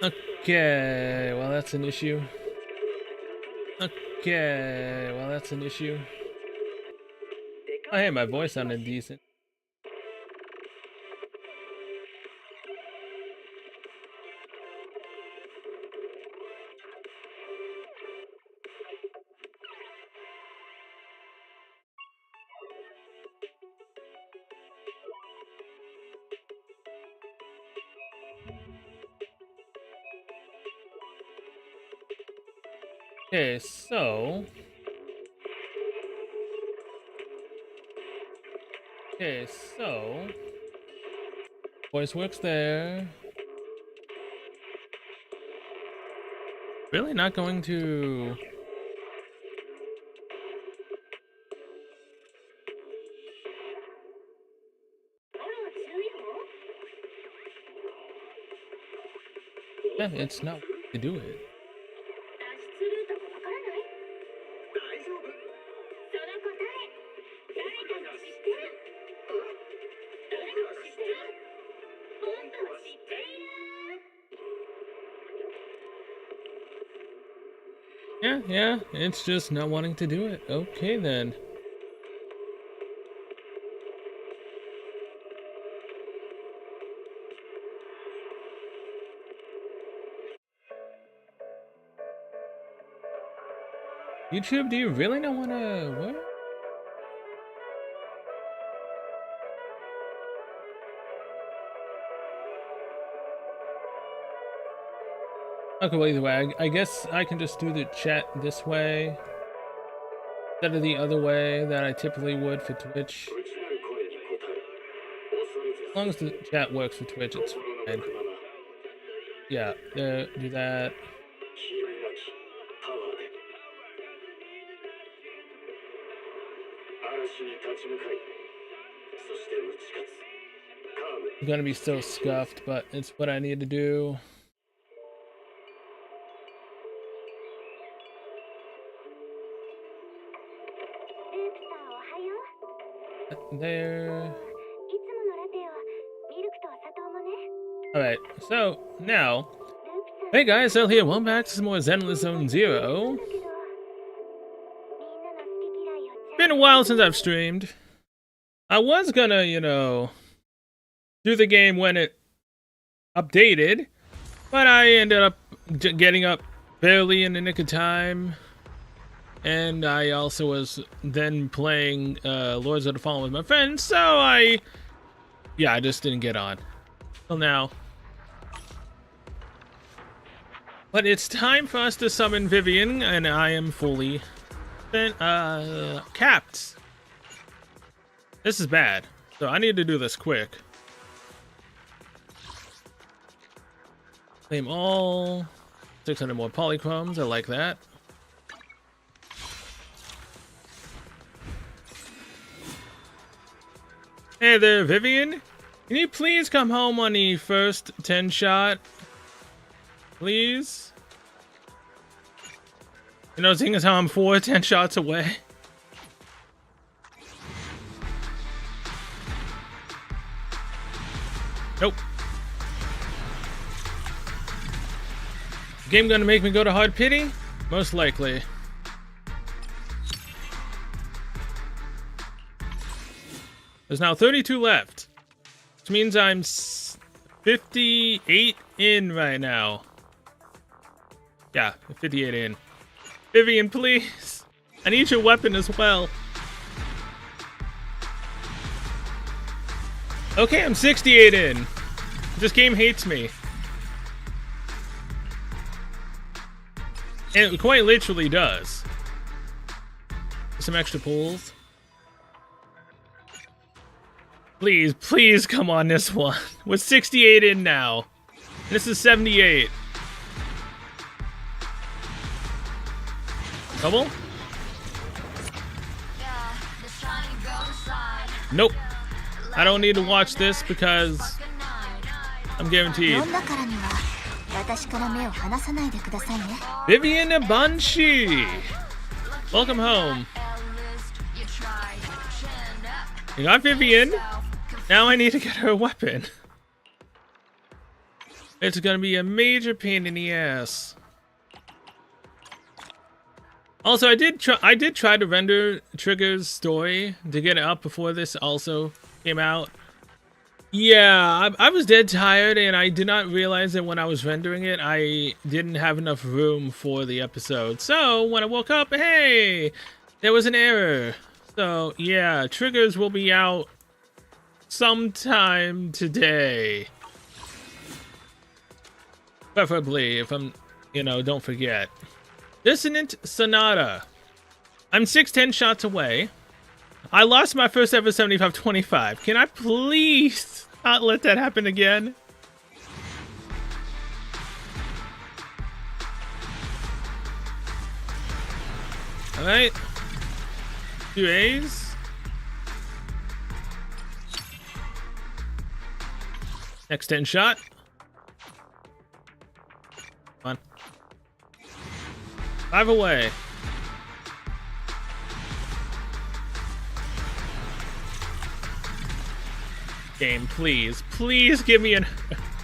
Okay, well that's an issue. Okay, well that's an issue. Oh hey, my voice sounded decent. Okay, so voice works there. Really not going to. Yeah, it's not to do it. Yeah, it's just not wanting to do it. Okay then. YouTube, do you really not want to, what? Okay, well either way, I guess I can just do the chat this way instead of the other way that I typically would for Twitch. As long as the chat works for Twitch, it's fine. Yeah, do that. I'm gonna be so scuffed, but it's what I need to do. There. Alright, so now, hey guys, Zell here, welcome back to some more Zenless Zone Zero. Been a while since I've streamed. I was gonna, you know, do the game when it updated, but I ended up getting up barely in the nick of time. And I also was then playing Lords of the Fallen with my friends, so I just didn't get on till now. But it's time for us to summon Vivian, and I am fully capped. This is bad, so I need to do this quick. Claim all. 600 more polychromes, I like that. Hey there, Vivian. Can you please come home on the first 10 shot? Please? You know, seeing as how I'm 10 shots away. Nope. Game gonna make me go to hard pity? Most likely. There's now 32 left, which means I'm 58 in right now. Yeah, 58 in. Vivian, please. I need your weapon as well. Okay, I'm 68 in. This game hates me. And it quite literally does. Some extra pulls. Please, please come on this one. We're 68 in now. This is 78. Double? Nope. I don't need to watch this because I'm guaranteed. Vivian Banshee! Welcome home. You got Vivian. Now I need to get her a weapon. It's gonna be a major pain in the ass. Also, I did try to render Trigger's story to get it up before this also came out. Yeah, I was dead tired, and I did not realize that when I was rendering it, I didn't have enough room for the episode. So when I woke up, hey, there was an error. So yeah, Triggers will be out sometime today. Preferably, if I'm, don't forget. Dissonant Sonata. I'm 610 shots away. I lost my first ever 75-25. Can I please not let that happen again? Alright. 2 A's. Next 10 shot. Come on. 5 away. Game, please. Please give me an...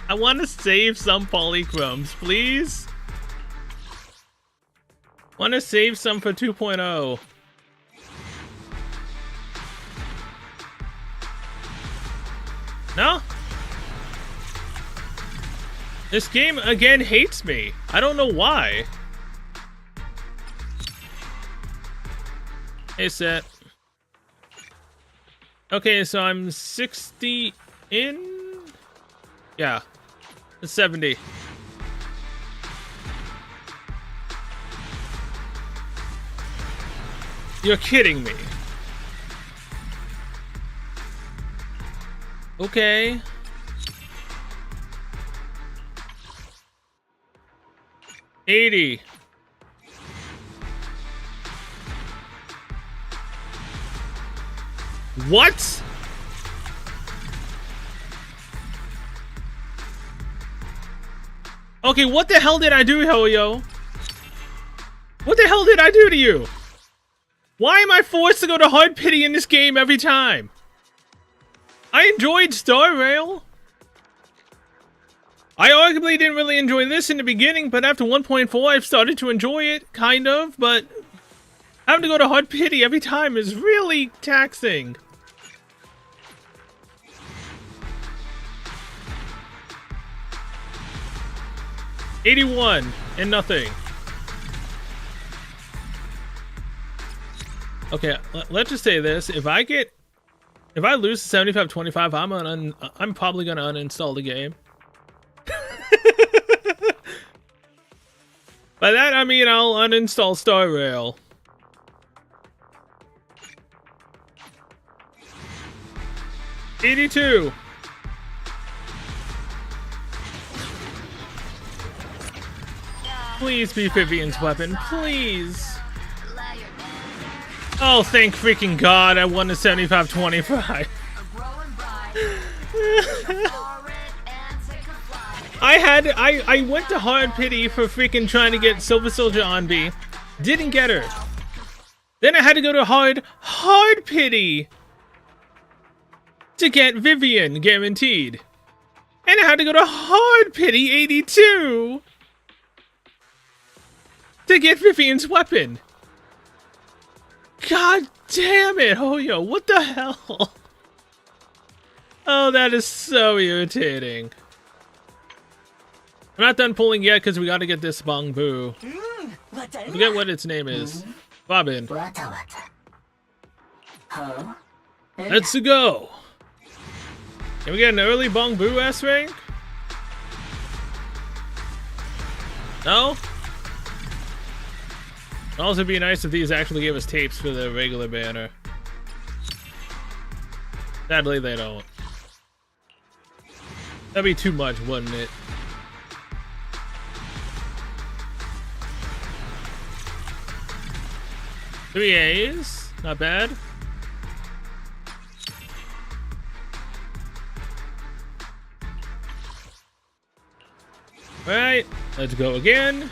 I want to save some polychromes, please. Want to save some for 2.0. No? This game, again, hates me. I don't know why. Hey, set. Okay, so I'm 60 in? Yeah. It's 70. You're kidding me. Okay. $80. What? Okay, what the hell did I do, Helio? What the hell did I do to you? Why am I forced to go to hard pity in this game every time? I enjoyed Star Rail. I arguably didn't really enjoy this in the beginning, but after 1.4 I've started to enjoy it, kind of, but having to go to hard pity every time is really taxing. $81 and nothing. Okay, let's just say this: if I lose 75-25, I'm probably gonna uninstall the game. By that I mean I'll uninstall Star Rail. $82. Please be Vivian's weapon, please. Oh, thank freaking God, I won the 75-25. I went to hard pity for freaking trying to get Silver Soldier on B. Didn't get her. Then I had to go to hard pity to get Vivian guaranteed. And I had to go to hard pity 82 to get Vivian's weapon. God damn it, Hoyo, what the hell? Oh, that is so irritating. I'm not done pulling yet because we got to get this Bong Boo. Forget what its name is. Bobbin. Let's go. Can we get an early Bong Boo S rank? No? It'd also be nice if these actually gave us tapes for the regular banner. Sadly, they don't. That'd be too much, wouldn't it? Three A's, not bad. Alright, let's go again.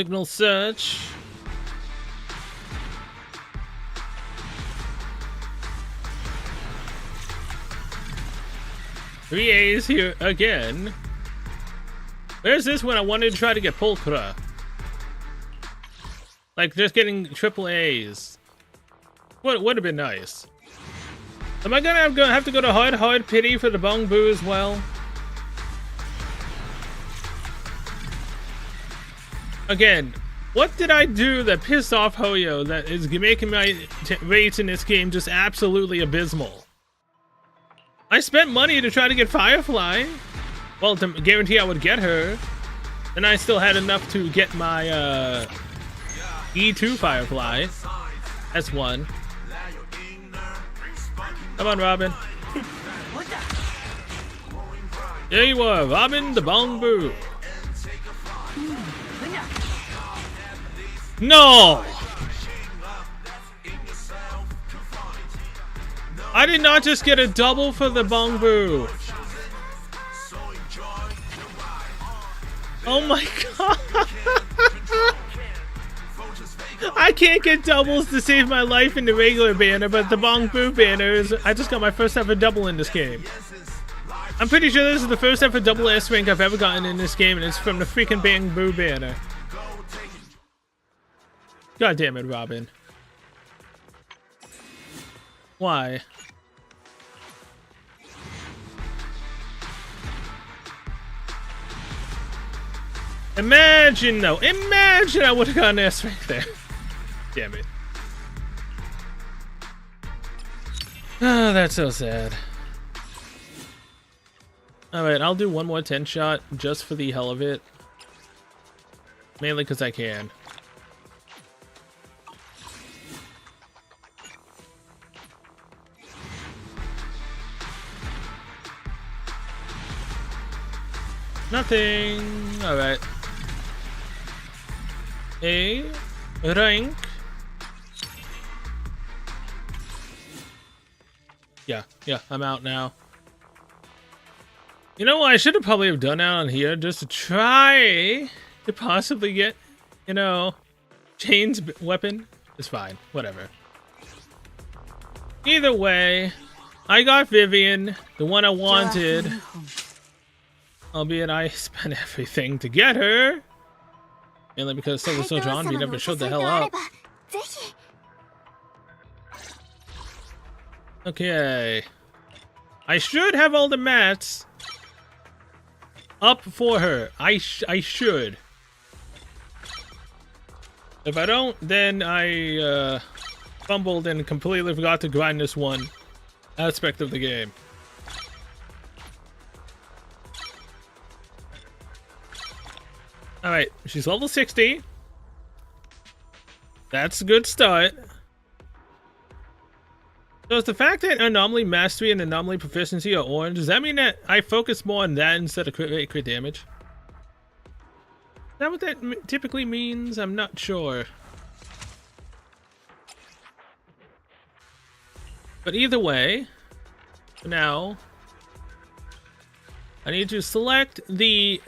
Signal search. Three A's here again. Where's this when I wanted to try to get Pulchra? Like, just getting triple A's. Would have been nice. Am I gonna have to go to hard pity for the Bong Boo as well? Again, what did I do that pissed off Hoyo that is making my rates in this game just absolutely abysmal? I spent money to try to get Firefly. Well, to guarantee I would get her. And I still had enough to get my E2 Firefly. That's one. Come on, Robin. There you are, Robin the Bong Boo. No! I did not just get a double for the Bong Boo. Oh my god! I can't get doubles to save my life in the regular banner, but the Bong Boo banner is... I just got my first ever double in this game. I'm pretty sure this is the first ever double S rank I've ever gotten in this game, and it's from the freaking Bang Boo banner. God damn it, Robin. Why? Imagine though, imagine I would have gotten an S rank there. Damn it. Oh, that's so sad. Alright, I'll do one more 10 shot just for the hell of it. Mainly because I can. Nothing. Alright. A rank. Yeah, I'm out now. You know what I should have probably have done out on here just to try to possibly get, you know, Chain's weapon. It's fine, whatever. Either way, I got Vivian, the one I wanted. Albeit I spent everything to get her. Mainly because Silver Soldier on me never showed the hell up. Okay. I should have all the mats up for her. I should. If I don't, then I fumbled and completely forgot to grind this one aspect of the game. Alright, she's level 60. That's a good start. So is the fact that anomaly mastery and anomaly proficiency are orange, does that mean that I focus more on that instead of crit rate, crit damage? Is that what that typically means? I'm not sure. But either way, for now, I need to select the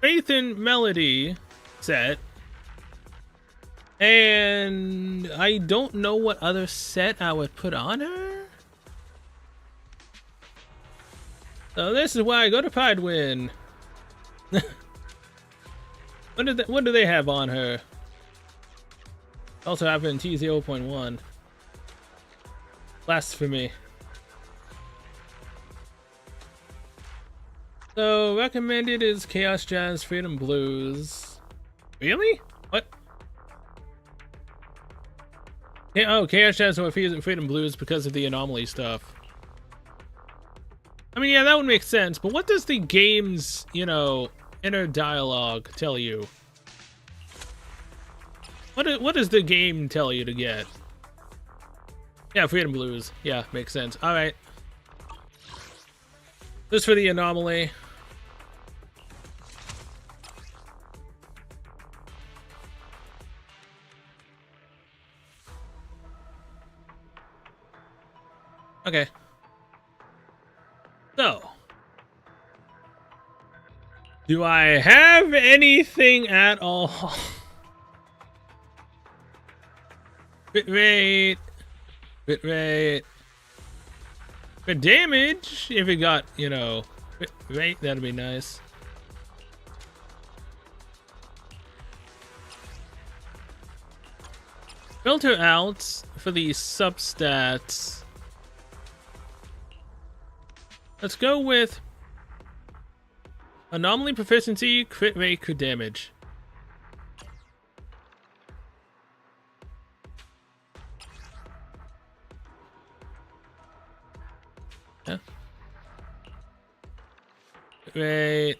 Faith and Melody set. And I don't know what other set I would put on her. So this is why I go to Pidewind. What do they have on her? Also have in T0.1. Blasphemy. So recommended is Chaos Jazz, Freedom Blues. Really? What? Yeah, oh, Chaos Jazz or Freedom Blues because of the anomaly stuff. I mean, yeah, that would make sense, but what does the game's, you know, inner dialogue tell you? What does the game tell you to get? Yeah, Freedom Blues. Yeah, makes sense. Alright. This for the anomaly. Okay. So, do I have anything at all? Crit rate. Crit rate. Crit damage. If it got, you know, crit rate, that'd be nice. Filter out for the substats. Let's go with anomaly proficiency, crit rate, crit damage. Yeah. Crit rate.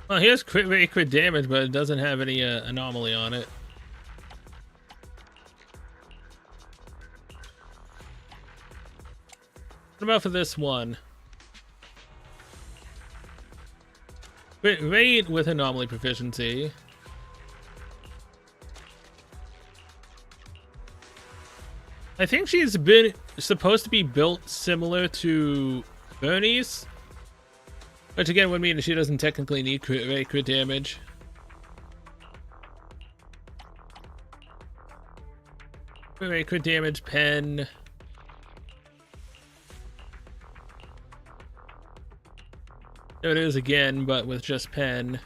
Well, here's crit rate, crit damage, but it doesn't have any anomaly on it. What about for this one? Crit rate with anomaly proficiency. I think she's been supposed to be built similar to Bernie's. Which again would mean that she doesn't technically need crit rate, crit damage. Crit rate, crit damage, pen. There it is again, but with just pen.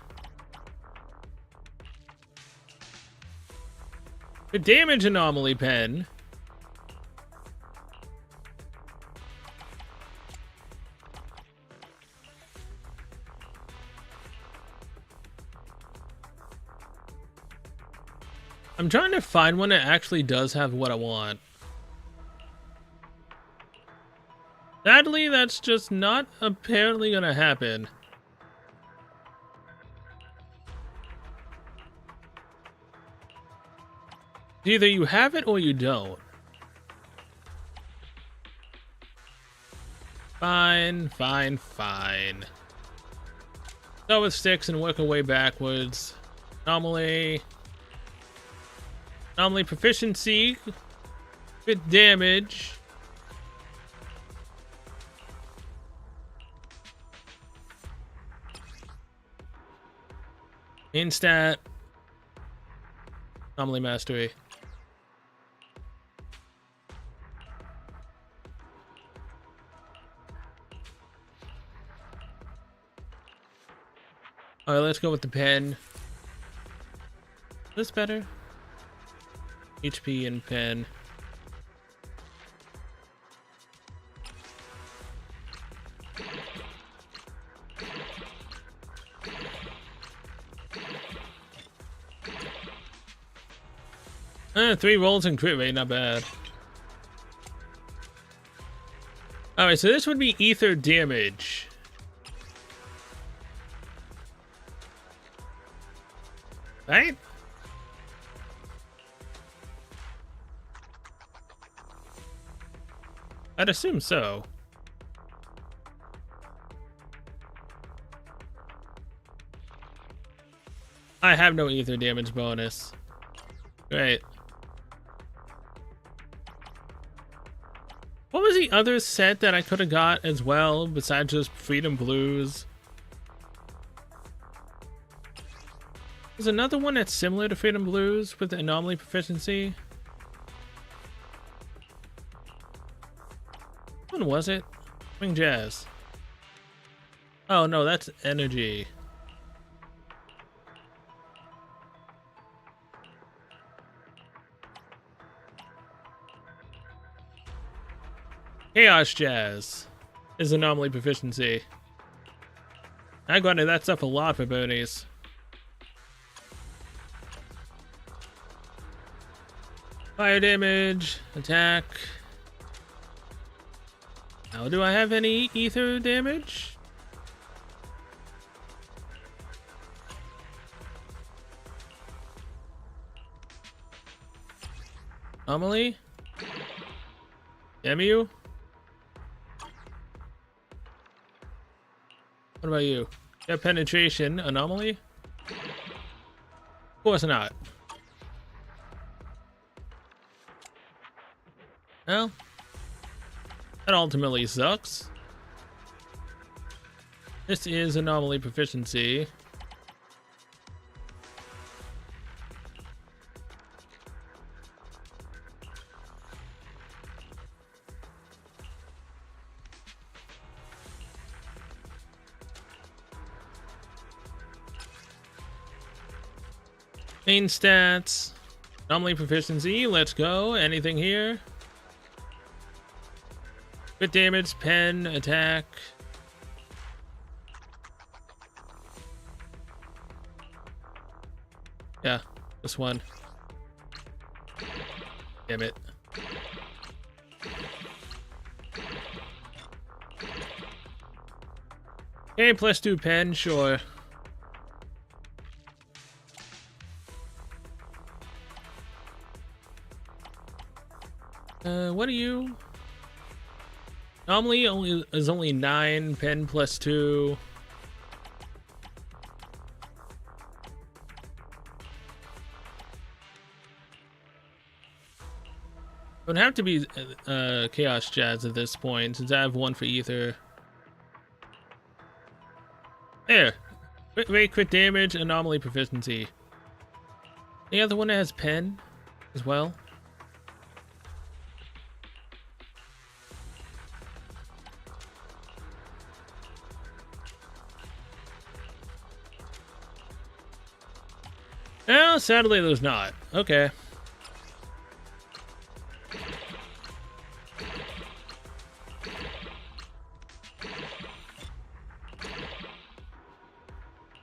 Crit damage anomaly pen. I'm trying to find one that actually does have what I want. Sadly, that's just not apparently gonna happen. Either you have it or you don't. Fine, fine, fine. Start with 6 and work our way backwards. Anomaly proficiency, crit damage. Main stat. Anomaly mastery. Alright, let's go with the pen. Is this better? HP and pen. Three rolls and crit rate, not bad. Alright, so this would be ether damage. Right? I'd assume so. I have no ether damage bonus. Great. What was the other set that I could have got as well besides just Freedom Blues? There's another one that's similar to Freedom Blues with the anomaly proficiency. Which one was it? Swing Jazz. Oh no, that's energy. Chaos Jazz is anomaly proficiency. I got into that stuff a lot for boonies. Fire damage, attack. Now, do I have any ether damage? Anomaly? MU? What about you? You have penetration, anomaly? Of course not. Well, that ultimately sucks. This is anomaly proficiency. Main stats. Anomaly proficiency. Let's go. Anything here? Crit damage, pen, attack. Yeah, this one. Damn it. Okay, +2 pen, sure. What are you? Anomaly is only 9, pen +2. It would have to be Chaos Jazz at this point, since I have one for Ether. There! Rate crit damage, anomaly proficiency. The other one that has pen as well. Well, sadly there's not. Okay.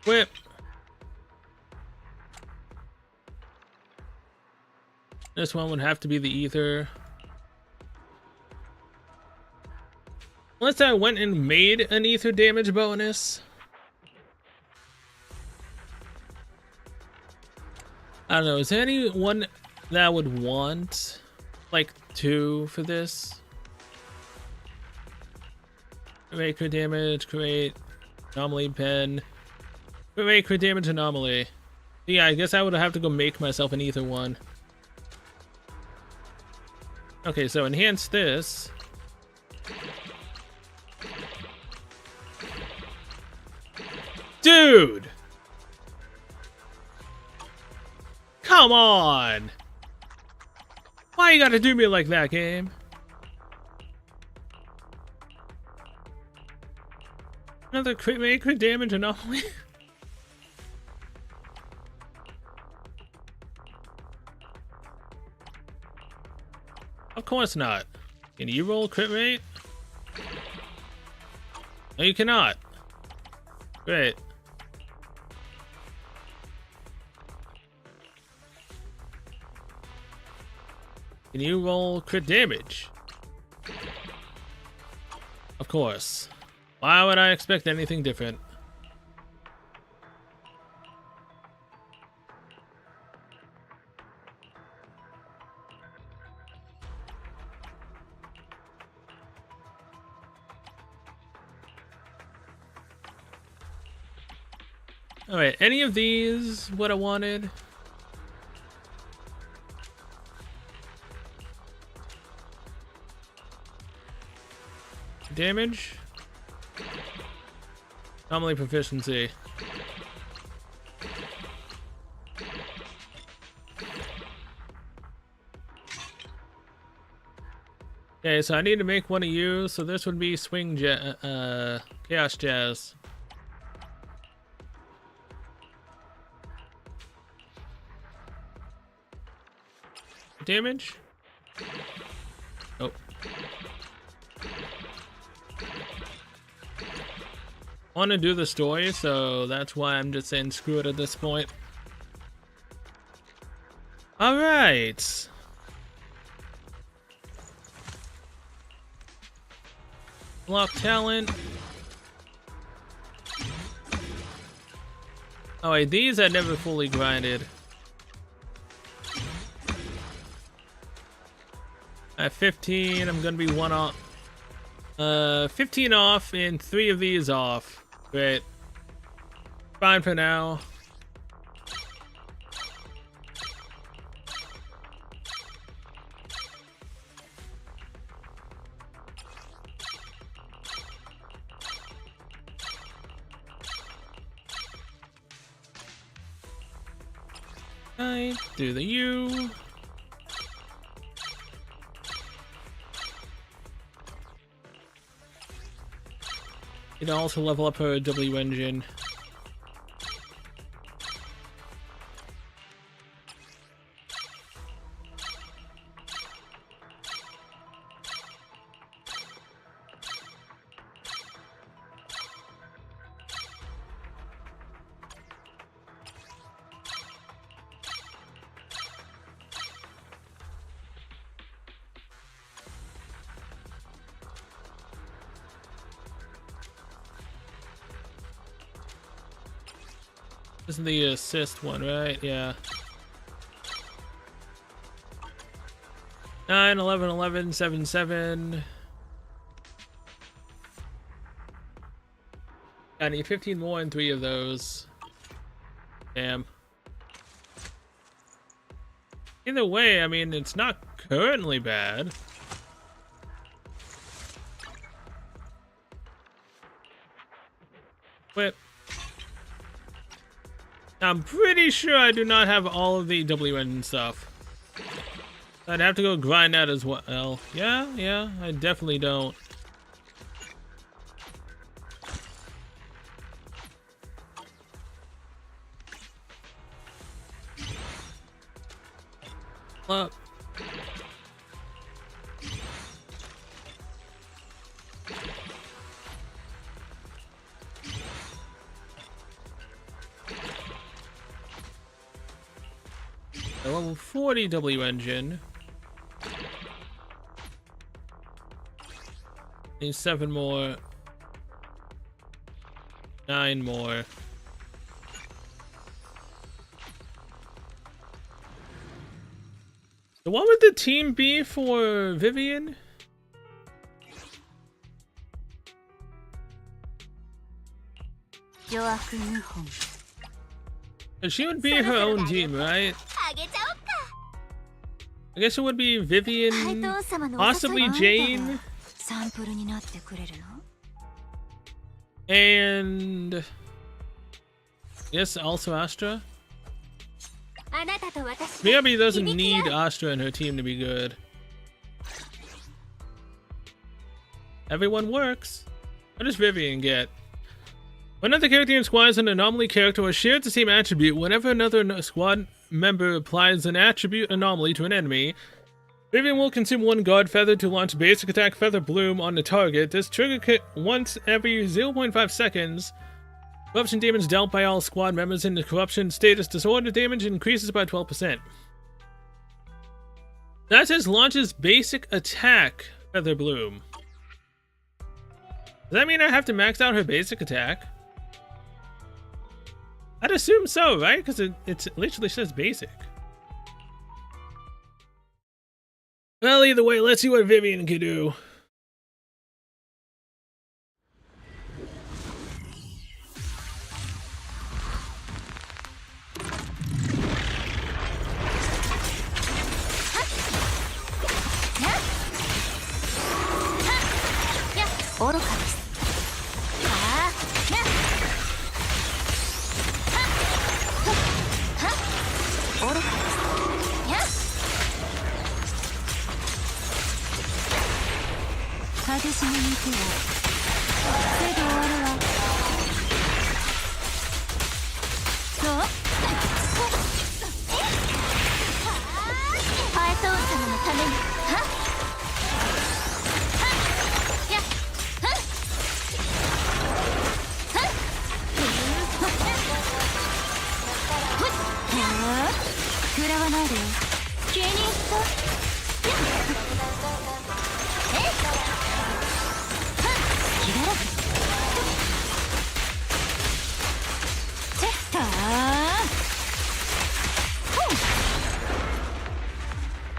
Whip. This one would have to be the Ether. Unless I went and made an Ether damage bonus. I don't know, is there anyone that would want like 2 for this? Create crit damage, create anomaly pen. Create crit damage anomaly. Yeah, I guess I would have to go make myself an Ether one. Okay, so enhance this. Dude! Come on! Why you gotta do me like that, game? Another crit damage anomaly? Of course not. Can you roll crit rate? No, you cannot. Great. Can you roll crit damage? Of course. Why would I expect anything different? Alright, any of these what I wanted? Damage? Anomaly proficiency. Okay, so I need to make one of you, so this would be Chaos Jazz. Damage? Oh. I want to do the story, so that's why I'm just saying screw it at this point. Alright. Lock talent. Oh wait, these I never fully grinded. At 15, I'm gonna be 1 off. 15 off and 3 of these off. Great. Fine for now. I do the U. It also level up her W engine. This is the assist one, right? Yeah. 9, 11, 11, 7, 7. I need 15 more and 3 of those. Damn. Either way, I mean, it's not currently bad. But I'm pretty sure I do not have all of the WN stuff. I'd have to go grind that as well. Yeah, I definitely don't. Up. A level 40 W engine. Need 7 more. 9 more. So what would the team be for Vivian? She would be her own team, right? I guess it would be Vivian, possibly Jane, and yes, also Astra. Maybe doesn't need Astra and her team to be good. Everyone works. What does Vivian get? When another character in squad is an anomaly character or shares the same attribute, whenever another squad member applies an attribute anomaly to an enemy, Vivian will consume 1 guard feather to launch basic attack feather bloom on the target. This trigger once every 0.5 seconds. Corruption damage dealt by all squad members in the corruption status disorder damage increases by 12%. That says launches basic attack feather bloom. Does that mean I have to max out her basic attack? I'd assume so, right? Because it literally says basic. Well, either way, let's see what Vivian can do.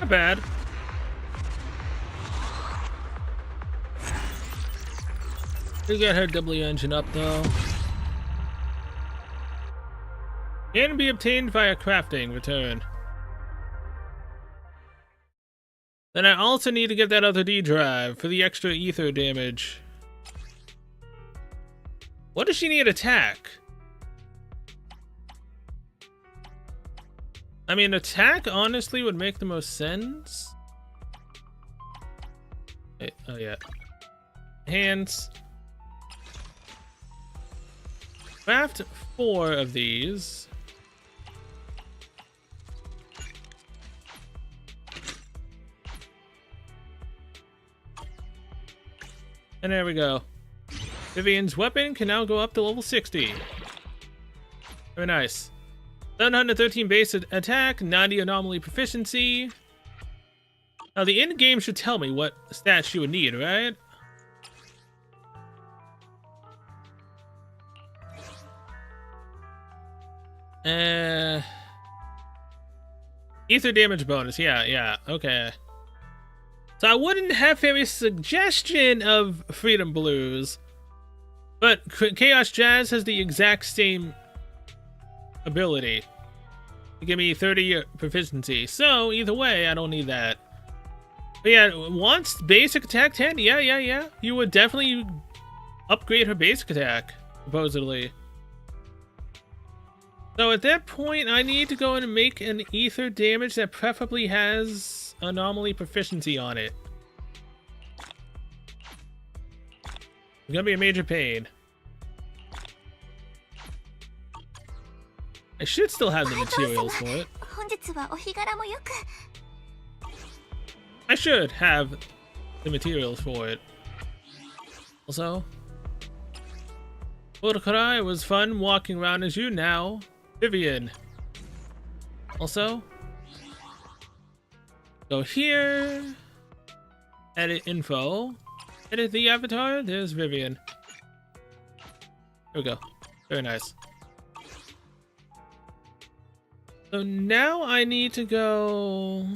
Not bad. We got her W engine up though. Can be obtained via crafting. Return. Then I also need to get that other D drive for the extra ether damage. What does she need attack? I mean, attack honestly would make the most sense. Hey, oh yeah. Hands. Craft 4 of these. And there we go. Vivian's weapon can now go up to level 60. Very nice. 713 base attack, 90 anomaly proficiency. Now the end game should tell me what stats she would need, right? Ether damage bonus. Yeah, okay. So I wouldn't have a suggestion of Freedom Blues, but Chaos Jazz has the exact same ability to give me 30 proficiency. So either way, I don't need that. But yeah, once basic attack 10, yeah. You would definitely upgrade her basic attack, supposedly. So at that point, I need to go and make an ether damage that preferably has anomaly proficiency on it. It's gonna be a major pain. I should still have the materials for it. I should have the materials for it. Also, Urukara, it was fun walking around as you now. Vivian. Also, go here, edit info, edit the avatar, there's Vivian. There we go. Very nice. So now I need to go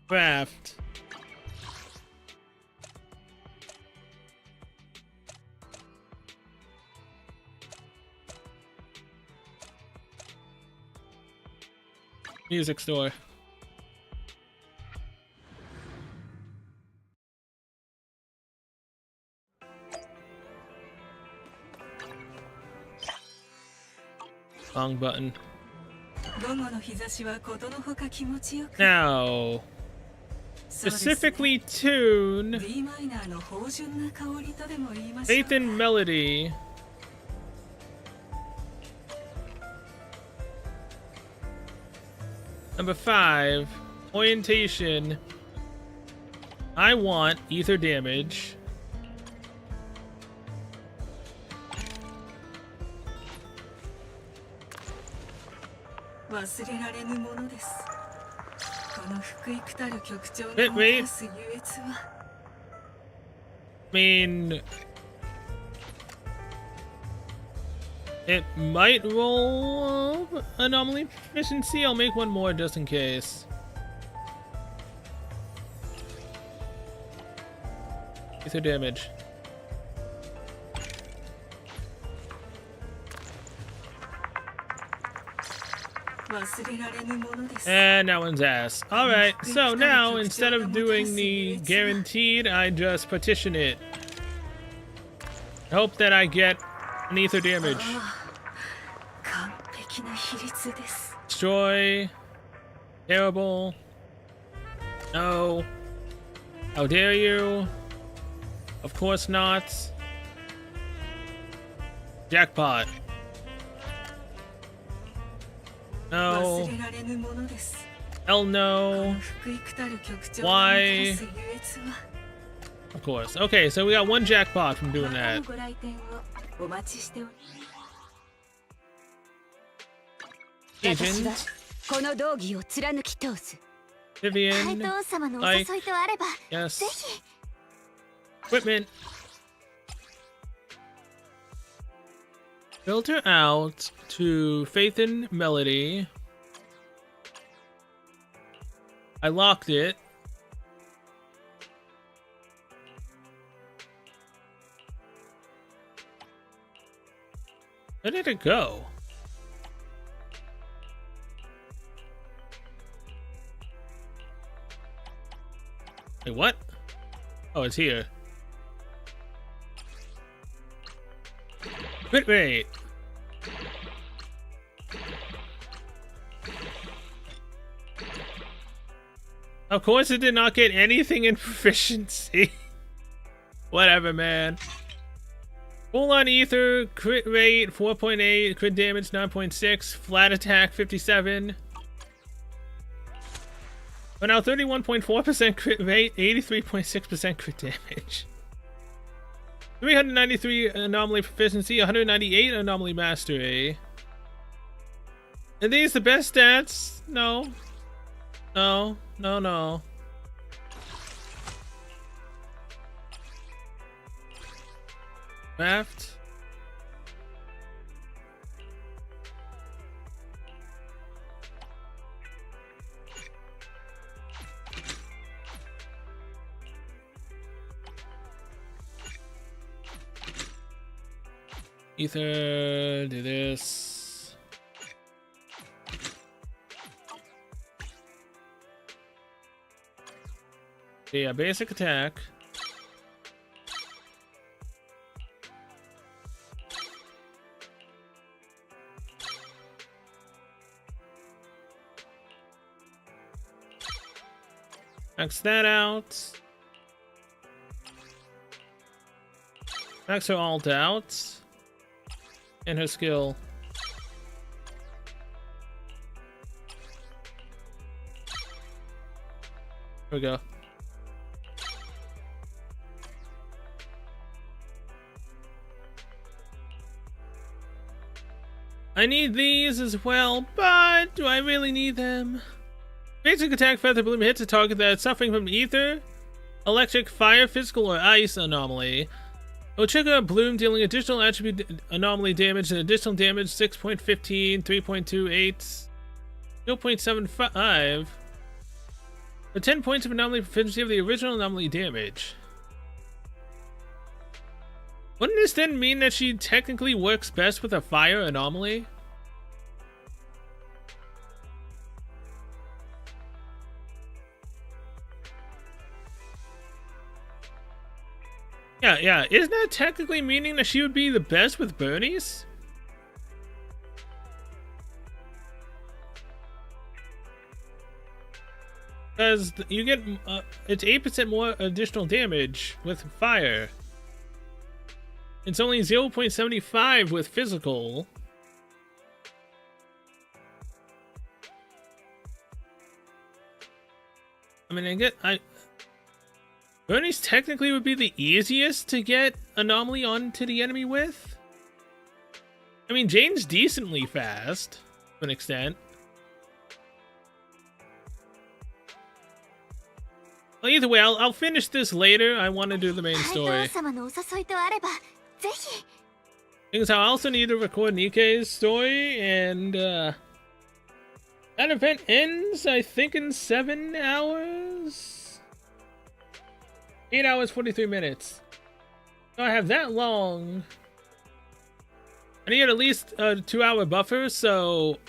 craft. Music store. Wrong button. Now, specifically tune Faith and Melody. Number 5, orientation. I want ether damage. Wait. I mean, it might roll anomaly proficiency. I'll make one more just in case. Ether damage. And that one's ass. Alright, so now instead of doing the guaranteed, I just petition it. I hope that I get an ether damage. Destroy. Terrible. No. How dare you? Of course not. Jackpot. No. Hell no. Why? Of course. Okay, so we got one jackpot from doing that. Agent. Vivian. Like. Yes. Equipment. Filter out to Faith and Melody. I locked it. Where did it go? Wait, what? Oh, it's here. Wait. Of course it did not get anything in proficiency. Whatever, man. Full on ether, crit rate 4.8, crit damage 9.6, flat attack 57. But now 31.4% crit rate, 83.6% crit damage. 393 anomaly proficiency, 198 anomaly mastery. Are these the best stats? No. No. Craft. Ether, do this. Yeah, basic attack. Max that out. Max her alt out. And her skill. Here we go. I need these as well, but do I really need them? Basic attack feather bloom hits a target that is suffering from ether, electric, fire, physical, or ice anomaly. It will trigger bloom, dealing additional attribute anomaly damage and additional damage 6.15, 3.28, 0.75. For 10 points of anomaly proficiency of the original anomaly damage. Wouldn't this then mean that she technically works best with a fire anomaly? Yeah, isn't that technically meaning that she would be the best with Bernie's? Because you get, it's 8% more additional damage with fire. It's only 0.75 with physical. I mean, Bernie's technically would be the easiest to get anomaly onto the enemy with. I mean, Jane's decently fast, to an extent. Well, either way, I'll finish this later. I want to do the main story. Because I also need to record Nikke's story, and that event ends, I think, in 7 hours? 8 hours, 43 minutes. So I have that long. I need at least a 2-hour buffer, so...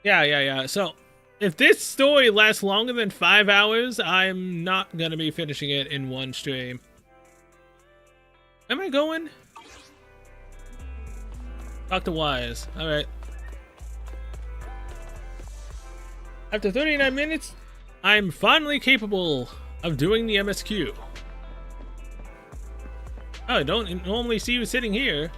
Yeah. So, if this story lasts longer than 5 hours, I'm not gonna be finishing it in one stream. Am I going? Dr. Wise. Alright. After 39 minutes, I'm finally capable of doing the MSQ. Oh, I don't normally see you sitting here.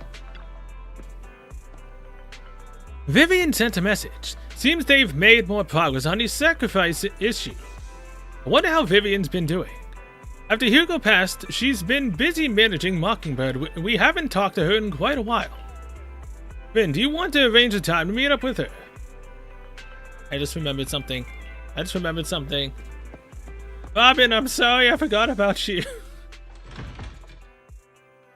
Vivian sent a message. Seems they've made more progress on the sacrifice issue. I wonder how Vivian's been doing. After Hugo passed, she's been busy managing Mockingbird. We haven't talked to her in quite a while. Vin, do you want to arrange a time to meet up with her? I just remembered something. Robin, I'm sorry I forgot about you.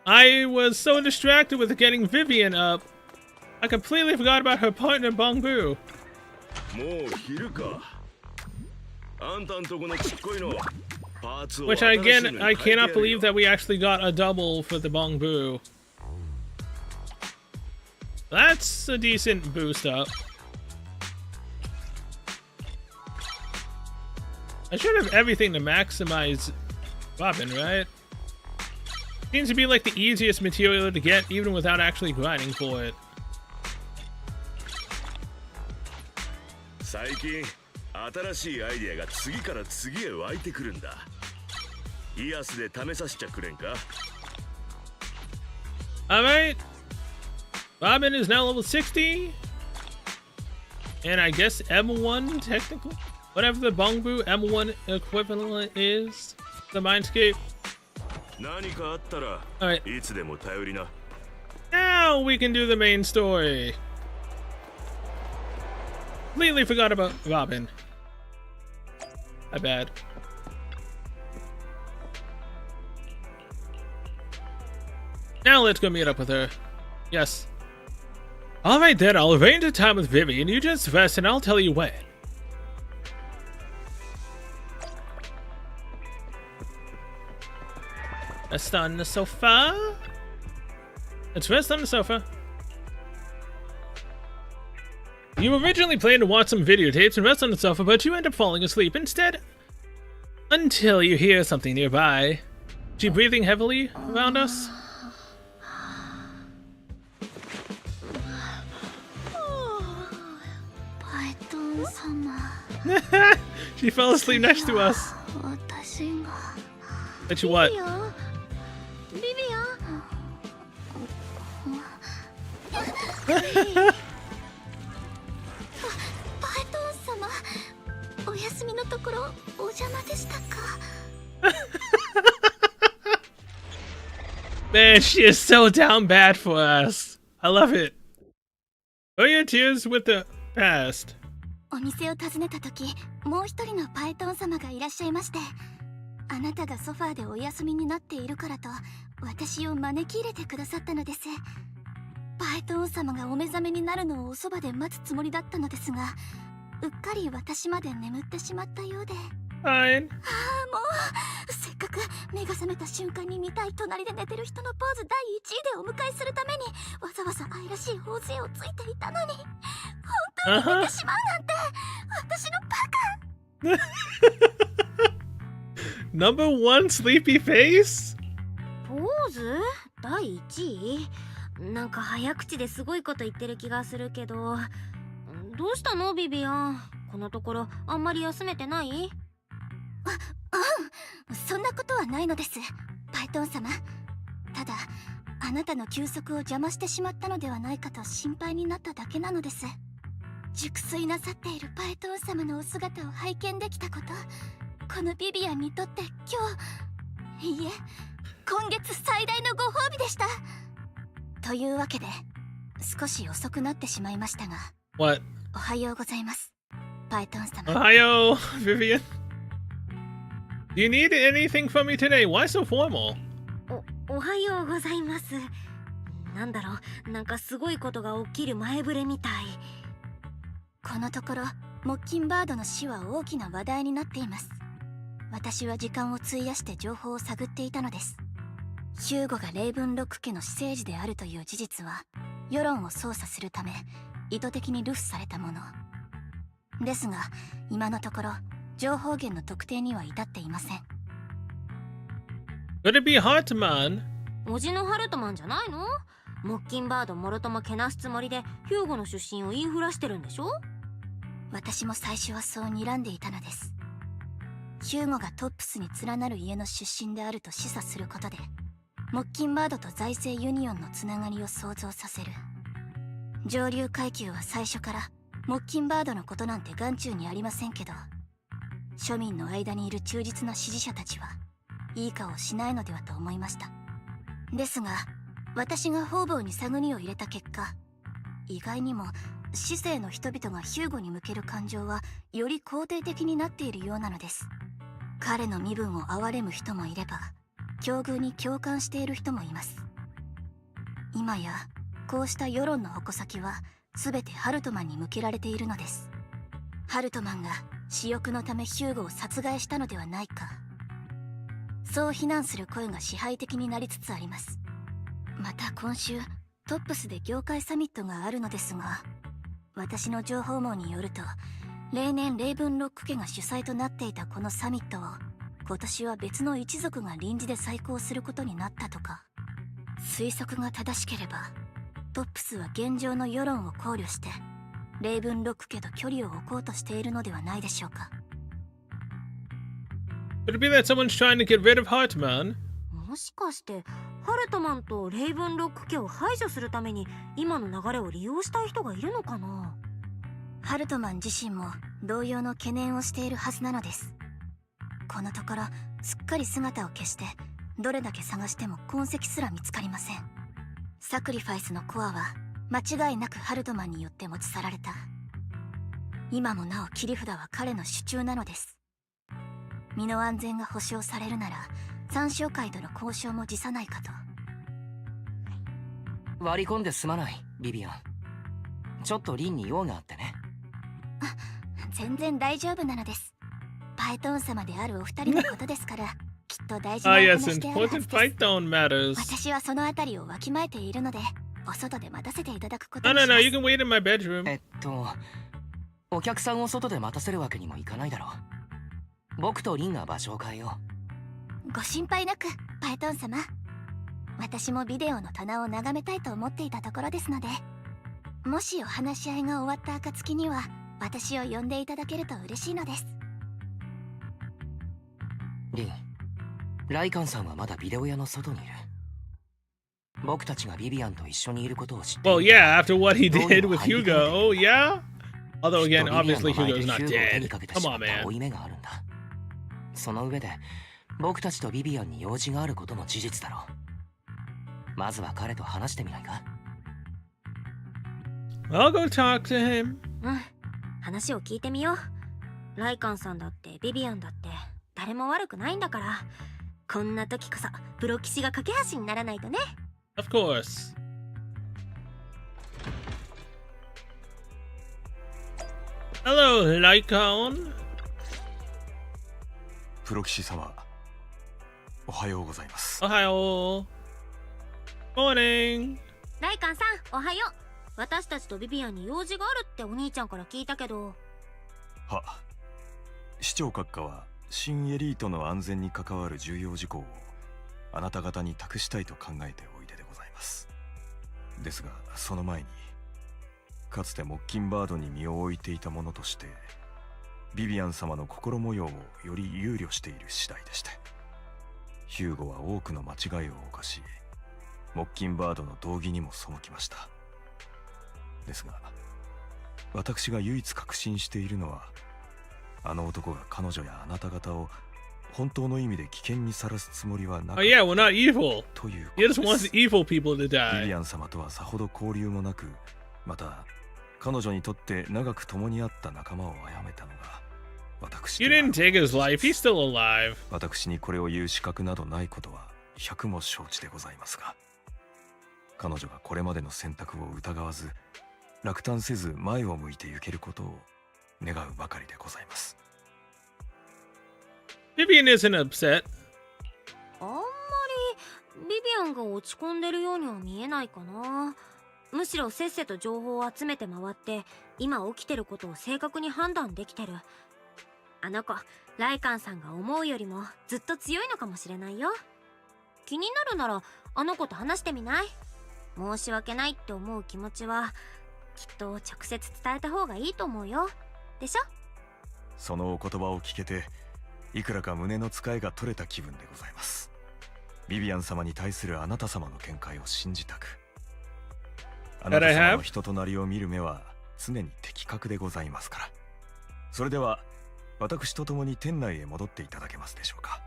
I was so distracted with getting Vivian up. I completely forgot about her partner, Bongbu. Which again, I cannot believe that we actually got a double for the Bongbu. That's a decent boost up. I should have everything to maximize Robin, right? Seems to be like the easiest material to get even without actually grinding for it. Alright. Robin is now level 60. And I guess M1 technically? Whatever the Bongbu M1 equivalent is. The Mindscape. Alright. Now we can do the main story. Completely forgot about Robin. My bad. Now let's go meet up with her. Yes. Alright then, I'll arrange a time with Vivian. You just rest and I'll tell you when. Rest on the sofa. Let's rest on the sofa. You originally planned to watch some videotapes and rest on the sofa, but you end up falling asleep instead. Until you hear something nearby. She breathing heavily around us? She fell asleep next to us. Bet you what? Man, she is so down bad for us. I love it. Oh, your tears with the past. お店を訪ねた時、もう一人のパイトン様がいらっしゃいまして、あなたがソファーでお休みになっているからと私を招き入れてくださったのです。パイトン様がお目覚めになるのをおそばで待つつもりだったのですが、うっかり私まで眠ってしまったようで。Fine. ああ、もうせっかく目が覚めた瞬間に見たい隣で寝てる人のポーズ第1位でお迎えするためにわざわざ愛らしい頬杖をついていたのに、本当に寝てしまうなんて、私のバカ。Number one sleepy face? ポーズ第1位？なんか早口ですごいこと言ってる気がするけど、どうしたのビビアン？このところあんまり休めてない？そんなことはないのです、パイトン様。ただ、あなたの休息を邪魔してしまったのではないかと心配になっただけなのです。熟睡なさっているパイトン様のお姿を拝見できたこと、このビビアンにとって今日、いいえ、今月最大のご褒美でした。というわけで、少し遅くなってしまいましたが、 What? おはようございます、パイトン様。Ohio, Vivian. Do you need anything from me today? Why so formal? おはようございます。なんだろう、なんかすごいことが起きる前触れみたい。このところモッキンバードの死は大きな話題になっています。私は時間を費やして情報を探っていたのです。ヒューゴがレイブンロック家の私生児であるという事実は世論を操作するため意図的に流布されたものですが、今のところ情報源の特定には至っていません。 Could it be Hartman? おじのハルトマンじゃないの？モッキンバードもろともけなすつもりでヒューゴの出身を言いふらしてるんでしょ？私も最初はそう睨んでいたのです。ヒューゴがトップスに連なる家の出身であると示唆することで、モッキンバードと財政ユニオンのつながりを想像させる。上流階級は最初からモッキンバードのことなんて眼中にありませんけど、庶民の間にいる忠実な支持者たちはいい顔をしないのではと思いました。ですが、私が方々に探りを入れた結果、意外にも市政の人々がヒューゴに向ける感情はより肯定的になっているようなのです。彼の身分を憐れむ人もいれば、境遇に共感している人もいます。今やこうした世論の矛先は全てハルトマンに向けられているのです。ハルトマンが私欲のためヒューゴを殺害したのではないか、そう非難する声が支配的になりつつあります。また今週トップスで業界サミットがあるのですが、私の情報網によると、例年レイブンロック家が主催となっていたこのサミットを今年は別の一族が臨時で再興することになったとか。推測が正しければトップスは現状の世論を考慮してレイブンロック家と距離を置こうとしているのではないでしょうか。 Could it be that someone's trying to get rid of Hartman? もしかしてハルトマンとレイブンロック家を排除するために今の流れを利用したい人がいるのかな？ハルトマン自身も同様の懸念をしているはずなのです。このところすっかり姿を消して、どれだけ探しても痕跡すら見つかりません。サクリファイスのコアは間違いなくハルトマンによって持ち去られた。今もなお切り札は彼の手中なのです。身の安全が保証されるなら三商会との交渉も辞さないかと。割り込んですまない、ビビアン。ちょっとリンに用があってね。全然大丈夫なのです。パイトン様であるお二人のことですからきっと大事な Ah, yes, 話であるは important ずです。 fight zone matters. 私はそのあたりをわきまえているので、お外で待たせていただくこと No, に no, しま no, す。 you can wait in my bedroom. お客さんを外で待たせるわけにもいかないだろう。僕とリンが場所を変えよご心配なく、パイトン様。私もビデオの棚を眺めたいと思っていたところですので、もしお話し合いが終わった暁には、私を呼んでいただけると嬉しいのです。う。リン、ライカンさんはまだビデオ屋の外にいる。僕たちがビビアンと一緒にいることを知っている。 Well, yeah, after what he どうに did も with 入り込めている Hugo, yeah? Although きっ again, とビビアン obviously の前で Hugo's not ヒューゴを手に dead. かけて Come しま on, った man. 負い目があるんだ。その上で僕たちとビビアンに用事があることも事実だろう。まずは彼と話してみないか。 I'll go talk to him. うん、話を聞いてみよう。ライカンさんだってビビアンだって誰も悪くないんだから、こんな時こそプロ棋士が架け橋にならないとね。 Of course. Hello, Lycon. プロ棋士様、おはようございます。 Ohio. Morning. ライカンさん、おはよう。私たちとビビアンに用事があるってお兄ちゃんから聞いたけど。は、市長閣下は新エリートの安全に関わる重要事項をあなた方に託したいと考えておいででございます。ですが、その前にかつて木金バードに身を置いていた者としてビビアン様の心模様をより憂慮している次第でして、ヒューゴは多くの間違いを犯し木金バードの道義にも背きました。ですが、私が唯一確信しているのは、あの男が彼女やあなた方を本当の意味で危険にさらすつもりはなか Oh っ yeah, we're not evil. たというこ He と just で wants す。 evil people to ビビ die. アン様とはさほど交流もなく、また彼女にとって長く共にあった仲間を殺めたのが私 You である didn't take his life. He's still alive. 私にこれを言う資格などないことは百も承知でございますが、彼女がこれまでの選択を疑わず落胆せず前を向いて行けることを願うばかりでございます。 Vivian isn't upset. あんまりビビアンが落ち込んでるようには見えないかな。むしろせっせと情報を集めて回って今起きてることを正確に判断できてる。あの子、ライカンさんが思うよりもずっと強いのかもしれないよ。気になるならあの子と話してみない？申し訳ないって思う気持ちはきっと直接伝えた方がいいと思うよ。でしょ？そのお言葉を聞けていくらか胸の使いが取れた気分でございます。ビビアン様に対するあなた様の見解を信じたく、あなた様の人となりを見る目は常に的確でございますから。それでは私と共に店内へ戻っていただけますでしょうか。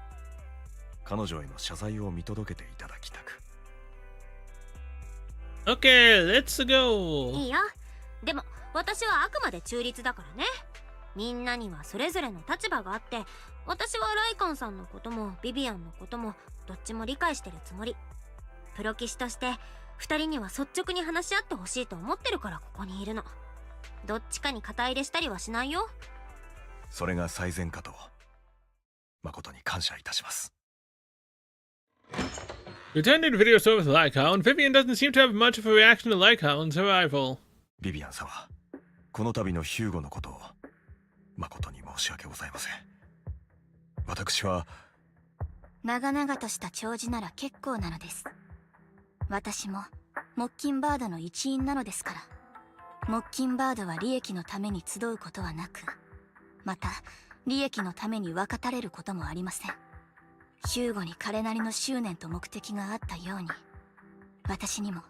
彼女への謝罪を見届けていただきたく。 Okay, let's go. いいよ。でも私はあくまで中立だからね。みんなにはそれぞれの立場があって、私はライカンさんのこともビビアンのこともどっちも理解してるつもり。プロ棋士として2人には率直に話し合ってほしいと思ってるからここにいるの。どっちかに肩入れしたりはしないよ。それが最善かと誠に感謝いたします。 Returned to video store with Lycon. Vivian doesn't seem to have much of a reaction to Lycon's arrival. ビビアン様、この度のヒューゴのことを誠に申し訳ございません。私は長々とした弔辞なら結構なのです。私も木金バードの一員なのですから。木金バードは利益のために集うことはなく、また利益のために分かたれることもありません。ヒューゴに彼なりの執念と目的があったように、私にも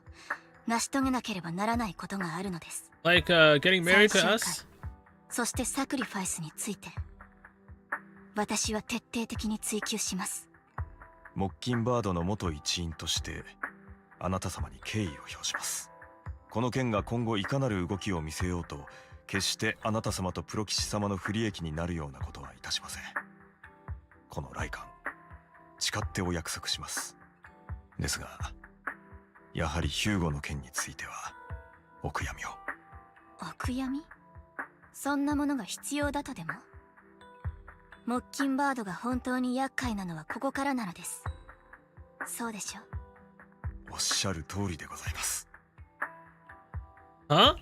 成し遂げなければならないことがあるのです。 Like getting married to 最終 us? 回、そしてサクリファイスについて私は徹底的に追求します。木金バードの元一員としてあなた様に敬意を表します。この件が今後いかなる動きを見せようと、決してあなた様とプロ棋士様の不利益になるようなことはいたしません。このライカン、誓ってお約束します。ですが、やはりヒューゴの件についてはお悔やみを。お悔やみ？そんなものが必要だとでも？モッキンバードが本当に厄介なのはここからなのです。そうでしょ？おっしゃる通りでございます。Huh? あ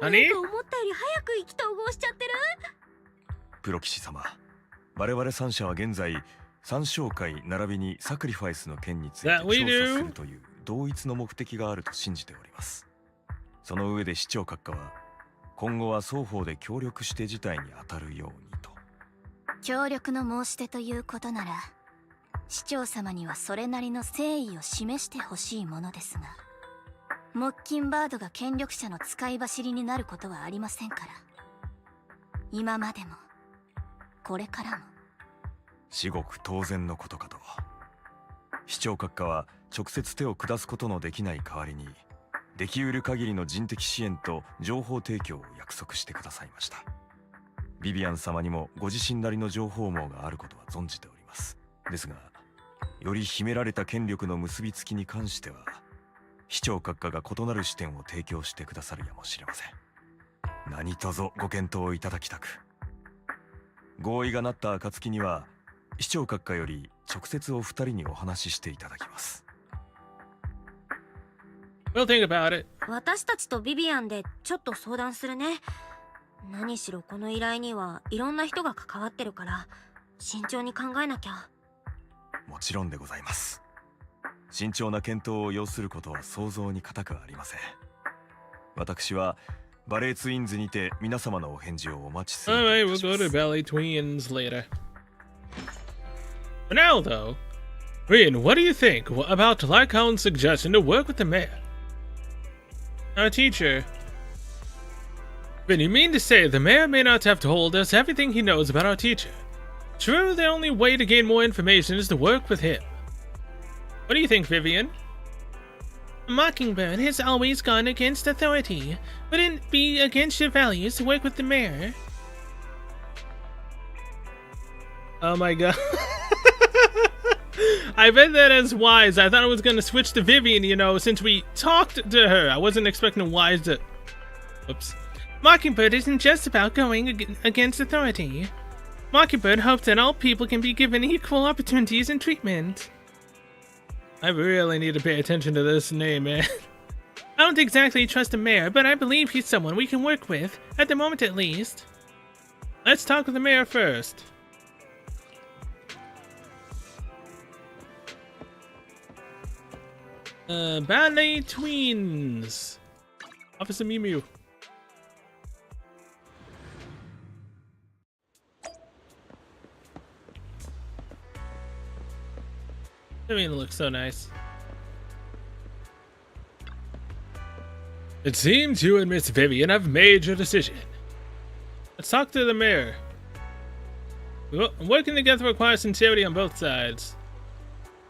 れ、何？なんか思ったより早く意気投合しちゃってる。プロ騎士様、我々3社は現在三商会並びにサクリファイスの件について That 調 we 査 do. するという同一の目的があると信じております。その上で市長閣下は今後は双方で協力して事態に当たるようにと。協力の申し出ということなら、市長様にはそれなりの誠意を示してほしいものですが、モッキンバードが権力者の使い走りになることはありませんから。今までもこれからも。至極当然のことかと。市長閣下は直接手を下すことのできない代わりに、できうる限りの人的支援と情報提供を約束してくださいました。ビビアン様にもご自身なりの情報網があることは存じております。ですが、より秘められた権力の結びつきに関しては、市長閣下が異なる視点を提供してくださるやもしれません。何卒ご検討いただきたく。合意がなった暁には、市長閣下より直接お二人にお話ししていただきます。We'll think about it. 私たちとビビアンでちょっと相談するね。何しろこの依頼にはいろんな人が関わってるから慎重に考えなきゃ。もちろんでございます。慎重な検討を要することは想像に難くありません。私はバレーツインズにて皆様のお返事をお待ちする。 Alright, we'll go to Belly Twins later. For now, though, Vivian, what do you think about Lycaon's suggestion to work with the mayor? Our teacher. Then you mean to say the mayor may not have told us everything he knows about our teacher? True, the only way to gain more information is to work with him. What do you think, Vivian? Mockingbird has always gone against authority. Wouldn't it be against your values to work with the mayor? Oh my god. I read that as Wise. I thought I was gonna switch to Vivian, you know, since we talked to her. I wasn't expecting Wise to... Oops. Mockingbird isn't just about going against authority. Mockingbird hopes that all people can be given equal opportunities and treatment. I really need to pay attention to this name, man. I don't exactly trust the mayor, but I believe he's someone we can work with, at the moment at least. Let's talk with the mayor first. Ballet Twins. Officer Mew Mew. Vivian looks so nice. It seems you and Miss Vivian have made your decision. Let's talk to the mayor. Working together requires sincerity on both sides.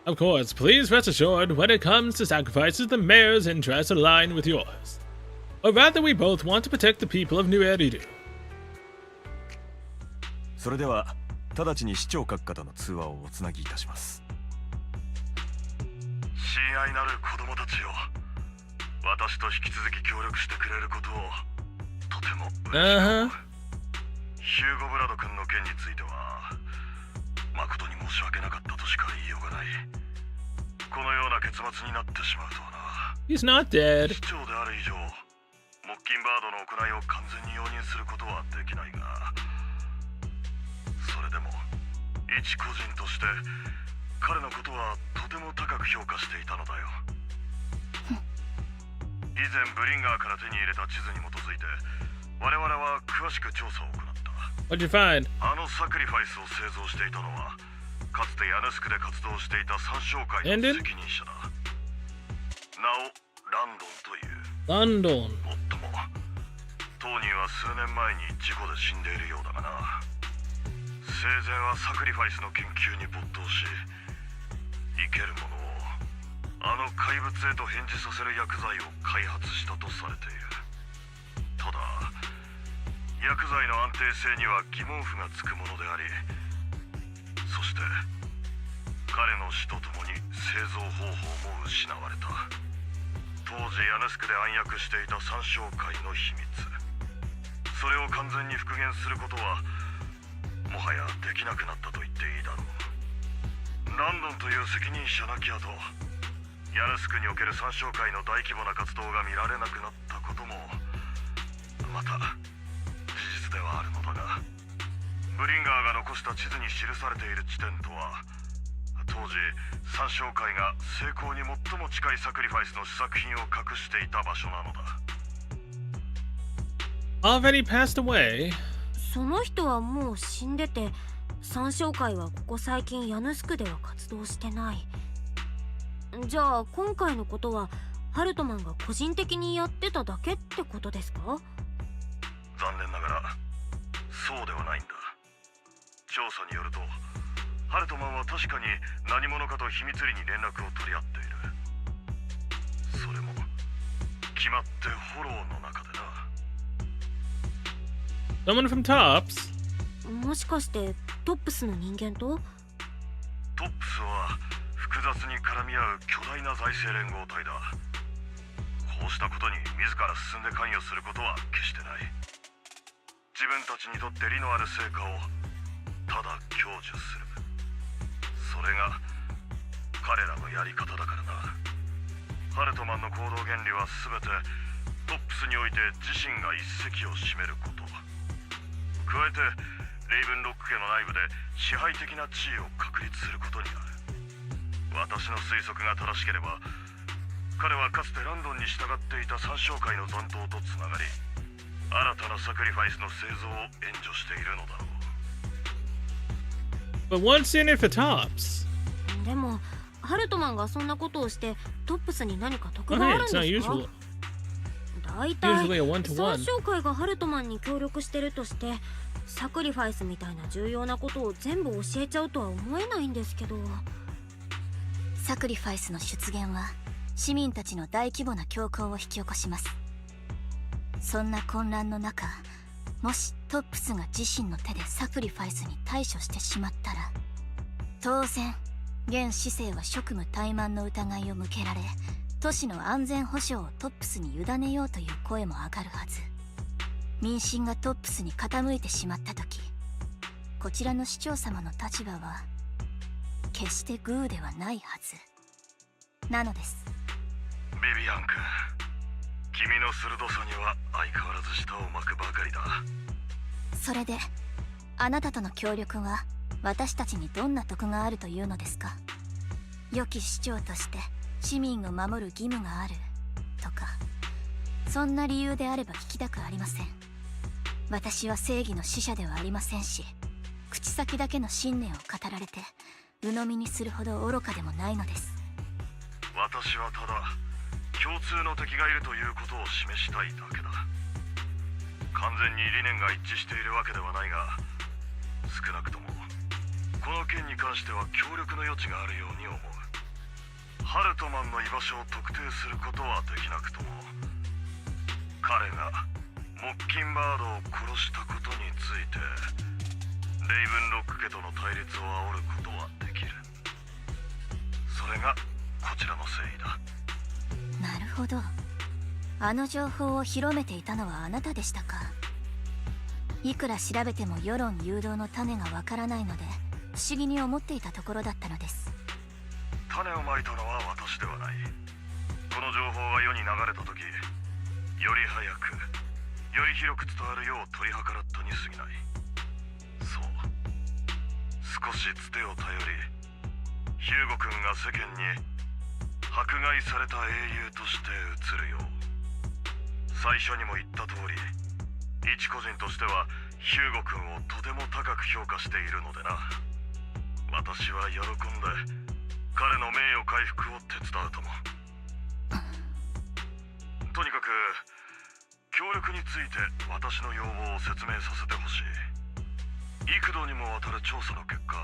Of course, please rest assured, when it comes to sacrifices, the mayor's interests align with yours. Or rather, we both want to protect the people of New Eridu. それでは直ちに市長閣下との通話をおつなぎいたします。親愛なる子供たちよ、私と引き続き協力してくれることをとても嬉しく思う。ヒューゴ・ブラド君の件については誠に申し訳なかったとしか言いようがない。このような結末になってしまうとはな。 He's not dead. 市長である以上、モッキンバードの行いを完全に容認することはできないが、それでも一個人として彼のことはとても高く評価していたのだよ。以前ブリンガーから手に入れた地図に基づいて我々は詳しく調査を行った。 What'd you find? あのサクリファイスを製造していたのはかつてヤネスクで活動していた三商会の責任者だ。なおランドンという。ランドン。もっとも当人は数年前に事故で死んでいるようだがな。生前はサクリファイスの研究に没頭し、生けるものをあの怪物へと変児させる薬剤を開発したとされている。ただ薬剤の安定性には疑問符がつくものであり、そして彼の死とともに製造方法も失われた。当時ヤネスクで暗躍していた三商会の秘密、それを完全に復元することはもはやできなくなったと言っていいだろう。ランドンという責任者なき後、ヤヌスクにおける参照会の大規模な活動が見られなくなったこともまた事実ではあるのだが、ブリンガーが残した地図に記されている地点とは、当時参照会が成功に最も近いサクリファイスの試作品を隠していた場所なのだ。Already passed away? その人はもう死んでて、参照会はここ最近ヤヌスクでは活動してない。じゃあ今回のことはハルトマンが個人的にやってただけってことですか？残念ながらそうではないんだ。調査によるとハルトマンは確かに何者かと秘密裏に連絡を取り合っている。それも決まってフォローの中でな。Someone from Tops? もしかしてトップスの人間と？トップスは複雑に絡み合う巨大な財政連合体だ。こうしたことに自ら進んで関与することは決してない。自分たちにとって利のある成果をただ享受する。それが彼らのやり方だからな。ハルトマンの行動原理は全てトップスにおいて自身が一席を占めること。加えてレイブンロック家の内部で支配的な地位を確立することにある。私の推測が正しければ、彼はかつてランドンに従っていた参照会の残党とつながり、新たなサクリファイスの製造を援助しているのだろう。But what's in it for Tops? でもハルトマンがそんなことをしてトップスに何か得があ Well, るん hey, で it's す not か？ usual. 大体 Usually a one-to-one. 参照会がハルトマンに協力してるとしてサクリファイスみたいな重要なことを全部教えちゃうとは思えないんですけど。サクリファイスの出現は市民たちの大規模な恐慌を引き起こします。そんな混乱の中、もしトップスが自身の手でサクリファイスに対処してしまったら、当然現市政は職務怠慢の疑いを向けられ、都市の安全保障をトップスに委ねようという声も上がるはず。民心がトップスに傾いてしまった時、こちらの市長様の立場は決してグーではないはずなのです。ビビアン君、君の鋭さには相変わらず舌を巻くばかりだ。それであなたとの協力は私たちにどんな得があるというのですか？良き市長として市民を守る義務があるとか、そんな理由であれば聞きたくありません。私は正義の使者ではありませんし、口先だけの信念を語られて鵜呑みにするほど愚かでもないのです。私はただ共通の敵がいるということを示したいだけだ。完全に理念が一致しているわけではないが、少なくともこの件に関しては協力の余地があるように思う。ハルトマンの居場所を特定することはできなくとも、彼がモッキンバードを殺したことについてレイブンロック家との対立を煽ることはできる。それがこちらの誠意だ。なるほど。あの情報を広めていたのはあなたでしたか。いくら調べても世論誘導の種がわからないので不思議に思っていたところだったのです。種をまいたのは私ではない。この情報が世に流れた時、より早くより広く伝わるよう取り計らったに過ぎない。そう、少しつてを頼り、ヒューゴ君が世間に迫害された英雄として映るよう。最初にも言った通り、一個人としてはヒューゴ君をとても高く評価しているのでな。私は喜んで彼の名誉回復を手伝うとも。とにかく協力について私の要望を説明させてほしい。幾度にもわたる調査の結果、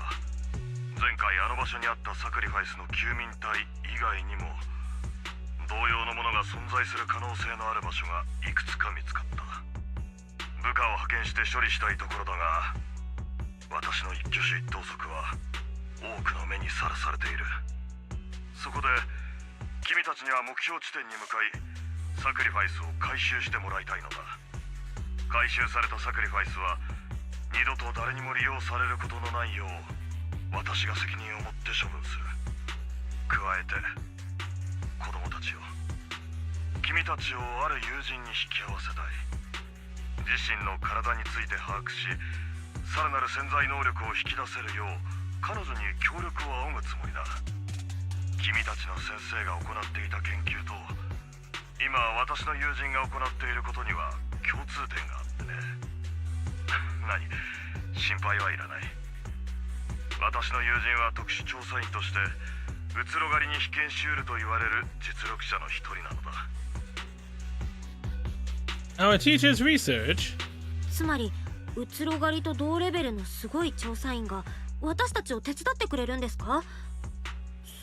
前回あの場所にあったサクリファイスの救民隊以外にも同様のものが存在する可能性のある場所がいくつか見つかった。部下を派遣して処理したいところだが、私の一挙手一投足は多くの目にさらされている。そこで君たちには目標地点に向かいサクリファイスを回収してもらいたいのだ。回収されたサクリファイスは二度と誰にも利用されることのないよう私が責任を持って処分する。加えて子供たちを、君たちをある友人に引き合わせたい。自身の体について把握し、さらなる潜在能力を引き出せるよう彼女に協力を仰ぐつもりだ。君たちの先生が行っていた研究と今私の友人が行っていることには共通点があってね。何、心配はいらない。私の友人は特殊調査員としてうつろ狩りに被験しうると言われる実力者の一人なのだ。Our teacher's research. つまりうつろ狩りと同レベルのすごい調査員が私たちを手伝ってくれるんですか？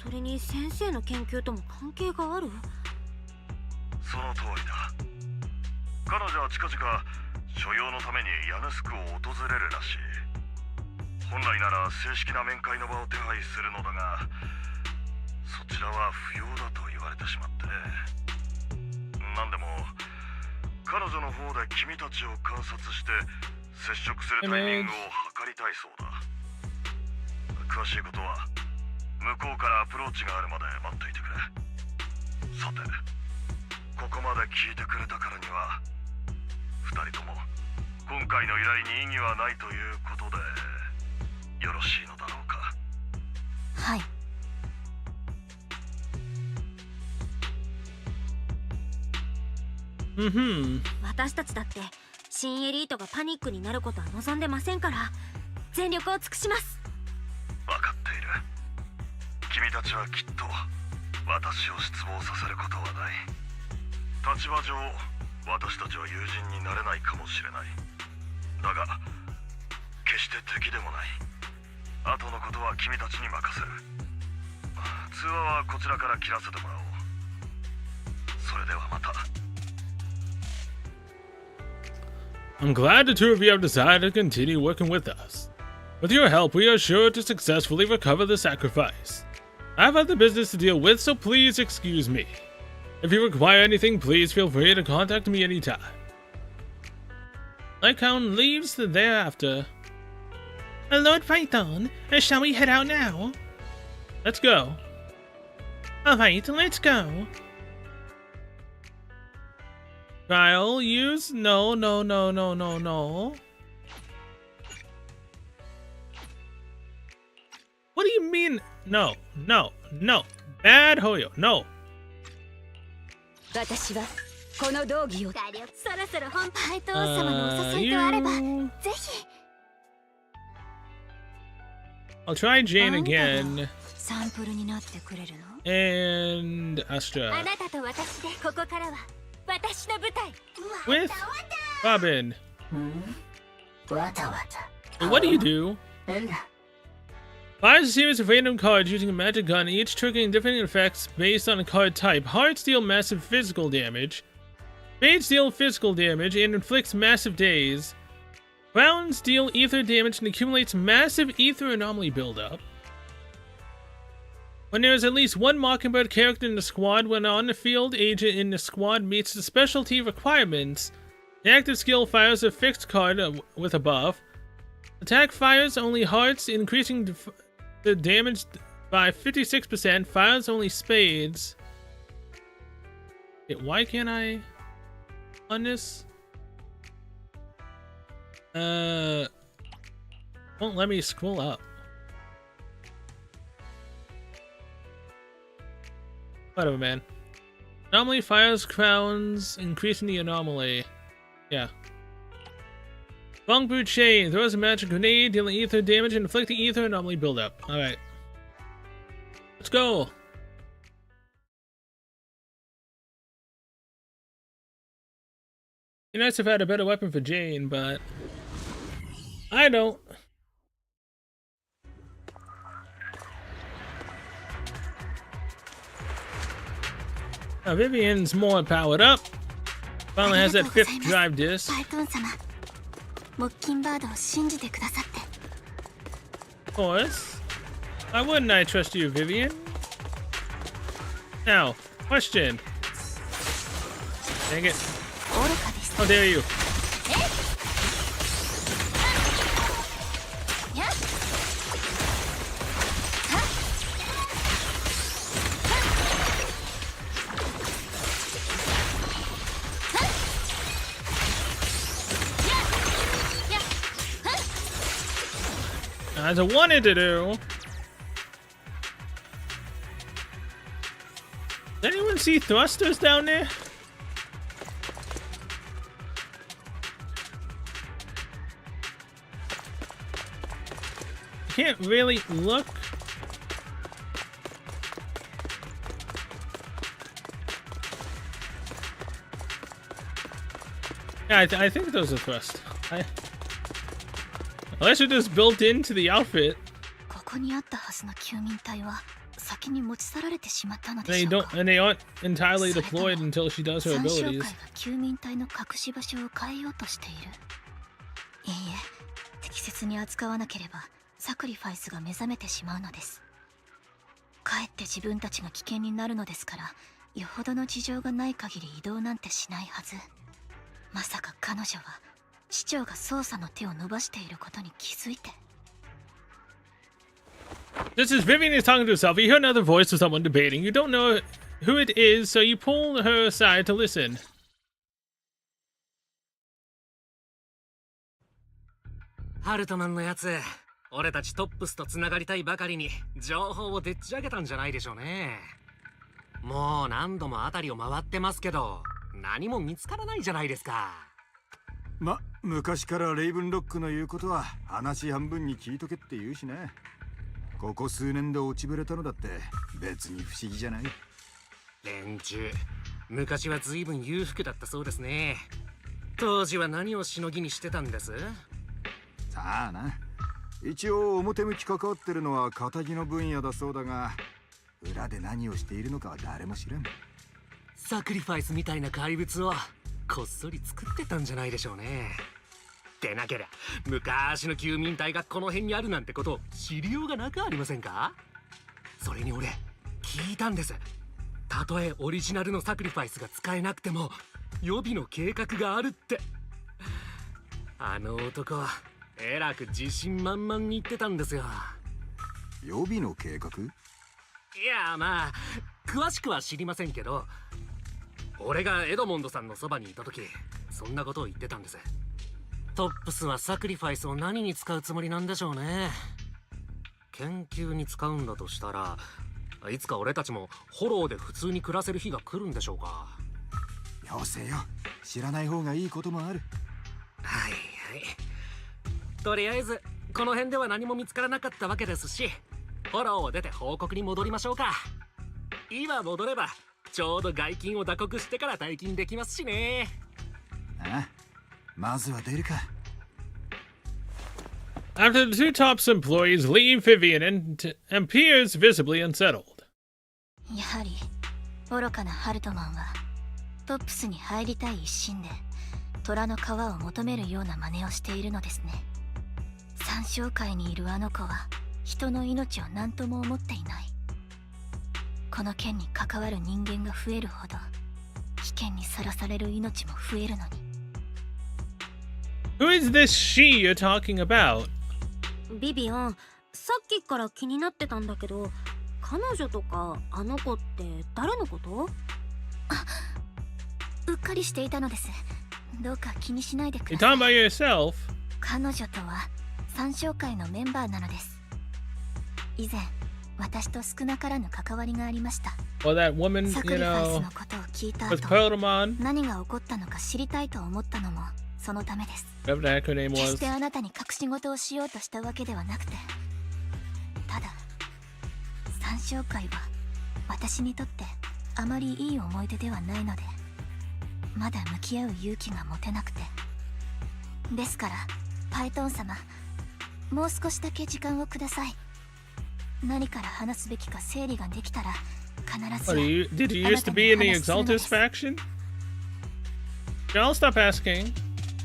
それに先生の研究とも関係がある？その通りだ。彼女は近々所用のためにMSQを訪れるらしい。本来なら正式な面会の場を手配するのだが、そちらは不要だと言われてしまってね。なんでも彼女の方で君たちを観察して接触するタイミングを測りたいそうだ。詳しいことは向こうからアプローチがあるまで待っていてくれ。さて、ここまで聞いてくれたからには2人とも今回の依頼に意義はないということでよろしいのだろうか。はい。私たちだって新エリートがパニックになることは望んでませんから全力を尽くします。分かっている。君たちはきっと私を失望させることはない。立場上私たちは友人になれないかもしれない。だが決して敵でもない。後のことは君たちに任せる。通話はこちらから切らせてもらおう。それではまた。I'm glad the two of you have decided to continue working with us. With your help, we are sure to successfully recover the sacrifice. I have other business to deal with, so please excuse me. If you require anything, please feel free to contact me anytime. Lycaon leaves thereafter. Lord Python, shall we head out now? Let's go. Alright, let's go. Trial, use? No. What do you mean? No. Bad Hoyo, no. 私はこの道着をそろそろ本パイトン様のお誘いとあればぜひ I'll try Jane again. サンプルになってくれるの And Astra. あなたと私でここからは私の舞台 With Robin. わたわた What do you do? Fires a series of random cards using a magic gun, each triggering different effects based on a card type. Hearts deal massive physical damage. Fades deal physical damage and inflicts massive daze. Crowns deal ether damage and accumulates massive ether anomaly buildup. When there is at least one Mockingbird character in the squad, when on the field, agent in the squad meets the specialty requirements, the active skill fires a fixed card with a buff. Attack fires only hearts, increasing the damage by 56%. Fires only spades. Why can't I on this? Won't let me scroll up. Whatever, man. Anomaly fires crowns, increasing the anomaly. Yeah. Long Boot Chain throws a magic grenade, dealing ether damage and inflicting ether anomaly buildup. Alright. Let's go! It'd be nice if I had a better weapon for Jane, but I don't. Now Vivian's more powered up. Finally has that 5th drive disc. パイトン様モッキンバードを信じてくださって Of course. Why wouldn't I trust you, Vivian? Now, question. Dang it. 愚かです How dare you? as I wanted to do. Does anyone see thrusters down there? Can't really look. Yeah, I think those are thrust. Unless it is built into the outfit. ここにあったはずの救民隊は先に持ち去られてしまったので They しょう don't, か。 and they aren't entirely deployed until she does her 参照会 abilities. が救民隊の隠し場所を変えようとしている。いいえ、適切に扱わなければサクリファイスが目覚めてしまうのです。かえって自分たちが危険になるのですから、よほどの事情がない限り移動なんてしないはず。まさか彼女は市長が捜査の手を伸ばしていることに気づいて。 Just as Vivian is talking to herself, you hear another voice of someone debating. You don't know who it is, so you pull her aside to listen. ハルトマンのやつ、俺たちトップスとつながりたいばかりに情報をでっち上げたんじゃないでしょうね。もう何度も辺りを回ってますけど、何も見つからないじゃないですか。昔からレイブンロックの言うことは話半分に聞いとけって言うしね。ここ数年で落ちぶれたのだって別に不思議じゃない。連中、昔は随分裕福だったそうですね。当時は何をしのぎにしてたんです？さあな。一応表向き関わってるのは仇の分野だそうだが、裏で何をしているのかは誰も知らん。サクリファイスみたいな怪物をこっそり作ってたんじゃないでしょうね。でなけりゃ昔の救民隊がこの辺にあるなんてことを知りようがなくありませんか？それに俺聞いたんです。たとえオリジナルのサクリファイスが使えなくても予備の計画があるって。あの男はえらく自信満々に言ってたんですよ。予備の計画？いや、まあ詳しくは知りませんけど、俺がエドモンドさんのそばにいた時そんなことを言ってたんです。トップスはサクリファイスを何に使うつもりなんでしょうね。研究に使うんだとしたら、いつか俺たちもフォローで普通に暮らせる日が来るんでしょうか。よせよ、知らない方がいいこともある。はいはい、とりあえずこの辺では何も見つからなかったわけですし、フォローを出て報告に戻りましょうか。今戻ればちょうど外勤を打刻してから退勤できますしね。ああ、まずは出るか。After the two tops employees leave Vivian and appears visibly unsettled. やはり愚かなハルトマンはトップスに入りたい一心で虎の皮を求めるような真似をしているのですね。参照会にいるあの子は人の命を何とも思っていない。この件に関わる人間が増えるほど危険にさらされる命も増えるのに。 Who is this she you're talking about? ビビアン、さっきから気になってたんだけど、彼女とかあの子って誰のこと？うっかりしていたのです。どうか気にしないでく You're ださ talking about い。 yourself? 彼女とは参照会のメンバーなのです。以前私と少なからぬ関わりがありました。 Well, that woman, サク you リファイス know, のことを聞いた with 後、 Pokemon, 何が起こったのか知りたいと思ったのもそのためです。 whatever the heck her name 決し was. てあなたに隠し事をしようとしたわけではなくて、ただ参照会は私にとってあまりいい思い出ではないので、まだ向き合う勇気が持てなくて。ですからパイトン様、もう少しだけ時間をください。何から話すべきか整理ができたら必 What, ず did you used to be in the Exaltus faction? Yeah, I'll stop asking.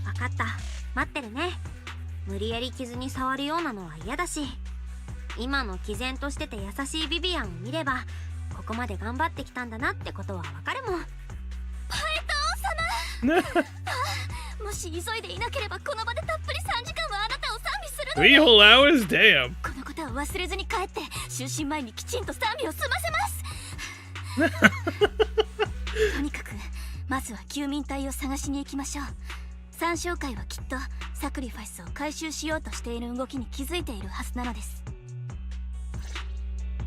わかった、待ってるね。無理やり傷に触るようなのは嫌だし、今の毅然としてて優しいビビアンを見ればここまで頑張ってきたんだなってことはわかるもん。パイトン様もし急いでいなければこの場でたっぷり3時間はあなたを賛美するので。 3 whole hours? Damn. このことは忘れずに帰って就寝前にきちんと賛美を済ませますとにかくまずは救民隊を探しに行きましょう。参照会はきっとサクリファイスを回収しようとしている動きに気づいているはずなのです。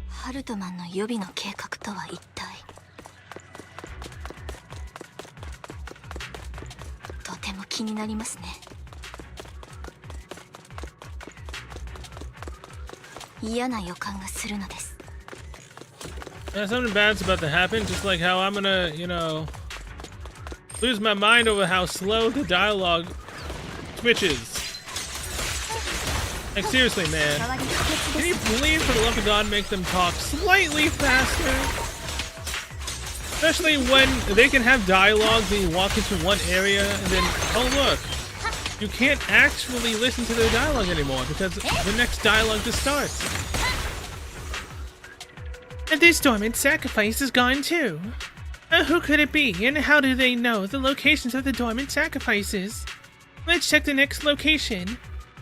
ハルトマンの予備の計画とは一体。とても気になりますね。嫌な予感がするのです。Yeah, something bad's about to happen, just like how I'm gonna, lose my mind over how slow the dialogue switches. Like, seriously, man. Can you please, for the love of God, make them talk slightly faster? Especially when they can have dialogue, then you walk into one area, and then, oh look, you can't actually listen to their dialogue anymore, because the next dialogue just starts. And this dormant sacrifice is gone too. Who could it be, and how do they know the locations of the dormant sacrifices? Let's check the next location.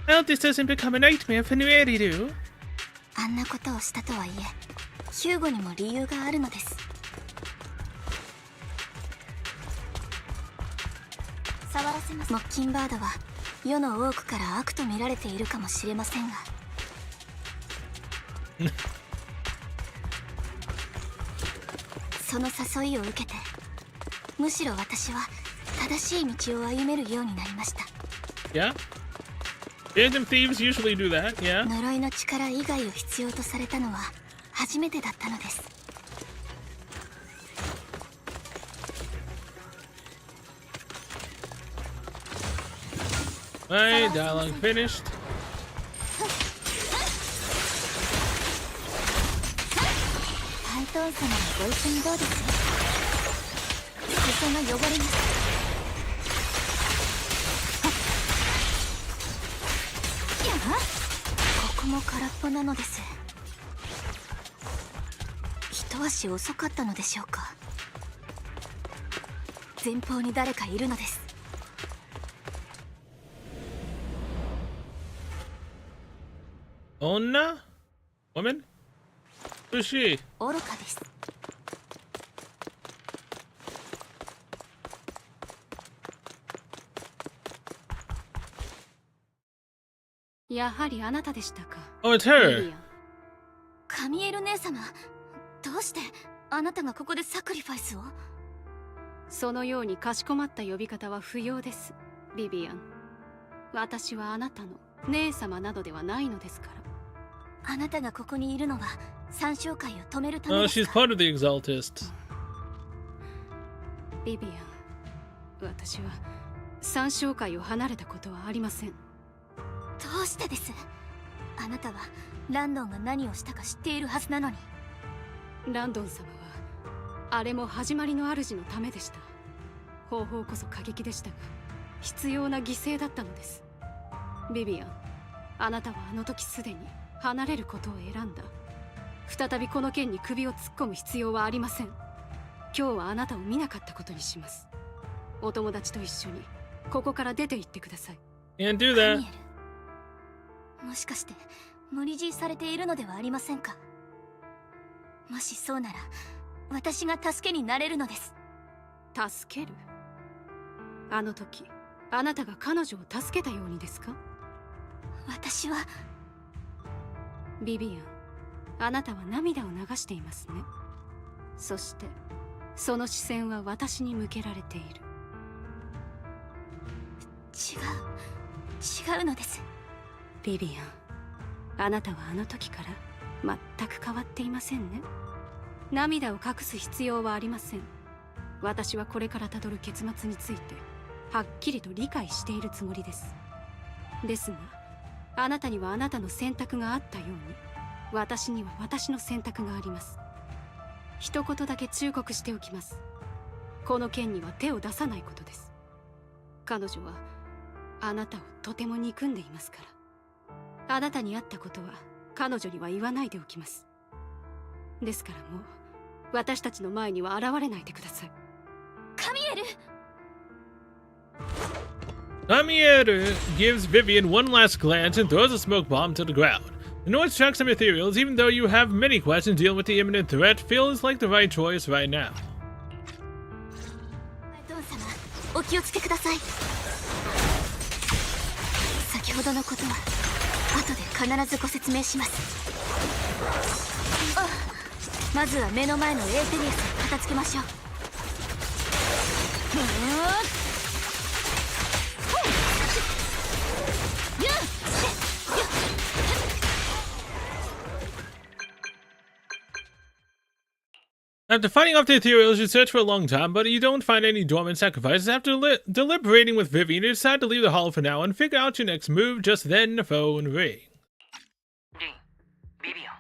I hope this doesn't become a nightmare for Nueriru. あんなことをしたとはいえ、ヒューゴにも理由があるのです。触らせます。モッキンバードは世の多くから悪と見られているかもしれませんが。その誘いを受けて、むしろ私は正しい道を歩めるようになりました。Yeah? Phantom thieves usually do that, yeah? 呪いの力以外を必要とされたのは初めてだったのです。Alright, dialogue finished. ハイトーン様のご意見どうです？裾が汚れます。やあ、ここも空っぽなのです。一足遅かったのでしょうか。前方に誰かいるのです。Onna? Woman? Who is she? 愚かです。やはりあなたでしたか。Oh, it's her. カミエル姉様、どうしてあなたがここでサクリファイスを？そのようにかしこまった呼び方は不要です、ビビアン。私はあなたの姉様などではないのですから。あなたがここにいるのは参照会を止めるため Oh, です she's か？ part of the Exaltists. ビビアン、私は参照会を離れたことはありません。どうしてです？あなたはランドンが何をしたか知っているはずなのに。ランドン様はあれも始まりの主のためでした。方法こそ過激でしたが必要な犠牲だったのです。ビビアン、あなたはあの時すでに離れることを選んだ。再びこの件に首を突っ込む必要はありません。今日はあなたを見なかったことにします。お友達と一緒にここから出て行ってください。 Can't do カ that. ミエル、もしかして無理強いされているのではありませんか？もしそうなら私が助けになれるのです。助ける？あの時あなたが彼女を助けたようにですか？私は。ビビアン、あなたは涙を流していますね。そしてその視線は私に向けられている。違うのです。ビビアン、あなたはあの時から全く変わっていませんね。涙を隠す必要はありません。私はこれからたどる結末についてはっきりと理解しているつもりです。ですがあなたにはあなたの選択があったように、私には私の選択があります。一言だけ忠告しておきます。この件には手を出さないことです。彼女はあなたをとても憎んでいますから。あなたに会ったことは彼女には言わないでおきます。ですからもう私たちの前には現れないでください。カミエル。Kamieru gives Vivian one last glance and throws a smoke bomb to the ground. The noise tracks some ethereals, even though you have many questions dealing with the imminent threat, feels like the right choice right now. ドン様、お気をつけください。先ほどのことは後で必ずご説明します。まずは目の前のエーテリアスを片付けましょう。After fighting off the ethereals, you search for a long time, but you don't find any dormant sacrifices. After deliberating with Vivian, you decide to leave the hall for now and figure out your next move. Just then, the phone rings. リン、ビビアン。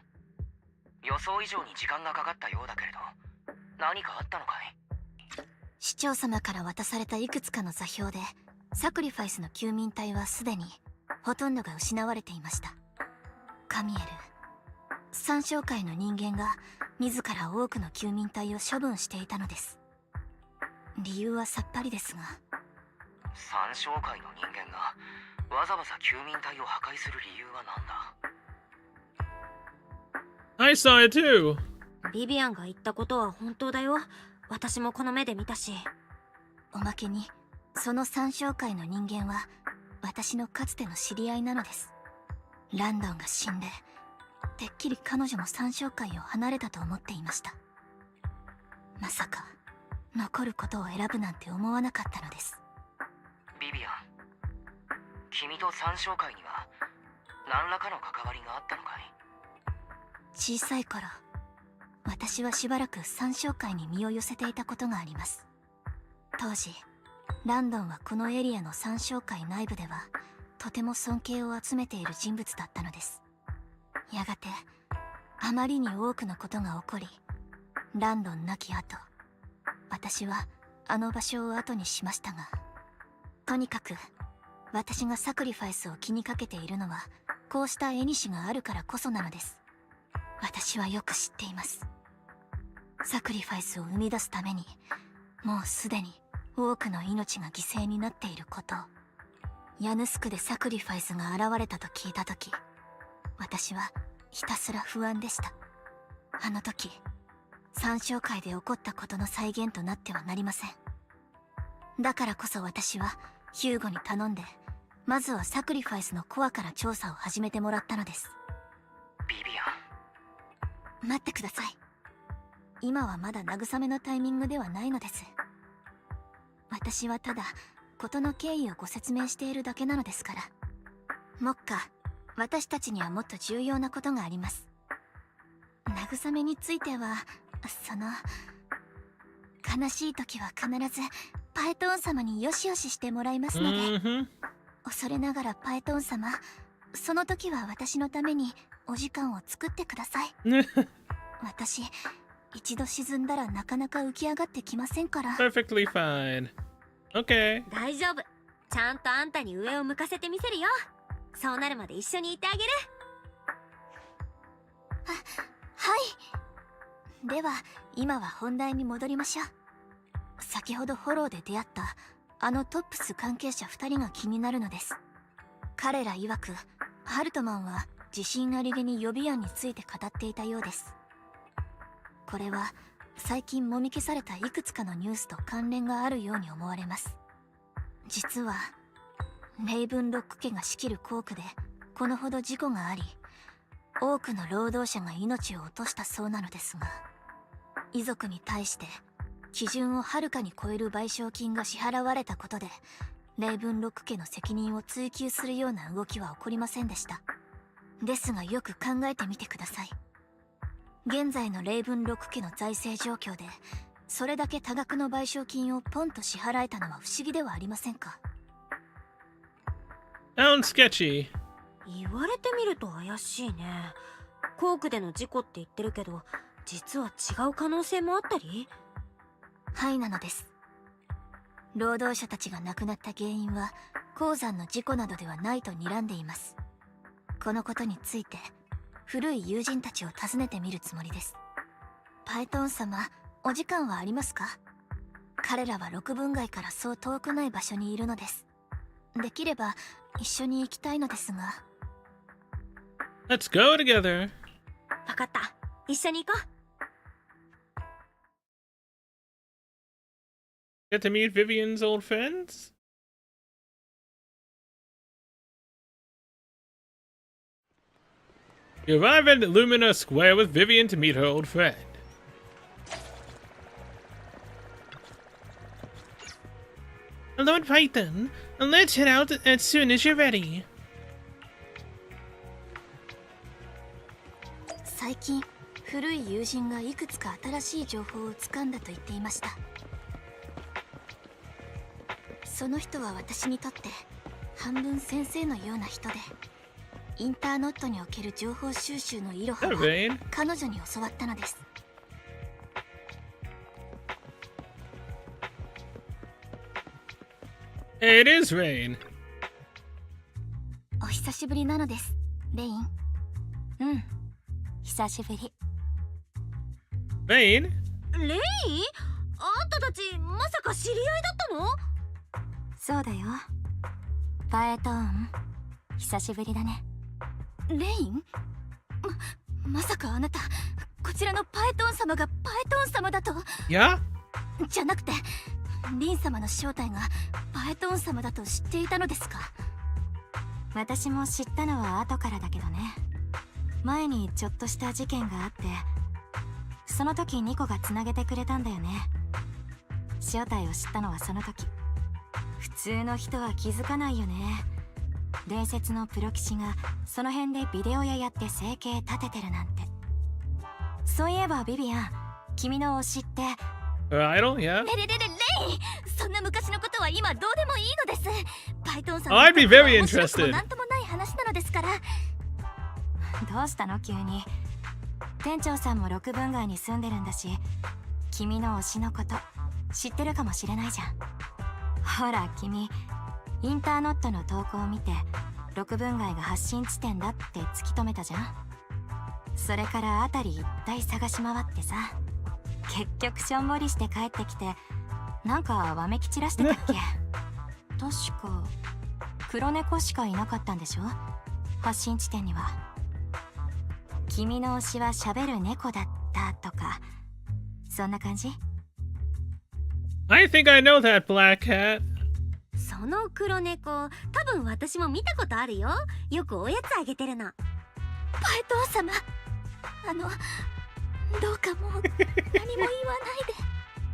予想以上に時間がかかったようだけれど、何かあったのかい？市長様から渡されたいくつかの座標で、サクリファイスの休眠体はすでにほとんどが失われていました。カミエル、三将会の人間が自ら多くの休眠体を処分していたのです。理由はさっぱりですが、三将会の人間がわざわざ休眠体を破壊する理由は何だ？ I saw it too. ビビアンが言ったことは本当だよ。私もこの目で見たし。おまけにその三将会の人間は私のかつての知り合いなのです。ランドンが死んでてっきり彼女も三将会を離れたと思っていました。まさか残ることを選ぶなんて思わなかったのです。ビビアン、君と三将会には何らかの関わりがあったのかい？小さい頃、私はしばらく三将会に身を寄せていたことがあります。当時ランドンはこのエリアの三将会内部ではとても尊敬を集めている人物だったのです。やがてあまりに多くのことが起こり、ランドン亡き後、私はあの場所を後にしましたが、とにかく私がサクリファイスを気にかけているのはこうした縁があるからこそなのです。私はよく知っています。サクリファイスを生み出すためにもうすでに多くの命が犠牲になっていることを。ヤヌスクでサクリファイスが現れたと聞いたとき、私はひたすら不安でした。あの時三将会で起こったことの再現となってはなりません。だからこそ私はヒューゴに頼んで、まずはサクリファイスのコアから調査を始めてもらったのです。ビビアン、待ってください。今はまだ慰めのタイミングではないのです。私はただ事の経緯をご説明しているだけなのですから。目下私たちにはもっと重要なことがあります。慰めについては悲しい時は必ずパエトーン様によしよししてもらいますので、恐れながらパエトーン様、その時は私のためにお時間を作ってください。私一度沈んだらなかなか浮き上がってきませんから。 Perfectly fine. Okay. 大丈夫。ちゃんとあんたに上を向かせてみせるよ。そうなるまで一緒にいてあげる。はい。では今は本題に戻りましょう。先ほどフォローで出会ったあのトップス関係者2人が気になるのです。彼ら曰くハルトマンは自信ありげに予備案について語っていたようです。これは最近もみ消されたいくつかのニュースと関連があるように思われます。実はレイブンロック家が仕切る工区でこのほど事故があり、多くの労働者が命を落としたそうなのですが、遺族に対して基準をはるかに超える賠償金が支払われたことで、レイブンロック家の責任を追及するような動きは起こりませんでした。ですがよく考えてみてください。現在のレイブンロック家の財政状況でそれだけ多額の賠償金をポンと支払えたのは不思議ではありませんか？ Sounds sketchy. 言われてみると怪しいね。工区での事故って言ってるけど、実は違う可能性もあったり？はいなのです。労働者たちが亡くなった原因は鉱山の事故などではないと睨んでいます。このことについて古い友人たちを訪ねてみるつもりです。パエトーン様、お時間はありますか？彼らは六分街からそう遠くない場所にいるのです。できれば一緒に行きたいのですが。 Let's go together. わかった。一緒に行こう。 Get to meet Vivian's old friends? You arrive at Lumina Square with Vivian to meet her old friend. Lord Python, let's head out as soon as you're ready. 最近古い友人がいくつか新しい情報をつかんだと言っていました。その人は私にとって半分先生のような人で、インターノットにおける情報収集のイロハは彼女に教わったのです。It is Rain. お久しぶりなのです、レイン。うん、久しぶり。Rain? レイン？あんたたちまさか知り合いだったの？そうだよ。パエトーン、久しぶりだね。レイン？まさかあなた、こちらのパエトーン様がパエトーン様だと？いや？じゃなくて、リン様の正体がパエトーン様だと知っていたのですか？私も知ったのは後からだけどね。前にちょっとした事件があって、その時ニコがつなげてくれたんだよね。正体を知ったのはその時。普通の人は気づかないよね。伝説のプロ棋士がその辺でビデオ屋やって生計立ててるなんて。そういえばビビアン、君の推しって Idol? Yeah. レイン、そんな昔のことは今どうでもいいのです。パイトンさん I'd be very 面白くも interested. なんともない話なのですから。どうしたの急に。店長さんも六分街に住んでるんだし、君の推しのこと知ってるかもしれないじゃん。ほら君、インターノットの投稿を見て六分街が発信地点だって突き止めたじゃん。それから辺り一帯探し回ってさ、結局しょんぼりして帰ってきて、なんかわめき散らしてたっけ。確か黒猫しかいなかったんでしょ、発信地点には。君の推しは喋る猫だったとか、そんな感じ？ I think I know that black cat. その黒猫、多分私も見たことあるよ。よくおやつあげてるの。パエトー様、どうかもう何も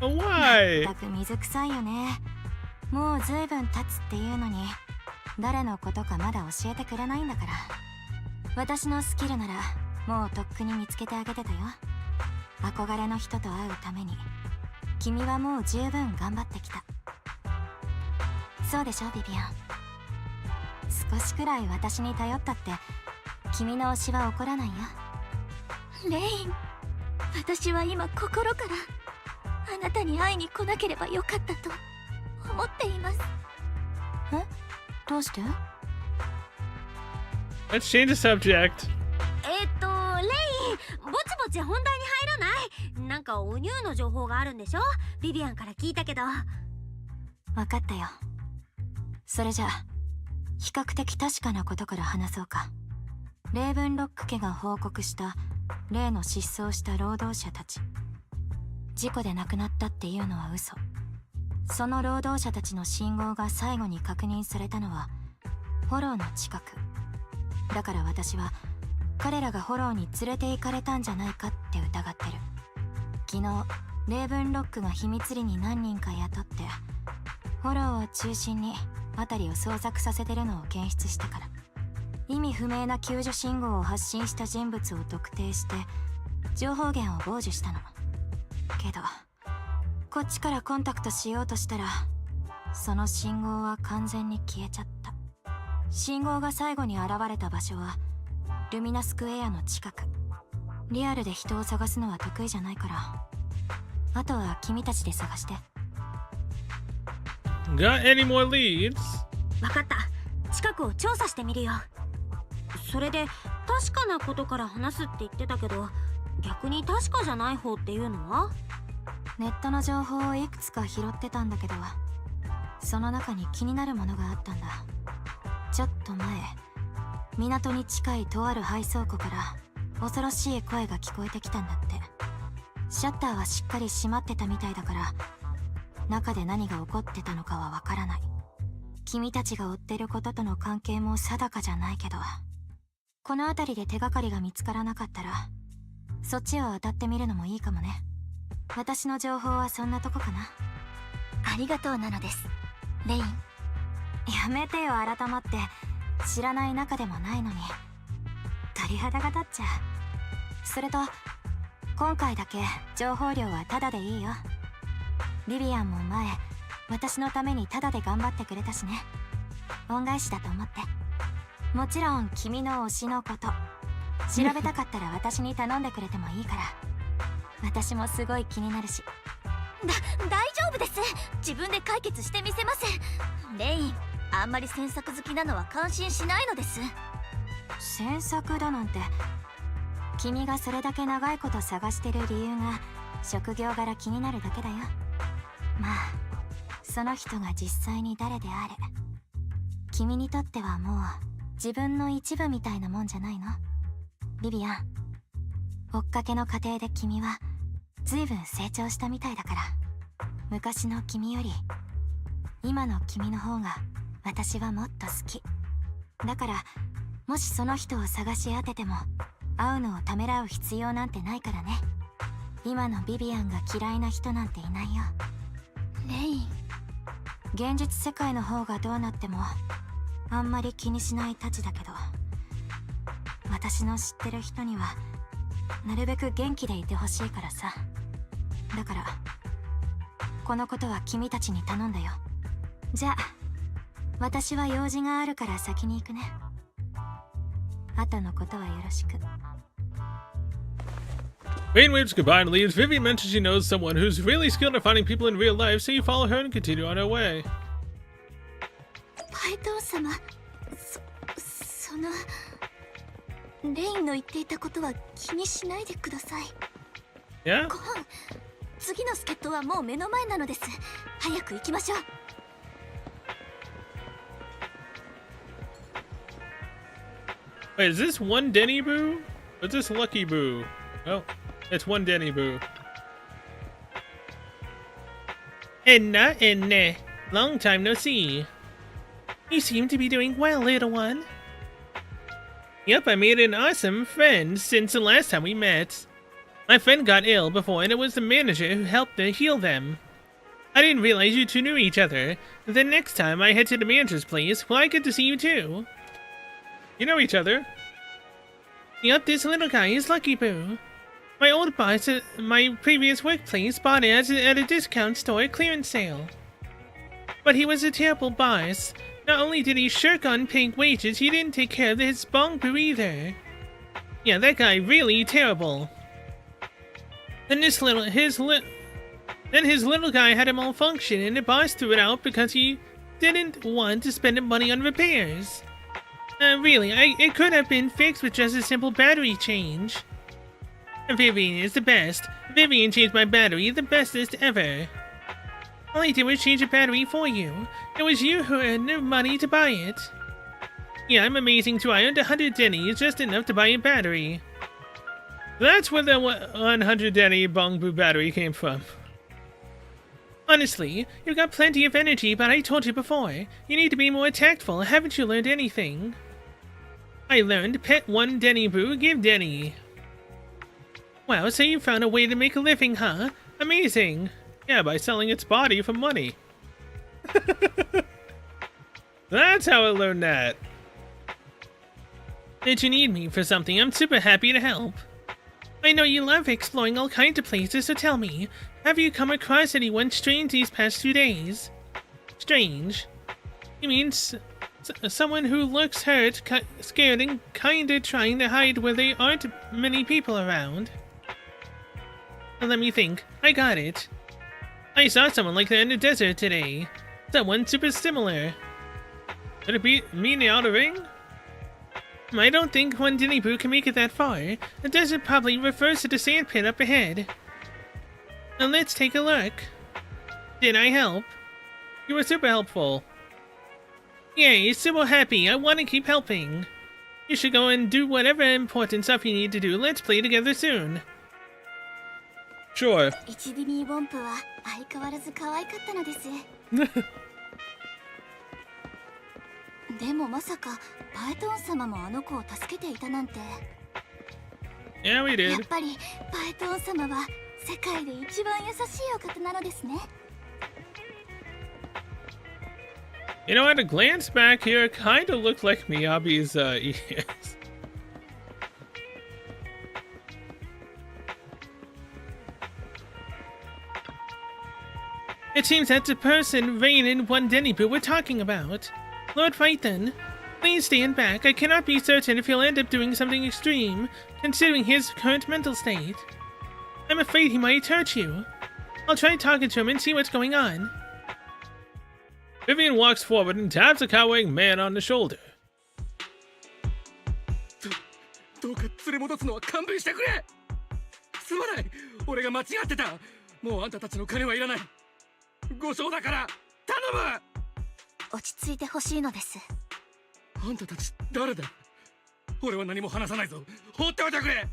言わないで。 Why? まったく水臭いよね。もうずいぶん経つっていうのに、誰のことかまだ教えてくれないんだから。私のスキルならもうとっくに見つけてあげてたよ。憧れの人と会うために君はもう十分頑張ってきた。そうでしょビビアン。少しくらい私に頼ったって君の推しは怒らないよ。レイン、私は今心からあなたに会いに来なければよかったと思っています。え？どうして？ Let's change the subject. レイン、ぼちぼち本題に入らない？なんかおニューの情報があるんでしょ？ビビアンから聞いたけど。分かったよ。それじゃあ比較的確かなことから話そうか。レーブンロック家が報告した例の失踪した労働者たち、事故で亡くなったっていうのは嘘。その労働者たちの信号が最後に確認されたのはフォローの近くだから、私は彼らがフォローに連れて行かれたんじゃないかって疑ってる。昨日レーブンロックが秘密裏に何人か雇ってフォローを中心に辺りを捜索させてるのを検出したから、意味不明な救助信号を発信した人物を特定して情報源を傍受したの。けどこっちからコンタクトしようとしたら、その信号は完全に消えちゃった。信号が最後に現れた場所はルミナスクエアの近く。リアルで人を探すのは得意じゃないから、あとは君たちで探して。 Got any more leads? わかった。近くを調査してみるよ。それで確かなことから話すって言ってたけど、逆に確かじゃない方っていうのは？ネットの情報をいくつか拾ってたんだけど、その中に気になるものがあったんだ。ちょっと前、港に近いとある配送庫から恐ろしい声が聞こえてきたんだって。シャッターはしっかり閉まってたみたいだから、中で何が起こってたのかはわからない。君たちが追ってることとの関係も定かじゃないけど、この辺りで手がかりが見つからなかったらそっちを当たってみるのもいいかもね。私の情報はそんなとこかな。ありがとうなのです、レイン。やめてよ、改まって。知らない仲でもないのに鳥肌が立っちゃう。それと今回だけ情報量はタダでいいよ。ビビアンも前私のためにタダで頑張ってくれたしね。恩返しだと思って。もちろん君の推しのこと調べたかったら私に頼んでくれてもいいから。私もすごい気になるし。大丈夫です。自分で解決してみせます。レイン、あんまり詮索好きなのは感心しないのです。詮索だなんて。君がそれだけ長いこと探してる理由が職業柄気になるだけだよ。まあその人が実際に誰であれ、君にとってはもう自分の一部みたいなもんじゃないの？ビビアン、追っかけの過程で君は随分成長したみたいだから。昔の君より今の君の方が私はもっと好きだから、もしその人を探し当てても会うのをためらう必要なんてないからね。今のビビアンが嫌いな人なんていないよ。レイン、現実世界の方がどうなってもあんまり気にしないたちだけど、私の知ってる人にはなるべく元気でいてほしいからさ。だからこのことは君たちに頼んだよ。じゃあ私は用事があるから先に行くね。後のことはよろしく。Wayne waves goodbye and leaves. Vivian mentions she knows someone who's really skilled at finding people in real life, so you follow her and continue on her way. パイトン様、そのレインの言っていたことは気にしないでください。Yeah? ご飯、次の助っ人はもう目の前なのです。早く行きましょう。Wait, is this one Denny Boo? Or is this Lucky Boo? Oh, it's one Denny Boo. Enna, long time no see. You seem to be doing well, little one. Yep, I made an awesome friend since the last time we met. My friend got ill before and it was the manager who helped to heal them. I didn't realize you two knew each other. The next time I head to the manager's place, will I get to see you too? You know each other. Yep, this little guy is Lucky Boo. My old boss at my previous workplace bought it at a discount store clearance sale. But he was a terrible boss. Not only did he shirk on paying wages, he didn't take care of his bong boo either. Yeah, that guy really terrible. Then his little guy had a malfunction and the boss threw it out because he didn't want to spend the money on repairs. Really, it could have been fixed with just a simple battery change. Vivian is the best. Vivian changed my battery, the bestest ever. All I did was change the battery for you. It was you who earned the money to buy it. Yeah, I'm amazing too. I earned 100 dennies, just enough to buy a battery. That's where the 100 denny bong boo battery came from. Honestly, you've got plenty of energy, but I told you before, you need to be more tactful. Haven't you learned anything? I learned pet one Denny Boo, give Denny. Wow, so you found a way to make a living, huh? Amazing. Yeah, by selling its body for money. That's how I learned that. Did you need me for something? I'm super happy to help. I know you love exploring all kinds of places, so tell me, have you come across anyone strange these past 2 days? Strange? You mean someone who looks hurt, scared, and kinda trying to hide where there aren't many people around? Let me think. I got it. I saw someone like that in the desert today. Someone super similar. Could it be me in the outer ring? I don't think one Denny Boo can make it that far. The desert probably refers to the sand pit up ahead. Now let's take a look. Did I help? You were super helpful. Yay, super happy. I want to keep helping. You should go and do whatever important stuff you need to do. Let's play together soon. Sure. 1デミーボンプは相変わらず可愛かったのです。でもまさかパエトーン様もあの子を助けていたなんて。 Yeah, we やっ did. ぱりパエトーン様は世界で一番優しいお方なのですね。 You know, at a glance back here, it kind of looked like Miyabi's ears. It seems that's the person Rainen Wandenibu we're talking about. Lord Phaethon, please stand back. I cannot be certain if he'll end up doing something extreme, considering his current mental state. I'm afraid he might hurt you. I'll try talking to him and see what's going on. Vivian walks forward and taps a cowering man on the shoulder. どうか連れ戻すのは勘弁してくれ。すまない。俺が間違ってた。もうあんたたちの金はいらない。ご承だから頼む。落ち着いてほしいのです。あんたたち誰だ。俺は何も話さないぞ。放っておいてくれ。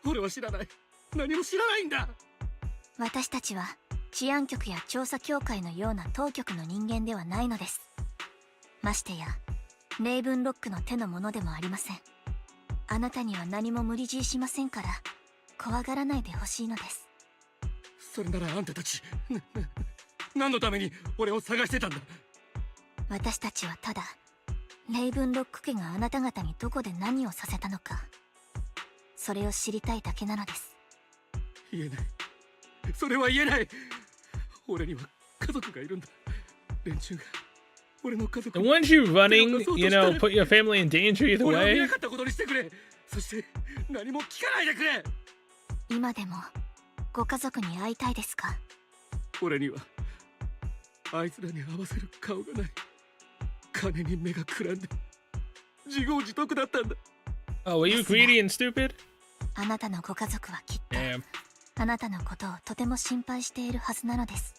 俺は知らない。何も知らないんだ。私たちは治安局や調査協会のような当局の人間ではないのです。ましてやレイブンロックの手のものでもありません。あなたには何も無理強いしませんから怖がらないでほしいのです。それならあんたたち何のために俺を探してたんだ。私たちはただレイブンロック家があなた方にどこで何をさせたのか、それを知りたいだけなのです。言えない。それは言えない。俺には家族がいるんだ。連中が俺の家族 And once you running, you know, put your family in danger either 俺を見 way. なかったことにしてくれ。そして何も聞かないでくれ。今でもご家族に会いたいですか。俺にはあいつらに合わせる顔がない。金に目がくらんで自業自得だったんだ。 Oh, were you greedy and stupid? あなたのご家族はきっと Damn. あなたのことをとても心配しているはずなのです。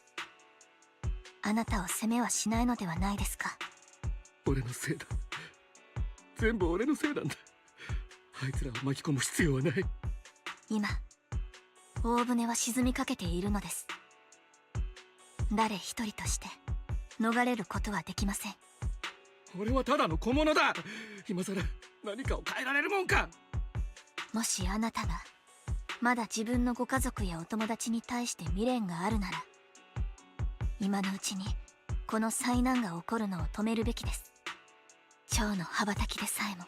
あなたを責めはしないのではないですか。俺のせいだ。全部俺のせいなんだ。あいつらを巻き込む必要はない。今大船は沈みかけているのです。誰一人として逃れることはできません。俺はただの小物だ。今さら何かを変えられるもんか。もしあなたがまだ自分のご家族やお友達に対して未練があるなら、今のうちにこの災難が起こるのを止めるべきです。蝶の羽ばたきでさえも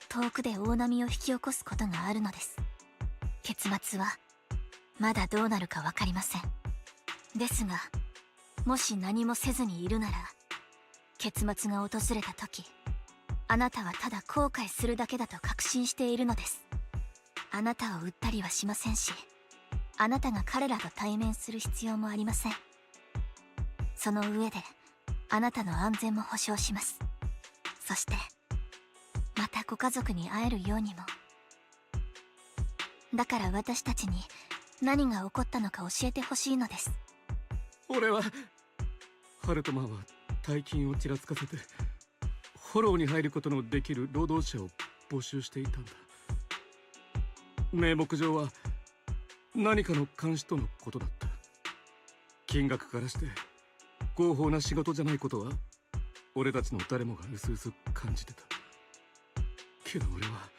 遠くで大波を引き起こすことがあるのです。結末はまだどうなるか分かりません。ですがもし何もせずにいるなら、結末が訪れた時あなたはただ後悔するだけだと確信しているのです。あなたを売ったりはしませんし、あなたが彼らと対面する必要もありません。その上であなたの安全も保証します。そしてまたご家族に会えるようにも。だから私たちに何が起こったのか教えてほしいのです。俺はハルトマンは大金をちらつかせてフォローに入ることのできる労働者を募集していたんだ。名目上は何かの監視とのことだった。金額からして合法な仕事じゃないことは俺たちの誰もがうすうす感じてた。けど俺は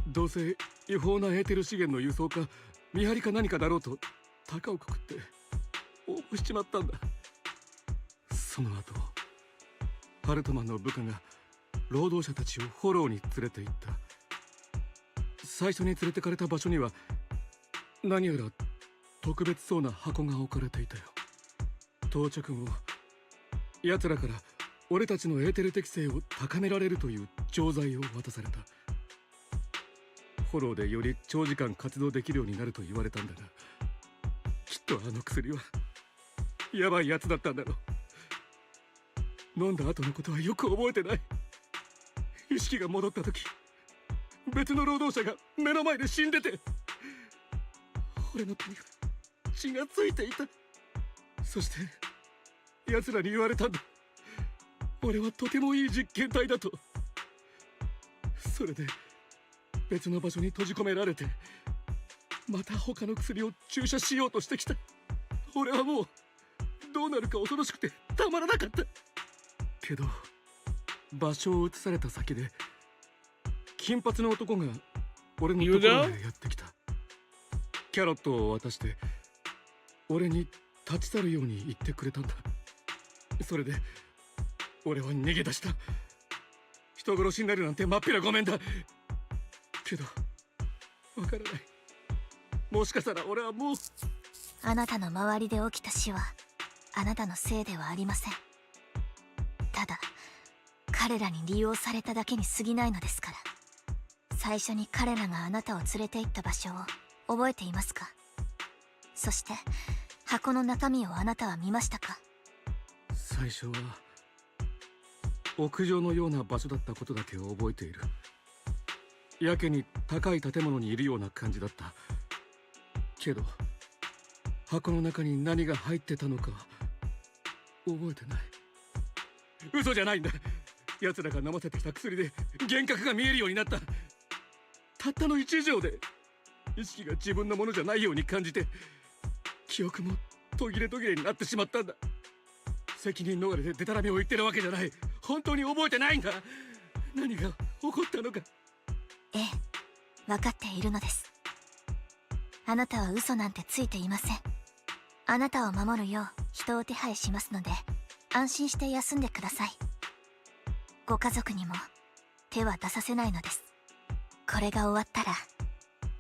どうせ違法なエーテル資源の輸送か見張りか何かだろうと高をくくって応募しちまったんだ。その後ハルトマンの部下が労働者たちをフォローに連れて行った。最初に連れてかれた場所には何やら特別そうな箱が置かれていたよ。到着後奴らから俺たちのエーテル適性を高められるという錠剤を渡された。フォローでより長時間活動できるようになると言われたんだが、きっとあの薬はやばいやつだったんだろう。飲んだ後のことはよく覚えてない。意識が戻った時別の労働者が目の前で死んでて、俺の手には血がついていた。そして奴らに言われたんだ。俺はとてもいい実験体だと。それで別の場所に閉じ込められてまた他の薬を注射しようとしてきた。俺はもうどうなるか恐ろしくてたまらなかった。けど場所を移された先で金髪の男が俺のところへやってきた。キャロットを渡して俺に立ち去るように言ってくれたんだ。それで俺は逃げ出した。人殺しになるなんてまっぴらごめんだけど、わからない。もしかしたら俺はもう。あなたの周りで起きた死はあなたのせいではありません。ただ彼らに利用されただけに過ぎないのですから。最初に彼らがあなたを連れて行った場所を覚えていますか？そして箱の中身をあなたは見ましたか？最初は屋上のような場所だったことだけを覚えている。やけに高い建物にいるような感じだった。けど箱の中に何が入ってたのか覚えてない。嘘じゃないんだ。奴らが飲ませてきた薬で幻覚が見えるようになった。たったの1錠で意識が自分のものじゃないように感じて、記憶も途切れ途切れになってしまったんだ。責任逃れでデタラメを言ってるわけじゃない。本当に覚えてないんだ。何が起こったのか。ええ、分かっているのです。あなたは嘘なんてついていません。あなたを守るよう人を手配しますので、安心して休んでください。ご家族にも手は出させないのです。これが終わったら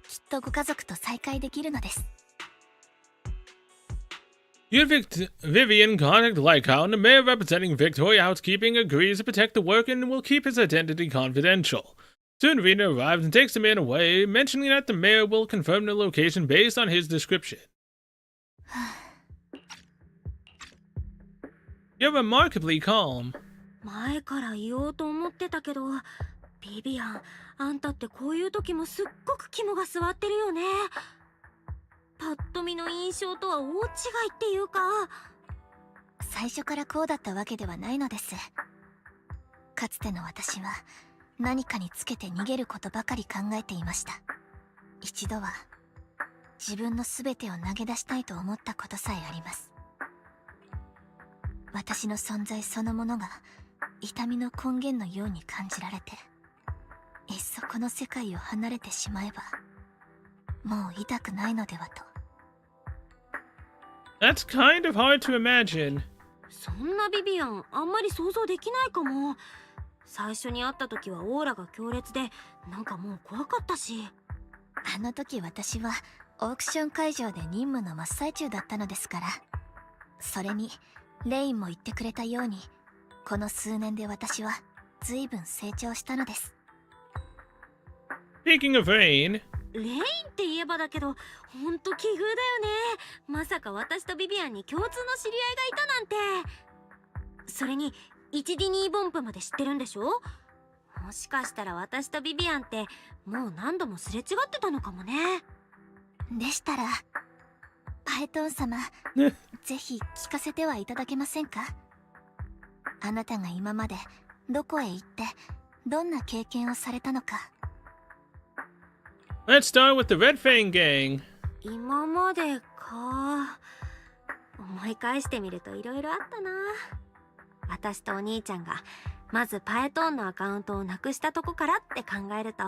きっとご家族と再会できるのです。You and Vivian contact Lycon. The mayor representing Victoria Housekeeping agrees to protect the worker and will keep his identity confidential. Soon Rena arrives and takes the man away, mentioning that the mayor will confirm the location based on his description. You're remarkably calm. 前から言おうと思ってたけど、ビビアン、あんたってこういう時もすっごく肝が据わってるよね。パッと見の印象とは大違いっていうか。最初からこうだったわけではないのです。かつての私は何かにつけて逃げることばかり考えていました。一度は自分の全てを投げ出したいと思ったことさえあります。私の存在そのものが痛みの根源のように感じられて、いっそこの世界を離れてしまえばもう痛くないのではと。That's kind of hard to imagine. そんなビビアン、あんまり想像できないかも。最初に会った時はオーラが強烈で、なんかもう怖かったし。あの時私はオークション会場で任務の真っ最中だったのですから。それにレインも言ってくれたように、この数年で私は随分成長したのです。 Speaking of Rain, レインって言えばだけど、ほんと奇遇だよね。まさか私とビビアンに共通の知り合いがいたなんて。それに1D2ボンプまで知ってるんでしょ。もしかしたら私とビビアンってもう何度もすれ違ってたのかもね。でしたらパエトン様ぜひ聞かせてはいただけませんか？あなたが今までどこへ行ってどんな経験をされたのか。 let's start with the Red Fang Gang. 今までか。思い返してみると色々あったな。私とお兄ちゃんがまずパエトーンのアカウントをなくしたとこからって考えると、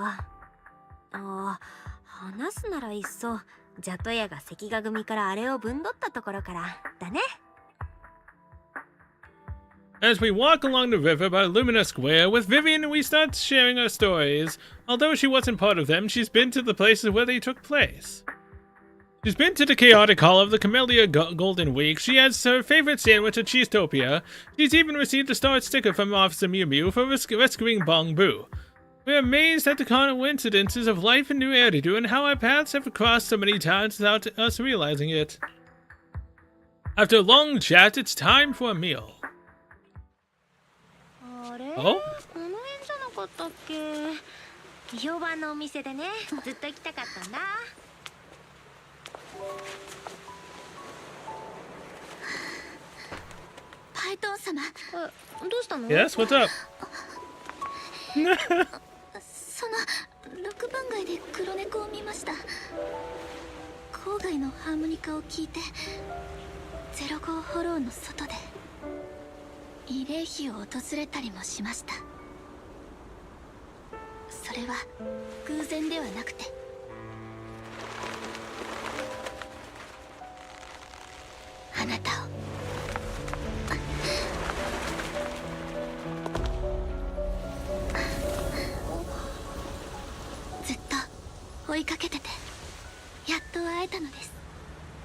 話すならいっそジャトヤが関ヶ組からあれをぶんどったところからだね。As we walk along the river by Lumina Square with Vivian, we start sharing our stories. Although she wasn't part of them, she's been to the places where they took place. She's been to the chaotic hall of the Camellia Golden Week. She has her favorite sandwich at Cheesetopia. She's even received a star sticker from Officer Mew Mew for rescuing Bong Boo. We're amazed at the coincidences of life in New Eridu and how our paths have crossed so many times without us realizing it. After a long chat, it's time for a meal. あれ、 Oh? この辺じゃなかったっけ。評判のお店でね、ずっと行きたかったんだ。パエトン様、どうしたの？ Yes, what's up? その6番街で黒猫を見ました。郊外のハーモニカを聞いて05ホローの外で慰霊碑を訪れたりもしました。それは偶然ではなくて、あなたをずっと追いかけてて、やっと会えたのです。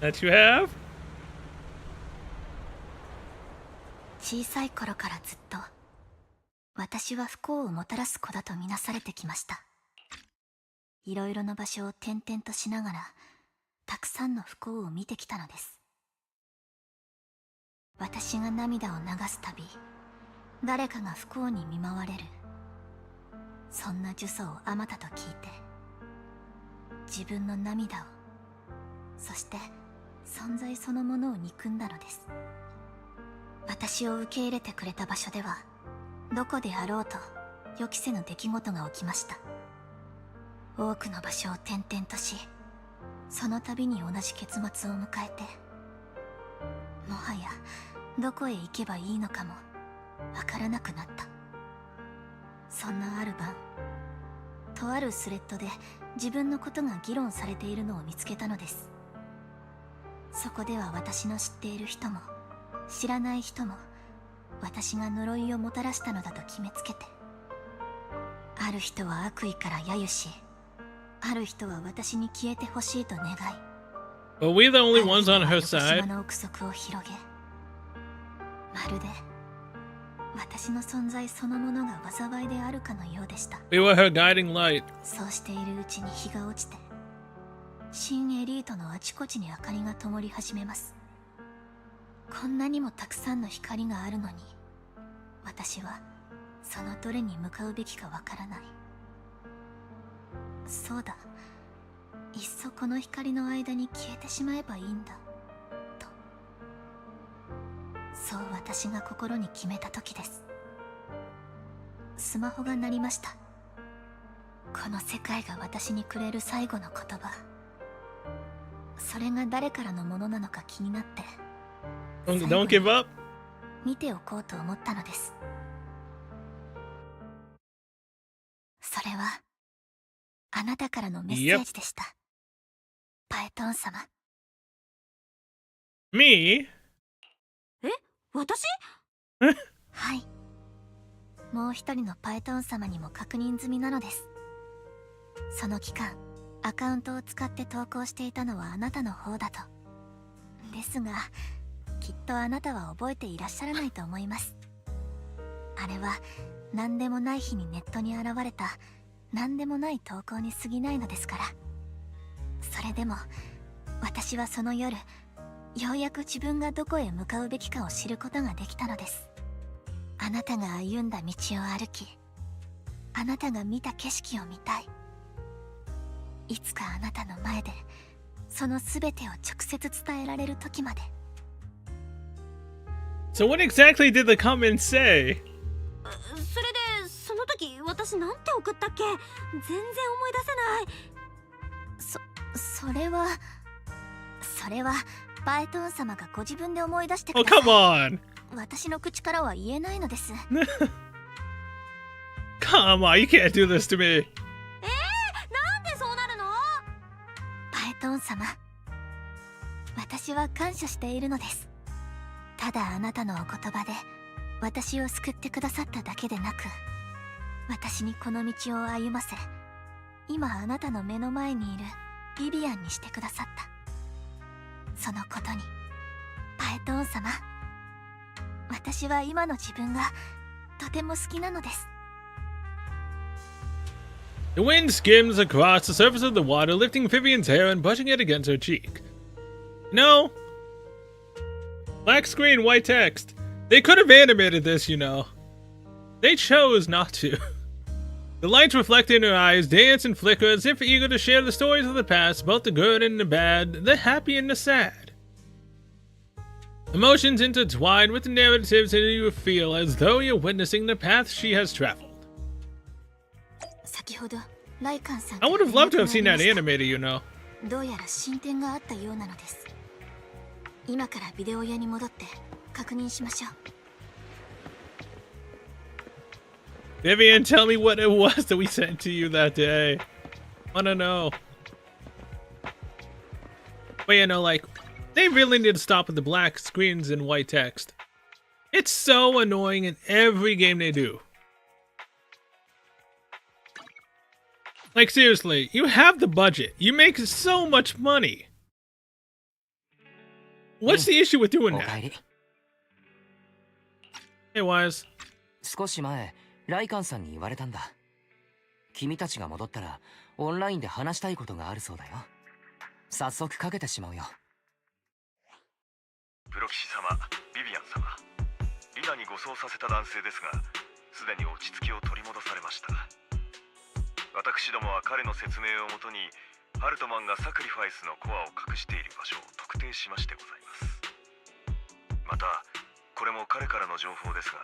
That you have? 小さい頃からずっと私は不幸をもたらす子だとみなされてきました。いろいろな場所を転々としながらたくさんの不幸を見てきたのです。私が涙を流すたび、誰かが不幸に見舞われる、そんな呪詛をあまたと聞いて、自分の涙を、そして存在そのものを憎んだのです。私を受け入れてくれた場所では、どこであろうと予期せぬ出来事が起きました。多くの場所を転々とし、その度に同じ結末を迎えて、もはやどこへ行けばいいのかもわからなくなった。そんなある晩、とあるスレッドで自分のことが議論されているのを見つけたのです。そこでは私の知っている人も知らない人も、私が呪いをもたらしたのだと決めつけて、ある人は悪意から揶揄し、ある人は私に消えてほしいと願い、 But we the only ones on her 横島 side? の憶測を広げ、まるで私の存在そのものが災いであるかのようでした。 We were her guiding light. そうしているうちに日が落ちて、新エリートのあちこちに明かりが灯り始めます。こんなにもたくさんの光があるのに、私はそのどれに向かうべきかわからない。そうだ、いっそこの光の間に消えてしまえばいいんだと、そう私が心に決めた時です。スマホが鳴りました。この世界が私にくれる最後の言葉、それが誰からのものなのか気になって、 Don't give up. 見ておこうと思ったのです。それはあなたからのメッセージでした。パエトン様。 Me? 私？はい。もう一人のパエトン様にも確認済みなのです。その期間、アカウントを使って投稿していたのはあなたの方だと。ですが、きっとあなたは覚えていらっしゃらないと思います。あれは何でもない日にネットに現れた何でもない投稿に過ぎないのですから。それでも私はその夜、ようやく自分がどこへ向かうべきかを知ることができたのです。あなたが歩んだ道を歩き、あなたが見た景色を見たい。いつかあなたの前でその全てを直接伝えられる時まで。 So what exactly did the comment say? それでその時私なんて送ったっけ？全然思い出せない。それはパエトン様がご自分で思い出してく Oh, ださい。 come on. 私の口からは言えないのです。 Come on, you can't do this to me. なんでそうなるの？パエトン様、私は感謝しているのです。ただあなたのお言葉で私を救ってくださっただけでなく、私にこの道を歩ませ、今あなたの目の前にいるビビアンにしてくださった。そのことにパエトン様、私は今の自分がとても好きなのです。 The wind skims across the surface of the water, lifting Vivian's hair and brushing it against her cheek. No. Black screen, white text. They could have animated this, you know. They chose not to. The lights reflected in her eyes dance and flicker as if eager to share the stories of the past, both the good and the bad, the happy and the sad. Emotions intertwined with the narratives that you feel as though you're witnessing the path she has traveled. 先ほどライカンさん I would have loved to have seen that animated, you know. どうやら進展があったようなのです。今からビデオ屋に戻って確認しましょう。Vivian, tell me what it was that we sent to you that day. Wanna know. But you know, like, they really need to stop with the black screens and white text. It's so annoying in every game they do. Like, seriously, you have the budget. You make so much money. What's the issue with doing お that? かえり。 Hey, Wise. 少し前ライカンさんに言われたんだ。君たちが戻ったらオンラインで話したいことがあるそうだよ。早速かけてしまうよ。プロ騎士様、ビビアン様、リナに護送させた男性ですが、すでに落ち着きを取り戻されました。私どもは彼の説明をもとにハルトマンがサクリファイスのコアを隠している場所を特定しましてございます。またこれも彼からの情報ですが、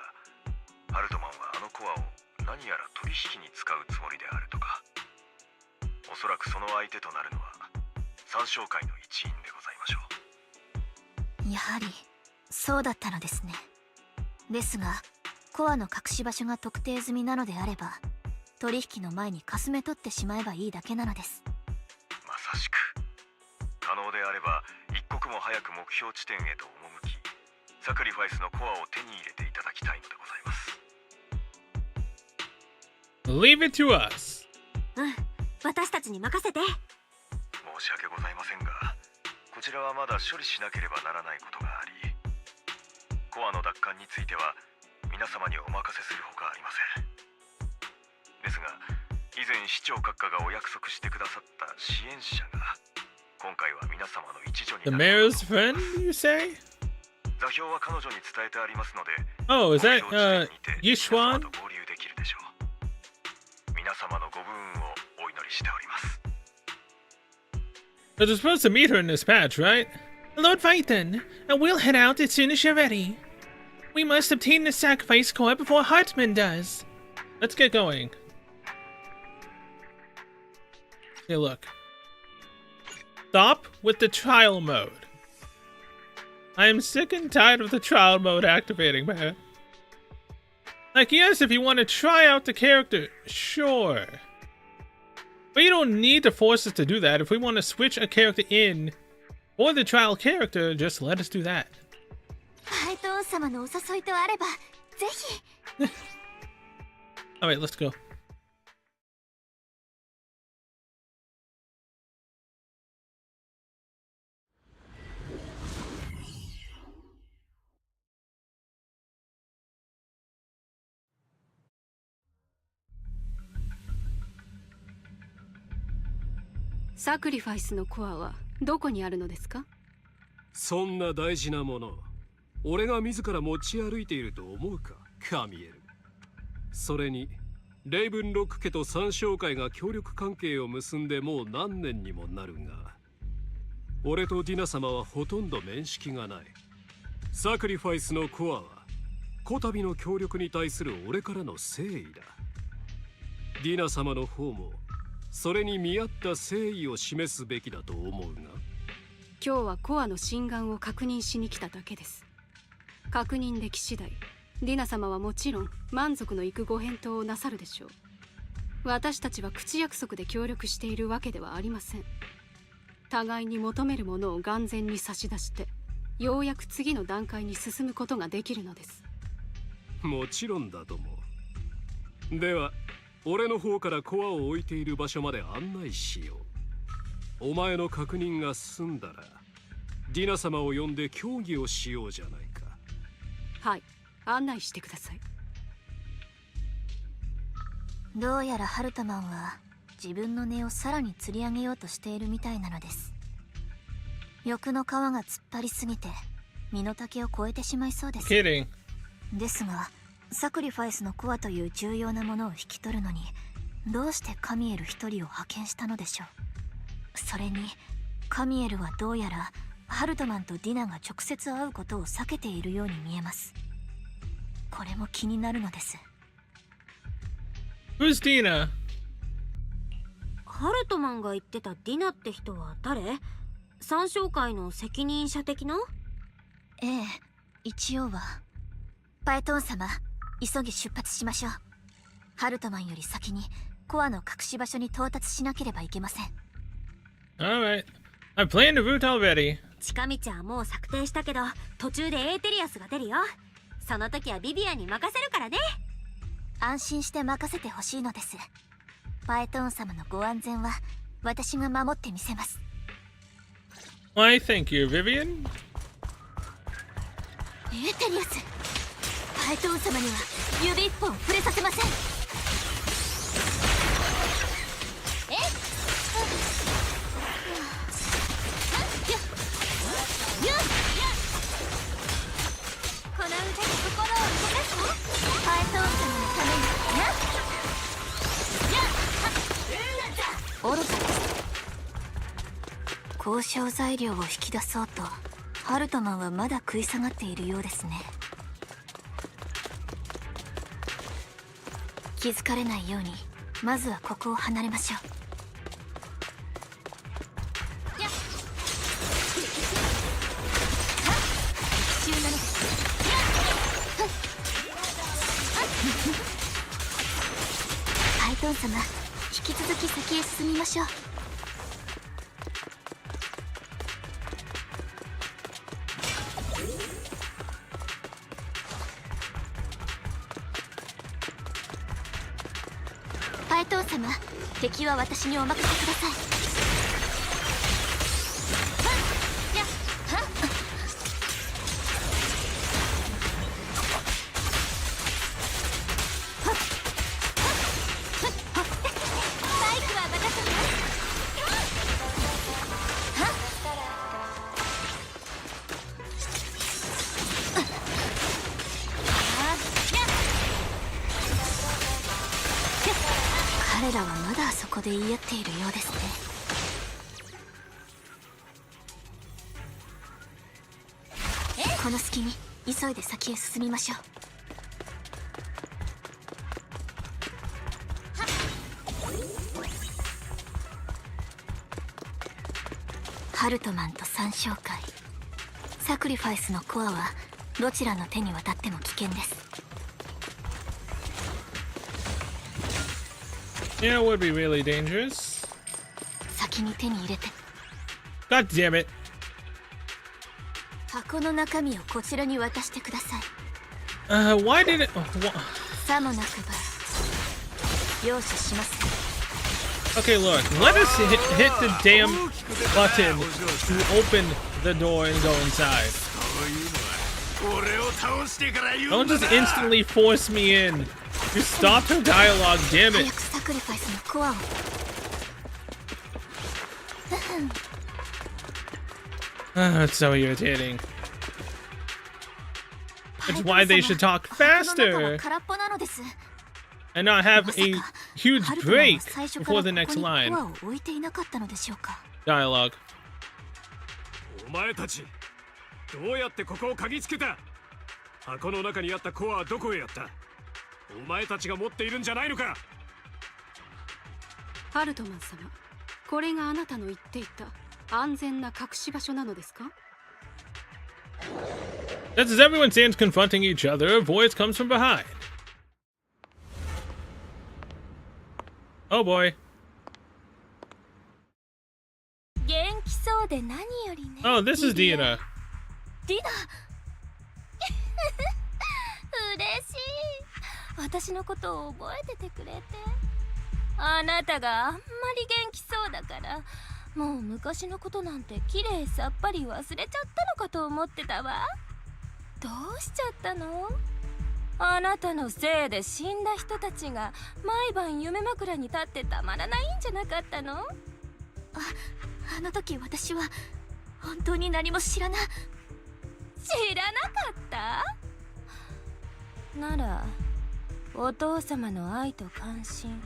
ハルトマンはあのコアを何やら取引に使うつもりであるとか。おそらくその相手となるのは三将会の一員でございましょう。やはりそうだったのですね。ですがコアの隠し場所が特定済みなのであれば、取引の前にかすめ取ってしまえばいいだけなのです。まさしく。可能であれば一刻も早く目標地点へと赴き、サクリファイスのコアを手に入れていただきたいのでございます。Leave it to us. うん、私たちに任せて。申し訳ございませんが、こちらはまだ処理しなければならないことがあり、コアの奪還については皆様にお任せするほかありません。ですが、以前市長閣下がお約束してくださった支援者が今回は皆様の一助に The なる。 mayor's friend, you say? 座標は彼女に伝えてありますので、 Oh, is that 目標地点にて皆 Yishuan? 様と合流できるでしょう。皆様のご武運をお祈りしております。 But we're supposed to meet her in this patch, right? Lord Phaethon, and we'll head out as soon as you're ready. We must obtain the sacrifice core before Hartman does. Let's get going. Hey, look. Stop with the trial mode. I am sick and tired of the trial mode activating, man. Like, yes, if you want to try out the character, sure. But you don't need to force us to do that. If we want to switch a character in or the trial character, just let us do that. ハイトーン様のお誘いとあればぜひ。 Alright, let's go.「サクリファイスのコアはどこにあるのですか？」そんな大事なもの、俺が自ら持ち歩いていると思うか、カミエル。それにレイブンロック家と三将会が協力関係を結んでもう何年にもなるが、俺とディナ様はほとんど面識がない。サクリファイスのコアはこたびの協力に対する俺からの誠意だ。ディナ様の方もそれに見合った誠意を示すべきだと思うが。今日はコアの真贋を確認しに来ただけです。確認でき次第ディナ様はもちろん満足のいくご返答をなさるでしょう。私たちは口約束で協力しているわけではありません。互いに求めるものを眼前に差し出してようやく次の段階に進むことができるのです。もちろんだとも。では俺の方からコアを置いている場所まで案内しよう。お前の確認が済んだらディナ様を呼んで協議をしようじゃないか。はい、案内してください。どうやらハルトマンは自分の根をさらに吊り上げようとしているみたいなのです。欲の皮が突っ張りすぎて身の丈を超えてしまいそうです。Kidding. ですがサクリファイスのコアという重要なものを引き取るのにどうしてカミエル一人を派遣したのでしょう。それにカミエルはどうやらハルトマンとディナが直接会うことを避けているように見えます。これも気になるのです。 Who's Dina? ハルトマンが言ってたディナって人は誰？三将会の責任者的な？ええ、一応は。パエトーン様、急ぎ出発しましょう。ハルトマンより先にコアの隠し場所に到達しなければいけません。 Alright. I'm playing the route already. 近道はもう策定したけど、途中でエーテリアスが出るよ。その時はビビアンに任せるからね。安心して任せてほしいのです。パエトーン様のご安全は私が守ってみせます。 Why, thank you, Vivian. エーテリアス、パエトーン様には指一本触れさせません。この歌で心を動かすの。パエトーン様のために愚かです。交渉材料を引き出そうとハルトマンはまだ食い下がっているようですね。気づかれないようにまずはここを離れましょう。奇襲なのです。パイトン様、引き続き先へ進みましょう。パイトン様、敵は私にお任せください。彼らはまだあそこで言い合っているようですね。この隙に急いで先へ進みましょう。ハルトマンと三将会、サクリファイスのコアはどちらの手に渡っても危険です。Yeah, it would be really dangerous. 先に手に入れて。 God damn it. 箱の中身をこちらに渡してください。Why did it... さもなくば容赦します。 Okay, look. Let us hit the damn button to open the door and go inside. Don't just instantly force me in. Just stop her dialogue, damn it. 早くサクリファイスのコアを。It's so irritating. It's why they should talk faster 空っぽなのです。 and not have a huge ハルトマンは break 最初か before ら the こ next こに line. コアを置いていなかったのでしょうか。 Dialogue. お前たちどうやってここを鍵つけた？箱の中にあったコアはどこへやった？お前たちが持っているんじゃないのか？ハルトマン様、これがあなたの言っていた安全な隠し場所なのですか？ Just as everyone stands confronting each other, a voice comes from behind. Oh boy. 元気そうで何よりね。 Oh, this is Dina. ディナ嬉しい。私のことを覚えててくれて。あなたがあんまり元気そうだからもう昔のことなんてきれいさっぱり忘れちゃったのかと思ってたわ。どうしちゃったの？あなたのせいで死んだ人たちが毎晩夢枕に立ってたまらないんじゃなかったの？あの時私は本当に何も知らなかったならお父様の愛と関心、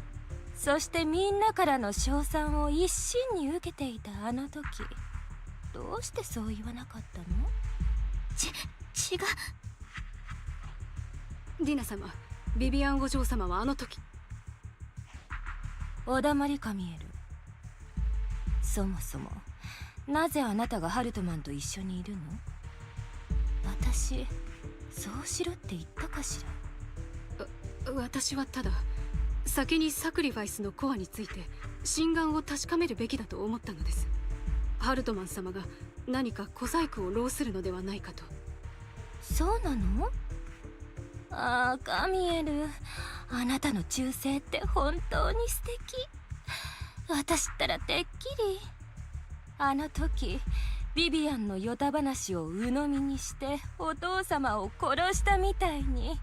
そしてみんなからの称賛を一身に受けていたあの時、どうしてそう言わなかったの？違う。ディナ様、ビビアンお嬢様はあの時。お黙りかミエル。そもそもなぜあなたがハルトマンと一緒にいるの？私そうしろって言ったかしら？私はただ先にサクリファイスのコアについて真贋を確かめるべきだと思ったのです。ハルトマン様が何か小細工を弄するのではないかと。そうなの？ああ、カミエル、あなたの忠誠って本当に素敵。私ったらてっきりあの時ビビアンのヨタ話を鵜呑みにしてお父様を殺したみたいに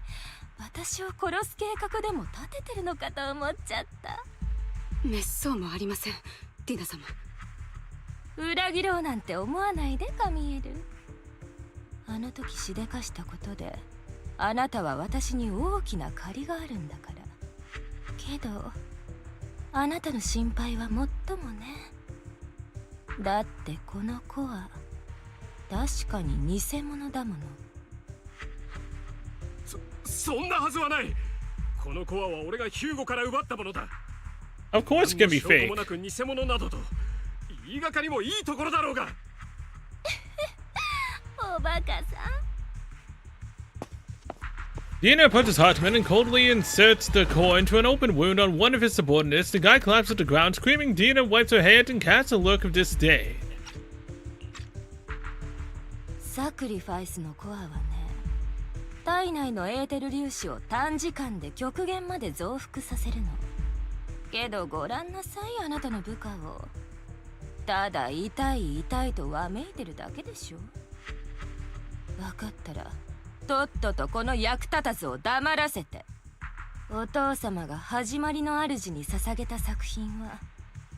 私を殺す計画でも立ててるのかと思っちゃった。滅相もありません、ディナ様。裏切ろうなんて思わないで、カミエル。あの時しでかしたことであなたは私に大きな借りがあるんだから。けどあなたの心配はもっともね。だってこの子は確かに偽物だもの。そんなはずはない。このコアは俺がヒューゴから奪ったものだ。 Of course it can be 証拠 fake. もなく偽物などと言いがかりもいいところだろうが。おバカさん。Dina puts his Hartman and coldly inserts the core into an open wound on one of his subordinates. The guy collapses to the ground, screaming. Dina wipes her head and casts a look of disdain. サクリファイスのコアはね、体内のエーテル粒子を短時間で極限まで増幅させるの。けどご覧なさい、あなたの部下を。ただ痛い痛いとわめいてるだけでしょ。分かったらとっととこの役立たずを黙らせて。お父様が始まりの主に捧げた作品は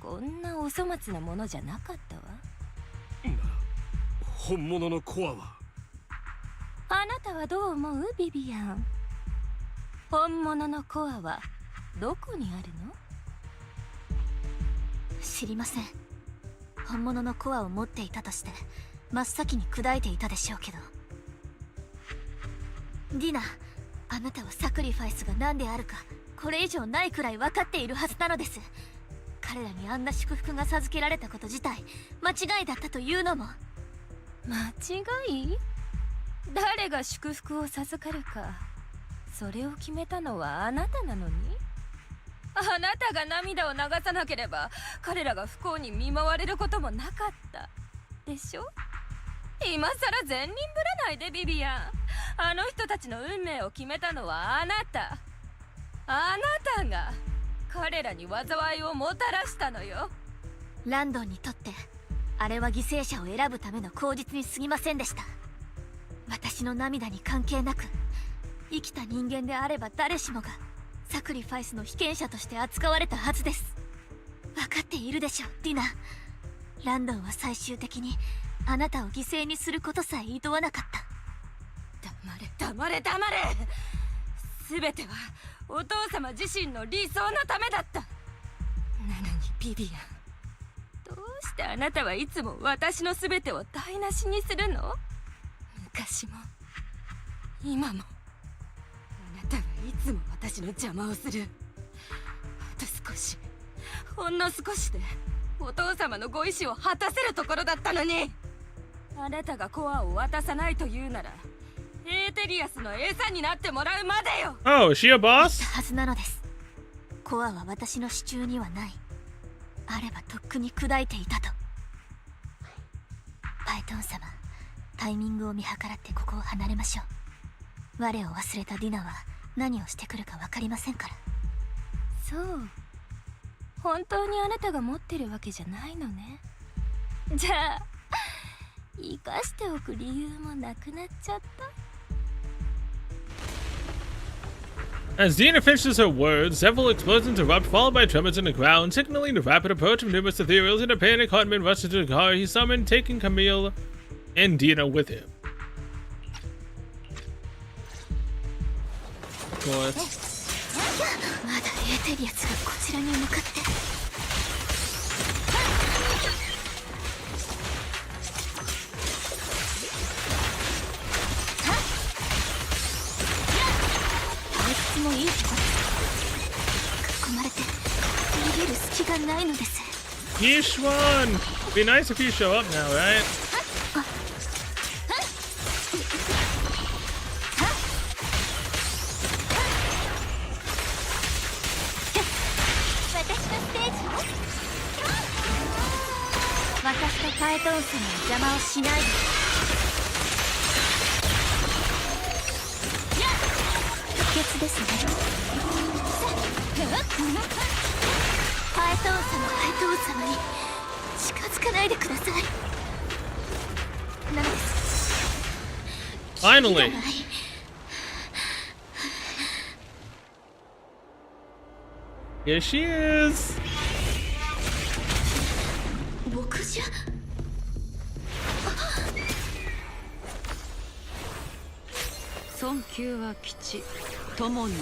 こんなお粗末なものじゃなかったわ。本物のコアは？あなたはどう思う、ビビアン？本物のコアはどこにあるの？知りません。本物のコアを持っていたとして真っ先に砕いていたでしょうけど。ディナ、あなたはサクリファイスが何であるかこれ以上ないくらい分かっているはずなのです。彼らにあんな祝福が授けられたこと自体間違いだったというのも。間違い？誰が祝福を授かるか、それを決めたのはあなたなのに。あなたが涙を流さなければ彼らが不幸に見舞われることもなかったでしょ。今さら善人ぶらないで、ビビアン。あの人たちの運命を決めたのはあなた。あなたが彼らに災いをもたらしたのよ。ランドンにとってあれは犠牲者を選ぶための口実に過ぎませんでした。私の涙に関係なく生きた人間であれば誰しもがサクリファイスの被験者として扱われたはずです。分かっているでしょ、ディナ。ランドンは最終的にあなたを犠牲にすることさえ厭わなかった。黙れ黙れ黙れ。全てはお父様自身の理想のためだった。なのにビビアン、どうしてあなたはいつも私の全てを台無しにするの？昔も今もあなたはいつも私の邪魔をする。あと少し、ほんの少しでお父様のご意志を果たせるところだったのに。あなたがコアを渡さないというならエーテリアスの餌になってもらうまでよ。 Oh, is she a 言っ boss? たはずなのです。コアは私の手中にはない。あればとっくに砕いていたと。パイトン様、タイミングを見計らってここを離れましょう。我を忘れたディナは何をしてくるか分かりませんから。そう、本当にあなたが持ってるわけじゃないのね。じゃあ生かしておく理由もなくなっちゃった。 As Dina finishes her words, several explosions erupt, followed by tremors in the ground, signaling the rapid approach of numerous ethereals. In a panic, Hartman rushes to the car he summoned, taking Camille and Dina with him. Of course. まだエーテリアスがこちらに向かって。退屈もいいとこ囲まれて逃げる隙がないのです。 Yeesh one! Be nice if you show up now, right? こパエトン様の邪魔をしないで。不潔ですね。パエトン様に近づかないでください。なんです。 Finally. Here she is. 僕じゃ。尊敬は吉、友に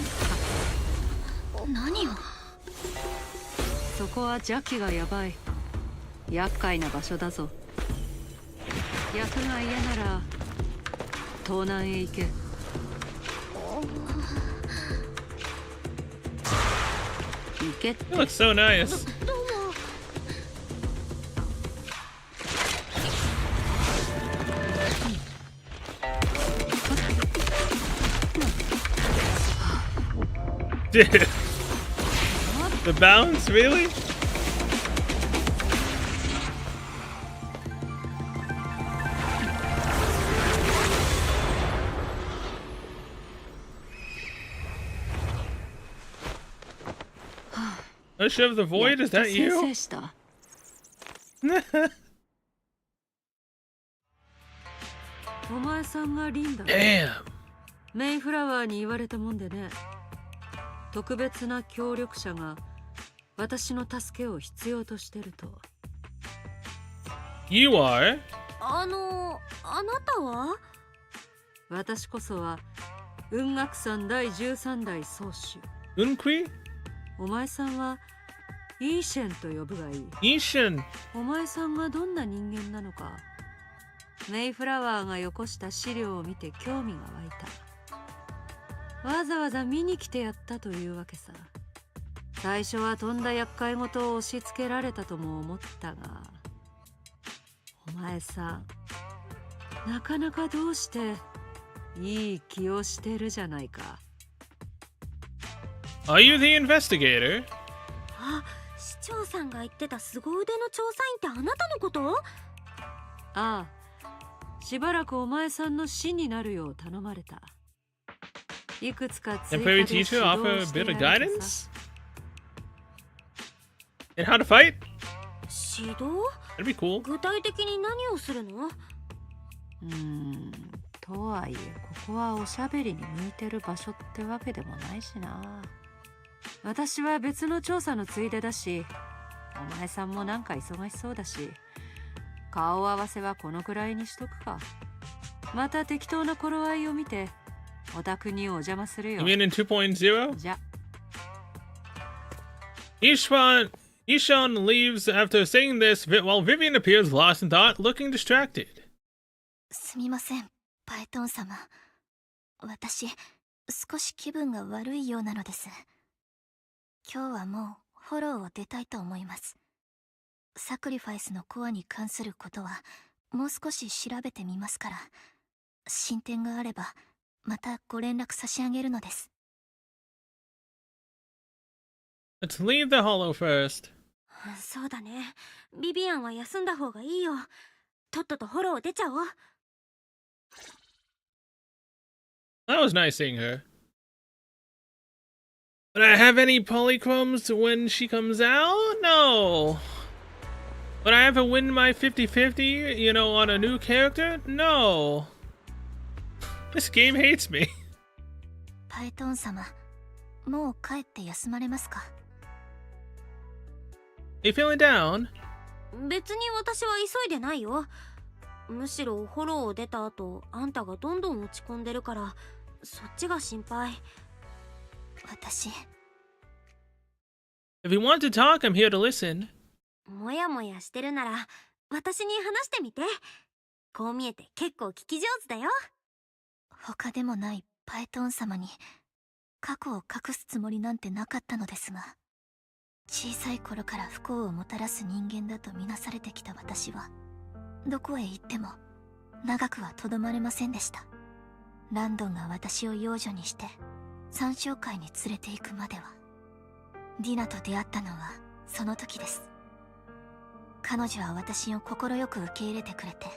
何を。そこは邪気がやばい。厄介な場所だぞ。役が嫌なら東南へ行け。行けって。 You look so nice. Dude. The bounce, really? Ocean of the Void, is that 先 you? 制した。お前さんがリンダ。 Damn. メイフラワーに言われたもんでね。特別な協力者が私の助けを必要としてると。You are? あなたは？私こそは雲岳山第13代宗主。Unqui? お前さんはイーシェンと呼ぶがいい。Ishin. お前さんがどんな人間なのか、メイフラワーがよこした資料を見て興味が湧いた。わざわざ見に来てやったというわけさ。最初はとんだ厄介事を押し付けられたとも思ったが、お前さんなかなかどうしていい気をしてるじゃないか。 Are you the investigator? あ、市長さんが言ってた凄腕の調査員ってあなたのこと？ああ、しばらくお前さんの師になるよう頼まれた。いくつか追加 And で fairy 指導 teacher offer a して bit of やるとさ。 guidance? And how to fight? 指導？ That'd be cool. 具体的に何をするの？とはいえここはおしゃべりに向いてる場所ってわけでもないしな。私は別の調査のついでだし、お前さんもなんか忙しそうだし、顔合わせはこのくらいにしとくか。また適当な頃合いを見てお宅にお邪魔する You よ。 mean in 2.0? じゃ。 Ishwan leaves after saying this while Vivian appears lost in thought, looking distracted. すみません、パエトン様。私、少し気分が悪いようなのです。今日はもうフォローを出たいと思います。サクリファイスのコアに関することはもう少し調べてみますから、進展があればまたご連絡差し上げるのです。Let's leave the hollow first. そうだね。ビビアンは休んだ方がいいよ。とっととフォロー出ちゃおう。That was nice seeing her. Would I have any polychromes when she comes out? No. Would I ever win my 50-50, you know, on a new character? No. This game hates me. パエトン様、もう帰って休まれますか？ You feeling down? 別に私は急いでないよ。むしろフォローを出た後、あんたがどんどん落ち込んでるから、そっちが心配。私、 If you want to talk, I'm here to listen. もやもやしてるなら私に話してみて。こう見えて結構聞き上手だよ。他でもないパエトン様に過去を隠すつもりなんてなかったのですが、小さい頃から不幸をもたらす人間だとみなされてきた私は、どこへ行っても長くはとどまれませんでした。ランドンが私を養女にして山椒会に連れて行くまでは。ディナと出会ったのはその時です。彼女は私を快く受け入れてくれて、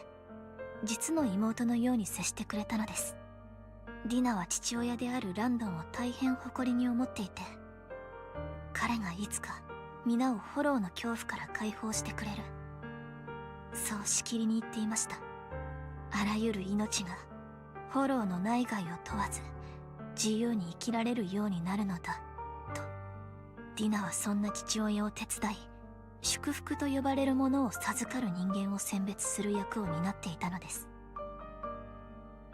実の妹のように接してくれたのです。ディナは父親であるランドンを大変誇りに思っていて、彼がいつか皆をフォローの恐怖から解放してくれる、そうしきりに言っていました。あらゆる命がフォローの内外を問わず自由に生きられるようになるのだと。ディナはそんな父親を手伝い、祝福と呼ばれるものを授かる人間を選別する役を担っていたのです。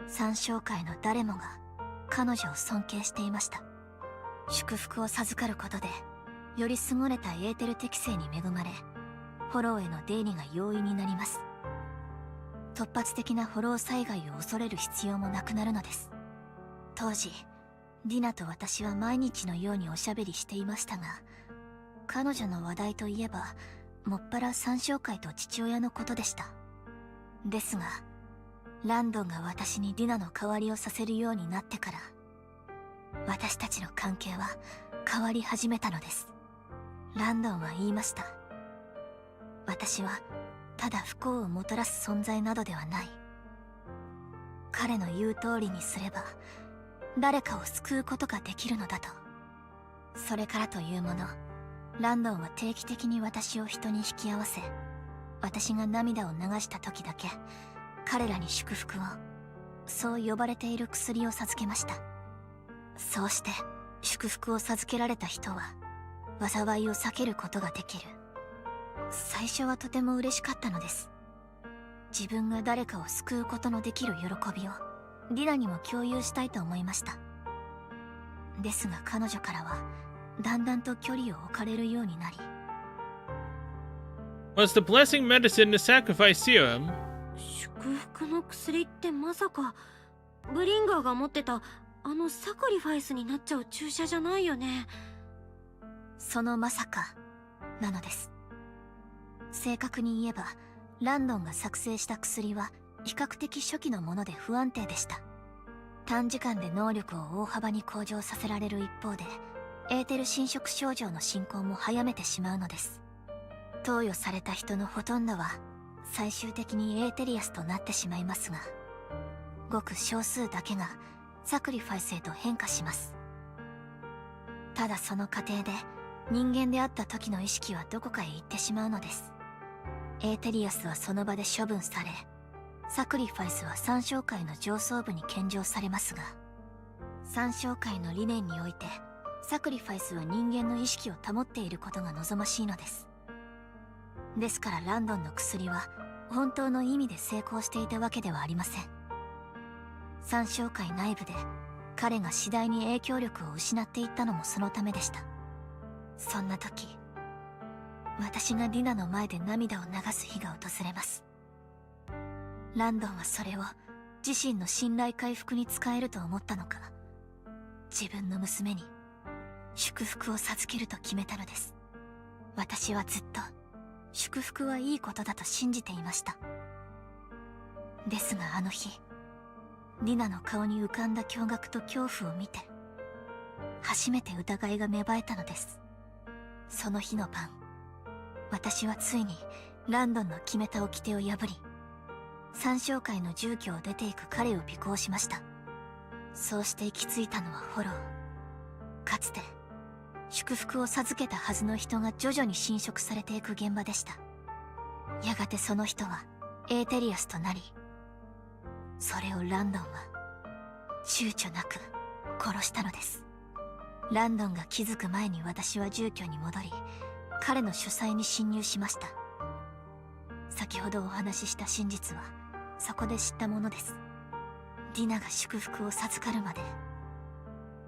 三商会の誰もが彼女を尊敬していました。祝福を授かることでより優れたエーテル適性に恵まれ、フォローへの出入りが容易になります。突発的なフォロー災害を恐れる必要もなくなるのです。当時ディナと私は毎日のようにおしゃべりしていましたが、彼女の話題といえばもっぱら三商会と父親のことでした。ですがランドンが私にディナの代わりをさせるようになってから、私たちの関係は変わり始めたのです。ランドンは言いました。私はただ不幸をもたらす存在などではない。彼の言う通りにすれば誰かを救うことができるのだと。それからというもの、ランドンは定期的に私を人に引き合わせ、私が涙を流した時だけ彼らに祝福を、そう呼ばれている薬を授けました。そうして祝福を授けられた人は災いを避けることができる。最初はとても嬉しかったのです。自分が誰かを救うことのできる喜びをディナにも共有したいと思いました。ですが彼女からはだんだんと距離を置かれるようになり、 Was the blessing medicine the sacrifice serum? 祝福の薬ってまさかブリンガーが持ってたあのサクリファイスになっちゃう注射じゃないよね。そのまさかなのです。正確に言えばランドンが作成した薬は比較的初期のもので不安定でした。短時間で能力を大幅に向上させられる一方で、エーテル侵食症状の進行も早めてしまうのです。投与された人のほとんどは最終的にエーテリアスとなってしまいますが、ごく少数だけがサクリファイスへと変化します。ただその過程で人間であった時の意識はどこかへ行ってしまうのです。エーテリアスはその場で処分され、サクリファイスは三商会の上層部に献上されますが、三商会の理念においてサクリファイスは人間の意識を保っていることが望ましいのです。ですからランドンの薬は本当の意味で成功していたわけではありません。三商会内部で彼が次第に影響力を失っていったのもそのためでした。そんな時、私がディナの前で涙を流す日が訪れます。ランドンはそれを自身の信頼回復に使えると思ったのか、自分の娘に祝福を授けると決めたのです。私はずっと祝福はいいことだと信じていました。ですがあの日、ディナの顔に浮かんだ驚愕と恐怖を見て、初めて疑いが芽生えたのです。その日の晩、私はついにランドンの決めた掟を破り、三商会の住居を出ていく彼を尾行しました。そうして行き着いたのはフォロー。かつて祝福を授けたはずの人が徐々に侵食されていく現場でした。やがてその人はエーテリアスとなり、それをランドンは躊躇なく殺したのです。ランドンが気づく前に私は住居に戻り、彼の書斎に侵入しました。先ほどお話しした真実はそこで知ったものです。ディナが祝福を授かるまで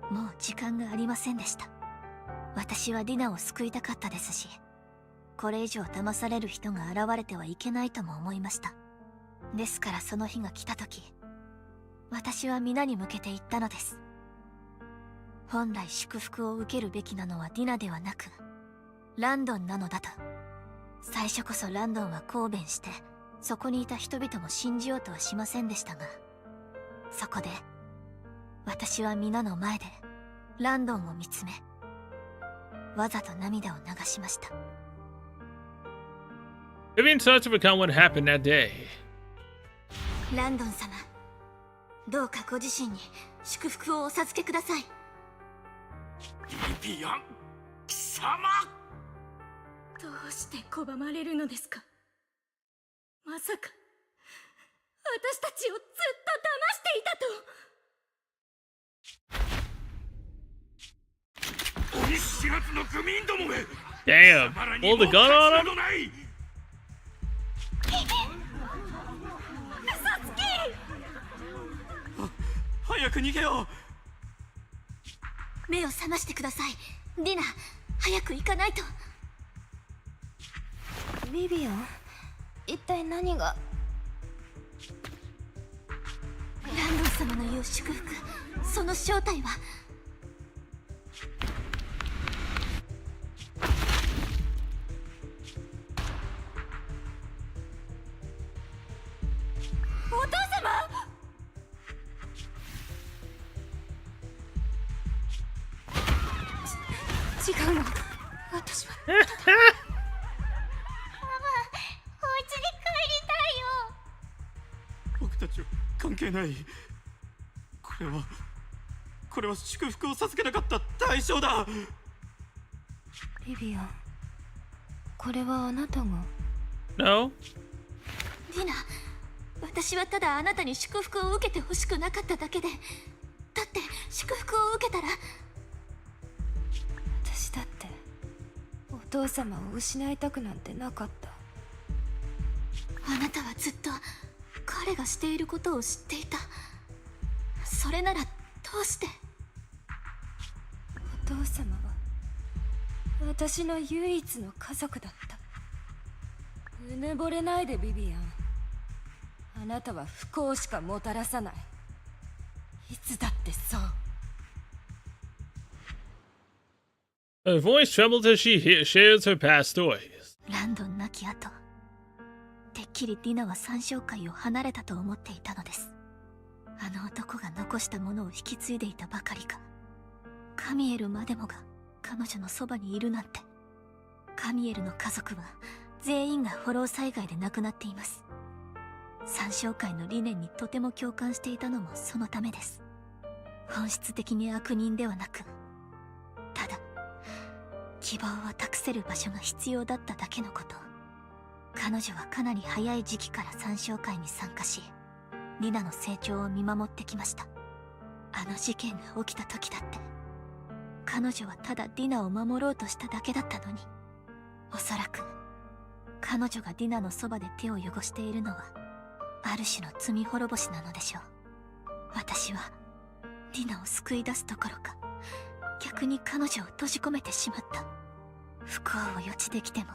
もう時間がありませんでした。私はディナを救いたかったですし、これ以上騙される人が現れてはいけないとも思いました。ですからその日が来た時、私は皆に向けて言ったのです。本来祝福を受けるべきなのはディナではなくランドンなのだと。最初こそランドンは抗弁して、そこにいた人々も信じようとはしませんでしたが、そこで私は皆の前でランドンを見つめ、わざと涙を流しました。Vivian starts to recount what happened that day. ランドン様、どうかご自身に祝福をお授けください。ビビアン貴様。どうして拒まれるのですか。まさか私たちをずっと騙していたと。お見知らずの愚民どもめ。 Damn, hold the gun on him? 早く逃げよ目を覚ましてください。ディナ、早く行かないと。ビビアン、一体何が。ランドン様の言う祝福、その正体は。お父様。違うの。私は。お家に帰りたいよ。僕たちは関係ない。これは祝福を授けなかった代償だ。ビビアン、これはあなたが。 No? ディナ、私はただあなたに祝福を受けてほしくなかっただけで。だって祝福を受けたら。私だってお父様を失いたくなんてなかった。あなたはずっと彼がしていることを知っていた。それならどうして。お父様は私の唯一の家族だった。うぬぼれないでビビアン。あなたは不幸しかもたらさない。いつだってそう。 Her voice trembles as she shares her past stories. ランドン亡き後、てっきりディナは三将会を離れたと思っていたのです。あの男が残したものを引き継いでいたばかりか。カミエルまでもが彼女のそばにいるなんて。カミエルの家族は全員がフォロー災害で亡くなっています。三将会の理念にとても共感していたのもそのためです。本質的に悪人ではなく、ただ希望を託せる場所が必要だっただけのこと。彼女はかなり早い時期から三将会に参加し、リナの成長を見守ってきました。あの事件が起きた時だって彼女はただディナを守ろうとしただけだったのに。おそらく彼女がディナのそばで手を汚しているのはある種の罪滅ぼしなのでしょう。私はディナを救い出すどころか逆に彼女を閉じ込めてしまった。不幸を予知できても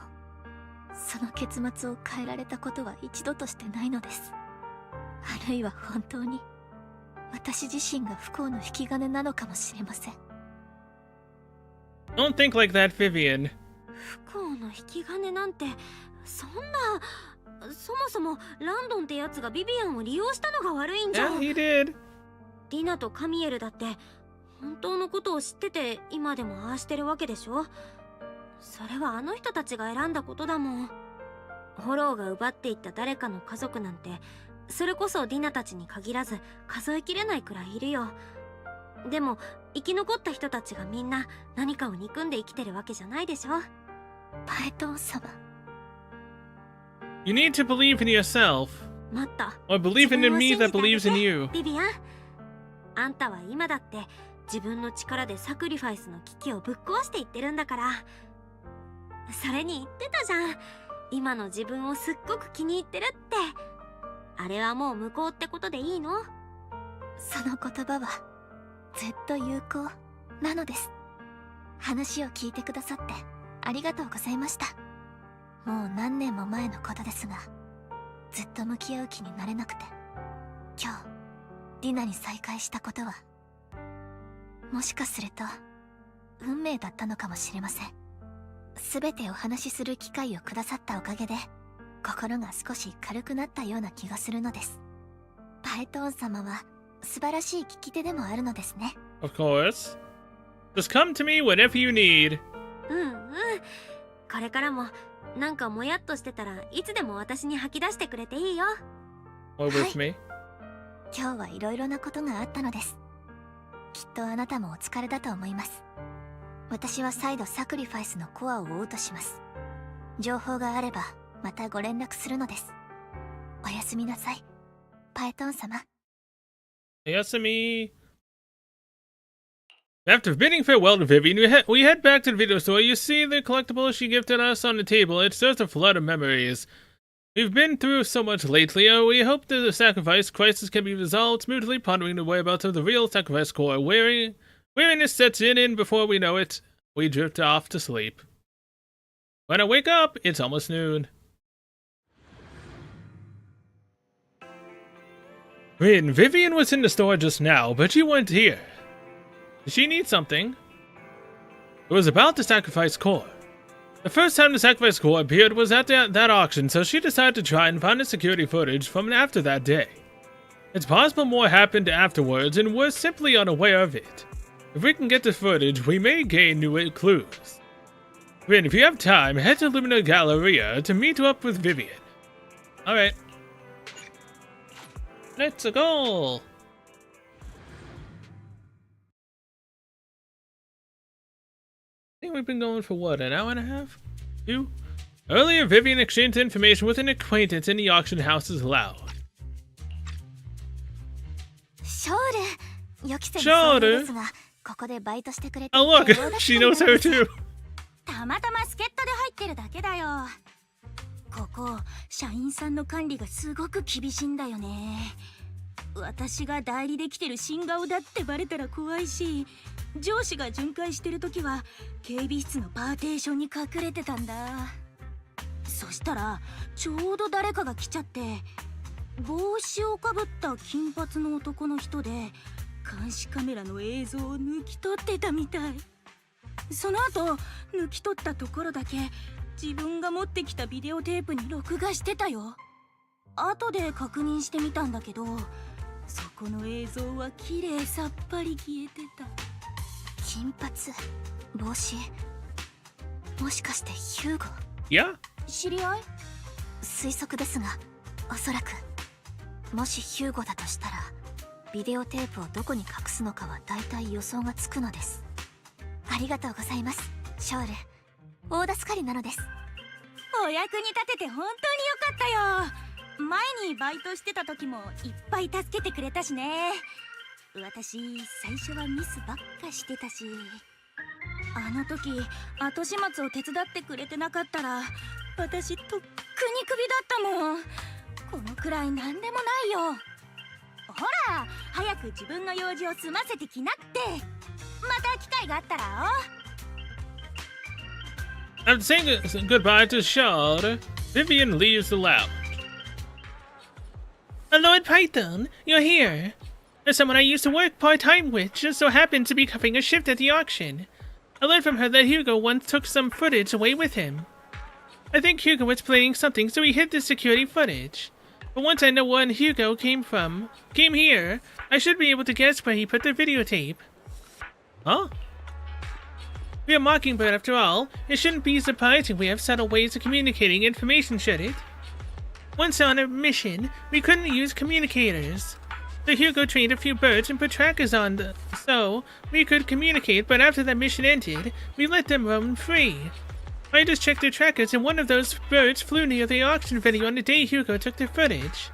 その結末を変えられたことは一度としてないのです。あるいは本当に私自身が不幸の引き金なのかもしれません。 Don't think like that, Vivian. 不幸の引き金なんてそんな。そもそもランドンってやつがビビアンを利用したのが悪いんじゃ Yeah, ん。 he did. ディナとカミエルだって本当のことを知ってて今でもああしてるわけでしょ。それはあの人たちが選んだことだもん。フォローが奪っていった誰かの家族なんてそれこそディナたちに限らず数えきれないくらいいるよ。でも生き残った人たちがみんな何かを憎んで生きてるわけじゃないでしょ。パエトン様、 You need to believe in yourself, 待った。 or believe in me that believes in you. ビビアン、あんたは今だって自分の力でサクリファイスの危機をぶっ壊していってるんだから。それに言ってたじゃん、今の自分をすっごく気に入ってるって。あれはもう無効ってことでいいの？その言葉はずっと有効なのです。話を聞いてくださってありがとうございました。もう何年も前のことですが、ずっと向き合う気になれなくて、今日ディナに再会したことはもしかすると運命だったのかもしれません。全てお話しする機会をくださったおかげで心が少し軽くなったような気がするのです。パエトーン様は素晴らしい聞き手でもあるのですね。 Of course. Just come to me whenever you need. うんうん。これからもなんかもやっとしてたらいつでも私に吐き出してくれていいよ。Or with me? 今日はいろいろなことがあったのです。きっとあなたもお疲れだと思います。私は再度サクリファイスのコアを追うとします。情報があればまたご連絡するのです。おやすみなさい、パエトン様。Yasumi. After bidding farewell to Vivian, we head back to the video store. You see the collectible she gifted us on the table. It stirs a flood of memories. We've been through so much lately. We hope that the sacrifice crisis can be resolved smoothly, pondering the whereabouts of the real sacrifice core. Weariness sets in, and before we know it, we drift off to sleep. When I wake up, it's almost noon. Vivian was in the store just now, but she went here. Did she need something? It was about the sacrifice core. The first time the sacrifice core appeared was at that auction, so she decided to try and find the security footage from after that day. It's possible more happened afterwards, and we're simply unaware of it. If we can get the footage, we may gain new clues. Then, if you have time, head to Lumina Galleria to meet up with Vivian. Alright. Let's go! I think we've been going for what, an hour and a half? 2? Earlier, Vivian exchanged information with an acquaintance in the auction house's loud. ショール、予期せぬ Sure. ですが、ここでバイトしてくれて Oh look, she knows her too. たまたま助っ人で入ってるだけだよ。ここ社員さんの管理がすごく厳しいんだよね。私が代理で来てる新顔だってバレたら怖いし、上司が巡回してる時は警備室のパーテーションに隠れてたんだ。そしたらちょうど誰かが来ちゃって、帽子をかぶった金髪の男の人で監視カメラの映像を抜き取ってたみたい。その後抜き取ったところだけ自分が持ってきたビデオテープに録画してたよ。後で確認してみたんだけど、そこの映像は綺麗さっぱり消えてた。金髪、帽子、もしかしてヒューゴ？ Yeah? 知り合い？推測ですが、おそらくもしヒューゴだとしたらビデオテープをどこに隠すのかは大体予想がつくのです。ありがとうございます、ショール。大助かりなのです。お役に立てて本当によかったよ。前にバイトしてた時もいっぱい助けてくれたしね。私最初はミスばっかしてたし、あの時後始末を手伝ってくれてなかったら私とっくにクビだったもん。このくらいなんでもないよ。ほら早く自分の用事を済ませてきなって。また機会があったら。 After saying goodbye to Shard, Vivian leaves the lounge. Lord Python, you're here. There's someone I used to work part-time with, just so happened to be covering a shift at the auction. I learned from her that Hugo once took some footage away with him. I think Hugo was playing something, so he hid the security footage. But once I know where Hugo came here, I should be able to guess where he put the videotape. Huh? We are Mockingbird after all. It shouldn't be surprising we have subtle ways of communicating information, should it? Once on a mission, we couldn't use communicators. So Hugo trained a few birds and put trackers on them, so we could communicate, but after that mission ended, we let them roam free. I just checked their trackers and one of those birds flew near the auction venue on the day Hugo took their footage.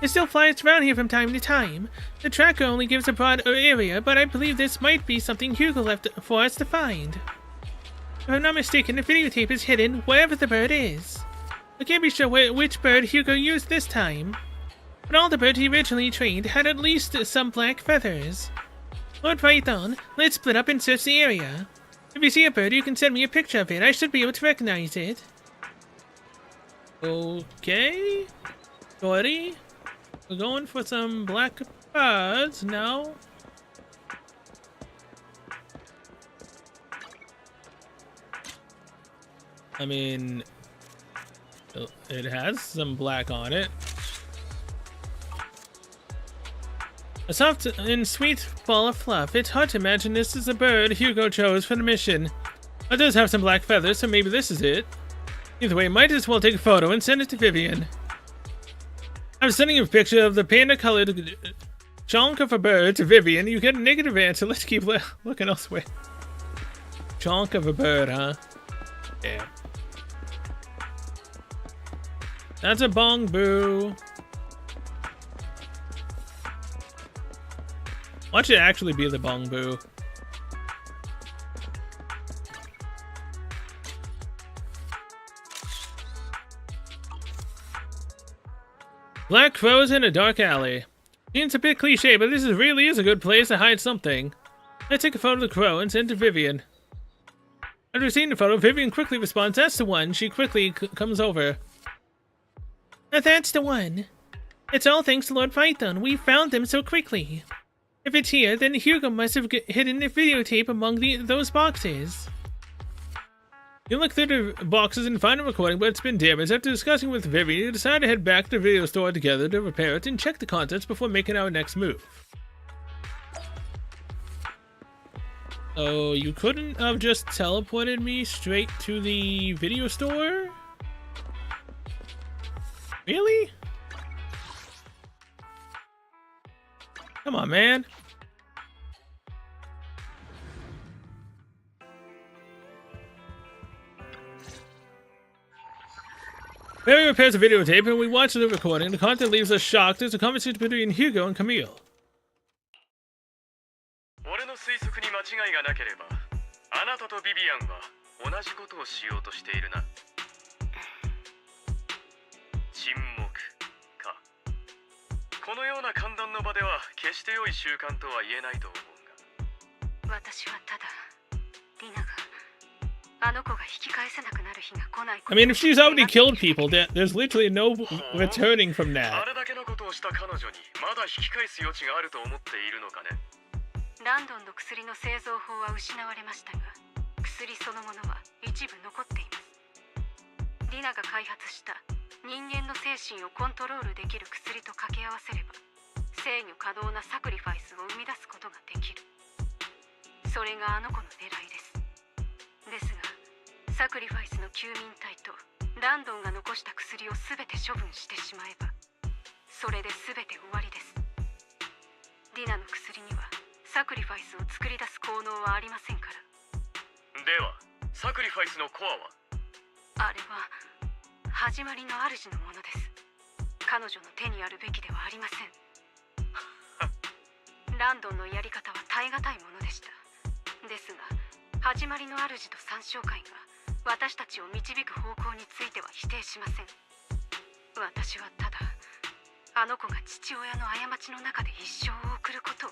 It still flies around here from time to time. The tracker only gives a broad area, but I believe this might be something Hugo left for us to find. If I'm not mistaken, the videotape is hidden wherever the bird is. I can't be sure which bird Hugo used this time, but all the birds he originally trained had at least some black feathers. Lord Python, let's split up and search the area. If you see a bird, you can send me a picture of it. I should be able to recognize it. Okay. Shorty. We're going for some black birds now. I mean, it has some black on it. A soft and sweet ball of fluff. It's hard to imagine this is a bird Hugo chose for the mission. It does have some black feathers, so maybe this is it. Either way, might as well take a photo and send it to Vivian. I'm sending you a picture of the panda-colored chunk of a bird to Vivian. You get a negative answer. Let's keep looking elsewhere. Chunk of a bird, huh? Yeah. That's a bong boo. Watch it actually be the bong boo. Black crows in a dark alley. Seems a bit cliche, but this really is a good place to hide something. I take a photo of the crow and send it to Vivian. After seeing the photo, Vivian quickly responds, "That's the one." She quickly comes over. That's the one. It's all thanks to Lord Python. We found them so quickly. If it's here, then Hugo must have hidden the videotape among those boxes. You look through the boxes and find a recording, but it's been damaged. After discussing with Vivian, you decide to head back to the video store together to repair it and check the contents before making our next move. Oh, you couldn't have just teleported me straight to the video store? Really? Come on, man. Mary repairs the videotape and we watch the recording. The content leaves us shocked. There's a conversation between Hugo and Camille. 俺の推測に間違いがなければ、あなたとビビアンは同じことをしようとしているな。沈黙か。このような歓談の場では決して良い習慣とは言えないと思うが。私はただリナがあの子が引き返せなくなる日が来ない。 I mean, if she's already killed people, there's literally no returning from あ that. れだけのことをした彼女にまだ引き返す余地があると思っているのかね。ランドンの薬の製造法は失われましたが、薬そのものは一部残っています。リナが開発した人間の精神をコントロールできる薬と掛け合わせれば、制御可能なサクリファイスを生み出すことができる。それがあの子の狙いです。ですが、サクリファイスの休眠体とランドンが残した薬を全て処分してしまえば、それで全て終わりです。リナの薬にはサクリファイスを作り出す効能はありませんから。では、サクリファイスのコアは？あれは始まりの主のものです。彼女の手にあるべきではありません。ランドンのやり方は耐え難いものでした。ですが、始まりの主と参照会が私たちを導く方向については否定しません。私はただあの子が父親の過ちの中で一生を送ることを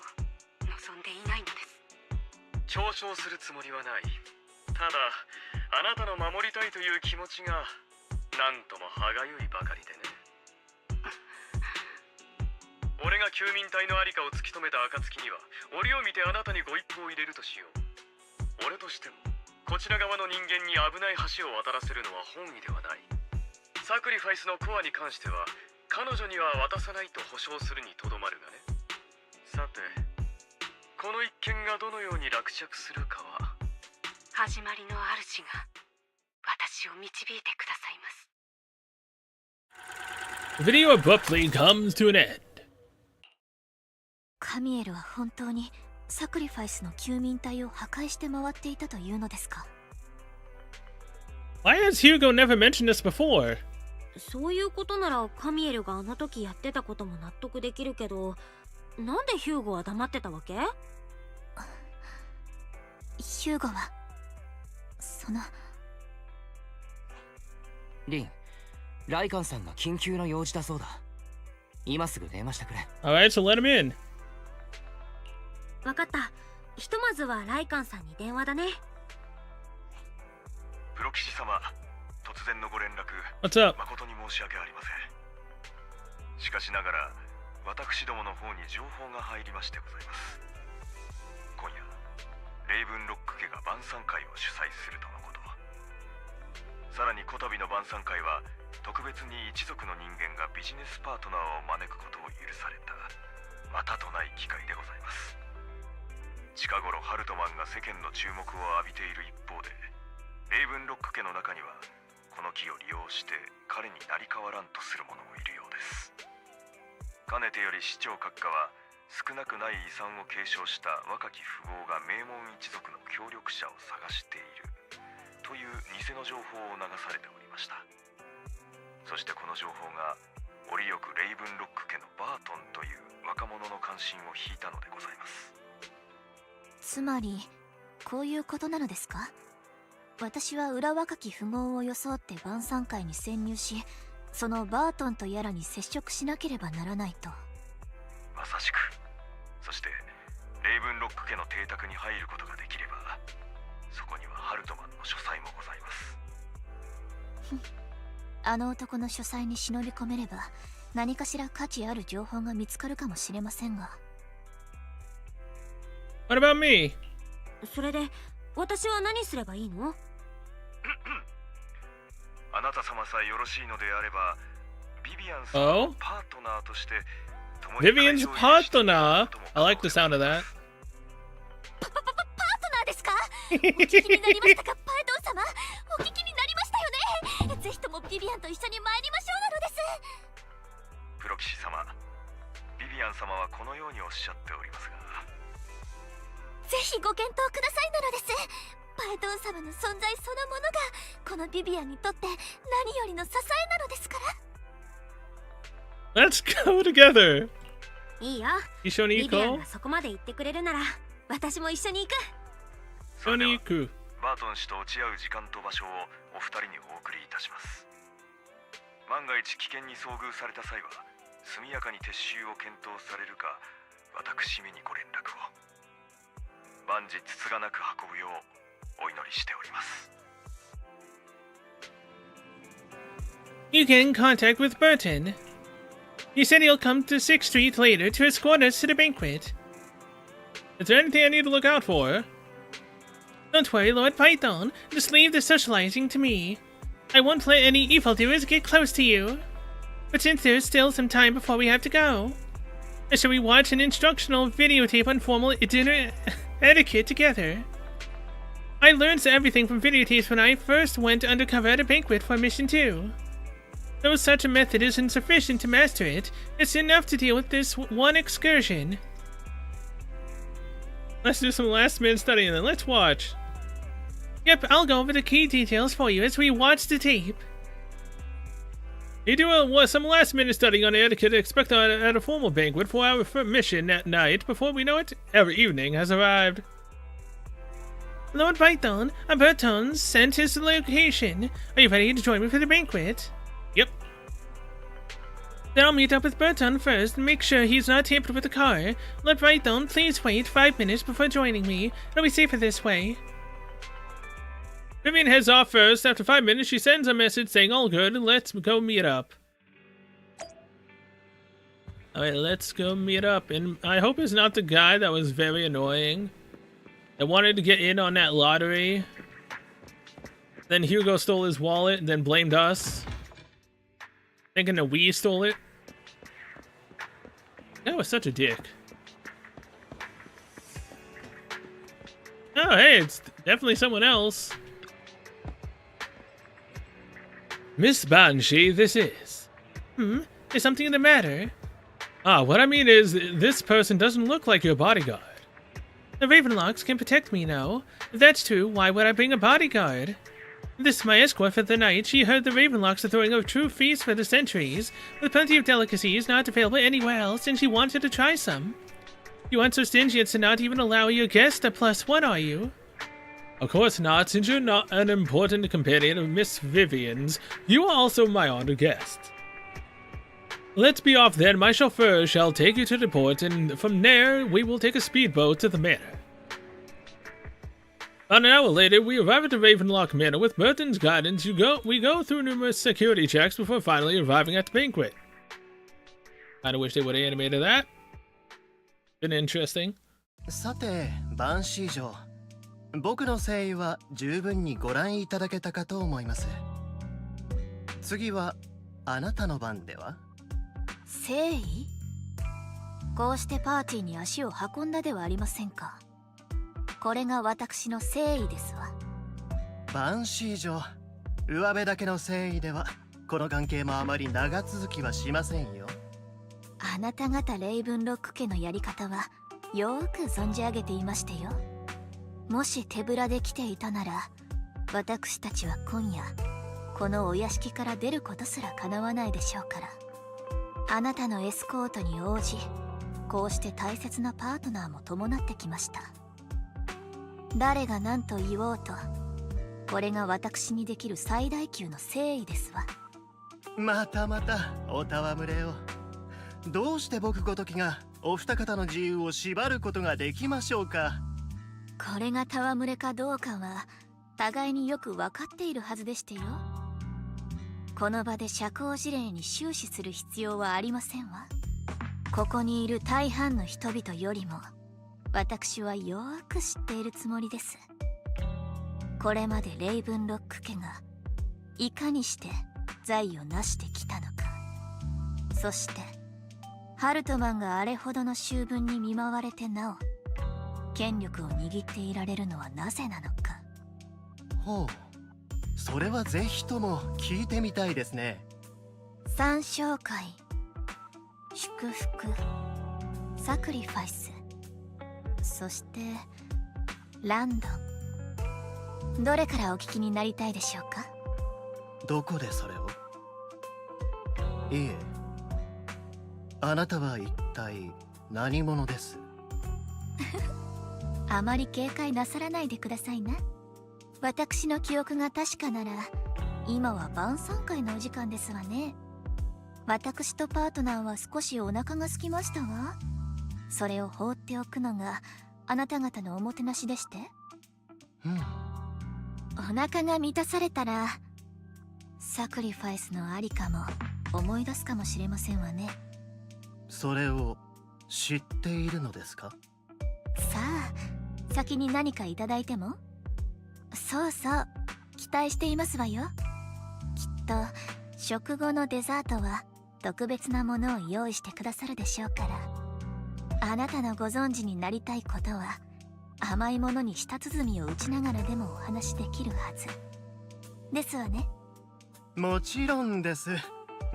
望んでいないのです。嘲笑するつもりはない。ただ、あなたの守りたいという気持ちがなんとも歯がゆいばかりでね。俺が休眠体のありかを突き止めた暁には、折を見てあなたにご一報を入れるとしよう。俺としてもこちら側の人間に危ない橋を渡らせるのは本意ではない。サクリファイスのコアに関しては彼女には渡さないと保証するにとどまるがね。さて、この一件がどのように落着するかは、始まりの主が私を導いてくださいます。 The video abruptly comes to an end. カミエルは本当にサクリファイスの休眠体を破壊して回っていたというのですか？ Why has Hugo never mentioned this before? そういうことならカミエルがあの時やってたことも納得できるけど、なんでヒューゴは黙ってたわけ？ヒューゴはそのリン、ライカンさんが緊急の用事だそうだ。今すぐ電話してくれ。 Alright, so let him in. わかった。ひとまずはライカンさんに電話だね。プロ騎士様、突然のご連絡 What's up? 誠に申し訳ありません。しかしながら私どもの方に情報が入りましてございます。今夜レイブンロック家が晩餐会を主催するとのこと。さらにこたびの晩餐会は特別に一族の人間がビジネスパートナーを招くことを許されたまたとない機会でございます。近頃ハルトマンが世間の注目を浴びている一方で、レイブンロック家の中にはこの機を利用して彼に成り代わらんとする者もいるようです。かねてより市長閣下は少なくない遺産を継承した若き富豪が名門一族の協力者を探しているという偽の情報を流されておりました。そしてこの情報が折よくレイブンロック家のバートンという若者の関心を引いたのでございます。つまりこういうことなのですか？私は裏若き富豪を装って晩餐会に潜入し、そのバートンとやらに接触しなければならないと。まさしく。そしてレイブンロック家の邸宅に入ることができれば、そこにはハルトマンの書斎もございます。あの男の書斎に忍び込めれば何かしら価値ある情報が見つかるかもしれませんが。 What about me? それで私は何すればいいの？あなた様さえよろしいのであれば、ビビアンさん Oh? のパートナーとして Vivian's partner. I like the sound of that. パートナーですか？お聞きになりましたか、パイドン様。お聞きになりましたよね。ぜひともビビアンと一緒に参りましょうなのです。プロ騎士様、ビビアン様はこのようにおっしゃっておりますが、ぜひご検討くださいなのです。パイドン様の存在そのものがこのビビアンにとって何よりの支えなのですから。 Let's go together. いいよ。一緒にビビアン行こがそこまで言ってくれるなら私も一緒に行く。う。一緒に行く。バートン氏と落ち合う時間と場所をお二人にお送りいたします。万が一危険に遭遇された際は速やかに撤収を検討されるか、私めにご連絡を。万事つつがなく運ぶようお祈りしております。 You get in contact with Burton. He said he'll come to 6th Street later to escort us to the banquet. Is there anything I need to look out for? Don't worry, Lord Python. Just leave the socializing to me. I won't let any evildoers get close to you. But since there's still some time before we have to go, shall we watch an instructional videotape on formal dinner etiquette together? I learned everything from videotapes when I first went undercover at a banquet for Mission 2. Though such a method isn't sufficient to master it, it's enough to deal with this one excursion. Let's do some last-minute studying then. Let's watch. Yep, I'll go over the key details for you as we watch the tape. You do some last-minute studying on etiquette expect at a formal banquet for our mission at night. Before we know it, every evening has arrived. Lord Python, Burton sent his location. Are you ready to join me for the banquet? Yep. Then I'll meet up with Burton first and make sure he's not tampered with the car. Lord Python, please wait 5 minutes before joining me. It'll be safer this way. Vivian heads off first. After 5 minutes, she sends a message saying all good. Let's go meet up. Alright, let's go meet up. And I hope it's not the guy that was very annoying. That wanted to get in on that lottery. Then Hugo stole his wallet and then blamed us. Thinking that we stole it. That was such a dick. Oh, hey, it's definitely someone else. Miss Banshee, this is. Is something the matter? What I mean is, this person doesn't look like your bodyguard. The Ravenlocks can protect me now. If that's true, why would I bring a bodyguard? This is my escort for the night. She heard the Ravenlocks are throwing a true feast for the centuries, with plenty of delicacies not available anywhere else, and she wanted to try some. You aren't so stingy as to not even allow your guest a +1, are you? Of course not, since you're not an important companion of Miss Vivian's. You are also my honored guest. Let's be off then. My chauffeur shall take you to the port, and from there we will take a speedboat to the manor. About an hour later, we arrive at the Ravenlock Manor. With Burton's guidance, we go through numerous security checks before finally arriving at the banquet. Kinda wish they would have animated that. Been interesting. さて、バンシー城。僕の誠意は十分にご覧いただけたかと思います。次はあなたの番では？誠意？こうしてパーティーに足を運んだではありませんか。これが私の誠意ですわ。バンシー城、上辺だけの誠意ではこの関係もあまり長続きはしませんよ。あなた方レイブンロック家のやり方はよーく存じ上げていましてよ。もし手ぶらで来ていたなら、私たちは今夜このお屋敷から出ることすら叶わないでしょうから。あなたのエスコートに応じ、こうして大切なパートナーも伴ってきました。誰が何と言おうと、これが私にできる最大級の誠意ですわ。またまたお戯れを。どうして僕ごときがお二方の自由を縛ることができましょうか。これが戯れかどうかは互いによく分かっているはずでしてよ。この場で社交辞令に終始する必要はありませんわ。ここにいる大半の人々よりも私はよーく知っているつもりです。これまでレイブンロック家がいかにして財を成してきたのか、そしてハルトマンがあれほどの醜聞に見舞われてなお権力を握っていられるのはなぜなのか。ほう、それはぜひとも聞いてみたいですね。三小会、祝福、サクリファイス、そしてランドン、どれからお聞きになりたいでしょうか。どこでそれを。いえ、あなたは一体何者です？あまり警戒なさらないでくださいな。私の記憶が確かなら今は晩餐会のお時間ですわね。私とパートナーは少しお腹が空きましたわ。それを放っておくのがあなた方のおもてなしでして。お腹が満たされたらサクリファイスのありかも思い出すかもしれませんわね。それを知っているのですか？さあ、先に何かいただいても。そうそう、期待していますわよ。きっと食後のデザートは特別なものを用意してくださるでしょうから。あなたのご存知になりたいことは甘いものに舌鼓を打ちながらでもお話しできるはずですわね。もちろんです。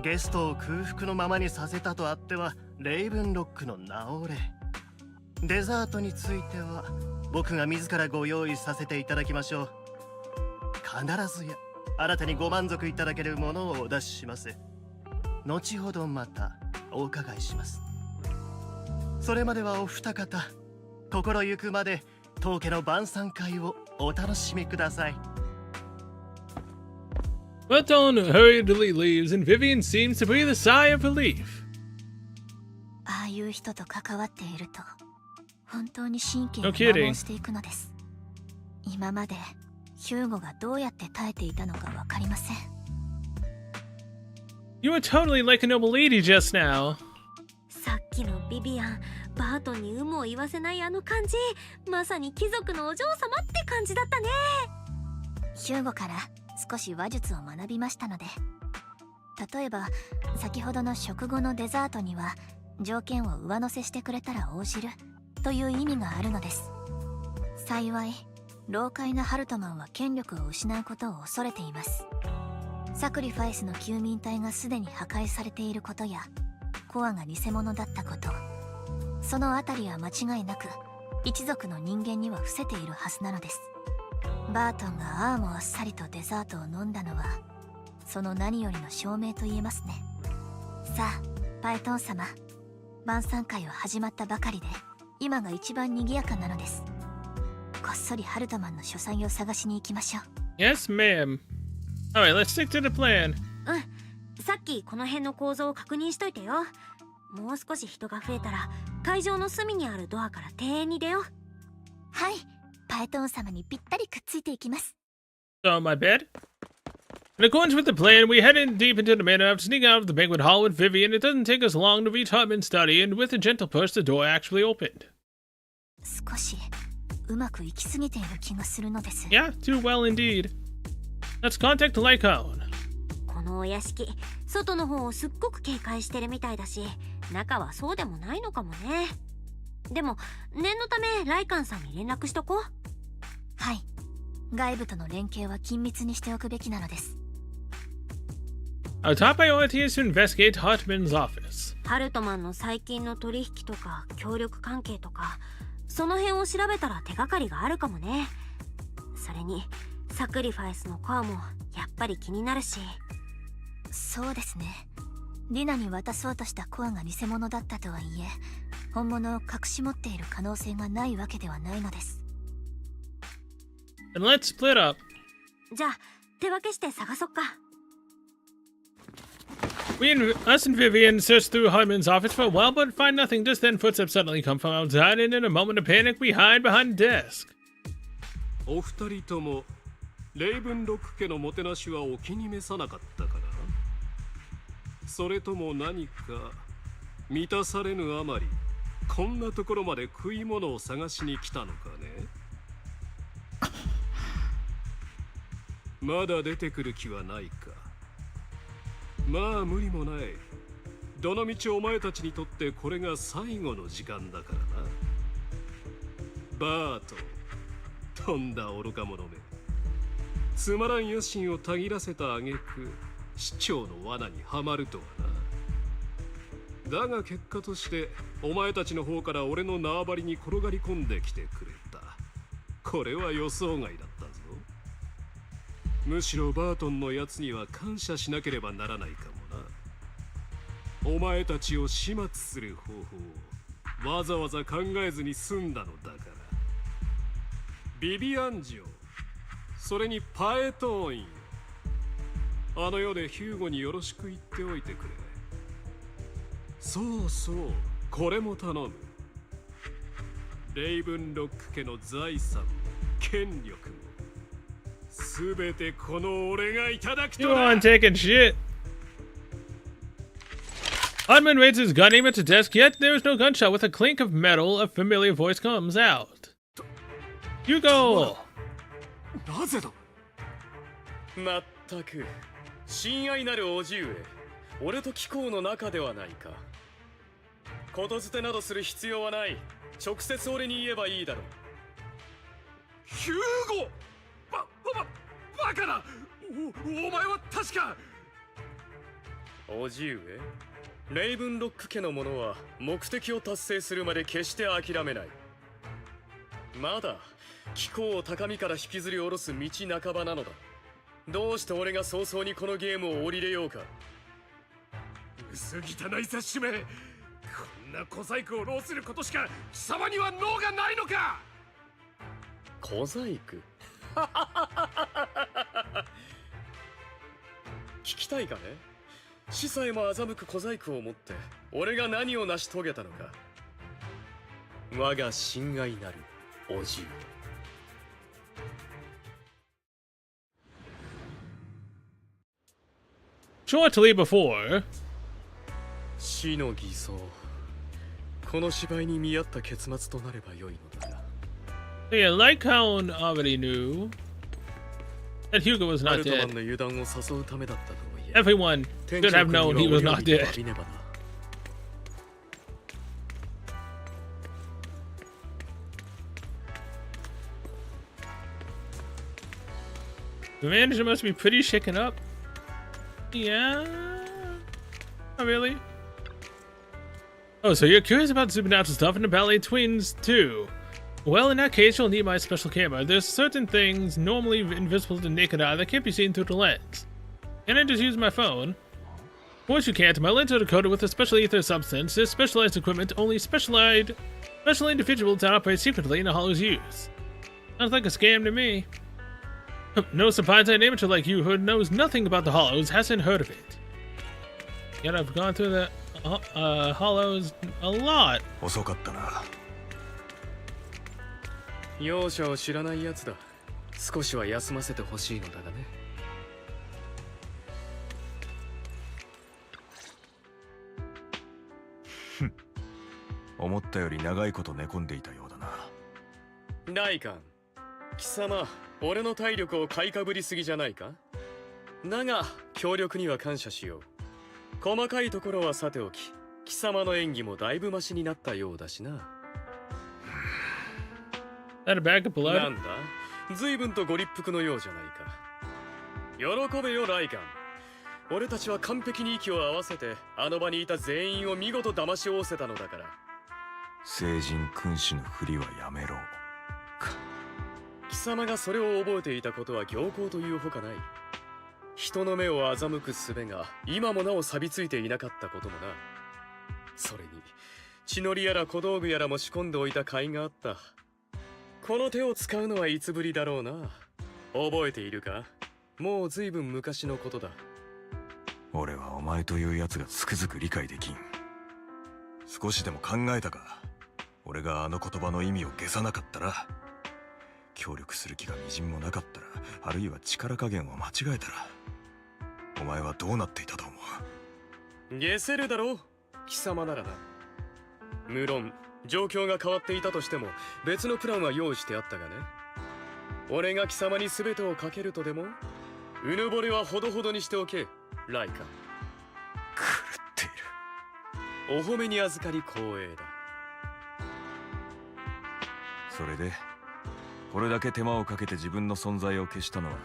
ゲストを空腹のままにさせたとあってはレイブンロックの名折れ。デザートについては僕が自らご用意させていただきましょう。必ずやあなたにご満足いただけるものをお出しします。後ほどまたお伺いします。それまではお二方、心ゆくまで当家の晩餐会をお楽しみください。Button hurriedly leaves, and Vivian seems to breathe a sigh of relief. ああいう人と関わっていると本当に神経 No が kidding. 摩耗していくのです。今までヒューゴがどうやって耐えていたのかわかりません。You were totally like a noble lady just now. さっきのビビアン、バートンに有無を言わせないあの感じ、まさに貴族のお嬢様って感じだったね。ヒューゴから少し話術を学びましたので、例えば先ほどの食後のデザートには条件を上乗せしてくれたら応じるという意味があるのです。幸い老快なハルトマンは権力を失うことを恐れています。サクリファイスの休眠体がすでに破壊されていることやコアが偽物だったこと、そのあたりは間違いなく一族の人間には伏せているはずなのです。バートンがああもあっさりとデザートを飲んだのはその何よりの証明と言えますね。さあパイトン様、晩餐会は始まったばかりで今が一番賑やかなのです。こっそりハルトマンの書斎を探しに行きましょう。 Yes, ma'am. Alright, let's stick to the plan. さっきこの辺の構造を確認しといてよ。もう少し人が増えたら会場の隅にあるドアから庭園に出よう。はい、パイトン様にぴったりくっついていきます。 So, my bed. In accordance with the plan, we head in deep into the manor after sneaking out of the banquet hall with Vivian. It doesn't take us long to reach Hutman's study, and with a gentle push, the door actually opened. 少しうまくいきすぎている気がするのです。 Yeah, too well indeed. Let's contact the Lycone. このお屋敷、外の方をすっごく警戒してるみたいだし、中はそうでもないのかもね。でも念のためライカンさんに連絡しとこう。はい、外部との連携は緊密にしておくべきなのです。Our top priority is to investigate Hartman's office. ハルトマンの最近の取引とか協力関係とかその辺を調べたら手がかりがあるかもね。それにサクリファイスのコアもやっぱり気になるし。そうですね。リナに渡そうとしたコアが偽物だったとはいえ、本物を隠し持っている可能性がないわけではないのです。And let's split up. じゃあ手分けして探そっか。Us and Vivian search through Hartman's office for a while, but find nothing. Just then, footsteps suddenly come from outside, and in a moment of panic, we hide behind a desk. お二人ともレイブンロック家のもてなしはお気に召さなかったかな。それとも何か満たされぬあまりこんなところまで食い物を探しに来たのかね。まだ出てくる気はないか。まあ無理もない。どのみちお前たちにとってこれが最後の時間だからな。バート、とんだ愚か者め。つまらん野心をたぎらせた挙句市長の罠にはまるとはな。だが結果としてお前たちの方から俺の縄張りに転がり込んできてくれた。これは予想外だったぞ。むしろバートンのやつには感謝しなければならないかもな。お前たちを始末する方法をわざわざ考えずに済んだのだから。ビビアンジオ、それにパエトーンよ。あの世でヒューゴによろしく言っておいてくれ。そうそう、これも頼む。レイブンロック家の財産も権力もすべてこの俺がいただくと You な。 aren't taking shit. Hartman raises his gun, aim at the desk, yet there is no gunshot. With a clink of metal, a familiar voice comes out. Hugo! なぜだ。まったく親愛なる叔父上、俺と貴公の仲ではないか。ことづてなどする必要はない。直接俺に言えばいいだろう。ヒューゴ、バカな。お前は確か。叔父上、レイブンロック家の者は目的を達成するまで決して諦めない。まだ貴公を高みから引きずり下ろす道半ばなのだ。どうして俺が早々にこのゲームを降りれようか。薄汚い雑種め。こんな小細工を浪することしか貴様には脳がないのか。小細工聞きたいかね。死さえも欺く小細工を持って俺が何を成し遂げたのか。我が親愛なる叔父上。Shortly before, 死の偽装、この芝居に見合った結末となればよいのだが。yeah, Lycaon already knew that Hugo was ハ not ルトマン dead. の油断を誘うためだったとはいえ、 Everyone 天 should 長 have 君には known he was お料 not 理を dead. 浴びねばな。The manager must be pretty shaken up. Yeah. Not really. Oh, so you're curious about supernatural stuff and the ballet twins, too. Well, in that case, you'll need my special camera. There's certain things normally invisible to the naked eye that can't be seen through the lens. Can I just use my phone? Of course you can't. My lens are coated with a special ether substance. This specialized equipment only special individuals that operate secretly in the Hollow's use. Sounds like a scam to me. No surprise an amateur like you who knows nothing about the Hollows hasn't heard of it. Yet I've gone through the Hollows a lot. 遅かったな。容赦を知らないやつだ。少しは休ませてほしいのだがね。思ったより長いこと寝込んでいたようだな。ライカン、貴様、俺の体力を買いかぶりすぎじゃないか。だが協力には感謝しよう。細かいところはさておき、貴様の演技もだいぶマシになったようだしな。That a bag of な blood? んだ、随分とご立腹のようじゃないか。喜べよライカン。俺たちは完璧に息を合わせてあの場にいた全員を見事騙しおせたのだから。聖人君主のふりはやめろ。貴様がそれを覚えていたことは僥倖というほかない。人の目を欺く術が今もなお錆びついていなかったこともな。それに血のりやら小道具やらも仕込んでおいた甲斐があった。この手を使うのはいつぶりだろうな。覚えているか？もう随分昔のことだ。俺はお前というやつがつくづく理解できん。少しでも考えたか？俺があの言葉の意味を消さなかったら、協力する気がみじんもなかったら、あるいは力加減を間違えたら、お前はどうなっていたと思う？消せるだろう、貴様ならな。無論状況が変わっていたとしても別のプランは用意してあったがね。俺が貴様に全てをかけるとでも？うぬぼれはほどほどにしておけ、ライカ。狂っている。お褒めに預かり光栄だ。それでこれだけ手間をかけて自分の存在を消したのは、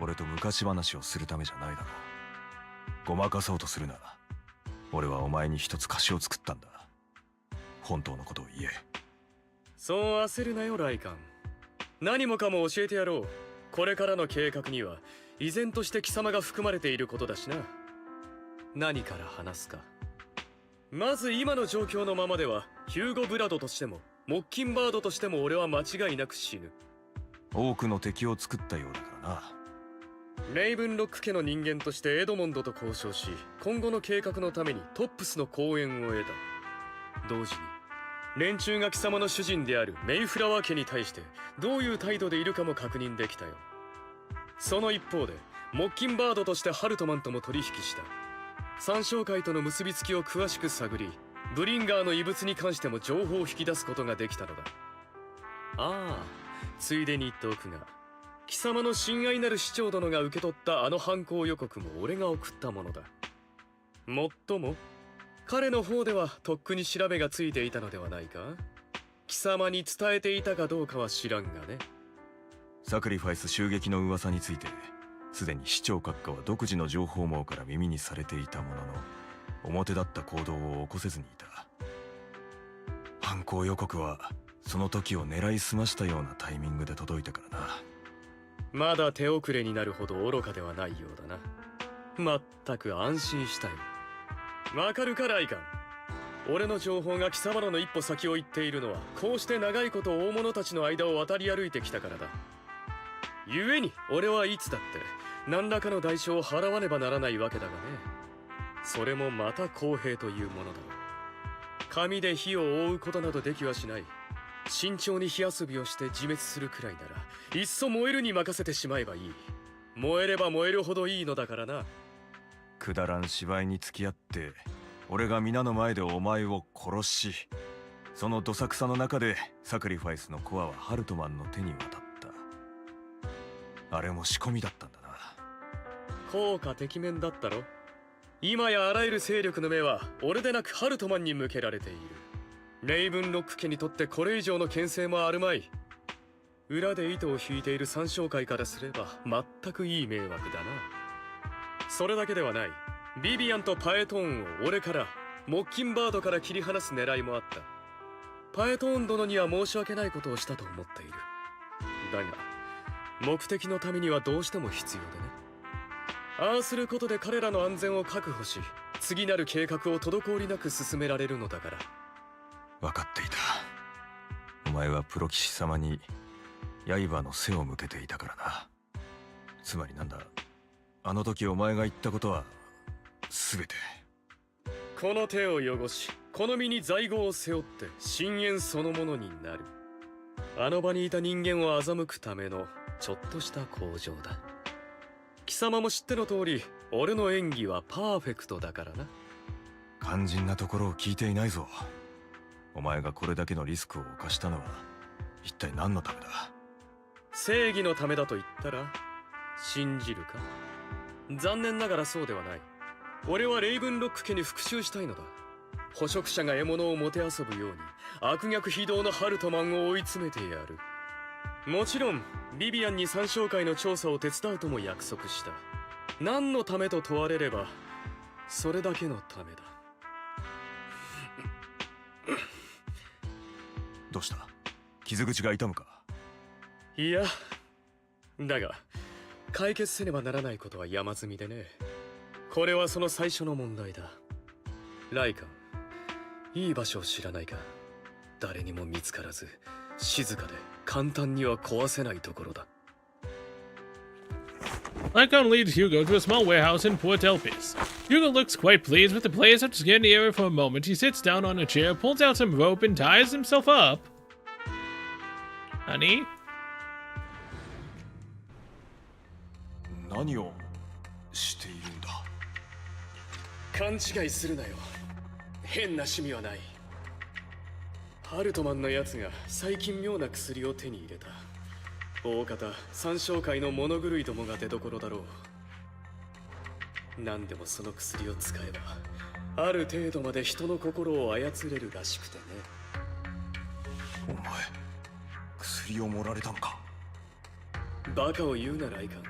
俺と昔話をするためじゃないだろう。ごまかそうとするな。俺はお前に一つ貸しを作ったんだ。本当のことを言え。そう焦るなよ、ライカン。何もかも教えてやろう。これからの計画には依然として貴様が含まれていることだしな。何から話すか。まず今の状況のままではヒューゴ・ブラドとしてもモッキンバードとしても俺は間違いなく死ぬ。多くの敵を作ったようだからな。レイブンロック家の人間としてエドモンドと交渉し、今後の計画のためにトップスの後援を得た。同時に連中が貴様の主人であるメイフラワー家に対してどういう態度でいるかも確認できたよ。その一方でモッキンバードとしてハルトマンとも取引した。三商会との結びつきを詳しく探り、ブリンガーの遺物に関しても情報を引き出すことができたのだ。ああ、ついでに言っておくが、貴様の親愛なる市長殿が受け取ったあの犯行予告も俺が送ったものだ。もっとも彼の方ではとっくに調べがついていたのではないか？貴様に伝えていたかどうかは知らんがね。サクリファイス襲撃の噂について、すでに市長閣下は独自の情報網から耳にされていたものの、表立った行動を起こせずにいた。犯行予告はその時を狙いすましたようなタイミングで届いたからな。まだ手遅れになるほど愚かではないようだな。まったく安心したよ。わかるか、ライカン。俺の情報が貴様らの一歩先を行っているのは、こうして長いこと大物たちの間を渡り歩いてきたからだ。故に俺はいつだって何らかの代償を払わねばならないわけだがね。それもまた公平というものだろう。紙で火を覆うことなどできはしない。慎重に火遊びをして自滅するくらいなら、いっそ燃えるに任せてしまえばいい。燃えれば燃えるほどいいのだからな。くだらん芝居に付き合って、俺が皆の前でお前を殺し、そのどさくさの中でサクリファイスのコアはハルトマンの手に渡った。あれも仕込みだったんだな。効果てきめんだったろ。今やあらゆる勢力の目は俺でなくハルトマンに向けられている。レイブンロック家にとってこれ以上の牽制もあるまい。裏で糸を引いている三商会からすれば全くいい迷惑だな。それだけではない。ビビアンとパエトーンを俺からモッキンバードから切り離す狙いもあった。パエトーン殿には申し訳ないことをしたと思っている。だが目的のためにはどうしても必要でね。ああすることで彼らの安全を確保し、次なる計画を滞りなく進められるのだから。分かっていた。お前はプロ騎士様に刃の背を向けていたからな。つまりなんだ、あの時お前が言ったことは全て。この手を汚し、この身に罪業を背負って深淵そのものになる。あの場にいた人間を欺くためのちょっとした口上だ。貴様も知っての通り、俺の演技はパーフェクトだからな。肝心なところを聞いていないぞ。お前がこれだけのリスクを冒したのは一体何のためだ？正義のためだと言ったら信じるか？残念ながらそうではない。俺はレイブンロック家に復讐したいのだ。捕食者が獲物をもてあそぶように悪逆非道のハルトマンを追い詰めてやる。もちろんビビアンに三商会の調査を手伝うとも約束した。何のためと問われればそれだけのためだ。どうした？傷口が痛むか？いや、だが解決せねばならないことは山積みでね。これはその最初の問題だ。ライカン、いい場所を知らないか？誰にも見つからず静かで簡単には壊せないところだ。Lycon leads Hugo to a small warehouse in Port Elpis. Hugo looks quite pleased with the place after scanning the area for a moment. He sits down on a chair, pulls out some rope, and ties himself up. Honey? 何をしているんだ？勘違いするなよ。変な趣味はない。ハルトマンのやつが最近妙な薬を手に入れた。大方三小界の物狂いどもが出どころだろう。何でもその薬を使えばある程度まで人の心を操れるらしくてね。お前、薬を盛られたのか？バカを言うならいかん。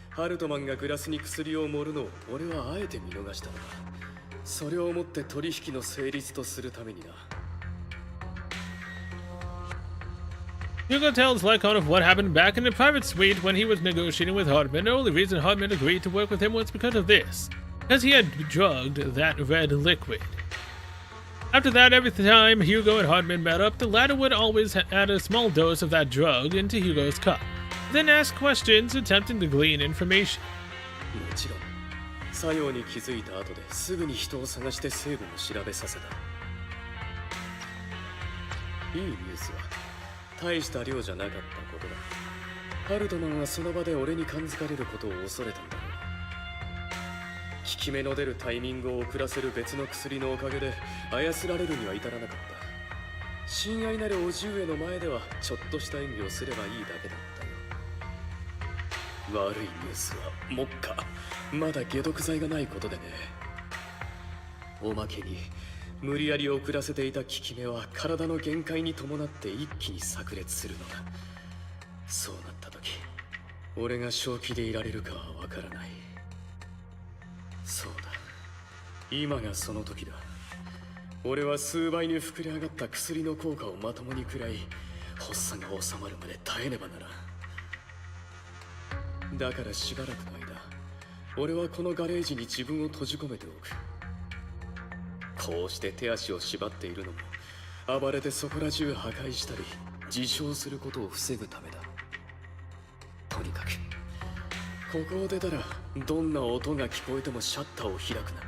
ハルトマンがグラスに薬を盛るのを俺はあえて見逃したのだ。それをもって取引の成立とするためにな。Hugo tells Lycon of what happened back in the private suite when he was negotiating with Hartman. The only reason Hartman agreed to work with him was because of this, because he had drugged that red liquid. After that, every time Hugo and Hartman met up, the latter would always add a small dose of that drug into Hugo's cup, then ask questions, attempting to glean information. もちろん作用に気づいた後ですぐに人を探して成分を調べさせた。いいニュースは大した量じゃなかったことだ。ハルトマンはその場で俺に感づかれることを恐れたんだろう。効き目の出るタイミングを遅らせる別の薬のおかげで操られるには至らなかった。親愛なる叔父上の前ではちょっとした演技をすればいいだけだったよ。悪いニュースは目下まだ解毒剤がないことでね。おまけに無理やり遅らせていた効き目は体の限界に伴って一気に炸裂するのだ。そうなった時俺が正気でいられるかはわからない。そうだ、今がその時だ。俺は数倍に膨れ上がった薬の効果をまともに食らい発作が収まるまで耐えねばならん。だからしばらくの間俺はこのガレージに自分を閉じ込めておく。こうして手足を縛っているのも暴れてそこら中破壊したり自傷することを防ぐためだ。とにかくここを出たらどんな音が聞こえてもシャッターを開くな。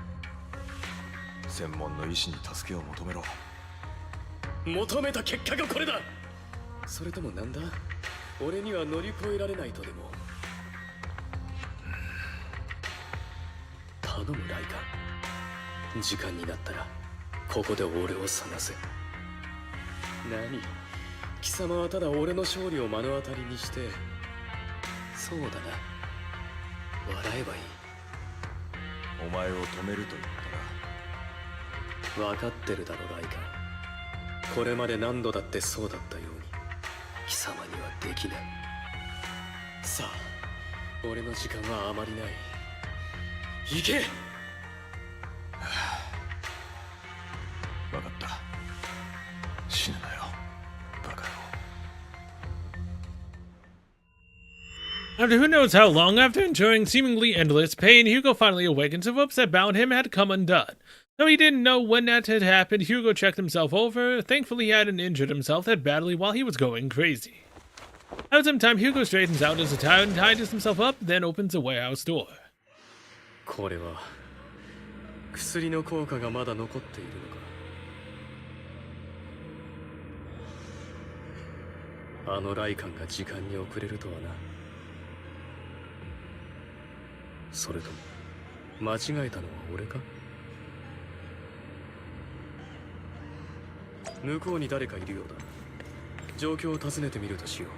専門の医師に助けを求めろ。求めた結果がこれだ。それともなんだ、俺には乗り越えられないとでも。頼むライカ。時間になったらここで俺を探せ。何、貴様はただ俺の勝利を目の当たりにして、そうだな、笑えばいい。お前を止めると言った分かってるだろライカ。これまで何度だってそうだったように貴様にはできない。さあ俺の時間はあまりない。行け。分かった。死ぬなよ、バカ野郎。 After who knows how long, after enduring seemingly endless pain, Hugo finally awakens. The ropes that bound him had come undone. Though he didn't know when that had happened, Hugo checked himself over. Thankfully, he hadn't injured himself that badly while he was going crazy. After some time, Hugo straightens out his attire and ties himself up, then opens the warehouse door. これは薬の効果がまだ残っているのか。あのライカンが時間に遅れるとはな。それとも間違えたのは俺か。向こうに誰かいるようだ。状況を尋ねてみるとしよう。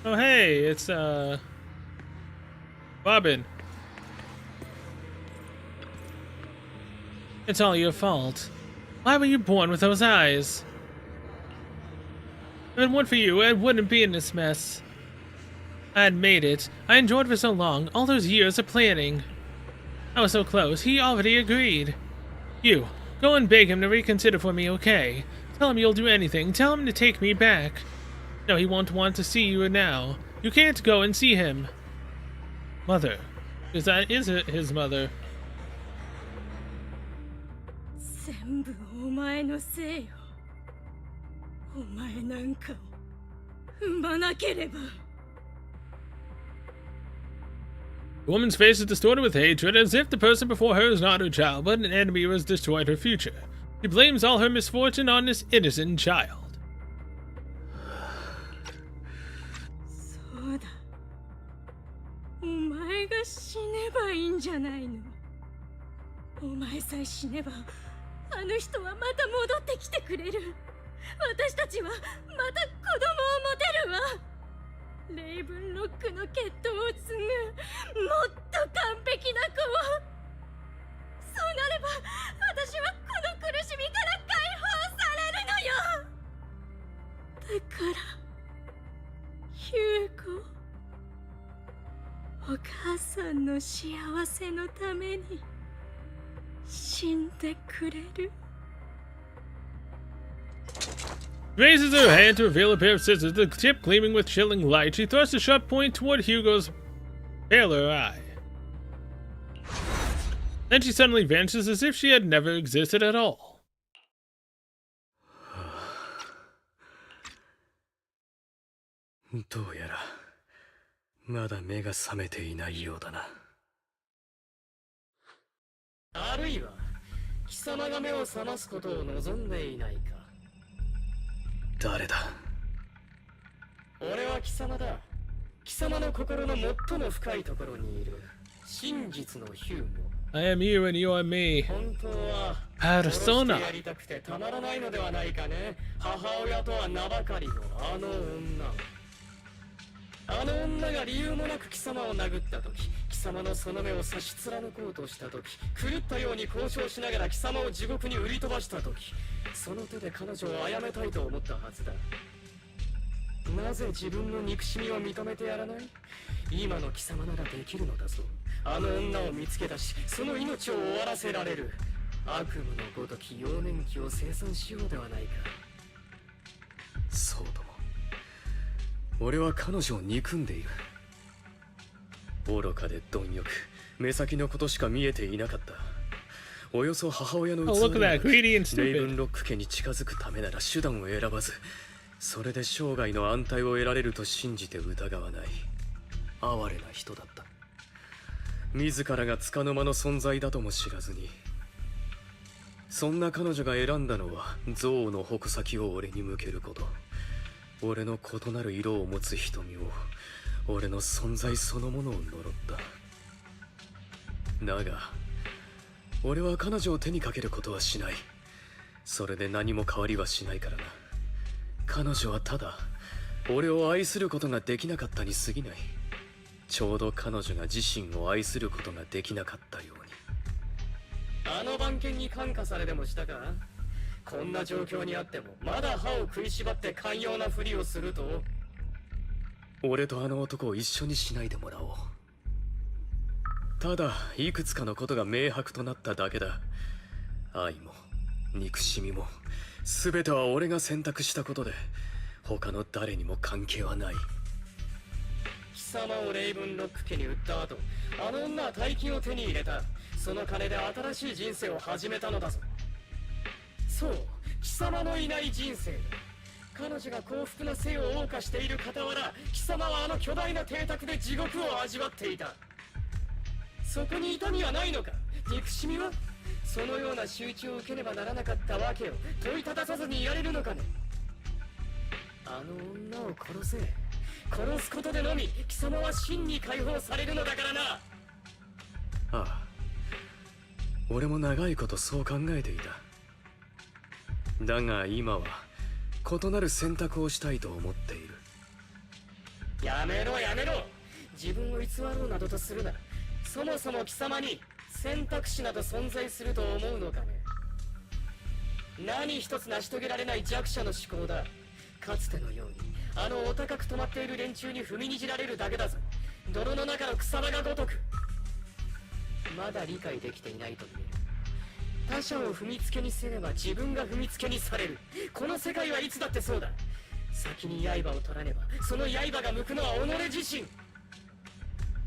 Oh, hey, it's, Robin. It's all your fault. Why were you born with those eyes? If it weren't for you, I wouldn't be in this mess. I had made it. I enjoyed for so long, all those years of planning. I was so close, he already agreed. You, go and beg him to reconsider for me, okay? Tell him you'll do anything, tell him to take me back. No, he won't want to see you now. You can't go and see him. Mother. Is it his mother? 全部お前のせいよ。お前なんかを踏まなければ。The woman's face is distorted with hatred, as if the person before her is not her child, but an enemy who has destroyed her future. She blames all her misfortune on this innocent child. そうだ。お前が死ねばいいんじゃないの。お前さえ死ねば、あの人はまた戻ってきてくれる。私たちはまた子供を持てるわ。レイブンロックの血統を継ぐもっと完璧な子を。そうなれば私はこの苦しみから解放されるのよ。だからヒューゴ、お母さんの幸せのために死んでくれる。Raises her hand to reveal a pair of scissors, the tip gleaming with chilling light. She thrusts a sharp point toward Hugo's paler eye. Then she suddenly vanishes as if she had never existed at all. どうやらまだ目が覚めていないようだな。あるいは貴様が目を覚ますことを望んでいないか。誰だ。俺は貴様だ。貴様の心の最も深いところにいる真実のヒューゴ。I am you and you are me. 本当は Persona. やりたくてたまらないのではないかね。母親とは名ばかりのあの女。あの女が理由もなく貴様を殴った時、貴様のその目を差し貫こうとした時、狂ったように交渉しながら貴様を地獄に売り飛ばした時、その手で彼女を殺めたいと思ったはずだ。なぜ自分の憎しみを認めてやらない？今の貴様ならできるのだぞ。あの女を見つけ出し、その命を終わらせられる。悪夢のごとき幼年期を生産しようではないか。そうとも。俺は彼女を憎んでいる。愚かで貪欲、目先のことしか見えていなかった。およそ母親の器でレイブンロック家に近づくためなら手段を選ばず、それで生涯の安泰を得られると信じて疑わない哀れな人だった。自らが束の間の存在だとも知らずに。そんな彼女が選んだのは憎悪の矛先を俺に向けること。俺の異なる色を持つ瞳を、俺の存在そのものを呪った。だが俺は彼女を手にかけることはしない。それで何も変わりはしないからな。彼女はただ俺を愛することができなかったに過ぎない。ちょうど彼女が自身を愛することができなかったように。あの番犬に感化されでもしたか？こんな状況にあってもまだ歯を食いしばって寛容なふりをすると。俺とあの男を一緒にしないでもらおう。ただいくつかのことが明白となっただけだ。愛も憎しみも全ては俺が選択したことで、他の誰にも関係はない。貴様をレイブンロック家に売った後、あの女は大金を手に入れた。その金で新しい人生を始めたのだぞ。そう、貴様のいない人生。彼女が幸福な生を謳歌している傍ら、貴様はあの巨大な邸宅で地獄を味わっていた。そこに痛みはないのか？憎しみは？そのような仕打ちを受けねばならなかったわけを問いたださずにいられるのかね。あの女を殺せ。殺すことでのみ貴様は真に解放されるのだからな。ああ、俺も長いことそう考えていた。だが今は異なる選択をしたいと思っている。やめろやめろ。自分を偽ろうなどとするな。そもそも貴様に選択肢など存在すると思うのかね。何一つ成し遂げられない弱者の思考だ。かつてのようにあのお高く止まっている連中に踏みにじられるだけだぞ。泥の中の草場がごとく。まだ理解できていないと見える。他者を踏みつけにせねば自分が踏みつけにされる。この世界はいつだってそうだ。先に刃を取らねばその刃が向くのは己自身。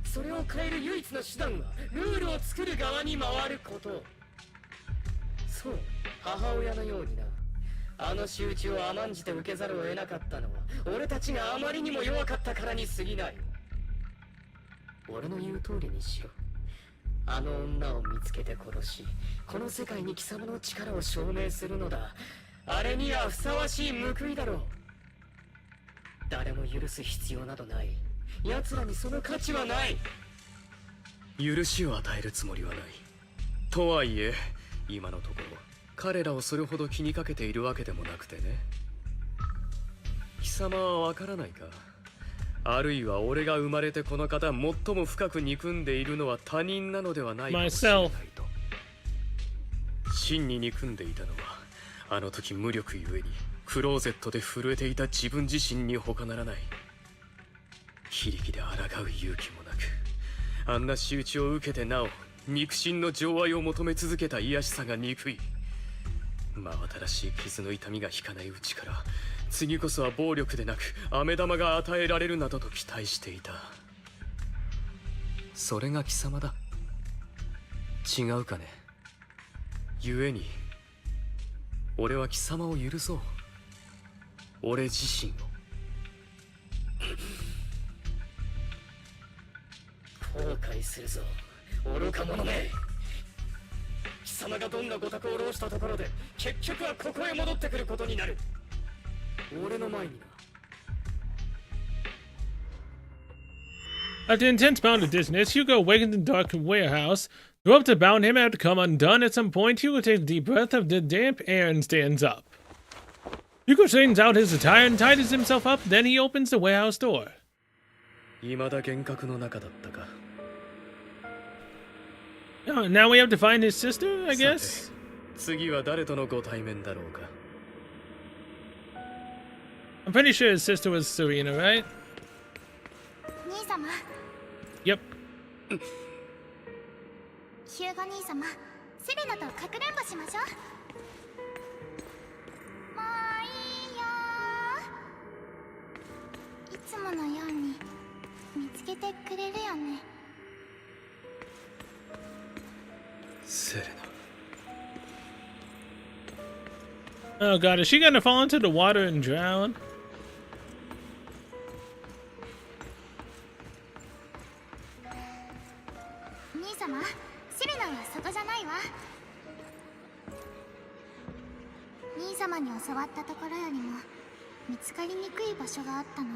それを変える唯一の手段はルールを作る側に回ること。そう、母親のようにな。あの仕打ちを甘んじて受けざるを得なかったのは俺たちがあまりにも弱かったからに過ぎない。俺の言う通りにしろ。あの女を見つけて殺し、この世界に貴様の力を証明するのだ。あれにはふさわしい報いだろう。誰も許す必要などない。奴らにその価値はない。許しを与えるつもりはない。とはいえ今のところ彼らをそれほど気にかけているわけでもなくてね。貴様はわからないか。あるいは俺が生まれてこの方最も深く憎んでいるのは他人なのではないかもしれないと。真に憎んでいたのはあの時無力ゆえにクローゼットで震えていた自分自身に他ならない。非力で抗う勇気もなく、あんな仕打ちを受けてなお肉親の情愛を求め続けた卑しさが憎い。真新しい傷の痛みが引かないうちから次こそは暴力でなく飴玉が与えられるなどと期待していた。それが貴様だ。違うかね。故に俺は貴様を許そう。俺自身を。後悔するぞ愚か者め。貴様がどんなご託を浪したところで結局はここへ戻ってくることになる。俺の前にな。 After intense bout of dizziness, Hugo awakens in the dark warehouse. The rope that bound him had to come undone at some point. Hugo takes a deep breath of the damp air and stands up. Hugo straightens out his attire and tidies himself up. Then he opens the warehouse door. 未だ幻覚の中だったか。Oh, now we have to find his sister, I さて guess? 次は誰とのご対面だろうか。I'm pretty sure his sister was Serena, right? 兄様 Yep. ヒューゴ兄様、セレナとかくれんぼしましょう。もういいよー。いつものように見つけてくれるよね。セレナ。 Oh god, is she gonna fall into the water and drown? 兄様、セレナはそこじゃないわ。兄様に教わったところよりも見つかりにくい場所があったの。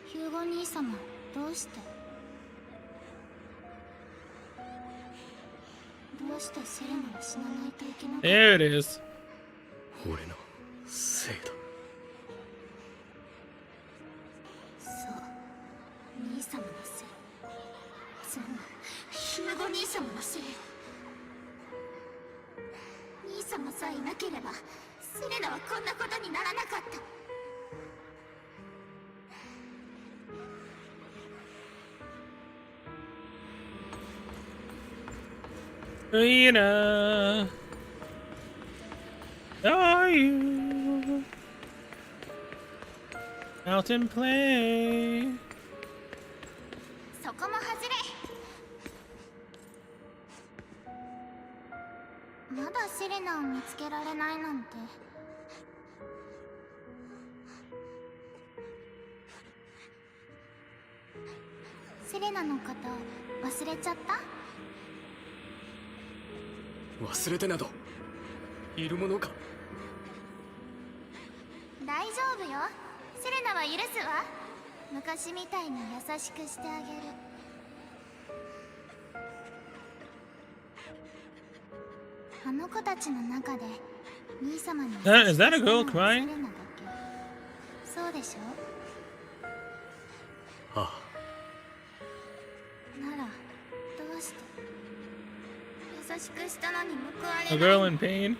ヒューゴ兄様、どうしてセレナを死なないといけなかった？ There it is. 俺のせいだ。そう、兄様のせい。そんな、ヒューゴ兄様のせい。兄様さえいなければセレナはこんなことにならなかった。Serena, are you out and play? そこも外れ。まだセレナを見つけられないなんて。セレナのこと忘れちゃった？忘れてなどいるものか。大丈夫よ。セレナは許すわ。昔みたいに優しくしてあげる。あの子たちの中で兄様に優しく Is that a girl してるのは crying? セレナだけ。そうでしょ？ああ。しくしたのに報わ A れない。 girl in pain?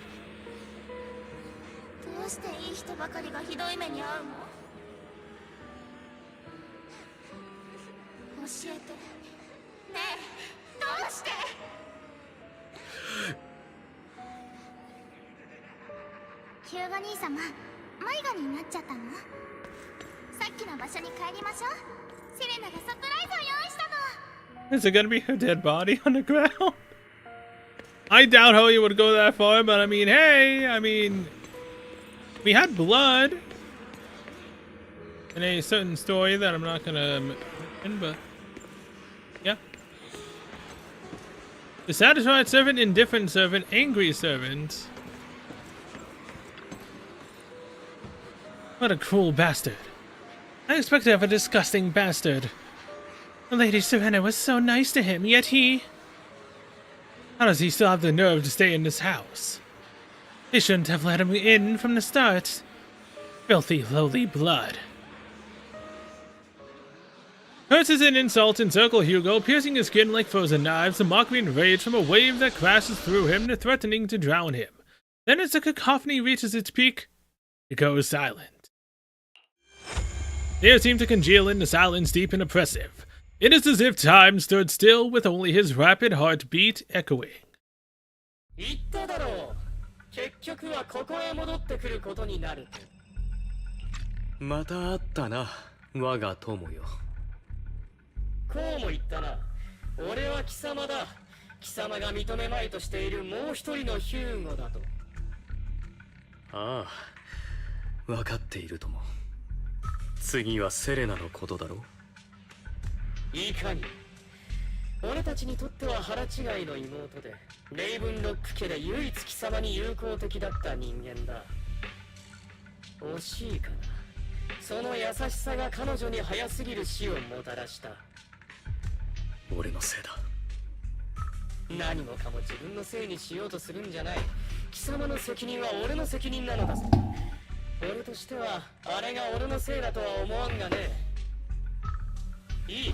どうしていい人ばかりがひどい目に遭うの？教えて。ねえ、どうして？ヒューゴ兄様、迷子になっちゃったの？さっきの場所に帰りましょう。セレナがサプライズを用意したの。 Is it gonna be her dead body on the ground? I doubt how he would go that far, but I mean, hey, I mean, we had blood in a certain story that I'm not gonna mention, but yeah. Dissatisfied servant, indifferent servant, angry servant. What a cruel bastard. I expected of a disgusting bastard. Lady Serena was so nice to him, yet he... How does he still have the nerve to stay in this house? They shouldn't have let him in from the start. Filthy, lowly blood. Curses and insults encircle Hugo, piercing his skin like frozen knives, a mockery and rage from a wave that crashes through him, threatening to drown him. Then as the cacophony reaches its peak, it goes silent. The air seemed to congeal into silence deep and oppressive. It is as if time stood still with only his rapid heartbeat echoing. 言っただろう。結局はここへ戻ってくることになる。また会ったな、我が友よ。こうも言ったな。俺は貴様だ。貴様が認めまいとしているもう一人のヒューゴだと。ああ、分かっているとも。次はセレナのことだろう。いかに俺たちにとっては腹違いの妹で、レイブンロック家で唯一貴様に友好的だった人間だ。惜しいかな。その優しさが彼女に早すぎる死をもたらした。俺のせいだ。何もかも自分のせいにしようとするんじゃない。貴様の責任は俺の責任なのだぞ。俺としてはあれが俺のせいだとは思わんがね。いい。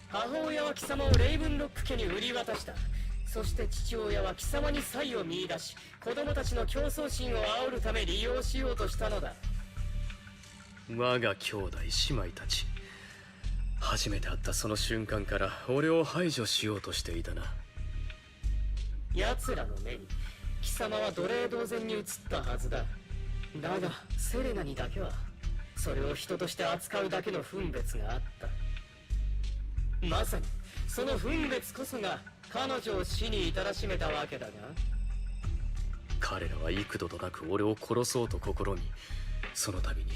母親は貴様をレイブンロック家に売り渡した。そして父親は貴様に差異を見出し、子供たちの競争心を煽るため利用しようとしたのだ。我が兄弟姉妹たち、初めて会ったその瞬間から俺を排除しようとしていたな。奴らの目に貴様は奴隷同然に映ったはずだ。だがセレナにだけはそれを人として扱うだけの分別があった。まさにその分別こそが彼女を死に至らしめたわけだが、彼らは幾度となく俺を殺そうと試み、その度に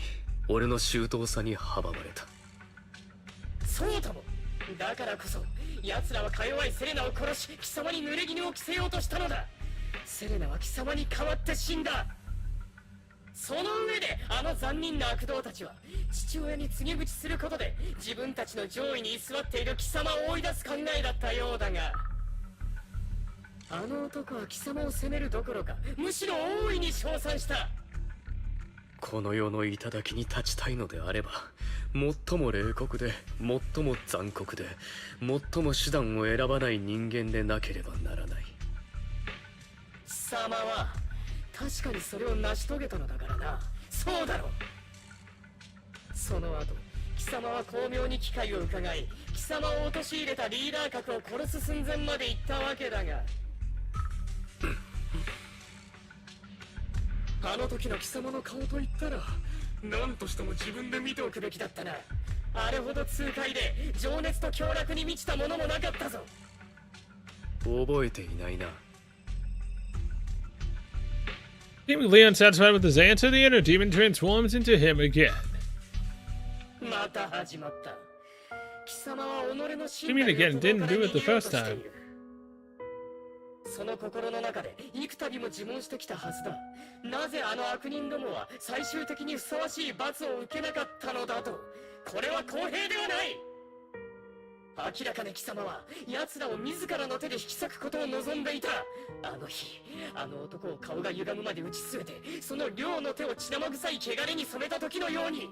俺の周到さに阻まれた。そうとも。だからこそ奴らはか弱いセレナを殺し、貴様に濡れ衣を着せようとしたのだ。セレナは貴様に代わって死んだ。その上であの残忍な悪童たちは父親に告げ口することで自分たちの上位に居座っている貴様を追い出す考えだったようだが、あの男は貴様を責めるどころかむしろ大いに称賛した。この世の頂に立ちたいのであれば、最も冷酷で最も残酷で最も手段を選ばない人間でなければならない。貴様は確かにそれを成し遂げたのだからな。そうだろう。その後貴様は巧妙に機会を伺い、貴様を陥れたリーダー格を殺す寸前まで行ったわけだがあの時の貴様の顔と言ったら何としても自分で見ておくべきだったな。あれほど痛快で情熱と凶楽に満ちたものもなかったぞ。覚えていないな。Seemingly unsatisfied with his answer, the inner demon transforms into him again. また始まった。貴様は己の You mean again? Didn't do it the first time. その心の中で幾度も自問してきたはずだ。なぜあの悪人どもは最終的にふさわしい罰を受けなかったのだと。これは公平ではない。明らかに貴様は奴らを自らの手で引き裂くことを望んでいた。あの日あの男を顔が歪むまで打ち据えて、その両の手を血生臭い汚れに染めた時のように。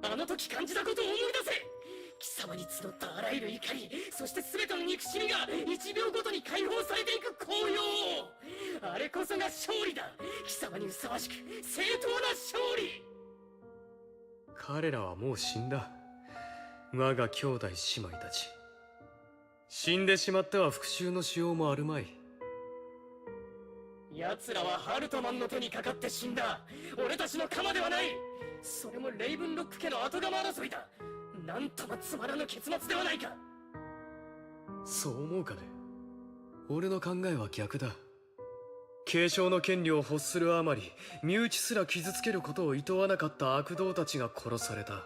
あの時感じたことを思い出せ。貴様に募ったあらゆる怒り、そして全ての憎しみが1秒ごとに解放されていく紅葉。あれこそが勝利だ。貴様にふさわしく正当な勝利。彼らはもう死んだ。我が兄弟姉妹たち。死んでしまっては復讐のしようもあるまい。奴らはハルトマンの手にかかって死んだ。俺たちの鎌ではない。それもレイブンロック家の後釜争いだ。なんともつまらぬ結末ではないか。そう思うかね。俺の考えは逆だ。継承の権利を欲するあまり、身内すら傷つけることを厭わなかった悪童たちが殺された。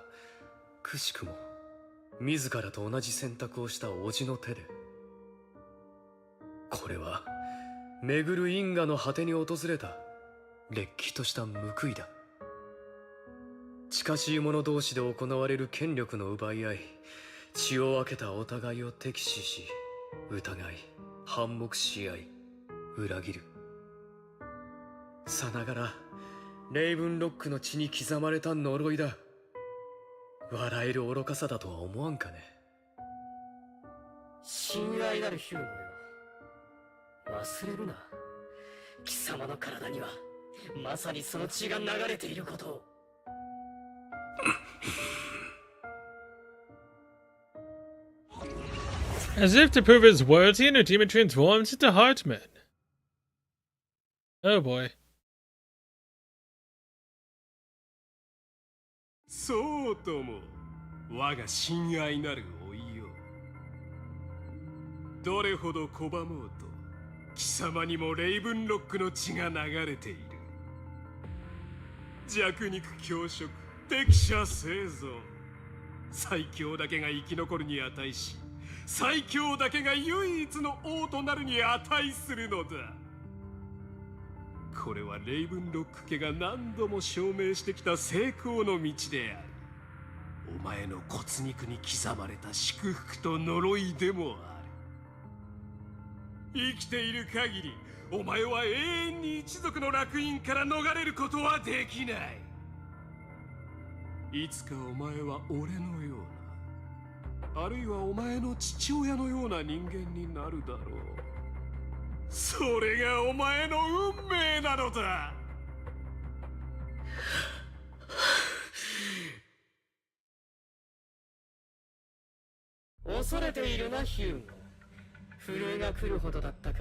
くしくも自らと同じ選択をした叔父の手で。これは巡る因果の果てに訪れたれっきとした報いだ。近しい者同士で行われる権力の奪い合い、血を分けたお互いを敵視し、疑い、反目し合い、裏切る。さながらレイブンロックの血に刻まれた呪いだ。笑える愚かさだとは思わんかね。親愛なるヒューゴよ、忘れるな。貴様の体にはまさにその血が流れていることを。As if to prove his words, the inner demon transforms into Hartman. Oh boy. そうとも、我が親愛なるおいよ。どれほど拒もうと、貴様にもレイブンロックの血が流れている。弱肉強食、適者生存。最強だけが生き残るに値し、最強だけが唯一の王となるに値するのだ。これはレイブンロック家が何度も証明してきた成功の道である。お前の骨肉に刻まれた祝福と呪いでもある。生きている限り、お前は永遠に一族の烙印から逃れることはできない。いつかお前は俺のような、あるいはお前の父親のような人間になるだろう。それがお前の運命なのだ。恐れているなヒューゴ。震えが来るほどだったか。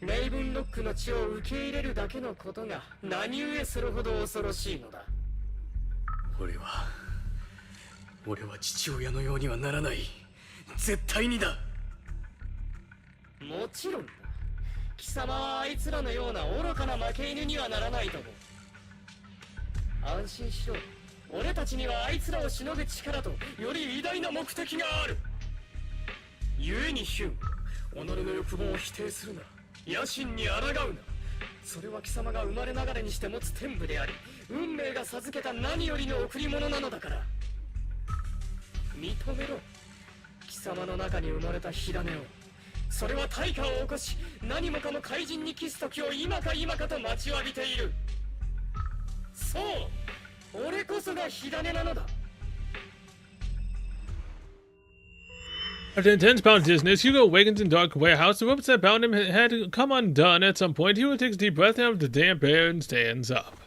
レイブンロックの血を受け入れるだけのことが何故それほど恐ろしいのだ。俺は父親のようにはならない。絶対にだ。もちろんだ。貴様はあいつらのような愚かな負け犬にはならないと思う。安心しろ。俺たちにはあいつらをしのぐ力とより偉大な目的がある。故にヒュン、己の欲望を否定するな。野心に抗うな。それは貴様が生まれながらにして持つ天賦であり、運命が授けた何よりの贈り物なのだから。認めろ。貴様の中に生まれた火種を。それは大化を起こし、何もかも怪人に帰す時を今か今かと待ちわびている。そう、俺こそが火種なのだ。After intense bound dizziness, Hugo awakens in dark warehouse. The ropes that bound him had come undone at some point. Hugo takes a deep breath out of the damp air and stands up.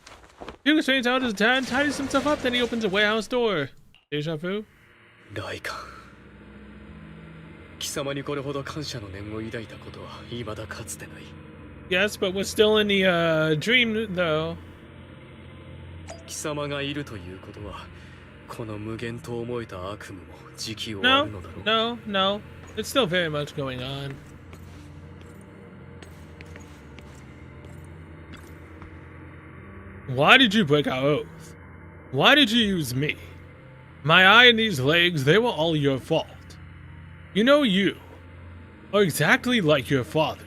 Hugo straightens out his tie and tidies himself up. Then he opens a warehouse door. Deja vu? ライカン。貴様にこれほど感謝の念を抱いたことは未だかつてない。Yes, but we're still in the dream though. 貴様がいるということは、この無限と思えた悪夢も時期をあるのだろう。No. It's still very much going on. Why did you break our oath? Why did you use me? My eye and these legs, they were all your fault. You know you are exactly like your father.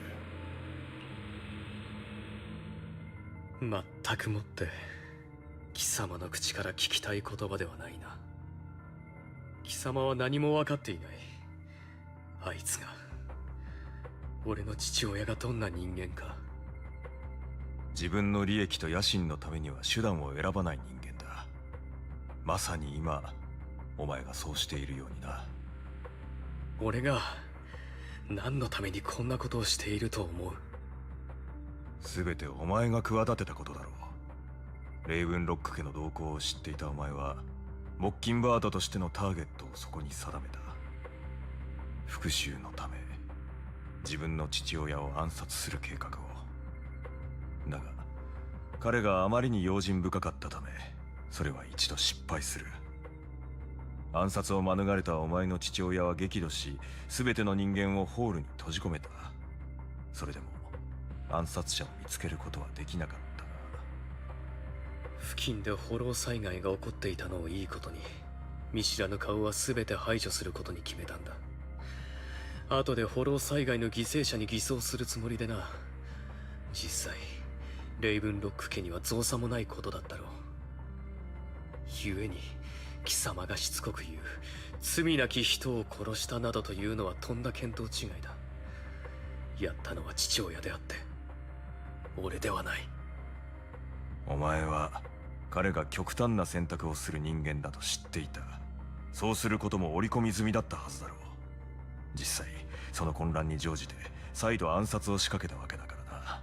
まったくもって貴様の口から聞きたい言葉ではないな。貴様は何も分かっていない。あいつが、俺の父親がどんな人間か。自分の利益と野心のためには手段を選ばない人間だ。まさに今お前がそうしているようにな。俺が何のためにこんなことをしていると思う？全てお前が企てたことだろう。レイブンロック家の動向を知っていたお前はモッキンバードとしてのターゲットをそこに定めた。復讐のため自分の父親を暗殺する計画を。だが彼があまりに用心深かったためそれは一度失敗する。暗殺を免れたお前の父親は激怒し全ての人間をホールに閉じ込めた。それでも暗殺者を見つけることはできなかったが、付近でフォロー災害が起こっていたのをいいことに見知らぬ顔は全て排除することに決めたんだ。後でフォロー災害の犠牲者に偽装するつもりでな。実際レイブンロック家には造作もないことだったろう。故に貴様がしつこく言う罪なき人を殺したなどというのはとんだ見当違いだ。やったのは父親であって俺ではない。お前は彼が極端な選択をする人間だと知っていた。そうすることも織り込み済みだったはずだろう。実際その混乱に乗じて再度暗殺を仕掛けたわけだからな。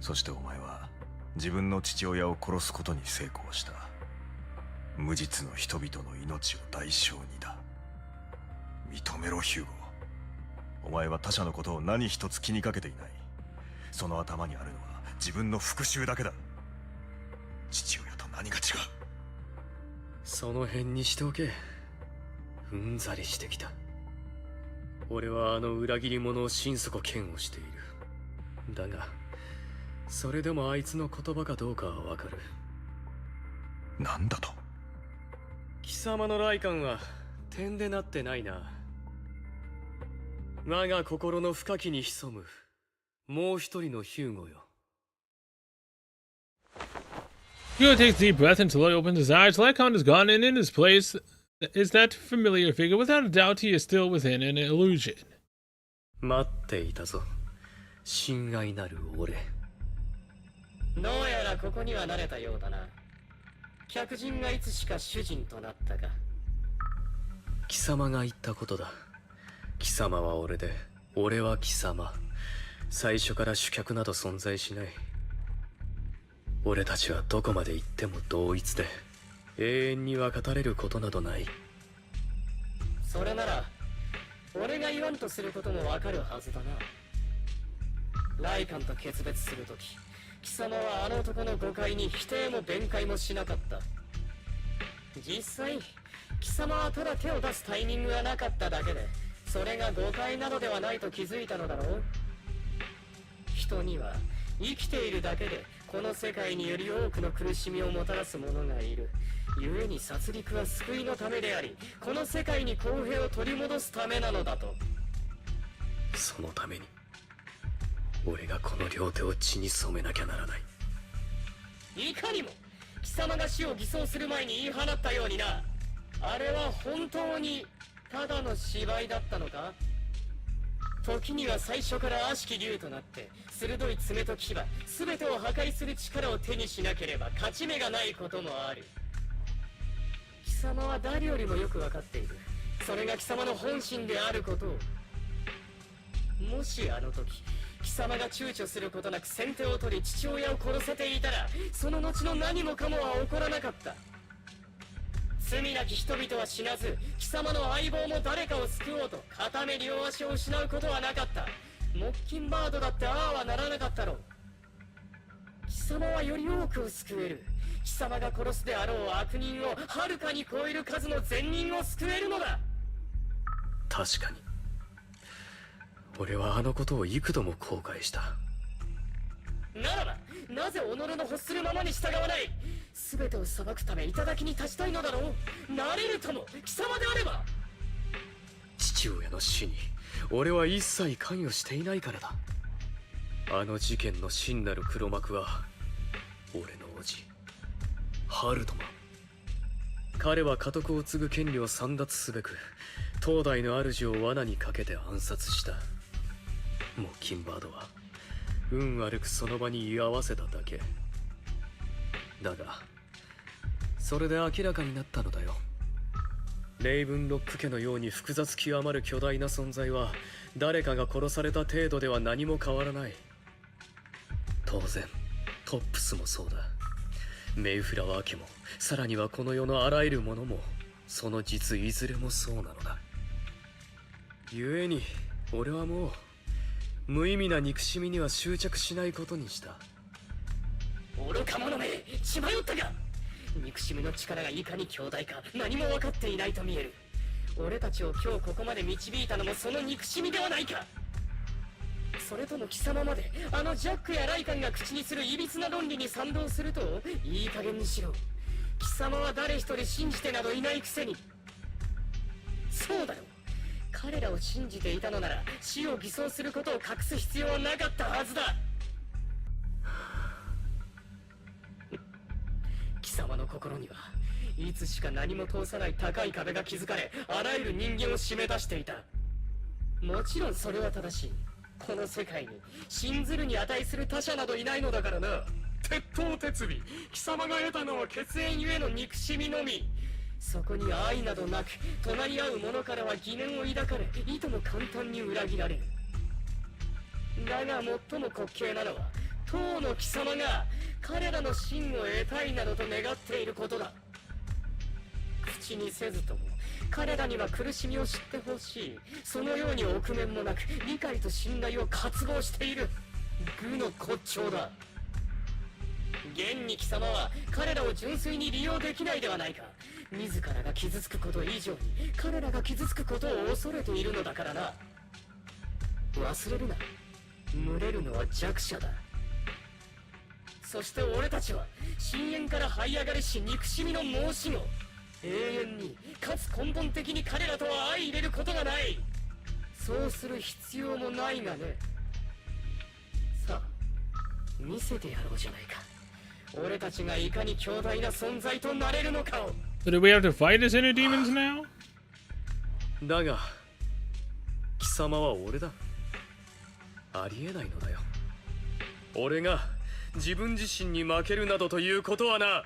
そしてお前は自分の父親を殺すことに成功した。無実の人々の命を代償にだ。認めろヒューゴ。お前は他者のことを何一つ気にかけていない。その頭にあるのは自分の復讐だけだ。父親と何が違う？その辺にしておけ。うんざりしてきた。俺はあの裏切り者を心底嫌悪している。だがそれでもあいつの言葉かどうかはわかる。なんだと？貴様の来館は点でなってないな。我が心の深きに潜むもう一人のヒューゴよ。Hugo takes a deep breath until he opens his eyes. Lycon is gone, and in his place is that familiar figure. Without a doubt, he is still within an illusion. 待っていたぞ、親愛なる俺。どうやらここには慣れたようだな。客人がいつしか主人となったか。貴様が言ったことだ。貴様は俺で、俺は貴様。最初から主客など存在しない。俺たちはどこまで行っても同一で、永遠に分かたれることなどない。それなら俺が言わんとすることもわかるはずだな。ライカンと決別するとき、貴様はあの男の誤解に否定も弁解もしなかった。実際貴様はただ手を出すタイミングがなかっただけで、それが誤解などではないと気づいたのだろう。人には生きているだけでこの世界により多くの苦しみをもたらす者がいる。故に殺戮は救いのためであり、この世界に公平を取り戻すためなのだと。そのために俺がこの両手を血に染めなきゃならない。いかにも貴様が死を偽装する前に言い放ったようにな。あれは本当にただの芝居だったのか？時には最初から悪しき竜となって鋭い爪と牙、全てを破壊する力を手にしなければ勝ち目がないこともある。貴様は誰よりもよく分かっている。それが貴様の本心であることを。もしあの時貴様が躊躇することなく先手を取り父親を殺せていたら、その後の何もかもは起こらなかった。罪なき人々は死なず、貴様の相棒も誰かを救おうと片目両足を失うことはなかった。モッキンバードだってああはならなかったろう。貴様はより多くを救える。貴様が殺すであろう悪人をはるかに超える数の善人を救えるのだ。確かに俺はあのことを幾度も後悔した。ならばなぜ己の欲するままに従わない？全てを裁くため頂に立ちたいのだろう。なれるとも貴様であれば。父親の死に俺は一切関与していないからだ。あの事件の真なる黒幕は俺の叔父ハルトマン。彼は家督を継ぐ権利を簒奪すべく当代の主を罠にかけて暗殺した。モッキンバードは運悪くその場に居合わせただけだが、それで明らかになったのだよ。レイブンロック家のように複雑極まる巨大な存在は誰かが殺された程度では何も変わらない。当然トップスもそうだ。メイフラワー家も、さらにはこの世のあらゆるものも、その実いずれもそうなのだ。故に俺はもう無意味な憎しみには執着しないことにした。愚か者め、血迷ったか。憎しみの力がいかに強大か何も分かっていないと見える。俺たちを今日ここまで導いたのもその憎しみではないか。それとも貴様まであのジャックやライカンが口にするいびつな論理に賛同すると？いい加減にしろ。貴様は誰一人信じてなどいないくせに。そうだろう、彼らを信じていたのなら死を偽装することを隠す必要はなかったはずだ。貴様の心にはいつしか何も通さない高い壁が築かれ、あらゆる人間を締め出していた。もちろんそれは正しい。この世界に信ずるに値する他者などいないのだからな。鉄頭鉄尾、貴様が得たのは血縁ゆえの憎しみのみ。そこに愛などなく、隣り合う者からは疑念を抱かれ、いとも簡単に裏切られる。だが最も滑稽なのは、当の貴様が彼らの真を得たいなどと願っていることだ。口にせずとも彼らには苦しみを知ってほしい。そのように臆面もなく理解と信頼を渇望している愚の骨頂だ。現に貴様は彼らを純粋に利用できないではないか。自らが傷つくこと以上に彼らが傷つくことを恐れているのだからな。忘れるな、群れるのは弱者だ。そして俺たちは深淵から這い上がりし憎しみの申し子。永遠にかつ根本的に彼らとは相入れることがない。そうする必要もないがね。さあ見せてやろうじゃないか、俺たちがいかに強大な存在となれるのかを。 So do we have to fight as inner demons now? だが貴様は俺だ。ありえないのだよ、俺が自分自身に負けるなどということはな。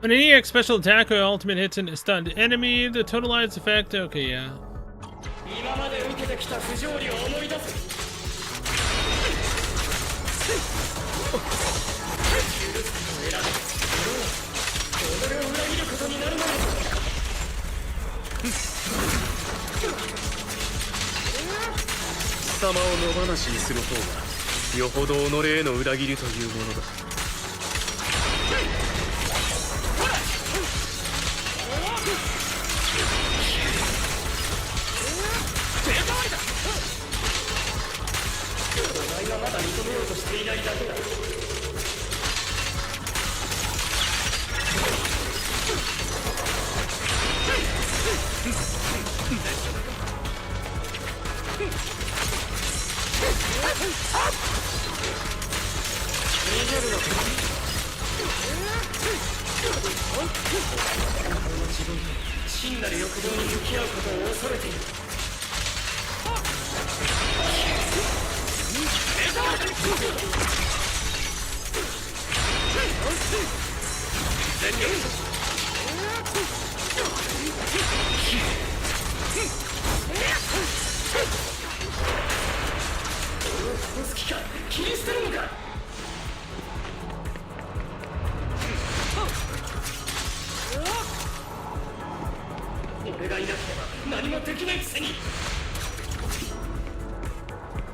When an EX special attack or ultimate hits a stunned enemy, the totalized effect. Okay, yeah. 今まで受けてきた不条理を思い出す。許すことを選べ。俺を裏切ることになるのだ。貴様を野放しにする方がよほど己への裏切りというものだ。お前はまだ認めようとしていないだけだ。逃げるのか。この自分の真なる欲望に向き合うことを恐れている。殺す気か、切り捨てるのか。俺がいなければ何もできないくせに。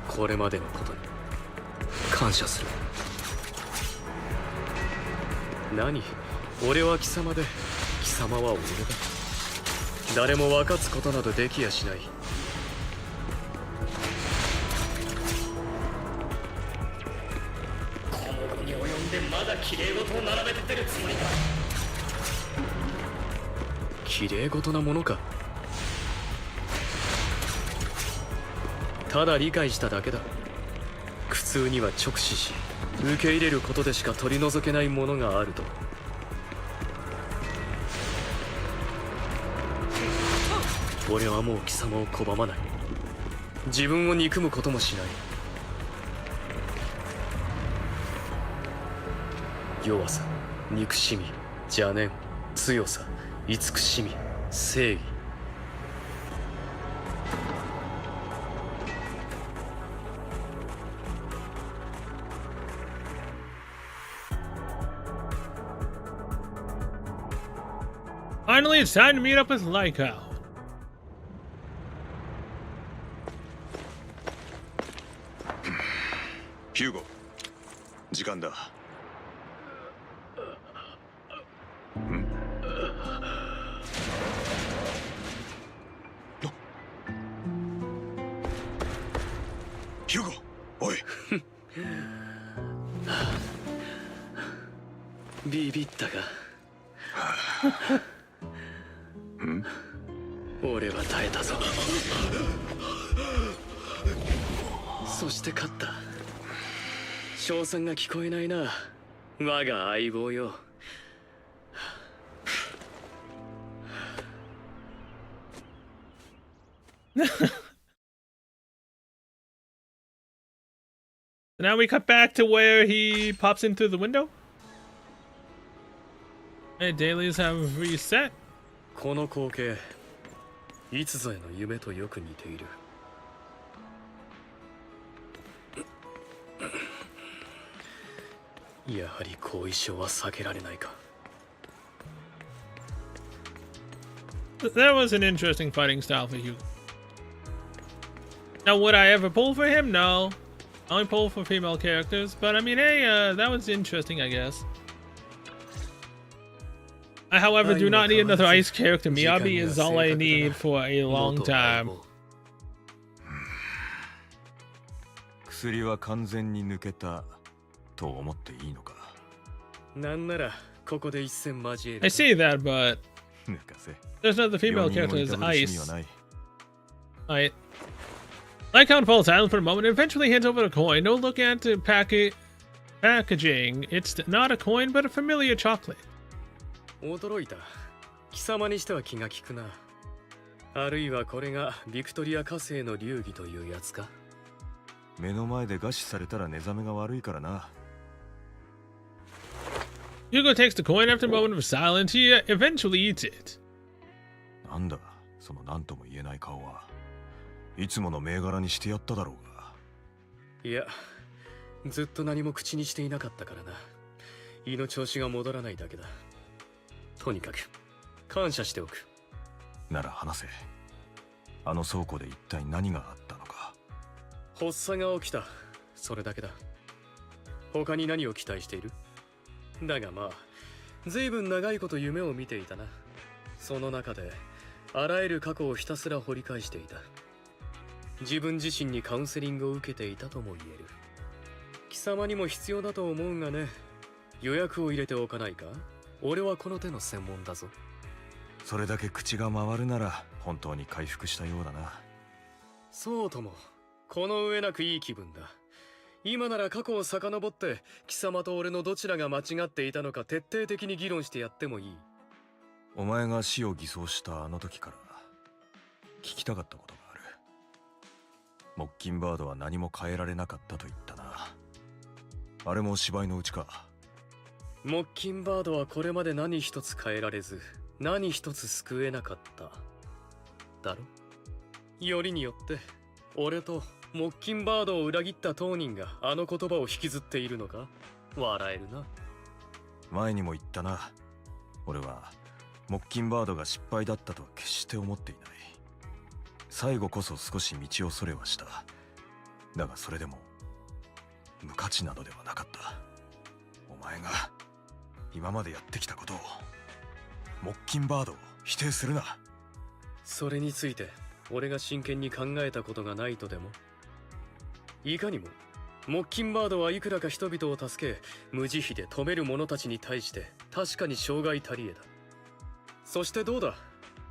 これまでのことに感謝する。何、俺は貴様で貴様は俺だ。誰も分かつことなどできやしない。この後に及んでまだ綺麗事を並べて出るつもりか。綺麗事なものか。ただ理解しただけだ。苦痛には直視し受け入れることでしか取り除けないものがあると。俺はもう貴様を拒まない。自分を憎むこともしない。弱さ、憎しみ、邪念、強さ、慈しみ、正義。Finally, it's time to meet up with Lyko. Hugo, 時間だ。ヒューゴ、おい。ビビったか。俺は耐えたぞ。そして勝った。称賛が聞こえないな、我が相棒よ。Now we cut back to where he pops in through the window. Hey, dailies have reset. この光景、いつぞやの夢とよく似ている。やはり後遺症は避けられないか。That was an interesting fighting style for Hugo. Now, would I ever pull for him? No. I only pull for female characters, but I mean, hey, that was interesting, I guess. I, however, do not need another ice character. Miyabi is all I need for a long time. 薬は完全に抜けたと思っていいのか。なんならここで一戦交える。I say that, but 抜かせ。 there's not the female character as ice. Alright. Lycon falls silent for a moment and eventually hands over a coin. No look at the packaging. It's not a coin, but a familiar chocolate. 驚いた。貴様にしては気が利くな。あるいはこれがビクトリア火星の流儀というやつか。目の前で餓死されたら寝覚めが悪いからな。Hugo takes the coin after a moment of silence. He eventually eats it. なんだ、その何とも言えない顔は。いつもの銘柄にしてやっただろうが。いや、ずっと何も口にしていなかったからな。胃の調子が戻らないだけだ。とにかく感謝しておく。なら話せ。あの倉庫で一体何があったのか。発作が起きた、それだけだ。他に何を期待している？だがまあ、随分長いこと夢を見ていたな。その中であらゆる過去をひたすら掘り返していた。自分自身にカウンセリングを受けていたとも言える。貴様にも必要だと思うがね。予約を入れておかないか？俺はこの手の専門だぞ。それだけ口が回るなら本当に回復したようだな。そうとも。この上なくいい気分だ。今なら過去を遡って貴様と俺のどちらが間違っていたのか徹底的に議論してやってもいい。お前が死を偽装したあの時から聞きたかったことがある。モッキンバードは何も変えられなかったと言ったな。あれも芝居のうちか。モッキンバードはこれまで何一つ変えられず何一つ救えなかっただろ。よりによって俺とモッキンバードを裏切った当人があの言葉を引きずっているのか？笑えるな。前にも言ったな。俺はモッキンバードが失敗だったとは決して思っていない。最後こそ少し道をそれはした。だがそれでも無価値などではなかった。お前が今までやってきたことを、モッキンバードを否定するな。それについて俺が真剣に考えたことがないとでも？いかにもモッキンバードはいくらか人々を助け無慈悲で止める者たちに対して確かに障害足りえだ。そしてどうだ、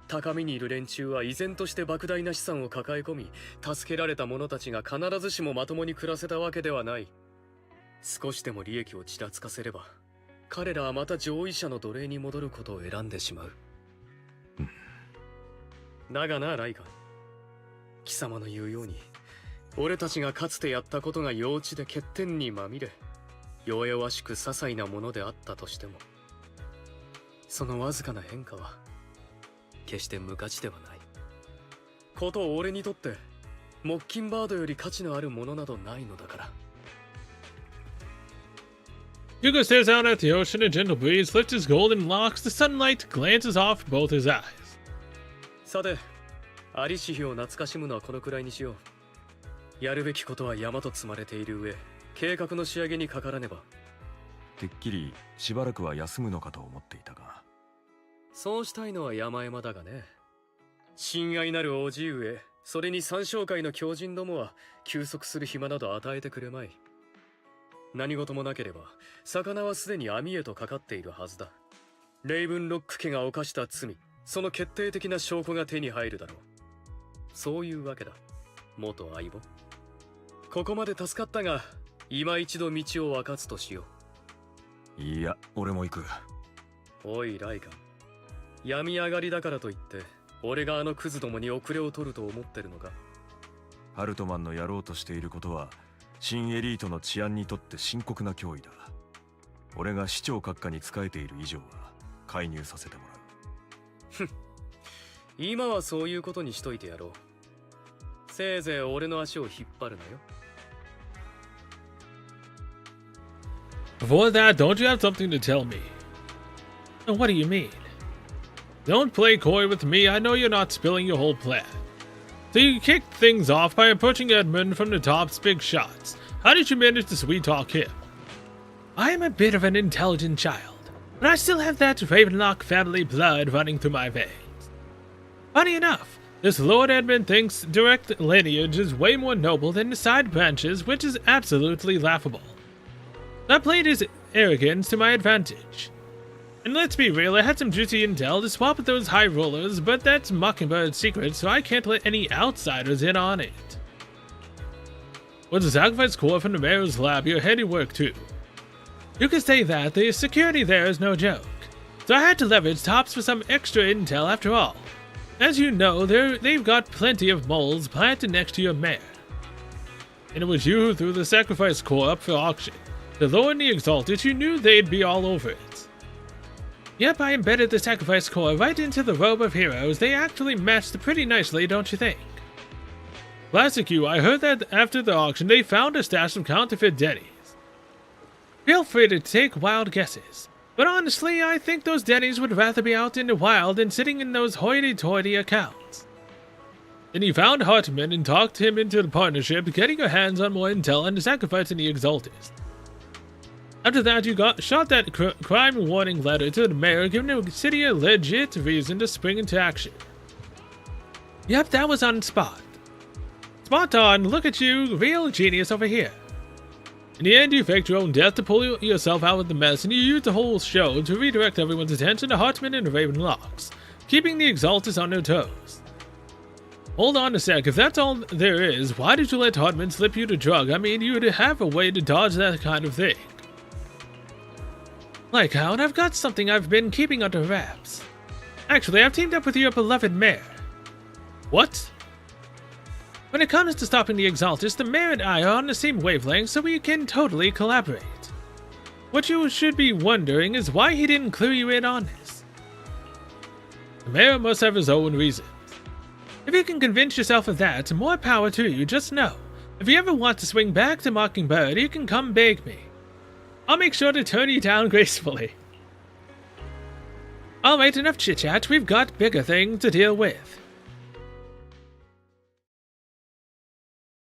高みにいる連中は依然として莫大な資産を抱え込み、助けられた者たちが必ずしもまともに暮らせたわけではない。少しでも利益をちらつかせれば、彼らはまた上位者の奴隷に戻ることを選んでしまう。だがな、ライカン、貴様の言うように、俺たちがかつてやったことが幼稚で欠点にまみれ、弱々しく些細なものであったとしても、そのわずかな変化は決して無価値ではない。ことを俺にとってモッキンバードより価値のあるものなどないのだから。Hugo stares out at the ocean, a gentle breeze lifts his golden locks, the sunlight glances off both his eyes. さて、アリシヒを懐かしむのはこのくらいにしよう。やるべきことは山と積まれている上、計画の仕上げにかからねば。てっきりしばらくは休むのかと思っていたが。そうしたいのは山々だがね。親愛なる叔父上、それに三将会の狂人どもは休息する暇など与えてくれまい。何事もなければ魚はすでに網へとかかっているはずだ。レイブンロック家が犯した罪、その決定的な証拠が手に入るだろう。そういうわけだ、元相棒。ここまで助かったが、今一度道を分かつとしよう。いや、俺も行く。おいライカン、病み上がりだからといって俺があのクズどもに遅れを取ると思ってるのか。ハルトマンのやろうとしていることは新エリートの治安にとって深刻な脅威だ。俺が市長閣下に仕えている以上は介入させてもらう。今はそういうことにしといてやろう。せいぜい俺の足を引っ張るなよ。Before that, don't you have something to tell me? What do you mean? Don't play coy with me, I know you're not spilling your whole plan. So you kicked things off by approaching Edmund from the top's big shots. How did you manage to sweet-talk him? I am a bit of an intelligent child, but I still have that Ravenlock family blood running through my veins. Funny enough, this Lord Edmund thinks direct lineage is way more noble than the side branches, which is absolutely laughable. I played his arrogance to my advantage. And let's be real, I had some juicy intel to swap with those high rollers, but that's Mockingbird's secret, so I can't let any outsiders in on it. With the sacrifice core from the mayor's lab, your handiwork too. You can say that, the security there is no joke. So I had to leverage Tops for some extra intel after all. As you know, they've got plenty of moles planted next to your mare. And it was you who threw the sacrifice core up for auction. To lower the Exalted, you knew they'd be all over it. Yep, I embedded the sacrifice core right into the robe of heroes. They actually matched pretty nicely, don't you think? Classic you, I heard that after the auction they found a stash of counterfeit Denny's. Feel free to take wild guesses, but honestly, I think those Denny's would rather be out in the wild than sitting in those hoity-toity accounts. Then you found Hartman and talked him into the partnership, getting your hands on more intel and sacrificing the Exalted. After that, you shot that crime warning letter to the mayor, giving the city a legit reason to spring into action. Yep, that was on spot. Spot on, look at you, real genius over here. In the end, you faked your own death to pull yourself out of the mess, and you used the whole show to redirect everyone's attention to Hartman and the Ravenlocks, keeping the Exaltus on their toes. Hold on a sec, if that's all there is, why did you let Hartman slip you the drug? I mean, you'd have a way to dodge that kind of thing. Lycount, I've got something I've been keeping under wraps. Actually, I've teamed up with your beloved mare. What? When it comes to stopping the Exaltus, the mayor and I are on the same wavelength, so we can totally collaborate. What you should be wondering is why he didn't clue you in on this. The mayor must have his own reasons. If you can convince yourself of that, more power to you, just know. If you ever want to swing back to Mockingbird, you can come beg me. I'll make sure to turn you down gracefully. Alright, enough chit-chat, we've got bigger things to deal with.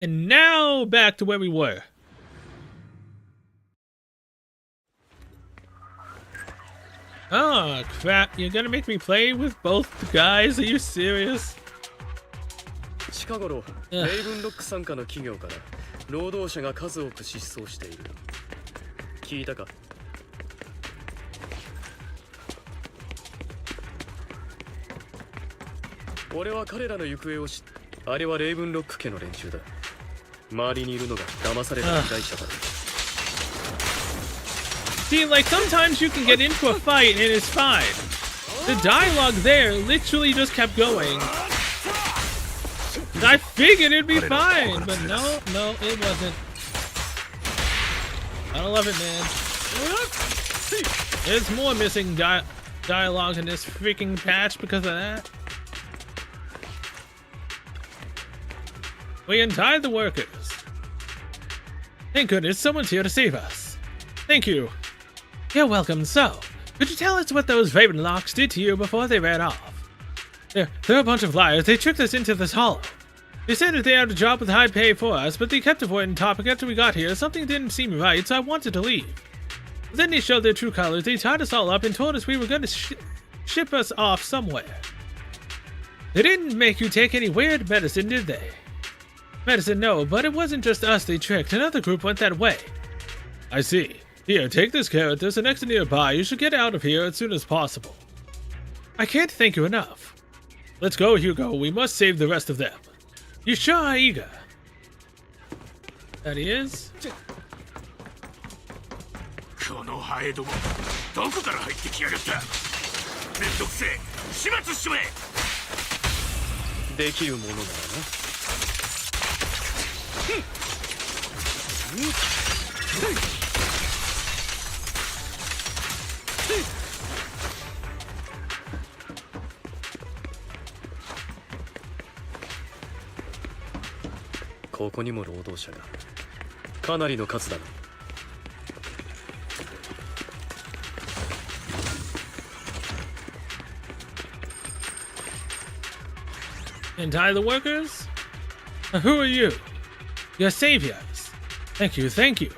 And now, back to where we were. Oh, crap, you're gonna make me play with both guys? Are you serious? 近頃、レイブンロック傘下の企業から労働者が数多く失踪している。聞いたか？これは彼らの行方を知っあれはレイブンロック家の連中だ。周りにいるのが騙された被害者だ。See, like, sometimes you can get into a fight and it's fine. The dialogue there literally just kept going. I figured it'd be fine, but no, it wasn't. I don't love it, man. There's more missing dialogue in this freaking patch because of that. We untied the workers. Thank goodness someone's here to save us. Thank you. You're welcome. So, could you tell us what those Raven Locks did to you before they ran off? They're a bunch of liars. They tricked us into this hollow. They said that they had a job with high pay for us, but they kept avoiding the topic after we got here. Something didn't seem right, so I wanted to leave. But then they showed their true colors. They tied us all up and told us we were going to ship us off somewhere. They didn't make you take any weird medicine, did they? Medicine, no, but it wasn't just us they tricked. Another group went that way. I see. Here, take this carrot. There's an exit nearby. You should get out of here as soon as possible. I can't thank you enough. Let's go, Hugo. We must save the rest of them. You sure are eager. That he is. このハエども、どこから入ってきやがった。めんどくせえ、始末しちまえ。できるものならな。ここにも労働者がかなりの数だな。Untie the workers? Who are you? Your saviors. Thank you, thank you.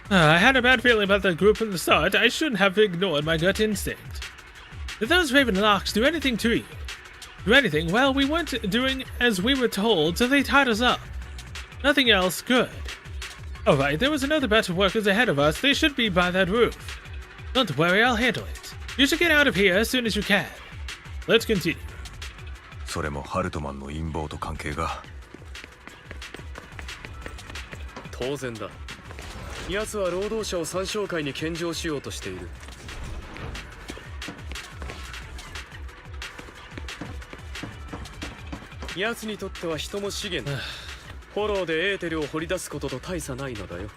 I had a bad feeling about that group from the start. I shouldn't have ignored my gut instinct. Did those Raven Locks do anything to you? Do anything? Well, we weren't doing as we were told, so they tied us up. Nothing else. Good. Alright, there was another batch of workers ahead of us. They should be by that roof. Don't worry, I'll handle it. You should get out of here as soon as you can. Let's continue. それもハルトマンの陰謀と関係が。当然だ。奴は労働者を参照会に献上しようとしている。奴にとっては人も資源だ。フォローでエーテルを掘り出すことと大差ないのだよ。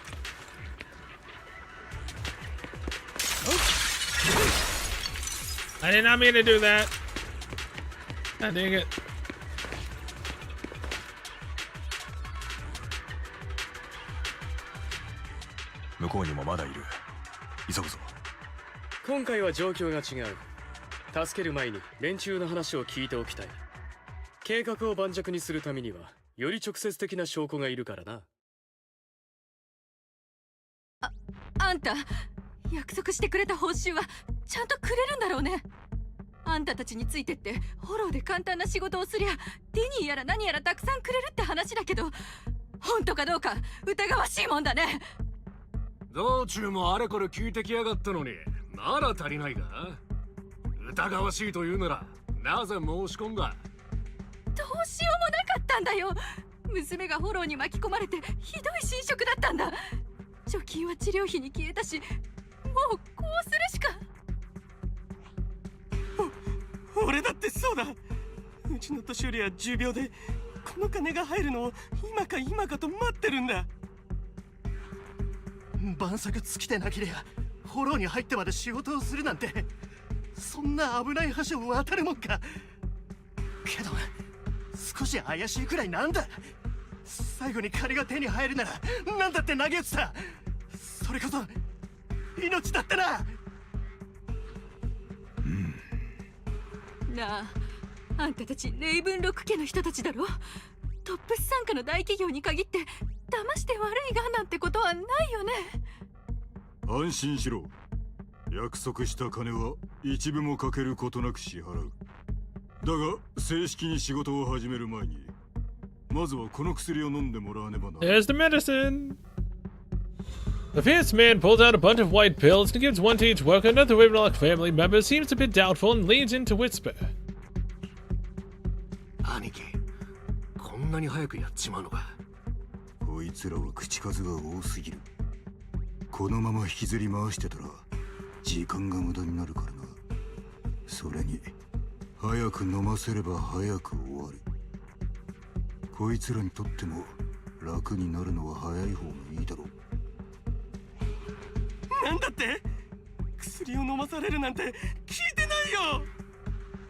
I did not mean to do that. God dang it. 向こうにもまだいる。急ぐぞ。今回は状況が違う。助ける前に連中の話を聞いておきたい。計画を盤石にするためにはより直接的な証拠がいるからな。あんた約束してくれた報酬はちゃんとくれるんだろうね。あんたたちについてってフォローで簡単な仕事をすりゃデニーやら何やらたくさんくれるって話だけど、本当かどうか疑わしいもんだね。道中もあれこれ聞いてきやがったのにまだ足りないか。疑わしいというならなぜ申し込んだ。どうしようもなかったんだよ。娘がフォローに巻き込まれてひどい侵食だったんだ。貯金は治療費に消えたし、もうこうするしか。俺だってそうだ。うちの年寄りは10秒でこの金が入るのを今かと待ってるんだ。晩作尽きてなけりゃフォローに入ってまで仕事をするなんて、そんな危ない橋を渡るもんか。けど少し怪しいくらいなんだ。最後に金が手に入るなら何だって投げ打つさ。それこそ命だってな。なあ、あんたたちレイブンロック家の人たちだろ。トップス傘下の大企業に限って騙して悪いがなんてことはないよね。安心しろ。約束した金は一部もかけることなく支払う。だが正式に仕事を始める前にまずはこの薬を飲んでもらわねばな。 There's the medicine. The fierce man pulls out a bunch of white pills and gives one to each worker. Another Ravenlock family member seems a bit doubtful and leans in to whisper. 兄貴、こんなに早くやっちまうのか。こいつらは口数が多すぎる。このまま引きずり回してたら時間が無駄になるからな。それに早く飲ませれば早く終わる。こいつらにとっても楽になるのは早い方がいいだろう。なんだって？薬を飲まされるなんて聞いてないよ。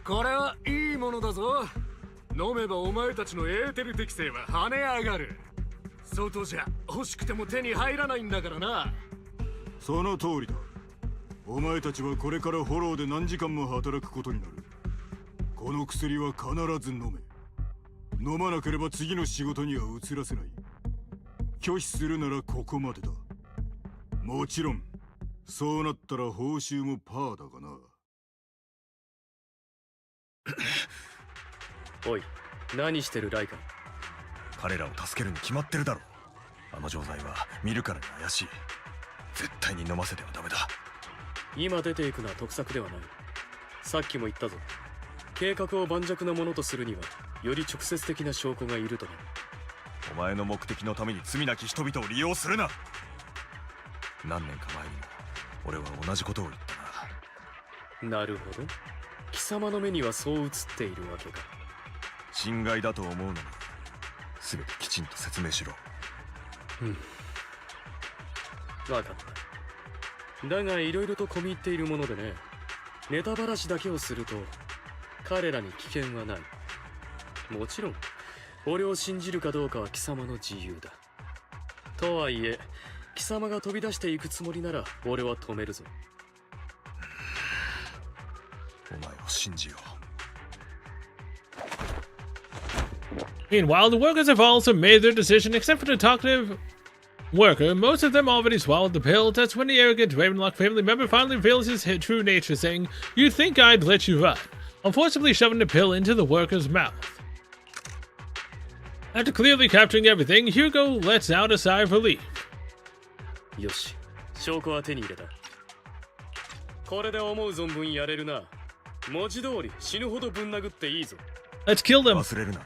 これはいいものだぞ。飲めばお前たちのエーテル適性は跳ね上がる。外じゃ欲しくても手に入らないんだからな。その通りだ。お前たちはこれからフォローで何時間も働くことになる。この薬は必ず飲め。飲まなければ次の仕事には移らせない。拒否するならここまでだ。もちろんそうなったら報酬もパーだがな。おい、何してるライカ。彼らを助けるに決まってるだろう。あの錠剤は見るからに怪しい。絶対に飲ませてはダメだ。今出ていくのは得策ではない。さっきも言ったぞ。計画を盤石なものとするにはより直接的な証拠がいるとな。お前の目的のために罪なき人々を利用するな。何年か前にも俺は同じことを言ったな。なるほど。貴様の目にはそう映っているわけか。侵害だと思うのに全てきちんと説明しろ。分かった。だが色々と込み入っているものでね。ネタばらしだけをすると彼らに危険はない。もちろん俺を信じるかどうかは貴様の自由だ。とはいえ貴様が飛び出していくつもりなら俺は止めるぞ。お前を信じよう。Meanwhile, the workers have also made their decision, except for the talkative worker. Most of them already swallowed the pill. That's when the arrogant Ravenlock family member finally reveals his true nature, saying, "You'd think I'd let you run," unfortunately shoving the pill into the worker's mouth. After clearly capturing everything, Hugo lets out a sigh of relief. よし、証拠は手に入れた。これで思う存分やれるな。文字通り死ぬほどぶん殴っていいぞ。Let's kill them. 忘れるな。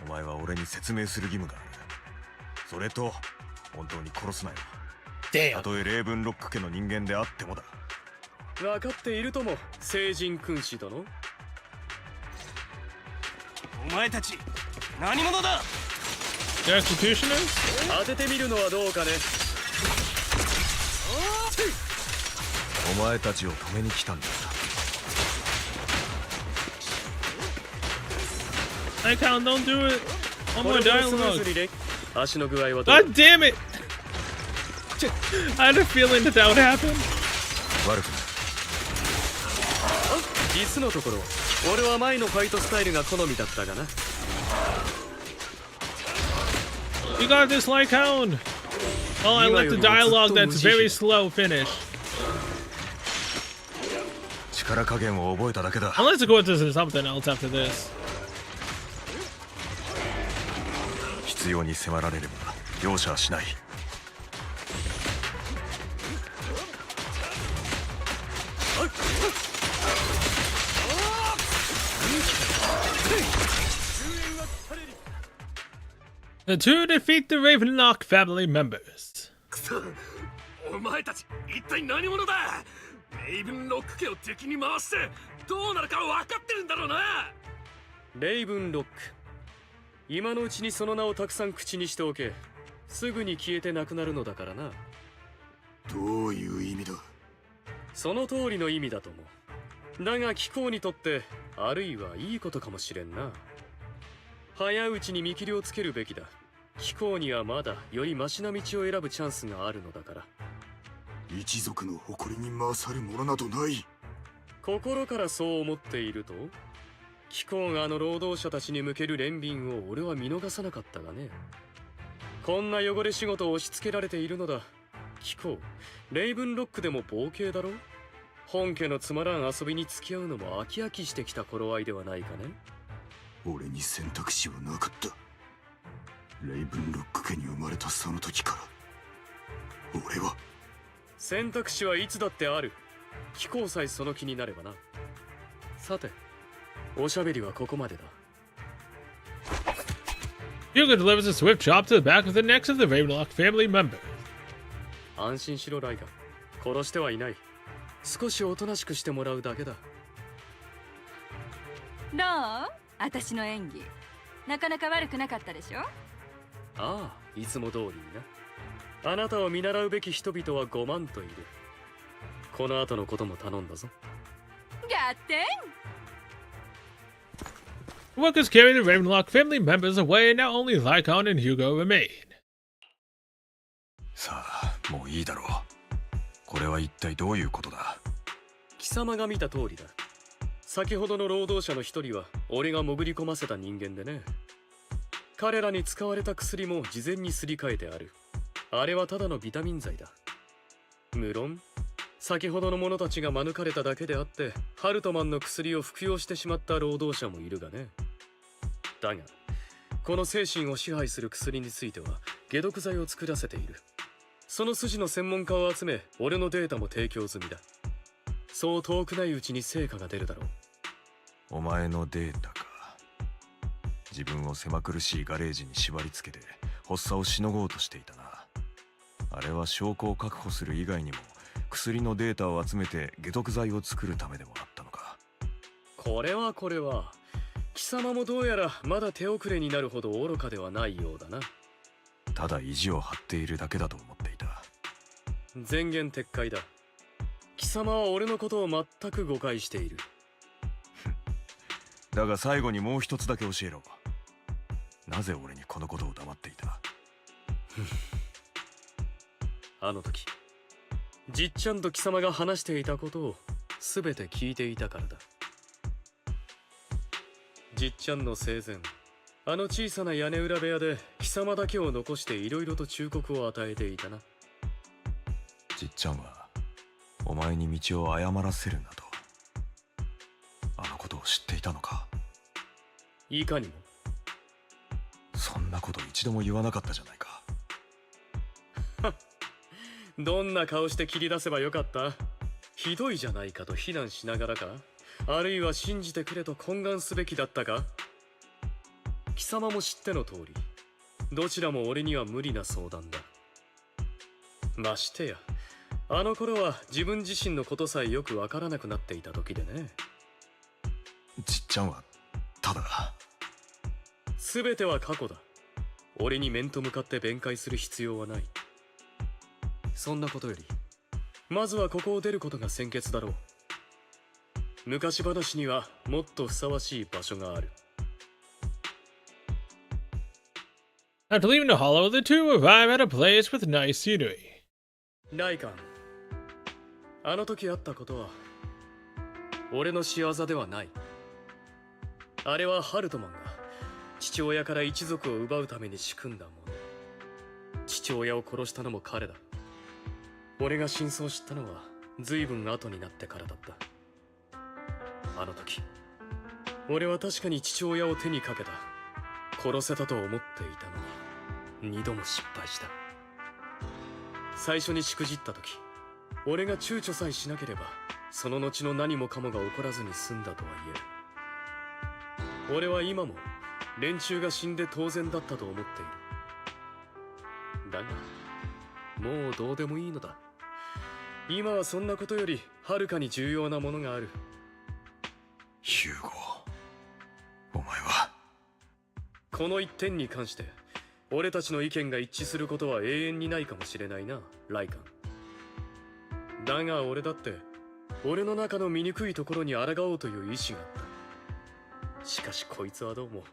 お前は俺に説明する義務がある。それと本当に殺すなよ。たとえレイブンロック家の人間であってもだ。分かっているとも、聖人君子殿。お前たち何者だ？ The executioners? 当ててみるのはどうかね。お前たちを止めに来たんだ。I count, don't do it. One more dialogue. 足の具合はどう？ God damn it! I had a feeling that would happen. 悪くない。実のところ、俺は前のファイトスタイルが好みだったがな。You got this, Lycone. Oh, I like the dialogue that's very slow finish. 力加減を覚えただけだ。Unless it goes to something else after this. 必要に迫られれば容赦はしない。The two defeat the Ravenlock family members. くそ、お前たち一体何者だ？レイブンロック家を敵に回してどうなるか分かってるんだろうな。レイブンロック、今のうちにその名をたくさん口にしておけ。すぐに消えてなくなるのだからな。どういう意味だ？その通りの意味だと思う。だが貴公にとってあるいはいいことかもしれんな。早いうちに見切りをつけるべきだ。貴公にはまだよりマシな道を選ぶチャンスがあるのだから。一族の誇りに勝るものなどない。心からそう思っていると？貴公があの労働者たちに向ける憐憫を俺は見逃さなかったがね。こんな汚れ仕事を押し付けられているのだ。貴公、レイブンロックでも冒険だろ。本家のつまらん遊びに付き合うのも飽き飽きしてきた頃合いではないかね。俺に選択肢はなかった。レイブンロック家に生まれたその時から俺は。選択肢はいつだってある。貴公さえその気になればな。さて、おしゃべりはここまでだ。Hugo delivers a swift chop to the back of the necks of the Ravenlock family members. 安心しろライガン、殺してはいない。少しおとなしくしてもらうだけだ。どう？私の演技なかなか悪くなかったでしょ？ああ、いつも通りにな。あなたを見習うべき人々は5万といる。この後のことも頼んだぞ。ガッテン。 Workers carry the Ravenlock family members away, and now only Lycon and Hugo remain. さあ、もういいだろう。これは一体どういうことだ？貴様が見た通りだ。先ほどの労働者の一人は俺が潜り込ませた人間でね。彼らに使われた薬も事前にすり替えてある。あれはただのビタミン剤だ。無論先ほどの者たちが免れただけであって、ハルトマンの薬を服用してしまった労働者もいるがね。だがこの精神を支配する薬については解毒剤を作らせている。その筋の専門家を集め、俺のデータも提供済みだ。そう遠くないうちに成果が出るだろう。お前のデータか。自分を狭苦しいガレージに縛り付けて発作をしのごうとしていたな。あれは証拠を確保する以外にも薬のデータを集めて解毒剤を作るためでもあったのか。これは貴様もどうやらまだ手遅れになるほど愚かではないようだな。ただ意地を張っているだけだと思っていた。前言撤回だ。貴様は俺のことを全く誤解している。だが最後にもう一つだけ教えろ。なぜ俺にこのことを黙っていた？あの時じっちゃんと貴様が話していたことを全て聞いていたからだ。じっちゃんの生前、あの小さな屋根裏部屋で貴様だけを残していろいろと忠告を与えていたな。じっちゃんはお前に道を誤らせるなと、あのことを知っていたのか？いかにも。そんなこと一度も言わなかったじゃないか。どんな顔して切り出せばよかった？ひどいじゃないかと非難しながらか、あるいは信じてくれと懇願すべきだったか？貴様も知っての通り、どちらも俺には無理な相談だ。ましてやあの頃は自分自身のことさえよくわからなくなっていた時でね。じっちゃんはただ全ては過去だ。俺に面と向かって弁解する必要はない。そんなことよりまずはここを出ることが先決だろう。昔話にはもっとふさわしい場所がある。After leaving the hollow, the two arrive at a place with nice scenery. ライカン、あの時あったことは俺の仕業ではない。あれはハルトマンが父親から一族を奪うために仕組んだもの。父親を殺したのも彼だ。俺が真相を知ったのは随分後になってからだった。あの時俺は確かに父親を手にかけた。殺せたと思っていたのに二度も失敗した。最初にしくじった時、俺が躊躇さえしなければその後の何もかもが起こらずに済んだとは言える。俺は今も連中が死んで当然だったと思っている。だがもうどうでもいいのだ。今はそんなことよりはるかに重要なものがある。ヒューゴ、お前はこの一点に関して俺たちの意見が一致することは永遠にないかもしれないな、ライカン。だが俺だって俺の中の醜いところに抗おうという意志があった。しかしこいつはどうも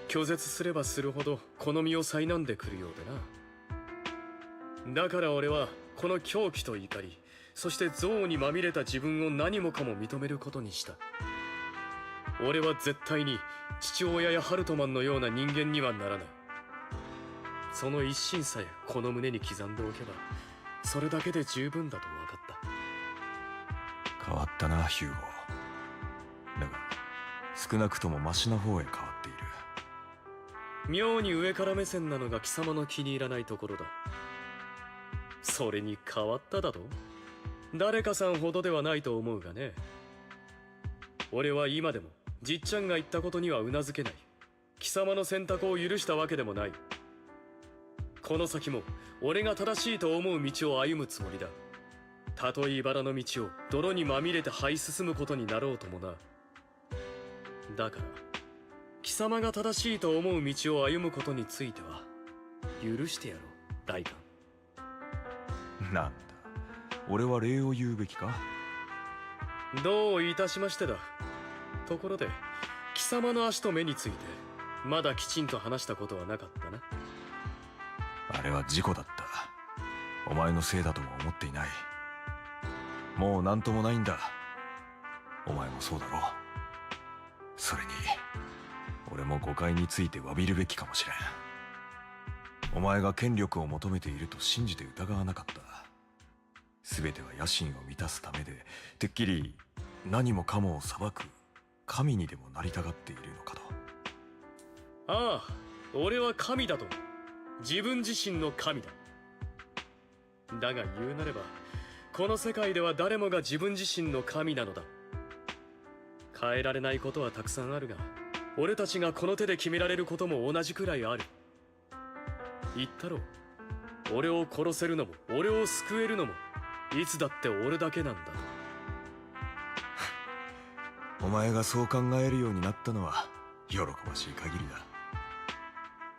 拒絶すればするほどこの身を災難でくるようでな。だから俺はこの狂気と怒り、そして憎悪にまみれた自分を何もかも認めることにした。俺は絶対に父親やハルトマンのような人間にはならない。その一心さえこの胸に刻んでおけばそれだけで十分だと分かった。変わったな、ヒューゴ。だが少なくともマシな方へ変わっている。妙に上から目線なのが貴様の気に入らないところだ。それに変わっただと？誰かさんほどではないと思うがね。俺は今でもじっちゃんが言ったことにはうなずけない。貴様の選択を許したわけでもない。この先も俺が正しいと思う道を歩むつもりだ。たとえ茨の道を泥にまみれて這い進むことになろうともな。だから貴様が正しいと思う道を歩むことについては許してやろう、大官。なんだ、俺は礼を言うべきか。どういたしましてだ。ところで貴様の足と目についてまだきちんと話したことはなかったな。あれは事故だった。お前のせいだとも思っていない。もう何ともないんだ。お前もそうだろう。それに俺も誤解について詫びるべきかもしれん。お前が権力を求めていると信じて疑わなかった。全ては野心を満たすためで、てっきり何もかもを裁く神にでもなりたがっているのかと。ああ、俺は神だと。自分自身の神だ。だが言うなればこの世界では誰もが自分自身の神なのだ。変えられないことはたくさんあるが、俺たちがこの手で決められることも同じくらいある。言ったろう。俺を殺せるのも俺を救えるのもいつだって俺だけなんだと。お前がそう考えるようになったのは喜ばしい限りだ。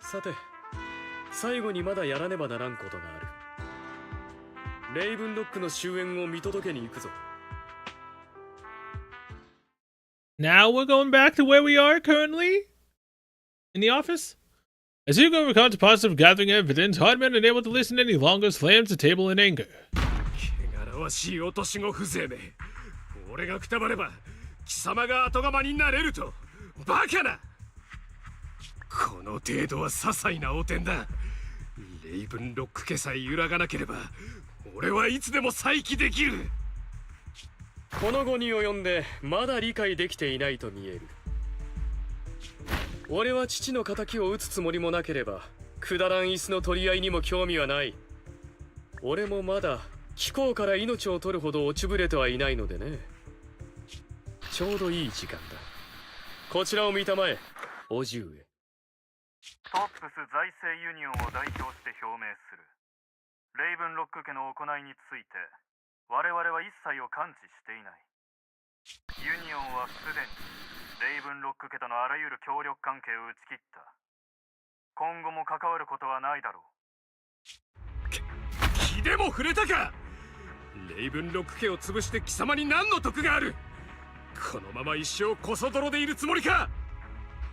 さて、最後にまだやらねばならんことがある。レイブンロックの終焉を見届けに行くぞ。Now we're going back to where we are currently? In the office? As Hugo recounts positive gathering evidence, Hardman unable to listen any longer slams the table in anger. 汚らわしい落とし子風情め。俺がくたばれば貴様が後釜になれると。バカな。この程度は些細な汚点だ。レイブンロック家さえ揺らがなければ俺はいつでも再起できる。この後に及んでまだ理解できていないと見える。俺は父の仇を討つつもりもなければくだらん椅子の取り合いにも興味はない。俺もまだ貴公から命を取るほど落ちぶれてはいないのでね。ちょうどいい時間だ。こちらを見たまえ、叔父上。トップス財政ユニオンを代表して表明する。レイブンロック家の行いについて我々は一切を関知していない。ユニオンはすでにレイブンロック家とのあらゆる協力関係を打ち切った。今後も関わることはないだろう。気でも触れたか。レイブンロック家を潰して貴様に何の得がある。このまま一生こそ泥でいるつもりか。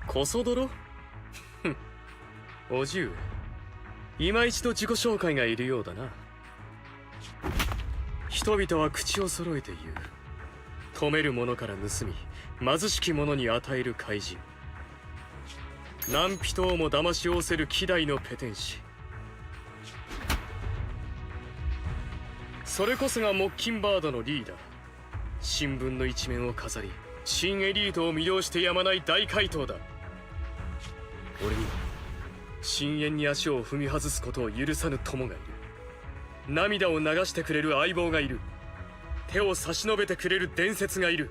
こそ泥？叔父上、今一度自己紹介がいるようだな。人々は口を揃えて言う。富める者から盗み貧しき者に与える開示。何人をも騙し仰せる希代のペテン師。それこそがモッキンバードのリーダー。新聞の一面を飾り新エリートを魅了してやまない大怪盗だ。俺には深淵に足を踏み外すことを許さぬ友がいる。涙を流してくれる相棒がいる。手を差し伸べてくれる伝説がいる。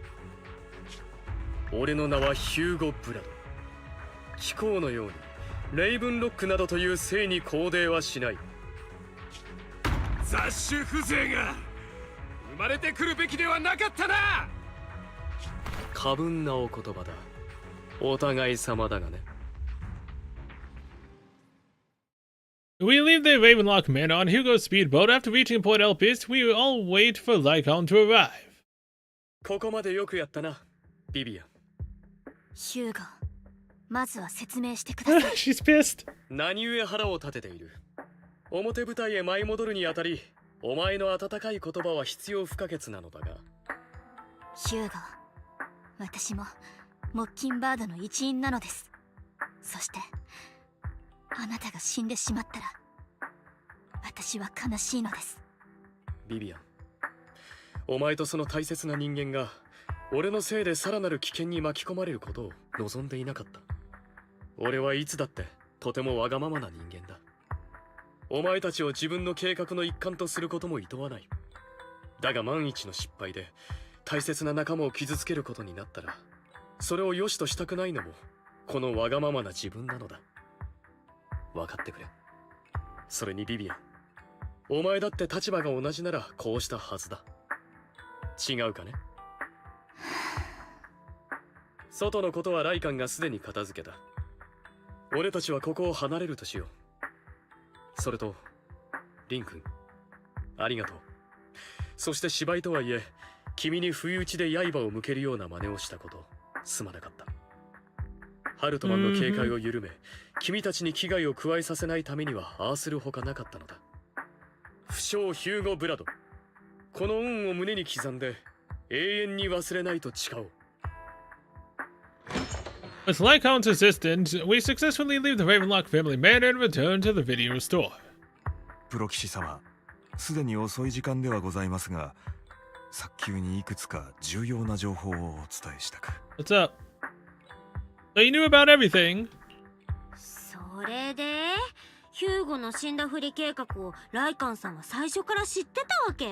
俺の名はヒューゴ・ブラド。貴公のようにレイブンロックなどという姓に肯定はしない。雑種風情が生まれてくるべきではなかったな。過分なお言葉だ。お互い様だがね。We leave the Ravenlock Manor on Hugo's speedboat. After reaching Port Elpis, we all wait for Lycon to arrive. ここまでよくやったな、ビビアン。ヒューゴ、まずは説明してください。She's pissed. 何故腹を立てている。表舞台へ舞い戻るにあたり、お前の温かい言葉は必要不可欠なのだが。ヒューゴ、私もモッキンバードの一員なのです。そしてあなたが死んでしまったら私は悲しいのです。ビビアン、お前とその大切な人間が俺のせいでさらなる危険に巻き込まれることを望んでいなかった。俺はいつだってとてもわがままな人間だ。お前たちを自分の計画の一環とすることも厭わない。だが万一の失敗で大切な仲間を傷つけることになったら、それを良しとしたくないのもこのわがままな自分なのだ。分かってくれ。それにビビアン、お前だって立場が同じならこうしたはずだ。違うかね。外のことはライカンがすでに片付けた。俺たちはここを離れるとしよう。それとリン君、ありがとう。そして芝居とはいえ、君に不意打ちで刃を向けるような真似をしたこと、すまなかった。ハルトマンの警戒を緩め、君たちに危害を加えさせないためにはああするほかなかったのだ。不肖ヒューゴ・ブラド、この恩を胸に刻んで永遠に忘れないと誓おう。With Lycon's assistance, we successfully leave the Ravenlock family manor and return to the video store. プロ騎士様、すでに遅い時間ではございますが、早急にいくつか重要な情報をお伝えしたく。What's up? So you knew about everything? それでヒューゴの死んだふり計画をライカンさんは最初から知ってたわけ？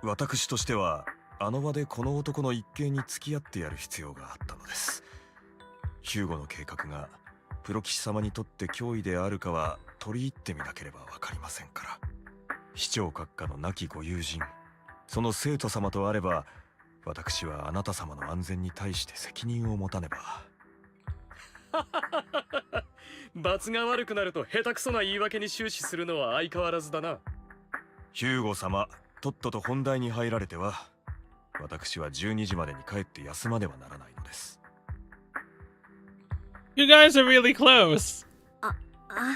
私としてはあの場でこの男の一件に付き合ってやる必要があったのです。ヒューゴの計画がプロ騎士様にとって脅威であるかは取り入ってみなければわかりませんから。市長閣下の亡きご友人、その生徒様とあれば、私はあなた様の安全に対して責任を持たねば。罰が悪くなると下手くそな言い訳に終始するのは相変わらずだな。ヒューゴ様、とっとと本題に入られては、私は12時までに帰って休まねばならないのです。You guys are really close. あはは。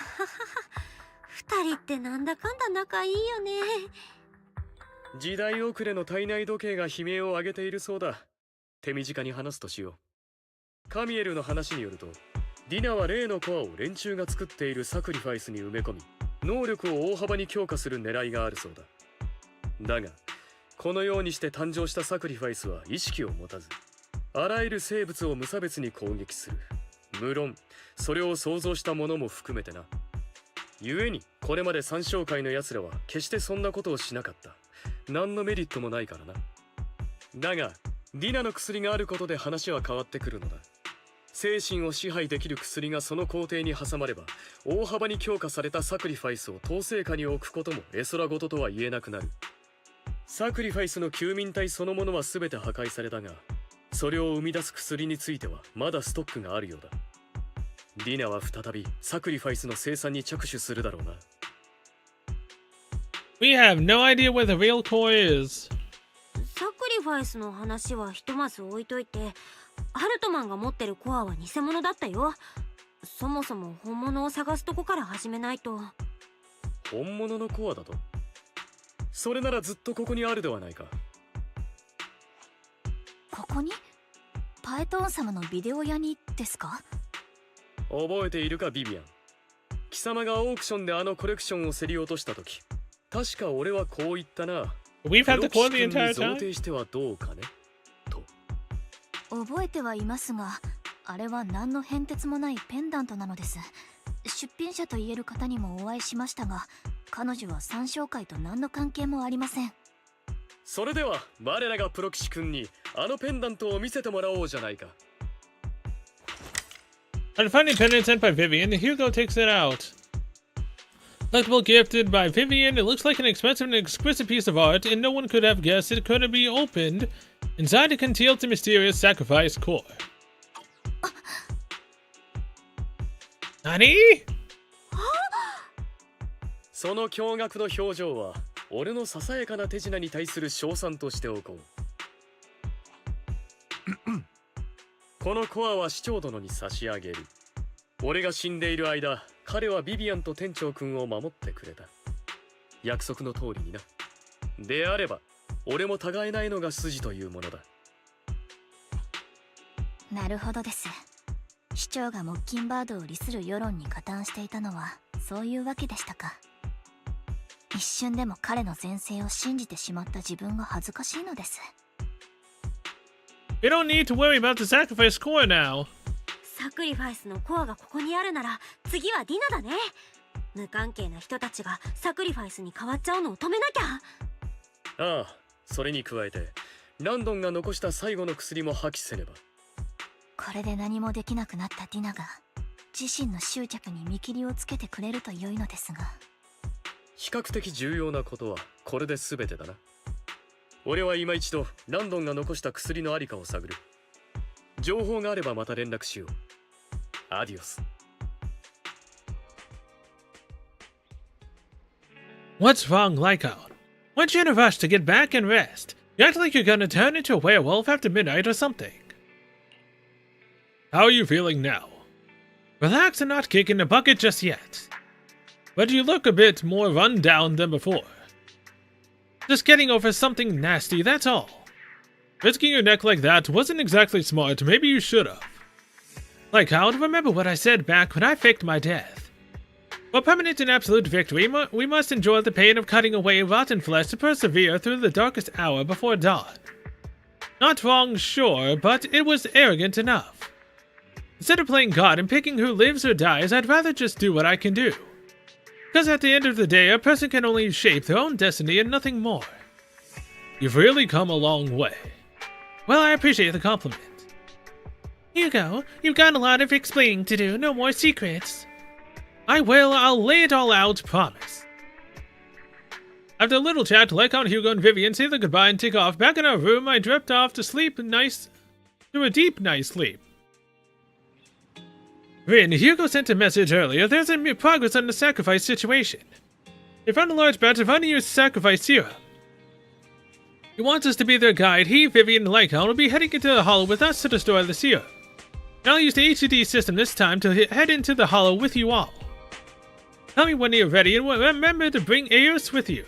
二人ってなんだかんだ仲いいよね。時代遅れの体内時計が悲鳴を上げているそうだ。手短に話すとしよう。カミエルの話によると、ディナは例のコアを連中が作っているサクリファイスに埋め込み、能力を大幅に強化する狙いがあるそうだ。だがこのようにして誕生したサクリファイスは意識を持たず、あらゆる生物を無差別に攻撃する。無論それを想像した者も含めてな。故にこれまで三将会の奴らは決してそんなことをしなかった。何のメリットもないからな。だがディナの薬があることで話は変わってくるのだ。精神を支配できる薬がその工程に挟まれば、大幅に強化されたサクリファイスを統制下に置くことも絵空事とは言えなくなる。サクリファイスの休眠体そのものは全て破壊されたが、それを生み出す薬についてはまだストックがあるようだ。ディナは再びサクリファイスの生産に着手するだろうな。We have no idea where the real core is. サクリファイスの話はひとまず置いといて、ハルトマンが持ってるコアは偽物だったよ。そもそも本物を探すとこから始めないと。本物のコアだと？それならずっとここにあるではないか。ここに？パエトーン様のビデオ屋にですか？覚えているかビビアン。貴様がオークションであのコレクションを競り落とした時、確か俺はこう言ったな。We've had the core the entire 贈 time? 呈してはどうかねと。覚えてはいますが、あれは何の変哲もないペンダントなのです。出品者と言える方にもお会いしましたが、彼女は三将会と何の関係もありません。それでは我らがプロ騎士君にあのペンダントを見せてもらおうじゃないか。On finding pendant sent by Vivian, Hugo takes it out. Collectible gifted by Vivian, it looks like an expensive and exquisite piece of art, and no one could have guessed it could be opened. Inside it conceals the mysterious sacrifice core. Nani? その驚愕の表情は俺のささやかな手品に対する称賛としておこう。このコアは市長殿に差し上げる。俺が死んでいる間、彼はビビアンと店長君を守ってくれた。約束の通りにな。であれば俺も違えないのが筋というものだ。なるほどです。市長がモッキンバードを利する世論に加担していたのはそういうわけでしたか。一瞬でも彼の前世を信じてしまった自分が恥ずかしいのです。We don't need to worry about the sacrifice core now. サクリファイスのコアがここにあるなら次はディナだね。無関係な人たちがサクリファイスに変わっちゃうのを止めなきゃ。ああ、それに加えてランドンが残した最後の薬も破棄せねば。これで何もできなくなったディナが自身の執着に見切りをつけてくれると良いのですが。比較的重要なことはこれで全てだな。俺は今一度ランドンが残した薬のありかを探る。情報があればまた連絡しよう。アディオス。What's wrong, Lycon? Why'd you in a rush to get back and rest? You act like you're gonna turn into a werewolf after midnight or something. How are you feeling now? Relax and not kick in the bucket just yet. But you look a bit more run down than before. Just getting over something nasty, that's all. Risking your neck like that wasn't exactly smart, maybe you should've. Lycon, remember what I said back when I faked my death. For permanent and absolute victory, we must enjoy the pain of cutting away rotten flesh to persevere through the darkest hour before dawn. Not wrong, sure, but it was arrogant enough. Instead of playing God and picking who lives or dies, I'd rather just do what I can do. Because at the end of the day, a person can only shape their own destiny and nothing more. You've really come a long way. Well, I appreciate the compliment. Hugo, you've got a lot of explaining to do, no more secrets. I will, I'll lay it all out, promise. After a little chat, Lycon, Hugo, and Vivian say their goodbye and take off. Back in our room, I drift off to sleep to a deep, nice sleep. Rin, Hugo sent a message earlier. There's progress on the sacrifice situation. They found a large batch of unused sacrifice serum. He wants us to be their guide. He, Vivian, and Lycon will be heading into the hollow with us to destroy the serum. And I'll use the HUD system this time to head into the hollow with you all. Tell me when you're ready, and remember to bring Eos with you.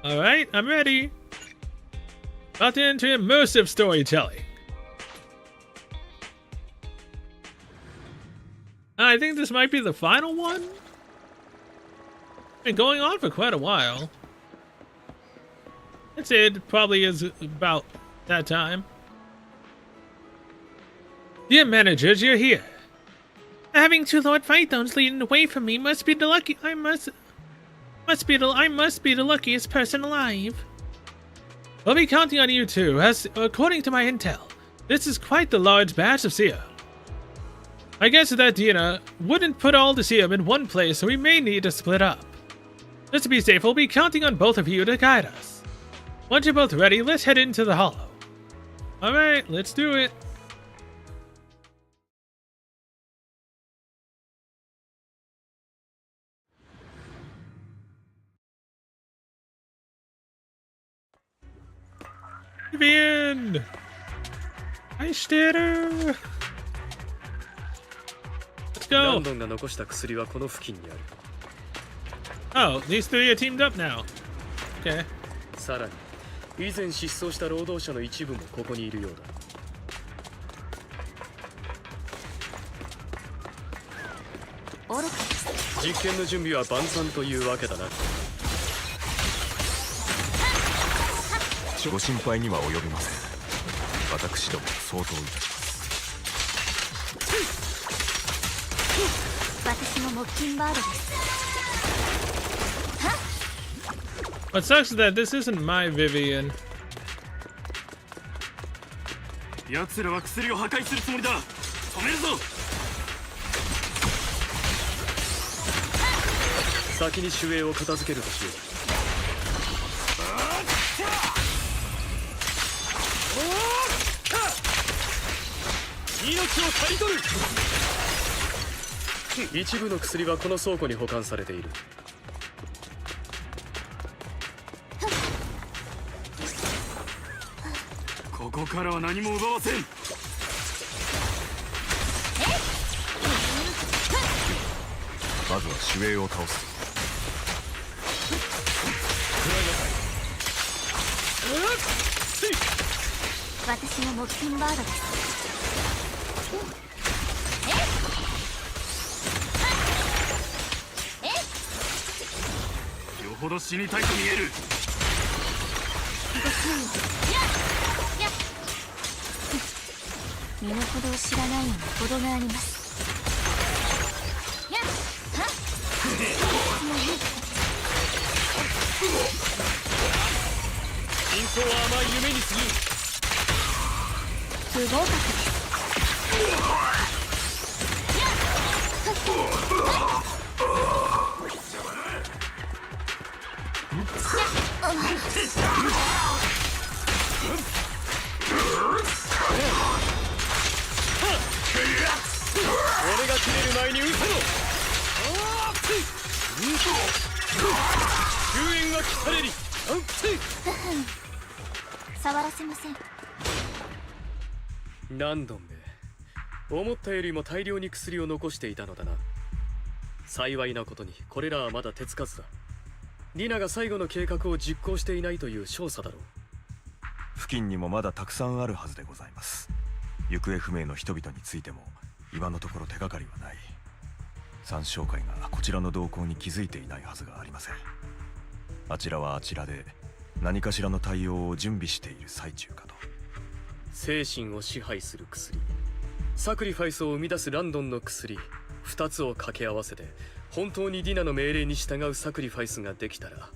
Alright, I'm ready. About to enter immersive storytelling. I think this might be the final one. Been going on for quite a while. That's it, probably is about that time. Dear managers, you're here. Having two Lord Pythons leading away from me must be the lucky. I must be the luckiest person alive. I'll be counting on you too, as according to my intel, this is quite the large batch of serum. I guess that Dina wouldn't put all the serum in one place, so we may need to split up. Just to be safe, we'll be counting on both of you to guide us. Once you're both ready, let's head into the hollow. Alright, let's do it. Vivian! I still. Let's go. ランドンが残した薬はこの付近にある。Oh, these three are teamed up now. Okay. さらに、以前失踪した労働者の一部もここにいるようだ。実験の準備は万端というわけだな。ご心配には及びません。私ども相当いたします。私も木琴バードです。 What sucks is that this isn't my Vivian. 奴らは薬を破壊するつもりだ。止めるぞ。先に守衛を片付けるとしよう。命を刈り取る。一部の薬はこの倉庫に保管されている。ここからは何も奪わせん。まずは守衛を倒す。私も木琴バードです。よほど死にたいと見える。身の程を知らないにも程があります。真相は甘い夢に過ぎる。不合格です。切れる前に撃てろ。救援が来たれり。触らせません。ランドンめ、思ったよりも大量に薬を残していたのだな。幸いなことにこれらはまだ手つかずだ。リナが最後の計画を実行していないという証左だろう。付近にもまだたくさんあるはずでございます。行方不明の人々についても今のところ手がかりはない。三商会がこちらの動向に気づいていないはずがありません。あちらはあちらで何かしらの対応を準備している最中かと。精神を支配する薬、サクリファイスを生み出すランドンの薬、2つを掛け合わせて本当にディナの命令に従うサクリファイスができたら、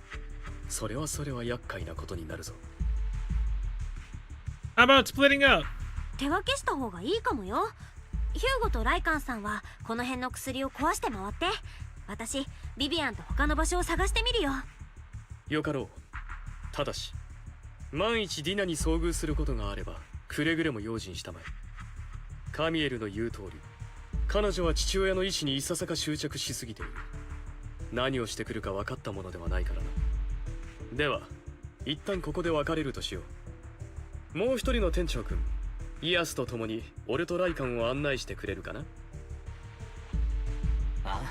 それは厄介なことになるぞ。 How about splitting up? 手分けした方がいいかもよ。ヒューゴとライカンさんはこの辺の薬を壊して回って、私ビビアンと他の場所を探してみるよ。よかろう。ただし万一ディナに遭遇することがあればくれぐれも用心したまえ。カミエルの言う通り、彼女は父親の意志にいささか執着しすぎている。何をしてくるか分かったものではないからな。では一旦ここで別れるとしよう。もう一人の店長君、イアスと共に俺とライカンを案内してくれるかな。ああ、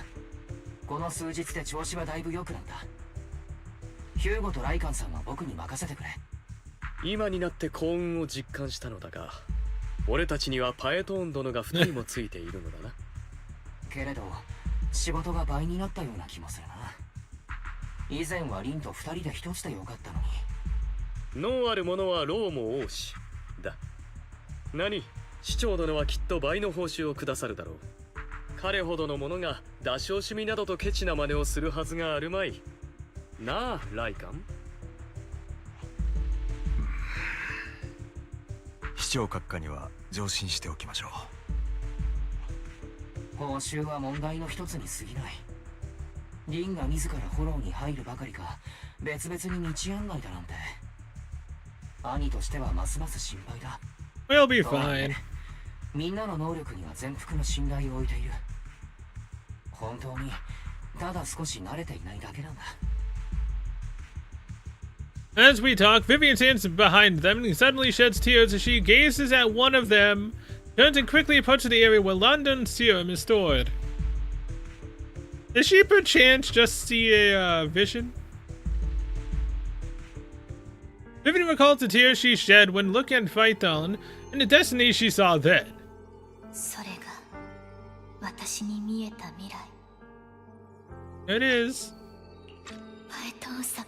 この数日で調子はだいぶ良くなった。ヒューゴとライカンさんは僕に任せてくれ。今になって幸運を実感したのだが、俺たちにはパエトーン殿が2人もついているのだな。けれど仕事が倍になったような気もするな。以前はリンと2人で1つでよかったのに。脳ある者は労も多しだ。何、市長殿はきっと倍の報酬をくださるだろう。彼ほどの者が出し惜しみなどとケチな真似をするはずがあるまい。なあライカン。市長閣下には上申しておきましょう。報酬は問題の一つに過ぎない。リンが自らフォローに入るばかりか、別々に道案内だなんて。兄としてはますます心配だ。We'll be fine. みんなの能力には全幅の信頼を置いている。本当にただ少し慣れていないだけなんだ。As we talk, Vivian stands behind them and suddenly sheds tears as she gazes at one of them, turns and quickly approaches the area where London's serum is stored. Does she perchance just see a vision? Vivian recalls the tears she shed when looking at Phaeton and the destiny she saw then. それが私に見えた未来。 It is. パエトーン様。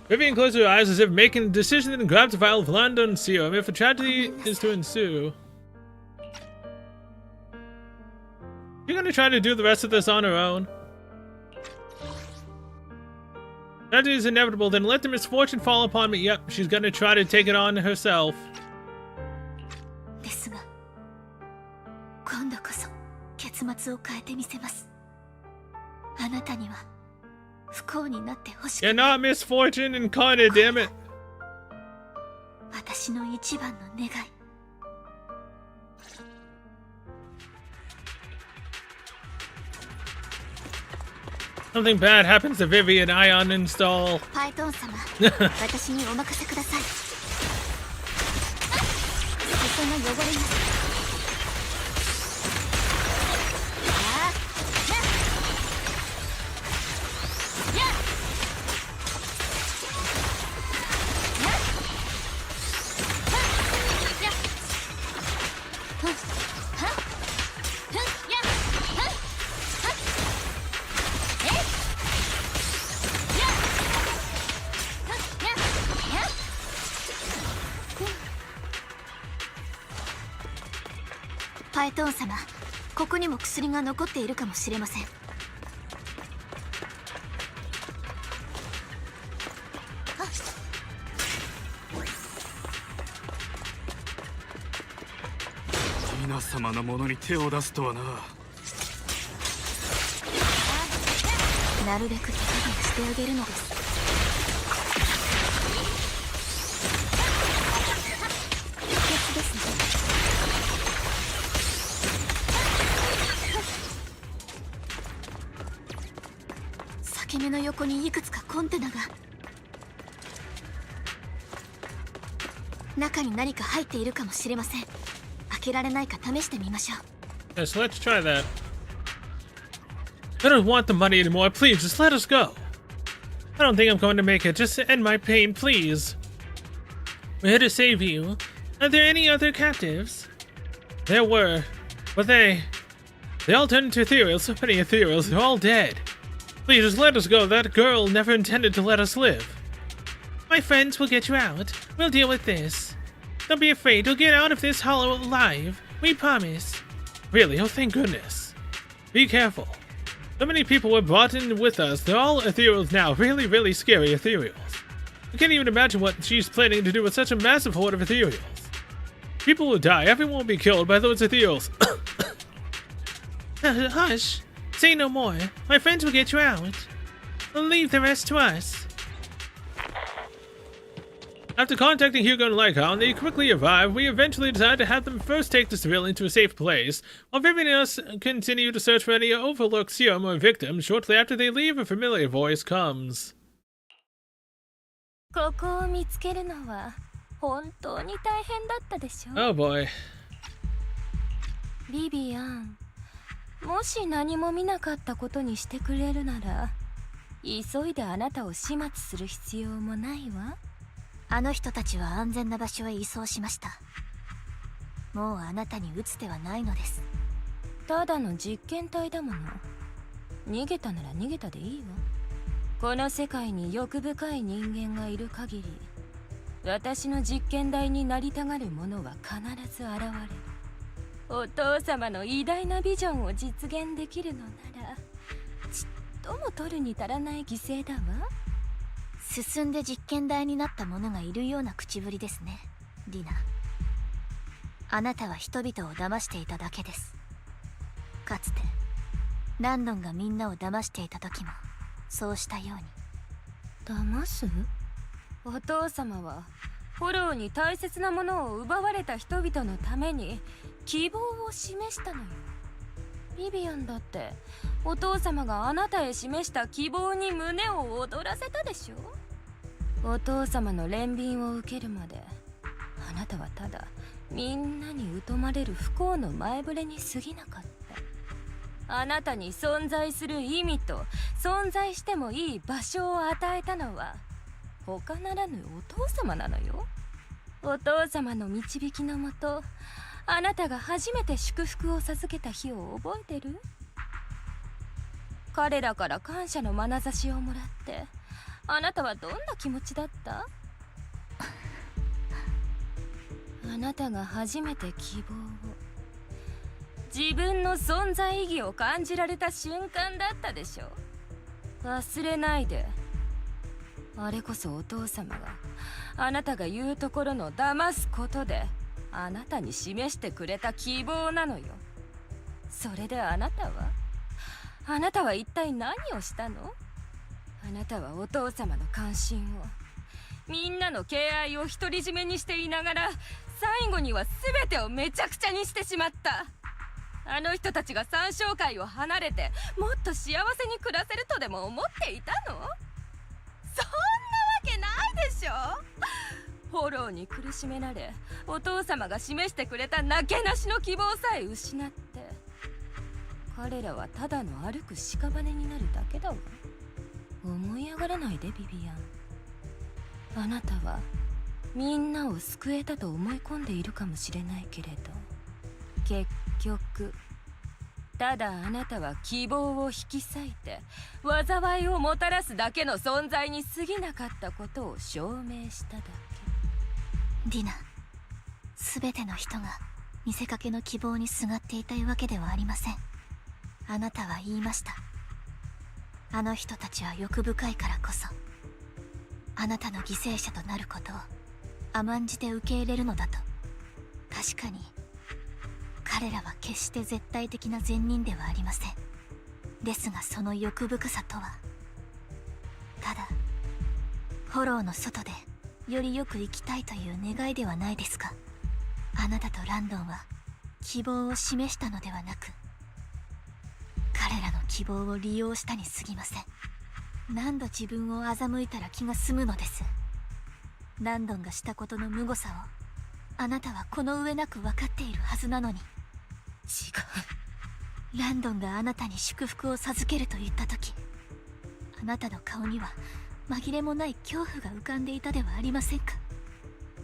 Vivian closes her eyes as if making a decision and grabs a vial of London's serum if a tragedy is to ensue. She's gonna try to do the rest of this on her own. Tragedy is inevitable, then let the misfortune fall upon me. Yep, she's gonna try to take it on herself. ですが、今度こそ結末を変えてみせます。あなたには不幸になってほしくない。You're not misfortune incarnate, damn it. 私の一番の願い。Something bad happens to Vivian. Ion install. パイトン様、私にお任せください。裾が汚れます。パイトーン様、ここにも薬が残っているかもしれません。皆様のものに手を出すとはな。なるべく手加減してあげるのです。秘訣ですね。け目の横にいくつかコンテナが。中に何か入っているかもしれません。開けられないか試してみましょう。 Yes, let's try that. I don't want the money anymore. Please, just let us go. I don't think I'm going to make it. Just end my pain, please. We're here to save you. Are there any other captives? There were, but they all turned into ethereals. So many ethereals. They're all dead. Please, just let us go. That girl never intended to let us live. My friends will get you out. We'll deal with this. Don't be afraid. You'll get out of this hollow alive. We promise. Really? Oh, thank goodness. Be careful. So many people were brought in with us. They're all ethereals now. Really, really scary ethereals. I can't even imagine what she's planning to do with such a massive horde of ethereals. People will die. Everyone will be killed by those ethereals. Hush. Say no more. My friends will get you out. I'll leave the rest to us. After contacting Hugo and Lycon, they quickly arrive. We eventually decide to have them first take the civilian to a safe place, while Vivian and us continue to search for any overlooked serum or victims. Shortly after they leave, a familiar voice comes. ここを見つけるのは本当に大変だったでしょ。 Oh boy. ビビアン、もし何も見なかったことにしてくれるなら、急いであなたを始末する必要もないわ。あの人たちは安全な場所へ移送しました。もうあなたに打つ手はないのです。ただの実験体だもの。逃げたなら逃げたでいいわ。この世界に欲深い人間がいる限り、私の実験台になりたがる者は必ず現れる。お父様の偉大なビジョンを実現できるのなら、ちっとも取るに足らない犠牲だわ。進んで実験台になった者がいるような口ぶりですね、ディナ。あなたは人々を騙していただけです。かつてランドンがみんなを騙していた時もそうしたように。騙す？お父様はフォローに大切なものを奪われた人々のために希望を示したのよ。ビビアンだってお父様があなたへ示した希望に胸を躍らせたでしょ。お父様の憐憫を受けるまであなたはただみんなに疎まれる不幸の前触れに過ぎなかった。あなたに存在する意味と存在してもいい場所を与えたのは他ならぬお父様なのよ。お父様の導きのもと、あなたが初めて祝福を授けた日を覚えてる？彼らから感謝の眼差しをもらってあなたはどんな気持ちだった？あなたが初めて希望を、自分の存在意義を感じられた瞬間だったでしょ。忘れないで。あれこそお父様があなたが言うところの騙すことであなたに示してくれた希望なのよ。それであなたは一体何をしたの？あなたはお父様の関心を、みんなの敬愛を独り占めにしていながら、最後には全てをめちゃくちゃにしてしまった。あの人たちが参照会を離れてもっと幸せに暮らせるとでも思っていたの？そんなわけないでしょ。フォローに苦しめられ、お父様が示してくれたなけなしの希望さえ失って、彼らはただの歩く屍になるだけだわ。思い上がらないでビビアン。あなたはみんなを救えたと思い込んでいるかもしれないけれど、結局ただあなたは希望を引き裂いて災いをもたらすだけの存在に過ぎなかったことを証明しただけ。ディナ、全ての人が見せかけの希望にすがっていたいわけではありません。あなたは言いました。あの人たちは欲深いからこそあなたの犠牲者となることを甘んじて受け入れるのだと。確かに彼らは決して絶対的な善人ではありません。ですがその欲深さとは、ただフォローの外でよりよく生きたいという願いではないですか。あなたとランドンは希望を示したのではなく、彼らの希望を利用したに過ぎません。何度自分を欺いたら気が済むのです。ランドンがしたことの無誤さをあなたはこの上なく分かっているはずなのに。違う。ランドンがあなたに祝福を授けると言った時、あなたの顔には紛れもない恐怖が浮かんでいたではありませんか。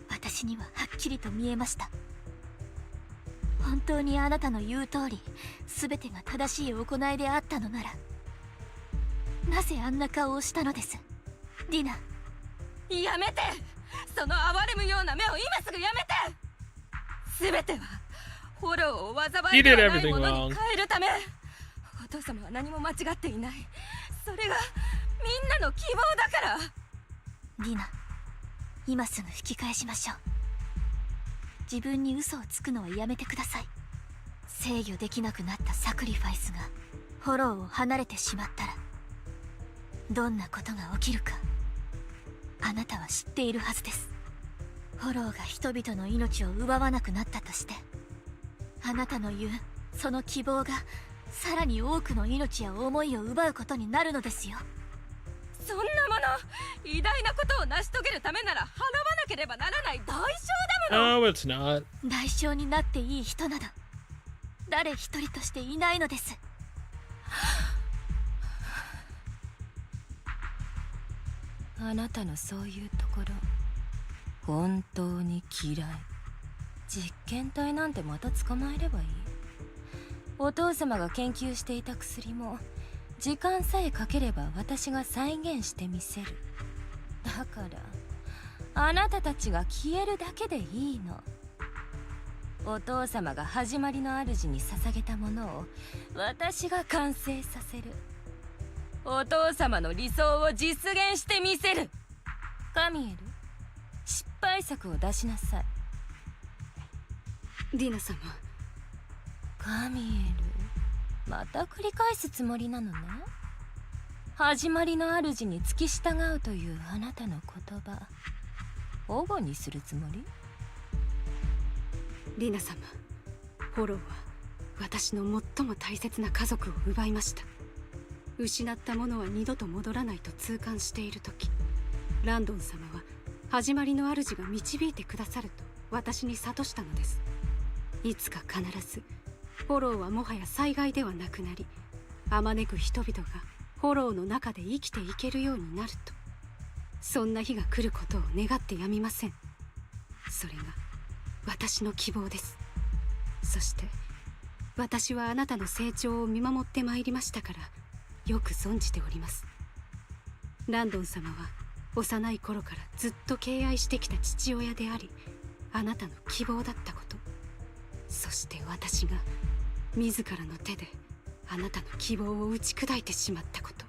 私にははっきりと見えました。本当にあなたの言う通り全てが正しい行いであったのなら、なぜあんな顔をしたのです、ディナ。やめて、その哀れむような目を今すぐやめて。全てはフォローを災いではないものに変えるため。お父様は何も間違っていない。それがみんなの希望だから。ディナ、今すぐ引き返しましょう。自分に嘘をつくのはやめてください。制御できなくなったサクリファイスがフォローを離れてしまったら、どんなことが起きるかあなたは知っているはずです。フォローが人々の命を奪わなくなったとして、あなたの言うその希望がさらに多くの命や思いを奪うことになるのですよ。そんなもの、偉大なことを成し遂げるためなら払わなければならない代償だもの。No, it's not. 代償になっていい人など誰一人としていないのです。あなたのそういうところ本当に嫌い。実験体なんてまた捕まえればいい。お父様が研究していた薬も時間さえかければ私が再現してみせる。だからあなたたちが消えるだけでいいの。お父様が始まりの主に捧げたものを私が完成させる。お父様の理想を実現してみせる。カミエル、失敗作を出しなさい。ディナ様。カミエル、また繰り返すつもりなのね。始まりの主に付き従うというあなたの言葉、保護にするつもり？リナ様、フォローは私の最も大切な家族を奪いました。失ったものは二度と戻らないと痛感している時、ランドン様は始まりの主が導いてくださると私に諭したのです。いつか必ずフォローはもはや災害ではなくなり、あまねく人々がフォローの中で生きていけるようになると。そんな日が来ることを願ってやみません。それが私の希望です。そして私はあなたの成長を見守ってまいりましたからよく存じております。ランドン様は幼い頃からずっと敬愛してきた父親であり、あなたの希望だったこと、そして私が自らの手であなたの希望を打ち砕いてしまったこと、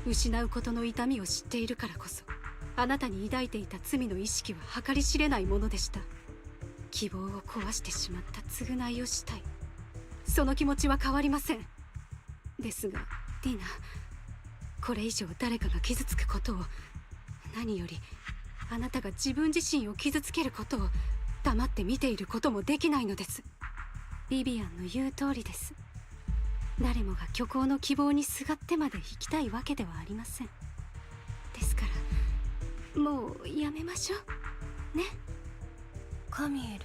失うことの痛みを知っているからこそあなたに抱いていた罪の意識は計り知れないものでした。希望を壊してしまった償いをしたい、その気持ちは変わりません。ですがディナ、これ以上誰かが傷つくことを、何よりあなたが自分自身を傷つけることを黙って見ていることもできないのです。ビビアンの言う通りです。誰もが虚構の希望にすがってまで生きたいわけではありません。ですからもうやめましょうね。カミエル、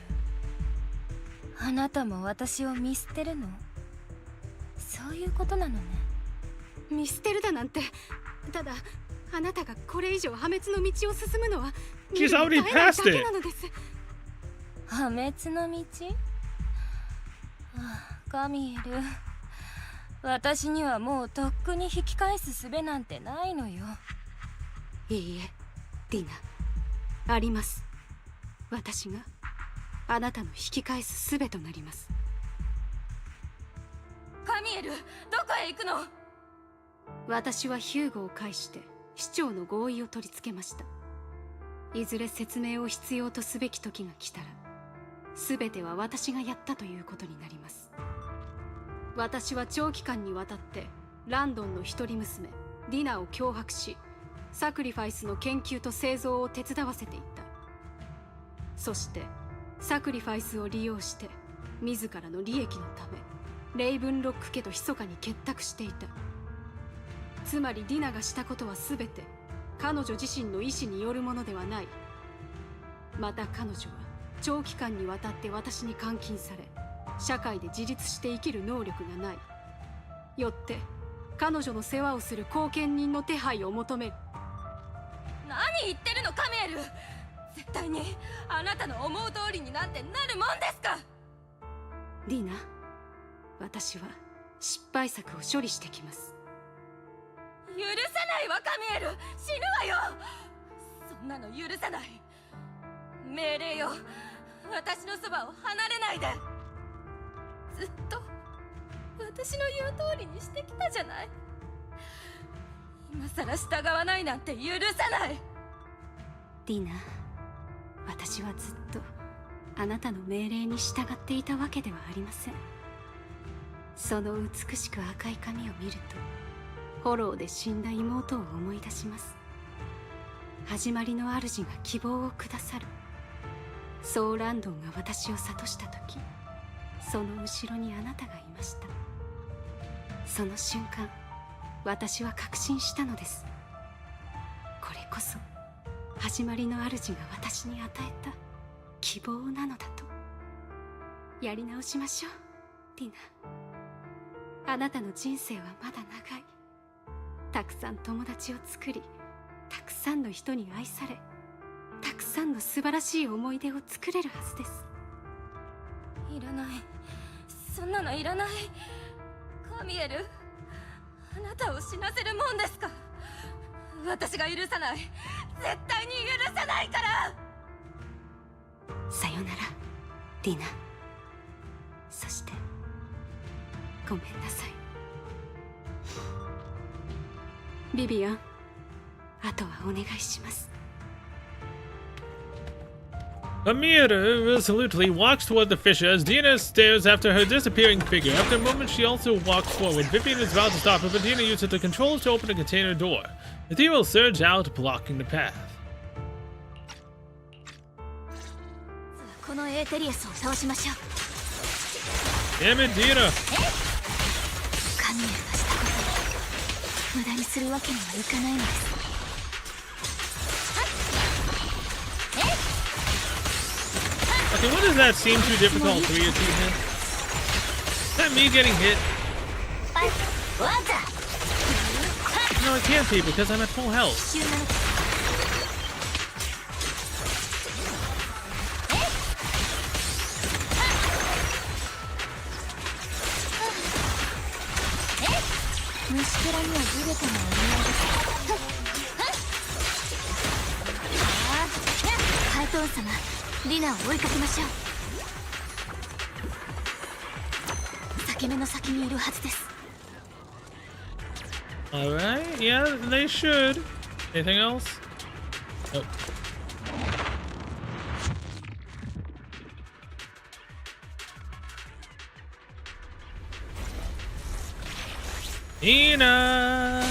あなたも私を見捨てるの？そういうことなのね。見捨てるだなんて、ただあなたがこれ以上破滅の道を進むのは見るに耐えないだけなのです。破滅の道？カミエル、私にはもうとっくに引き返す術なんてないのよ。いいえ、ディナ、あります。私があなたの引き返す術となります。カミエル、どこへ行くの？私はヒューゴを介して市長の合意を取り付けました。いずれ説明を必要とすべき時が来たら、全ては私がやったということになります。私は長期間にわたってランドンの一人娘ディナを脅迫し、サクリファイスの研究と製造を手伝わせていった。そしてサクリファイスを利用して自らの利益のためレイブンロック家と密かに結託していた。つまりディナがしたことは全て彼女自身の意思によるものではない。また彼女は長期間にわたって私に監禁され、社会で自立して生きる能力がない。よって彼女の世話をする後見人の手配を求める。何言ってるのカメール。絶対にあなたの思う通りになんてなるもんですか。ディナ、私は失敗作を処理してきます。許さないわカメール。死ぬわよ。そんなの許さない。命令よ、私のそばを離れないで。ずっと私の言う通りにしてきたじゃない。今さら従わないなんて許さない。ディナ、私はずっとあなたの命令に従っていたわけではありません。その美しく赤い髪を見るとフォローで死んだ妹を思い出します。始まりの主が希望をくださる。ソーランドンが私を諭した時、その後ろにあなたがいました。その瞬間、私は確信したのです。これこそ始まりの主が私に与えた希望なのだと。やり直しましょう、ディナ。あなたの人生はまだ長い。たくさん友達を作り、たくさんの人に愛され、たくさんの素晴らしい思い出を作れるはずです。いらない、そんなのいらない。カミエル、あなたを死なせるもんですか。私が許さない。絶対に許さないから。さよなら、ディナ。そしてごめんなさい。ビビアン、あとはお願いします。Amira resolutely walks toward the fissure as Dina stares after her disappearing figure. After a moment, she also walks forward. Vivian is about to stop her, but Dina uses the controls to open a container door. The team will surge out, blocking the path. このエーテリアスを倒しましょう。Damn it, Dina! カミエルがしたことを無駄にするわけにはいかないのです。Okay, what does that seem too difficult for you, Tina? Is that me getting hit? No, it can't be because I'm at full health. Alright, yeah, they should. Anything else? Nope. Ina!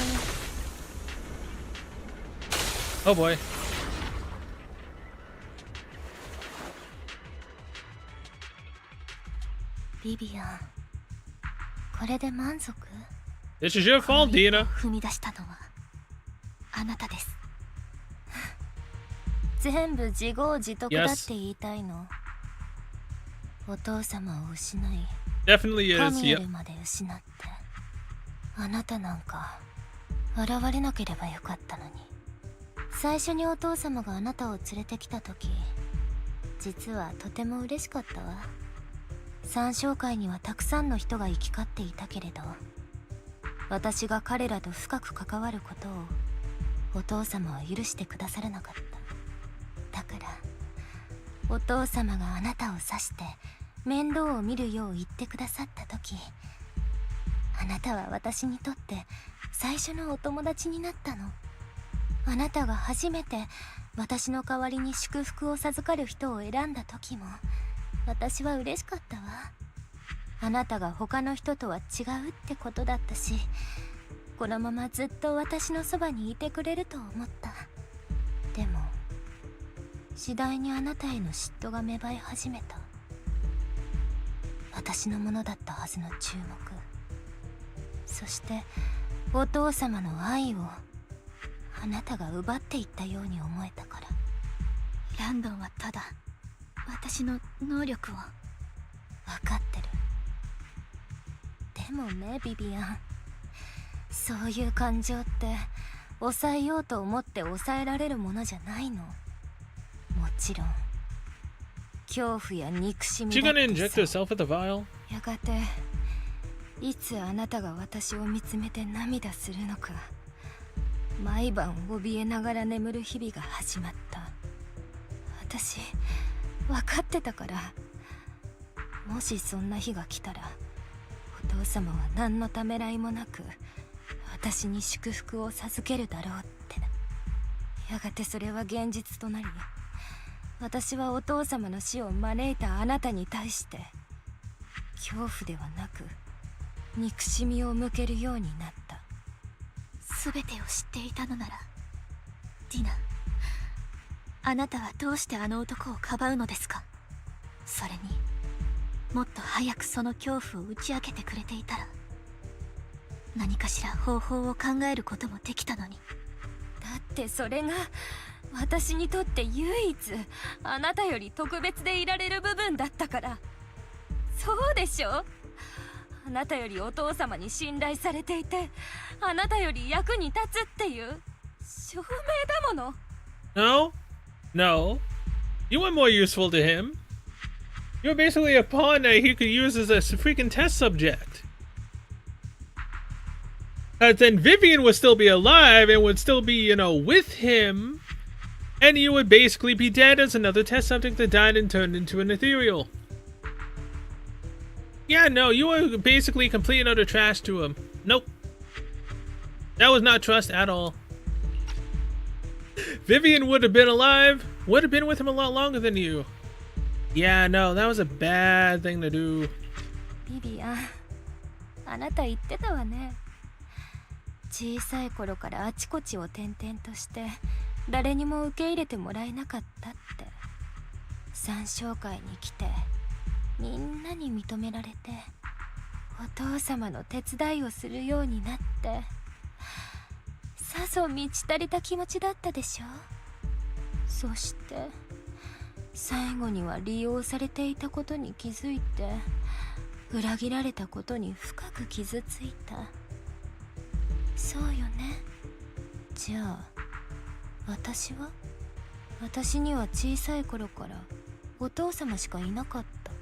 Oh boy. Vivian, これで満足? This is your fault, Dina. 踏み出したのはあなたです。全部自業自得だって言いたいの。お父様を失い、Definitely is. カミエルまで失って、あなたなんか現れなければよかったのに。最初にお父様があなたを連れてきた時、実はとても嬉しかったわ。三将会にはたくさんの人が行き交っていたけれど、私が彼らと深く関わることをお父様は許してくださらなかった。だからお父様があなたを指して面倒を見るよう言ってくださった時、あなたは私にとって最初のお友達になったの。あなたが初めて私の代わりに祝福を授かる人を選んだ時も私は嬉しかったわ。あなたが他の人とは違うってことだったし、このままずっと私のそばにいてくれると思った。でも次第にあなたへの嫉妬が芽生え始めた。私のものだったはずの注目、そしてお父様の愛をあなたが奪っていったように思えたから。ランドンはただ私の能力を分かってる。でもねビビアン、そういう感情って抑えようと思って抑えられるものじゃないの。もちろん恐怖や憎しみだってさ。やがていつあなたが私を見つめて涙するのか、毎晩怯えながら眠る日々が始まった。私分かってたから、もしそんな日が来たらお父様は何のためらいもなく私に祝福を授けるだろうって。やがてそれは現実となり、私はお父様の死を招いたあなたに対して恐怖ではなく憎しみを向けるようになった。全てを知っていたのならディナ、あなたはどうしてあの男をかばうのですか。それにもっと早くその恐怖を打ち明けてくれていたら何かしら方法を考えることもできたのに。だってそれが私にとって唯一あなたより特別でいられる部分だったから。そうでしょ。あなたよりお父様に信頼されていて、あなたより役に立つっていう証明だもの。 No, no. You were more useful to him. You were basically a pawn that he could use as a freaking test subject. Then Vivian would still be alive and would still be, you know, with him. And you would basically be dead as another test subject that died and turned into an ethereal. Yeah, no, you were basically complete and utter trash to him. Nope. That was not trust at all. Vivian would have been alive, would have been with him a lot longer than you. Yeah, no, that was a bad thing to do. ビビアン、あなた言ってたわね。小さい頃からあちこちを転々として誰にも受け入れてもらえなかったって。参照会に来てみんなに認められてお父様の手伝いをするようになって、さぞ満ち足りた気持ちだったでしょ。そして最後には利用されていたことに気づいて裏切られたことに深く傷ついた。そうよね。じゃあ私には小さい頃からお父様しかいなかった。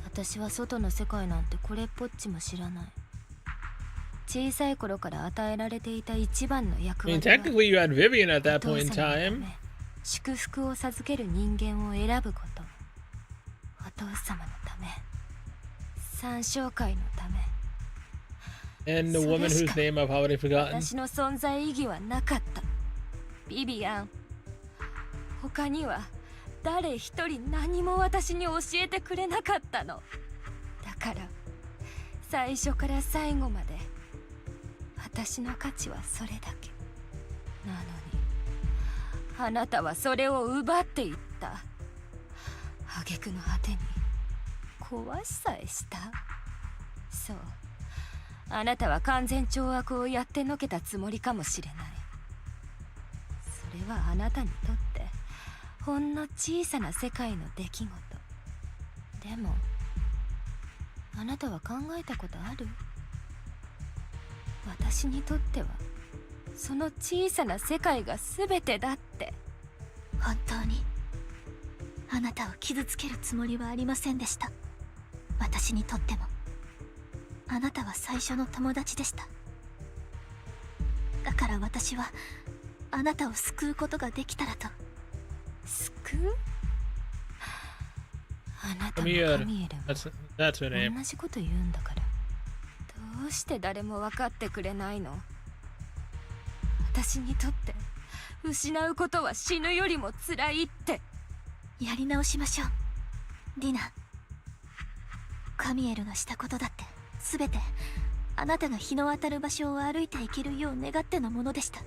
私は外の世界なんてこれっぽっちも知らない。小さい頃から与えられていた一番の役割は、technically you had Vivian at that point in time. 祝福を授ける人間を選ぶこと。お父様のため、参照会のため。And the woman whose name I've already forgotten. 私の存在意義はなかった。ビビアン。他には誰一人何も私に教えてくれなかったの。だから最初から最後まで私の価値はそれだけなのに、あなたはそれを奪っていった。挙句の果てに壊しさえした。そう、あなたは完全懲悪をやってのけたつもりかもしれない。それはあなたにとってほんの小さな世界の出来事。でもあなたは考えたことある？私にとってはその小さな世界が全てだって。本当にあなたを傷つけるつもりはありませんでした。私にとってもあなたは最初の友達でした。だから私はあなたを救うことができたらと。救う？あなたもカミエルも同じこと言うんだから、どうして誰も分かってくれないの？私にとって失うことは死ぬよりも辛いって。やり直しましょうディナ。カミエルがしたことだって全てあなたが日の当たる場所を歩いていけるよう願ってのものでした。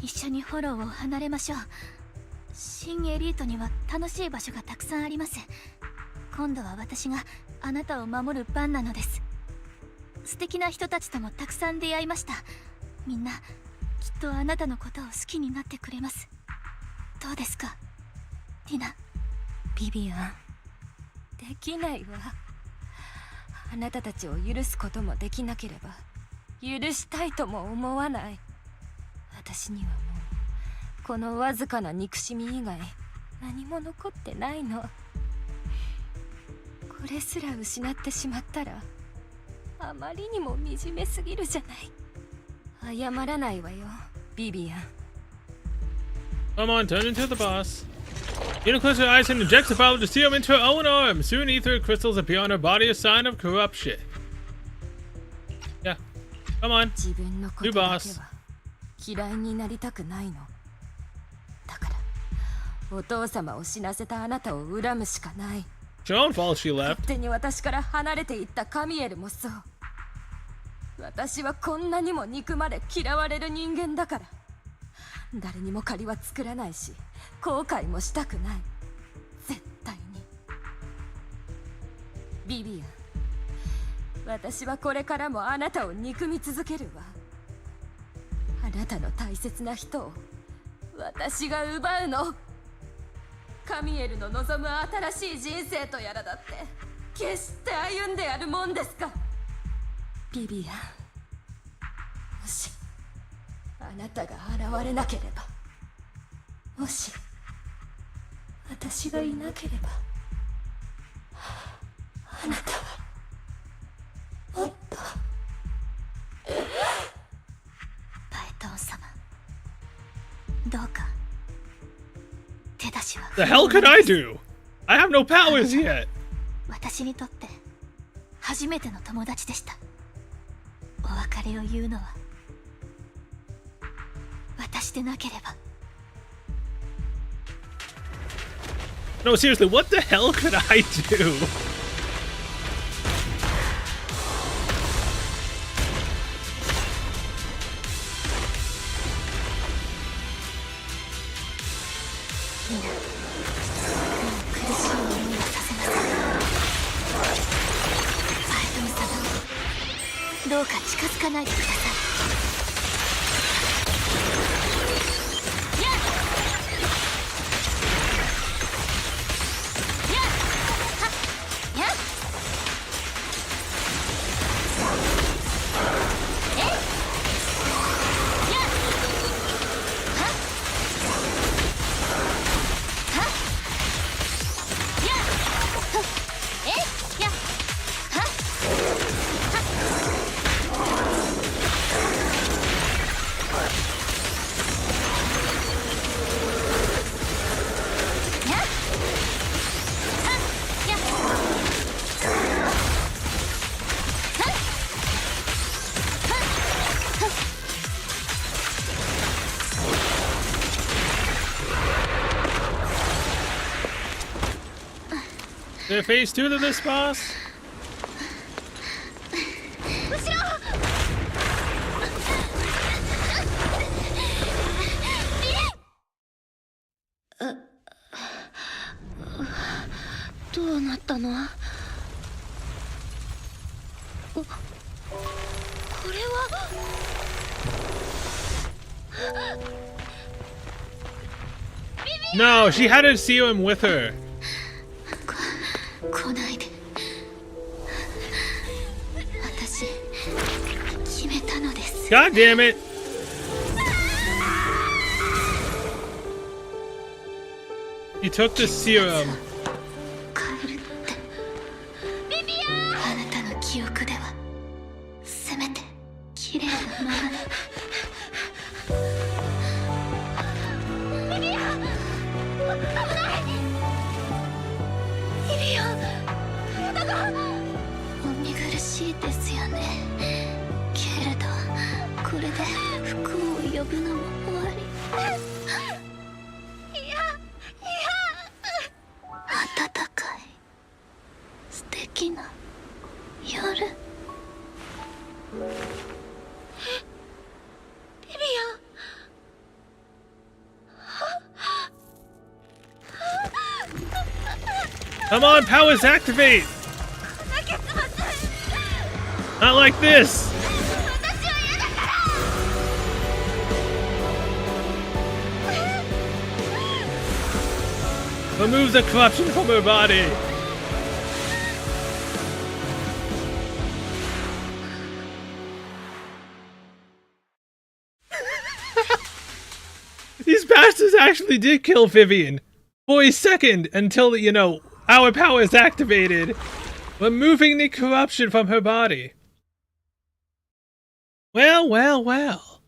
一緒にフォローを離れましょう。新エリートには楽しい場所がたくさんあります。今度は私があなたを守る番なのです。素敵な人たちともたくさん出会いました。みんなきっとあなたのことを好きになってくれます。どうですかティナ。ビビアン、できないわ。あなたたちを許すこともできなければ許したいとも思わない。私にはもうこのわずかな憎しみ以外何も残ってないの。これすら失ってしまったらあまりにも惨めすぎるじゃない。謝らないわよ、ビビアン。 Come on, turn into the boss. Una closes her eyes and injects the bottle of serum into her own arm. Soon ether crystals appear on her body, a sign of corruption. Yeah. Come on. New boss. 嫌いになりたくないの。だからお父様を死なせたあなたを恨むしかない。It's your own fault she left. 勝手に私から離れていったカミエルもそう。私はこんなにも憎まれ嫌われる人間だから。誰にも借りは作らないし後悔もしたくない。絶対に。ビビアン、私はこれからもあなたを憎み続けるわ。あなたの大切な人を私が奪うの。カミエルの望む新しい人生とやらだって決して歩んでやるもんですか。ビビアン、もしあなたが現れなければ、もし私がいなければ、あなたはもっと。パエトン様、どうか手出しは。 The hell could I do? I have no powers yet. 私にとって初めての友達でした。お別れを言うのは私でなければ。 No, seriously, what the hell could I do? Paeton様、どうか近づかないでください。Is there phase 2 to this boss? Uh, どうなったの？これは。 No, she had to see him with her. 来ないで。私決めたのです。 God damn it. You took the serum. 帰るって。ビビアン。あなたの記憶ではせめて綺麗なままで。ビビアン、危ない。ビビアン、体がお見苦しいですよね。けれどこれで不幸を呼ぶのも終わり。暖かい素敵な夜。ビビアン Come on, powers activate! この結末、Not like this! Remove the corruption from her body! These bastards actually did kill Vivian for a second until, you know, our power is activated, removing the corruption from her body. Well, well, well.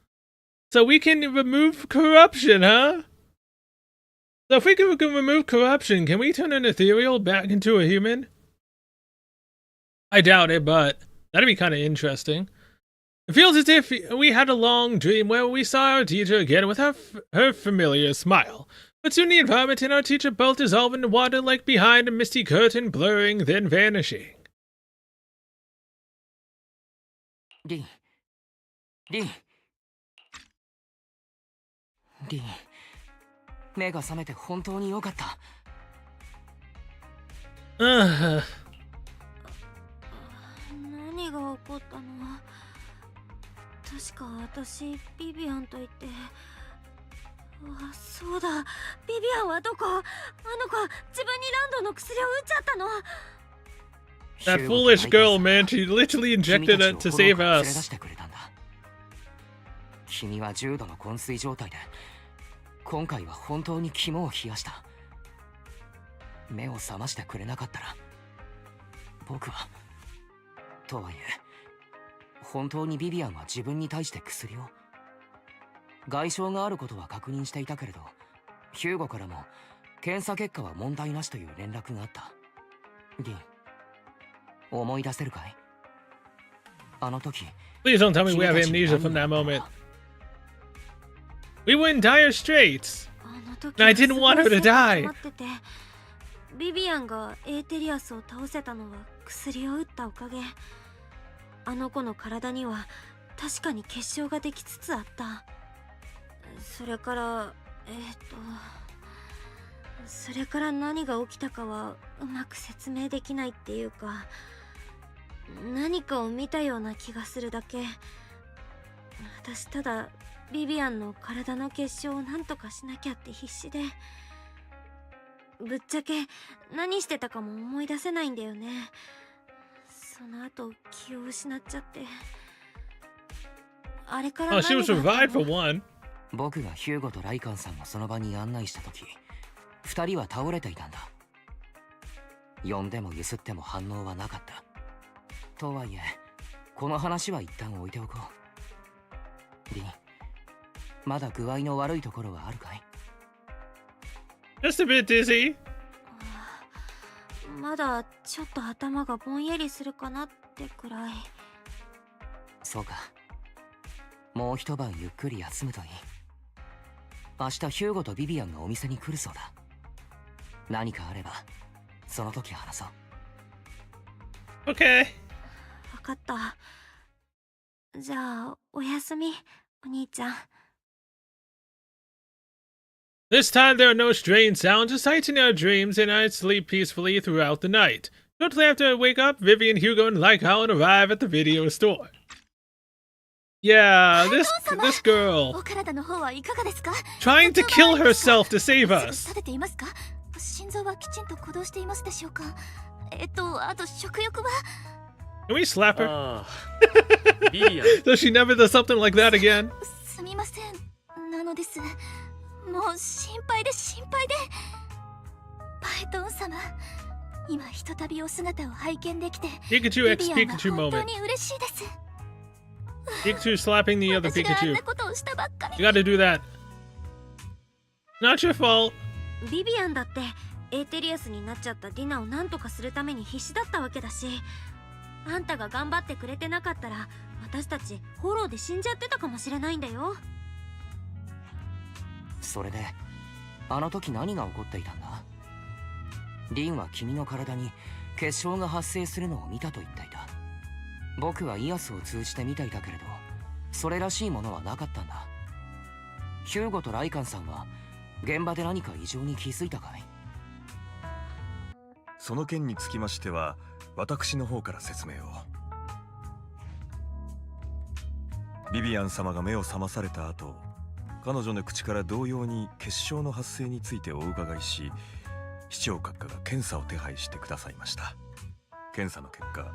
So we can remove corruption, huh? So if we can remove corruption, can we turn an ethereal back into a human? I doubt it, but that'd be kind of interesting. It feels as if we had a long dream where we saw our teacher again with her familiar smile. But soon the environment and our teacher both dissolve into water like behind a misty curtain, blurring, then vanishing.リン、目が覚めて本当に良かった。何が起こったの？確か私ビビアンと言って。あ、そうだ。ビビアンはどこ？あの子、自分にランドの薬を打っちゃったの。That foolish girl, man, she literally injected it to save us. 君は重度の昏睡状態で、今回は本当に肝を冷やした。目を覚ましてくれなかったら、僕は。とはいえ、本当にビビアンは自分に対して薬を。外傷があることは確認していたけれど、ヒューゴからも検査結果は問題なしという連絡があった。リン、思い出せるかい？あの時。Please don't tell me we have amnesia from that moment. We were in dire straits, and I didn't want her to die. ビビアンがエーテリアスを倒せたのは薬を打ったおかげ。あの子の体には確かに結晶ができつつあった。それからそれから何が起きたかはうまく説明できないっていうか、何かを見たような気がするだけ。私ただビビアンの体の結晶を何とかしなきゃって必死で、ぶっちゃけ何してたかも思い出せないんだよね。その後気を失っちゃって。あれから何があったの？僕がヒューゴとライカンさんをその場に案内した時、二人は倒れていたんだ。呼んでもゆすっても反応はなかった。とはいえ、この話は一旦置いておこう。リン、まだ具合の悪いところはあるかい？ Just a bit dizzy. まだちょっと頭がぼんやりするかなってくらい。そうか。もう一晩ゆっくり休むといい。明日ヒューゴとビビアンがお店に来るそうだ。何かあればその時話そう。 Okay. 分かった。じゃあおやすみ、お兄ちゃん。This time there are no strange sounds or sights in our dreams, and I sleep peacefully throughout the night. Shortly after I wake up, Vivian, Hugo, and Lycaon arrive at the video store. Yeah, this girl trying to kill herself to save us. 心臓はきちんと鼓動していますでしょうか？あと食欲は？ Can we slap her? So she never does something like that again? すみません。なのです。もう心配で心配で。パイトン様、今ひとたびお姿を拝見できて、Pikachu x ビビアンが Pikachu 本当 moment. に嬉しいです。Pikachu slapping the other Pikachu. You gotta do that. Not your fault. ビビアンだってエーテリアスになっちゃったディナを何とかするために必死だったわけだし、あんたが頑張ってくれてなかったら私たちフォローで死んじゃってたかもしれないんだよ。それであの時何が起こっていたんだ？リンは君の体に結晶が発生するのを見たと言っていた。僕はイアスを通じて見ていたけれど、それらしいものはなかったんだ。ヒューゴとライカンさんは現場で何か異常に気づいたかい？その件につきましては私の方から説明を。ビビアン様が目を覚まされた後、彼女の口から同様に結晶の発生についてお伺いし、市長閣下が検査を手配してくださいました。検査の結果、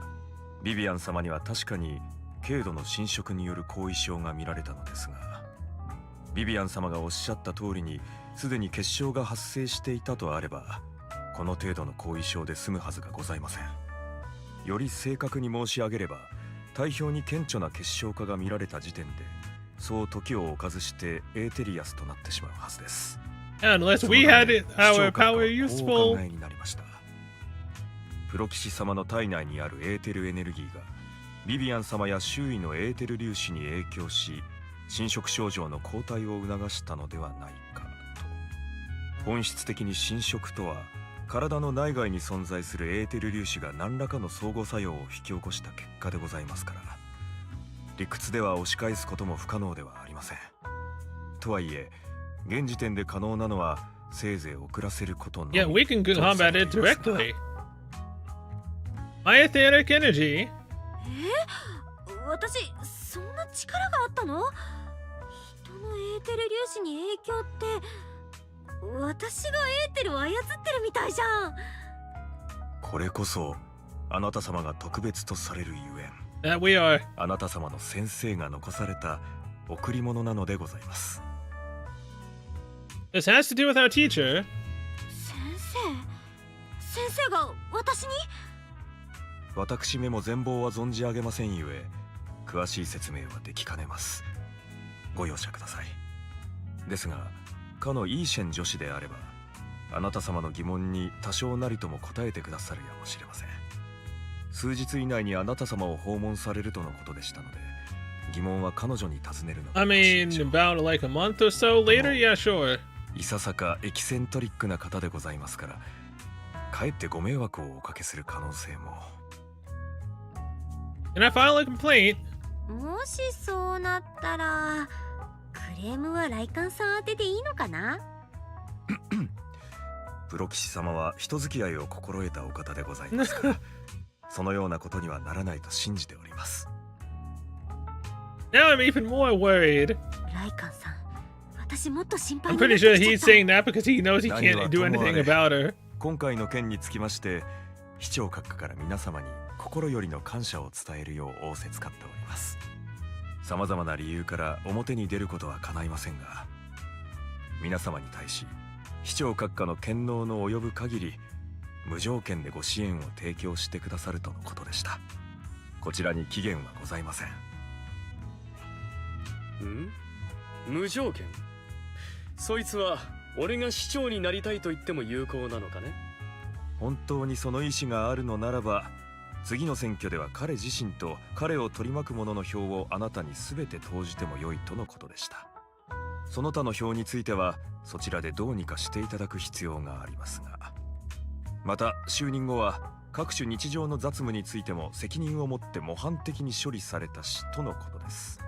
ビビアン様には確かに軽度の侵食による後遺症が見られたのですが、ビビアン様がおっしゃった通りにすでに結晶が発生していたとあれば、この程度の後遺症で済むはずがございません。より正確に申し上げれば、体表に顕著な結晶化が見られた時点で、そう時を置かずしてエーテリアスとなってしまうはずです。Unless we had our power お useful. 考えになりました。プロ騎士様の体内にあるエーテルエネルギーがビビアン様や周囲のエーテル粒子に影響し、侵食症状の後退を促したのではないかと。本質的に侵食とは、体の内外に存在するエーテル粒子が何らかの相互作用を引き起こした結果でございますから、理屈では押し返すことも不可能ではありません。とはいえ、現時点で可能なのはせいぜい遅らせることのみ。Yeah, we can combat it directly. My etheric energy. 私そんな力があったの？人のエーテル粒子に影響って、私がエーテルを操ってるみたいじゃん。これこそあなた様が特別とされるゆえん。That we are. あなた様の先生が残された贈り物なのでございます。This has to do with our teacher. 先生が私に？私めも全貌は存じ上げませんゆえ、詳しい説明はできかねます。ご容赦ください。ですが、かのイーシェン女子であれば、あなた様の疑問に多少なりとも答えてくださるやもしれません。数日以内にあなた様を訪問されるとのことでしたので、疑問は彼女に尋ねるのが I mean, about like a month or so later? Yeah, sure. いささかエキセントリックな方でございますから、かえってご迷惑をおかけする可能性も。Can I file a complaint? もしそうなったら、クレームはライカンさん宛てでいいのかな？プロ騎士様は人付き合いを心得たお方でございますから、そのようなことにはならないと信じております。Now I'm even more worried. ライカンさん、私もっと心配 I'm になっ pretty て sure きちゃ he's った。 saying that because he knows he can't do anything about her. 今回の件につきまして、市長閣下から皆様に心よりの感謝を伝えるよう仰せつかっております。さまざまな理由から表に出ることは叶いませんが、皆様に対し市長閣下の権能の及ぶ限り無条件でご支援を提供してくださるとのことでした。こちらに期限はございません。無条件？そいつは俺が市長になりたいと言っても有効なのかね？本当にその意思があるのならば、次の選挙では彼自身と彼を取り巻く者の票をあなたに全て投じても良いとのことでした。その他の票についてはそちらでどうにかしていただく必要がありますが、また就任後は各種日常の雑務についても責任を持って模範的に処理されたしとのことです。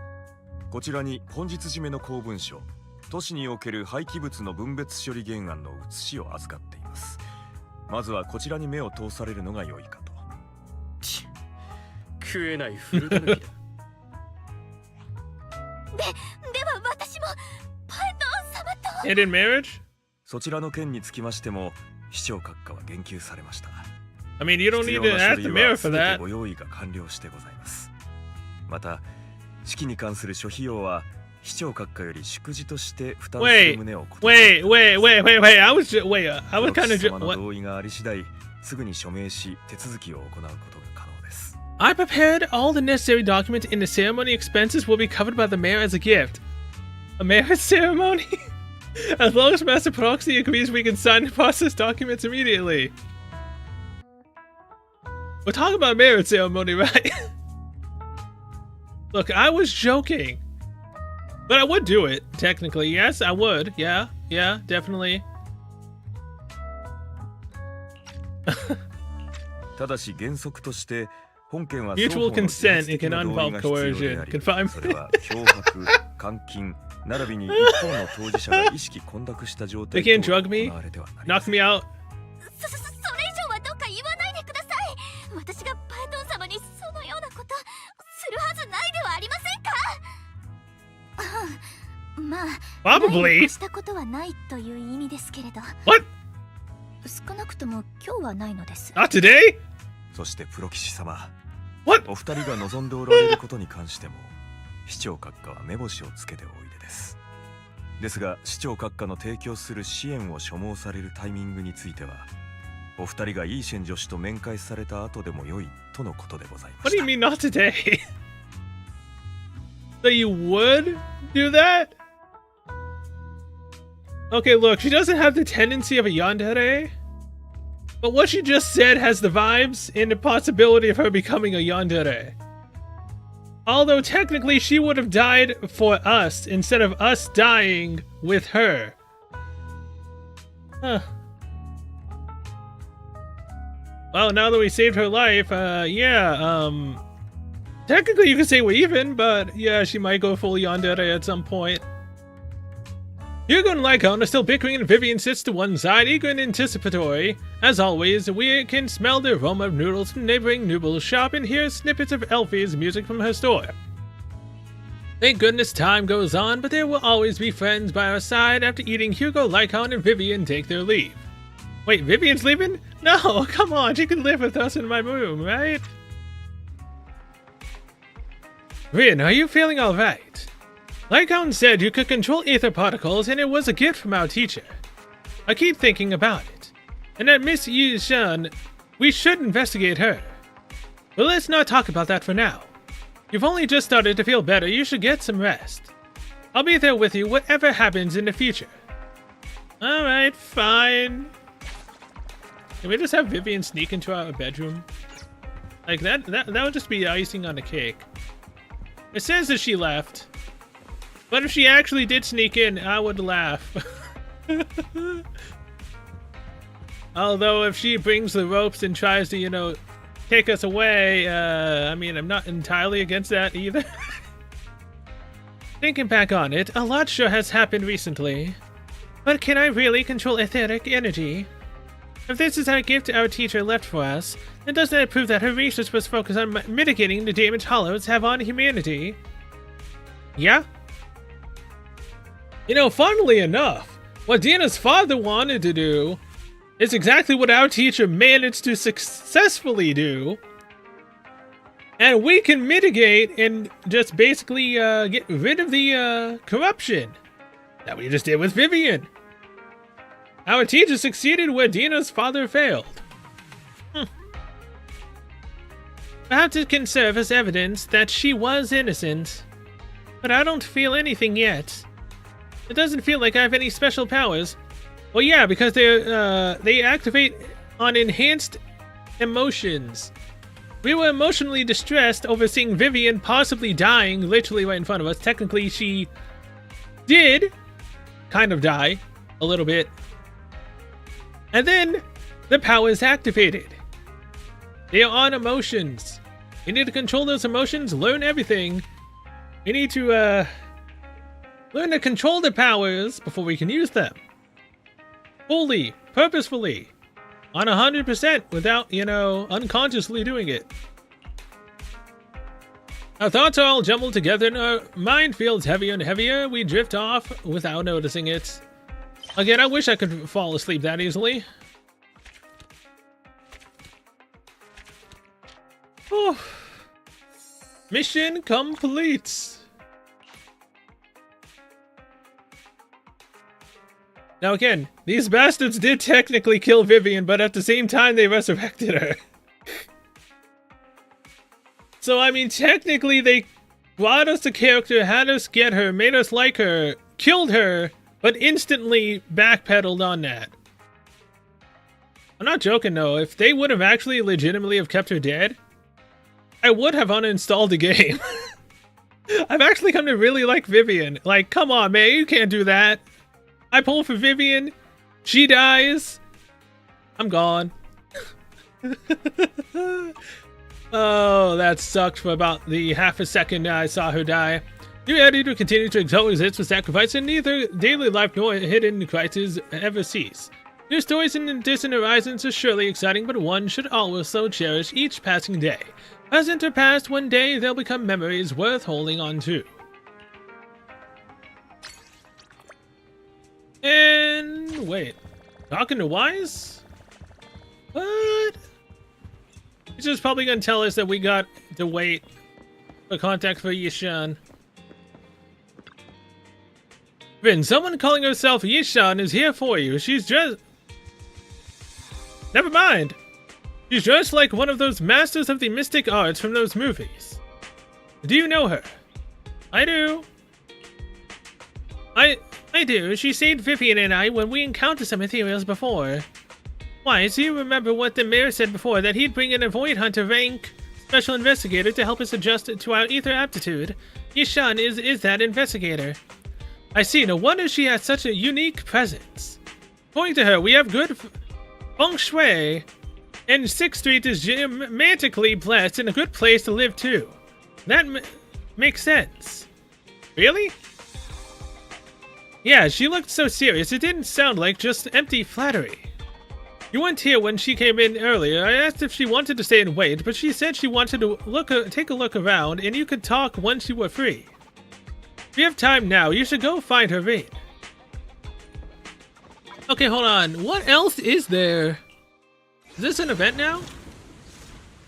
こちらに本日締めの公文書、都市における廃棄物の分別処理原案の写しを預かっています。まずはこちらに目を通されるのが良いかと。食えない古狸だ。では私もパエトン様と。 And in marriage? そちらの件につきましても市長閣下は言及されました。 I mean, you don't need to ask the mayor for that. ご用意が完了してございます。また式に関する諸費用は市長閣下より祝辞として負担する旨をことwait. I was kind of 様の同意があり次第すぐに署名し手続きを行うことが可能です。 I prepared all the necessary documents and the ceremony expenses will be covered by the mayor as a gift. A marriage ceremony? As long as Master Proxy agrees, we can sign and process documents immediately. We're talking about a marriage ceremony, right? Look, I was joking. But I would do it, technically. Yes, I would. Yeah, definitely. ただし原則として本件は Mutual consent, it can involve coercion, confinement. それは脅迫、監禁、並びに一方の当事者が意識混濁した状態 They can't と drug me, 行われてはなり knock ません。 me out. それ以上はどうか言わないでください。私がパエトン様にそのようなことするはずないではありませんか。Probably. したことはないという意味ですけれど。 What? 少なくとも今日はないのです。 Not today? そしてプロ騎士様、 What? お二人が望んでおられることに関しても市長閣下は目星をつけておいでです。ですが市長閣下の提供する支援を所望されるタイミングについてはお二人がイーシェン女子と面会された後でも良いとのことでございま What し do た。 you mean not today? So you would do that? Okay, look, she doesn't have the tendency of a yandere, but what she just said has the vibes and the possibility of her becoming a yandere. Although technically she would have died for us instead of us dying with her. Huh. Well, now that we saved her life, technically you could say we're even, but yeah, she might go full yandere at some point. Hugo and Lycon are still bickering and Vivian sits to one side, eager and anticipatory. As always, we can smell the aroma of noodles from neighboring Nooble's shop and hear snippets of Elfie's music from her store. Thank goodness time goes on, but there will always be friends by our side. After eating, Hugo, Lycon, and Vivian take their leave. Wait, Vivian's leaving? No, come on, she can live with us in my room, right? Rin, are you feeling alright? Lycon said you could control ether particles and it was a gift from our teacher. I keep thinking about it. And that Miss Yi-shun, we should investigate her. But let's not talk about that for now. You've only just started to feel better, you should get some rest. I'll be there with you whatever happens in the future. Alright, fine. Can we just have Vivian sneak into our bedroom? Like that would just be icing on the cake. It says that she left. But if she actually did sneak in, I would laugh. Although if she brings the ropes and tries to, take us away, I mean, I'm not entirely against that either. Thinking back on it, a lot sure has happened recently. But can I really control etheric energy? If this is our gift our teacher left for us, then doesn't that prove that her research was focused on mitigating the damage hollows have on humanity? Yeah? Funnily enough, what Dina's father wanted to do is exactly what our teacher managed to successfully do. And we can mitigate and just basically get rid of the corruption that we just did with Vivian. Our teacher succeeded where Dina's father failed. Perhaps it can serve as evidence that she was innocent, but I don't feel anything yet. It doesn't feel like I have any special powers. Well, yeah, because they activate on enhanced emotions. We were emotionally distressed over seeing Vivian possibly dying literally right in front of us. Technically, she did kind of die a little bit. And then the power is activated. They are on emotions. We need to control those emotions, learn everything. We need to learn to control the powers before we can use them. Fully, purposefully, on 100% without, unconsciously doing it. Our thoughts are all jumbled together and our mind feels heavier and heavier. We drift off without noticing it. Again, I wish I could fall asleep that easily. Oh. Mission complete. Now again, these bastards did technically kill Vivian, but at the same time they resurrected her. So I mean, technically they brought us the character, had us get her, made us like her, killed her, but instantly backpedaled on that. I'm not joking though, if they would have actually legitimately have kept her dead, I would have uninstalled the game. I've actually come to really like Vivian. Like, come on man, you can't do that. I pull for Vivian, she dies, I'm gone. Oh, that sucked for about the half a second I saw her die. New ready to continue to coexist with sacrifice, and neither daily life nor hidden crises ever cease. New stories in distant horizons are surely exciting, but one should also cherish each passing day. Present or past, one day they'll become memories worth holding on to. And wait, talking to Wise? What? He's just probably gonna tell us that we got to wait for contact for Yishan. Vin, someone calling herself Yishan is here for you. She's just... Never mind. She's just like one of those masters of the mystic arts from those movies. Do you know her? I do. I do. She saved Vivian and I when we encountered some ethereals before. Why, do you remember what the mayor said before, that he'd bring in a Void Hunter rank special investigator to help us adjust to our ether aptitude? Yishan is that investigator. I see, no wonder she has such a unique presence. According to her, we have good feng shui, and 6th Street is geomantically blessed and a good place to live too. That makes sense. Really? Yeah, she looked so serious, it didn't sound like just empty flattery. You weren't here when she came in earlier. I asked if she wanted to stay and wait, but she said she wanted to take a look around and you could talk once you were free. If you have time now, you should go find her raid. Okay, hold on. What else is there? Is this an event now?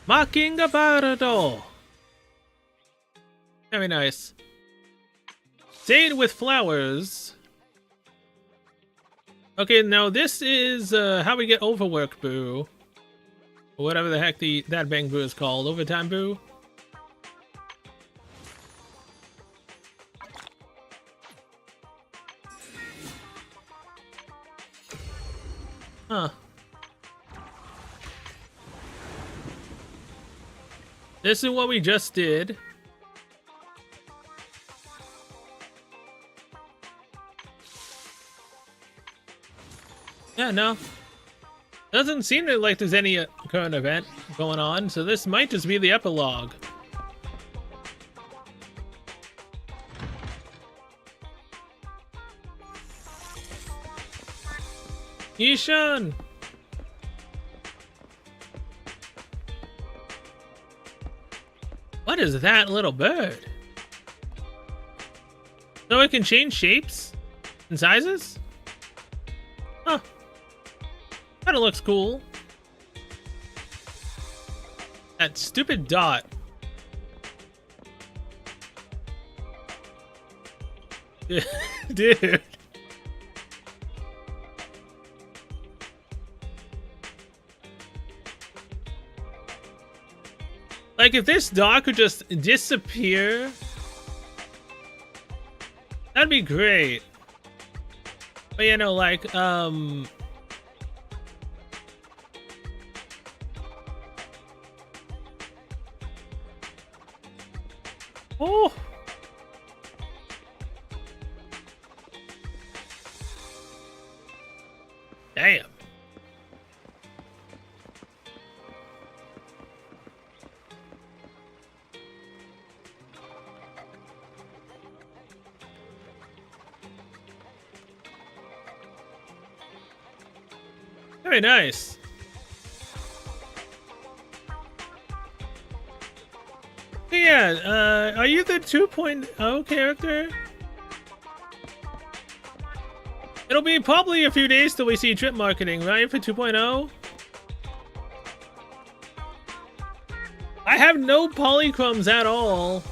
Mocking about a doll. Very nice. Shade with flowers. Okay, now this is how we get overwork boo. Or whatever the heck that bang boo is called. Overtime boo. Huh. This is what we just did. Yeah, no. Doesn't seem like there's any current event going on, so this might just be the epilogue. Yishan! What is that little bird? So it can change shapes and sizes? Huh. Kinda looks cool. That stupid dot. Dude. Like, if this dot could just disappear, that'd be great. But, you know, like, oh! Damn. Very nice. Yeah, are you the 2.0 character? It'll be probably a few days till we see trip marketing, right, for 2.0? I have no polychromes at all.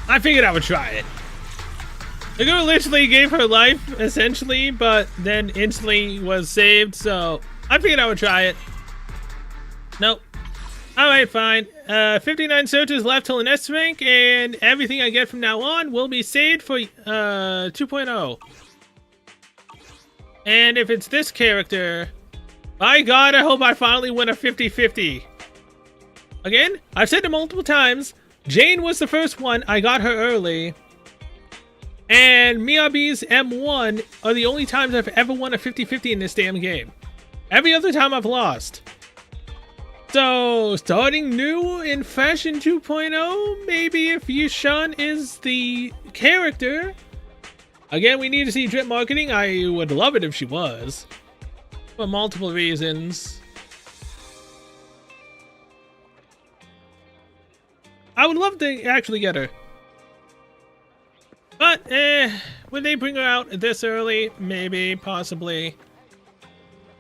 I figured I would try it. The girl literally gave her life, essentially, but then instantly was saved, so I figured I would try it. Nope. Alright, fine. 59 searches left till an S rank, and everything I get from now on will be saved for 2.0. And if it's this character, by God, I hope I finally win a 50-50. Again, I've said it multiple times, Jane was the first one, I got her early. And Miyabi's M1 are the only times I've ever won a 50-50 in this damn game. Every other time I've lost. So, starting new in Fashion 2.0, maybe if Yushan is the character. Again, we need to see drip marketing. I would love it if she was. For multiple reasons. I would love to actually get her. But, would they bring her out this early? Maybe, possibly.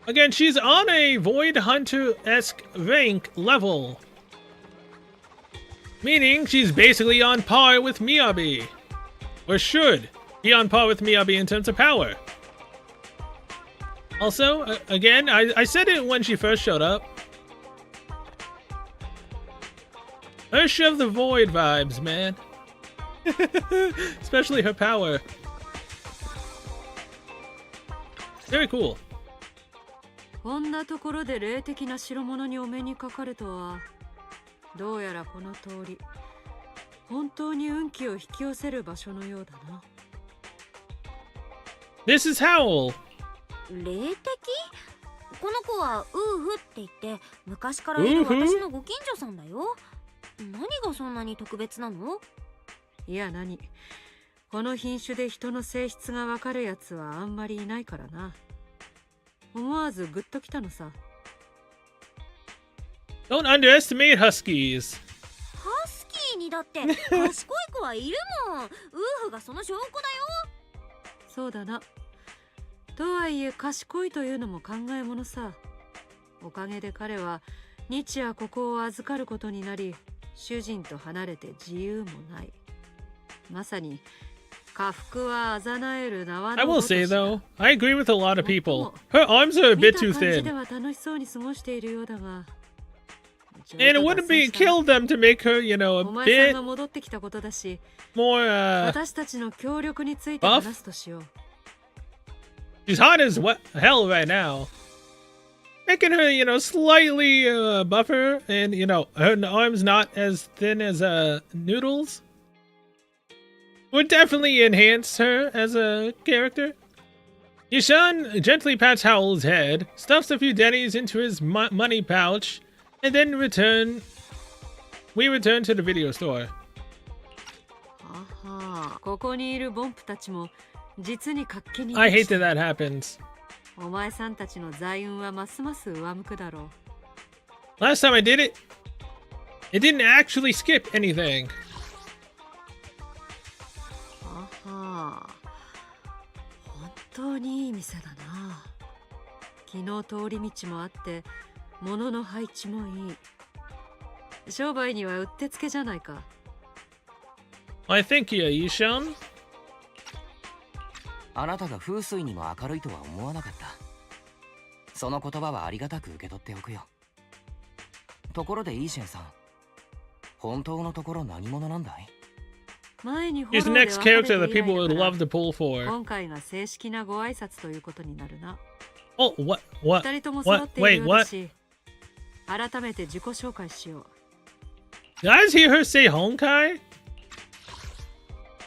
Again, she's on a Void Hunter-esque rank level. Meaning, she's basically on par with Miyabi. Or should be on par with Miyabi in terms of power. Also, again, I said it when she first showed up. Ursha of the Void vibes, man. Especially her power. Very cool. こんなところで霊的な代物にお目にかかるとは、どうやらこの通り、本当に運気を引き寄せる場所のようだな。This is Howl. 霊的？この子はウーフって言って昔からいる私のご近所さんだよ。何がそんなに特別なの？いや何、この品種で人の性質がわかるやつはあんまりいないからな。思わずグッときたのさ。Don't underestimate Huskies. ハスキーにだって賢い子はいるもん。ウーフがその証拠だよ。そうだな。とはいえ賢いというのも考えものさ。おかげで彼は日夜ここを預かることになり、主人と離れて自由もない。まさに下腹はあざなえる縄の。 I will say though, I agree with a lot of people. Her arms are a bit too 見た感じ thin. では楽しそうに過ごしているようだが。And it wouldn't be kill them to make her, you know, お a 前さん bit が戻ってきたことだし、 more, 私たちの協力について話すとしよう。she's hot as hell right now. Making her, you know, slightly buffer and, you know, her arms not as thin as Noodles would definitely enhance her as a character. Yushan gently pats Howl's head, stuffs a few dennies into his money pouch, and then we return to the video store. ここにいるボンプたちも実に活気に。 I hate that that happens. お前さんたちの財運はますます上向くだろう。 Last time I did it, it didn't actually skip anything. 本当にいい店だな。昨日通り道もあって物の配置もいい。商売にはうってつけじゃないか。 I thank you, Yushan. あなたが風水にも明るいとは思わなかった。その言葉はありがたく受け取っておくよ。ところでイーシェンさん、本当のところ何者なんだい？ He's the next character that people would love to pull for. 今回が正式なご挨拶ということになるな。 Oh, what? 二人とも揃 What? っている Wait, ようだ what? し、改めて自己紹介しよう。 Did I just hear her say Honkai?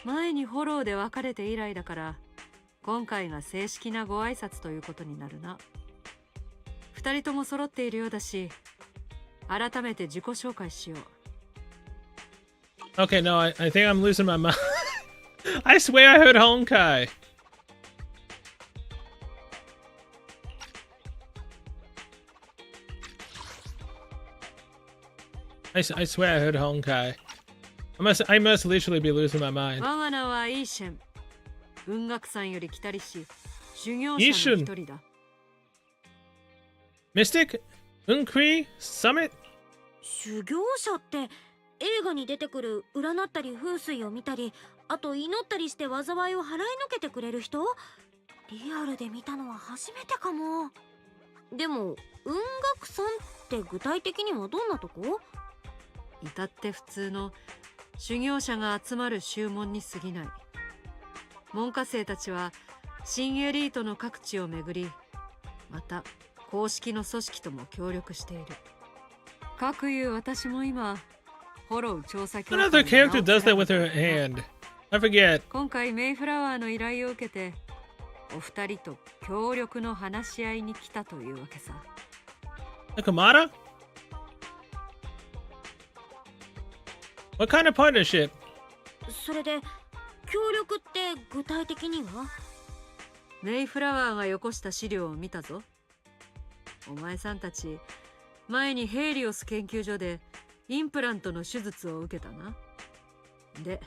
前にフォローで別れて以来だから、今回が正式なご挨拶ということになるな。二人とも揃っているようだし、改めて自己紹介しよう。 Okay, no, I think I'm losing my mind. I swear I heard Honkai. I swear I heard Honkai. I must literally be losing my mind. 我が名はイーシェン。文学さんより来たりし、修行者の一人だ。Mystic? Unkri? Summit? 修行者って映画に出てくる占ったり風水を見たり、あと祈ったりして災いを払いのけてくれる人？リアルで見たのは初めてかも。でも運学さんって具体的にはどんなとこ？至って普通の修行者が集まる宗門に過ぎない。門下生たちは新エリートの各地を巡り、また公式の組織とも協力している。かくいう私も今フォロー調査協会 Another character does that with her hand. I forget. 今回メイフラワーの依頼を受けてお二人と協力の話し合いに来たというわけさ。Nakamata? What kind of partnership? それで協力って具体的には？メイフラワーがよこした資料を見たぞ。お前さんたち前にヘイリオス研究所でインプラントの手術を受けたな。で、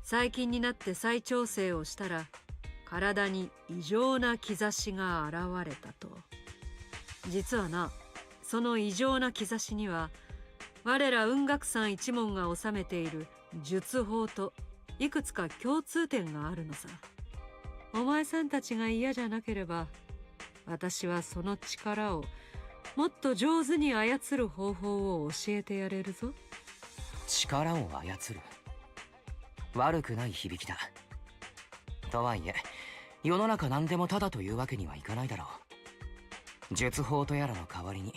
最近になって再調整をしたら体に異常な兆しが現れたと。実はな、その異常な兆しには我ら雲岳山一門が治めている術法といくつか共通点があるのさ。お前さんたちが嫌じゃなければ、私はその力をもっと上手に操る方法を教えてやれるぞ。力を操る。悪くない響きだ。とはいえ、世の中何でもただというわけにはいかないだろう。術法とやらの代わりに、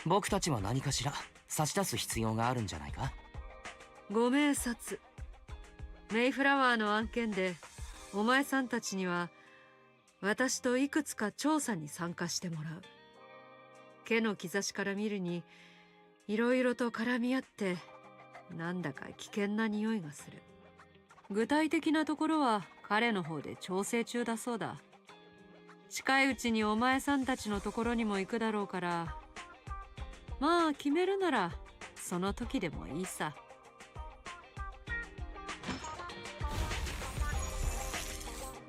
僕たちは何かしら差し出す必要があるんじゃないか。ご明察。メイフラワーの案件で、お前さんたちには私といくつか調査に参加してもらう。毛の兆しから見るに、いろいろと絡み合って、なんだか危険な匂いがする。具体的なところは彼の方で調整中だそうだ。近いうちにお前さんたちのところにも行くだろうから、まあ決めるならその時でもいいさ。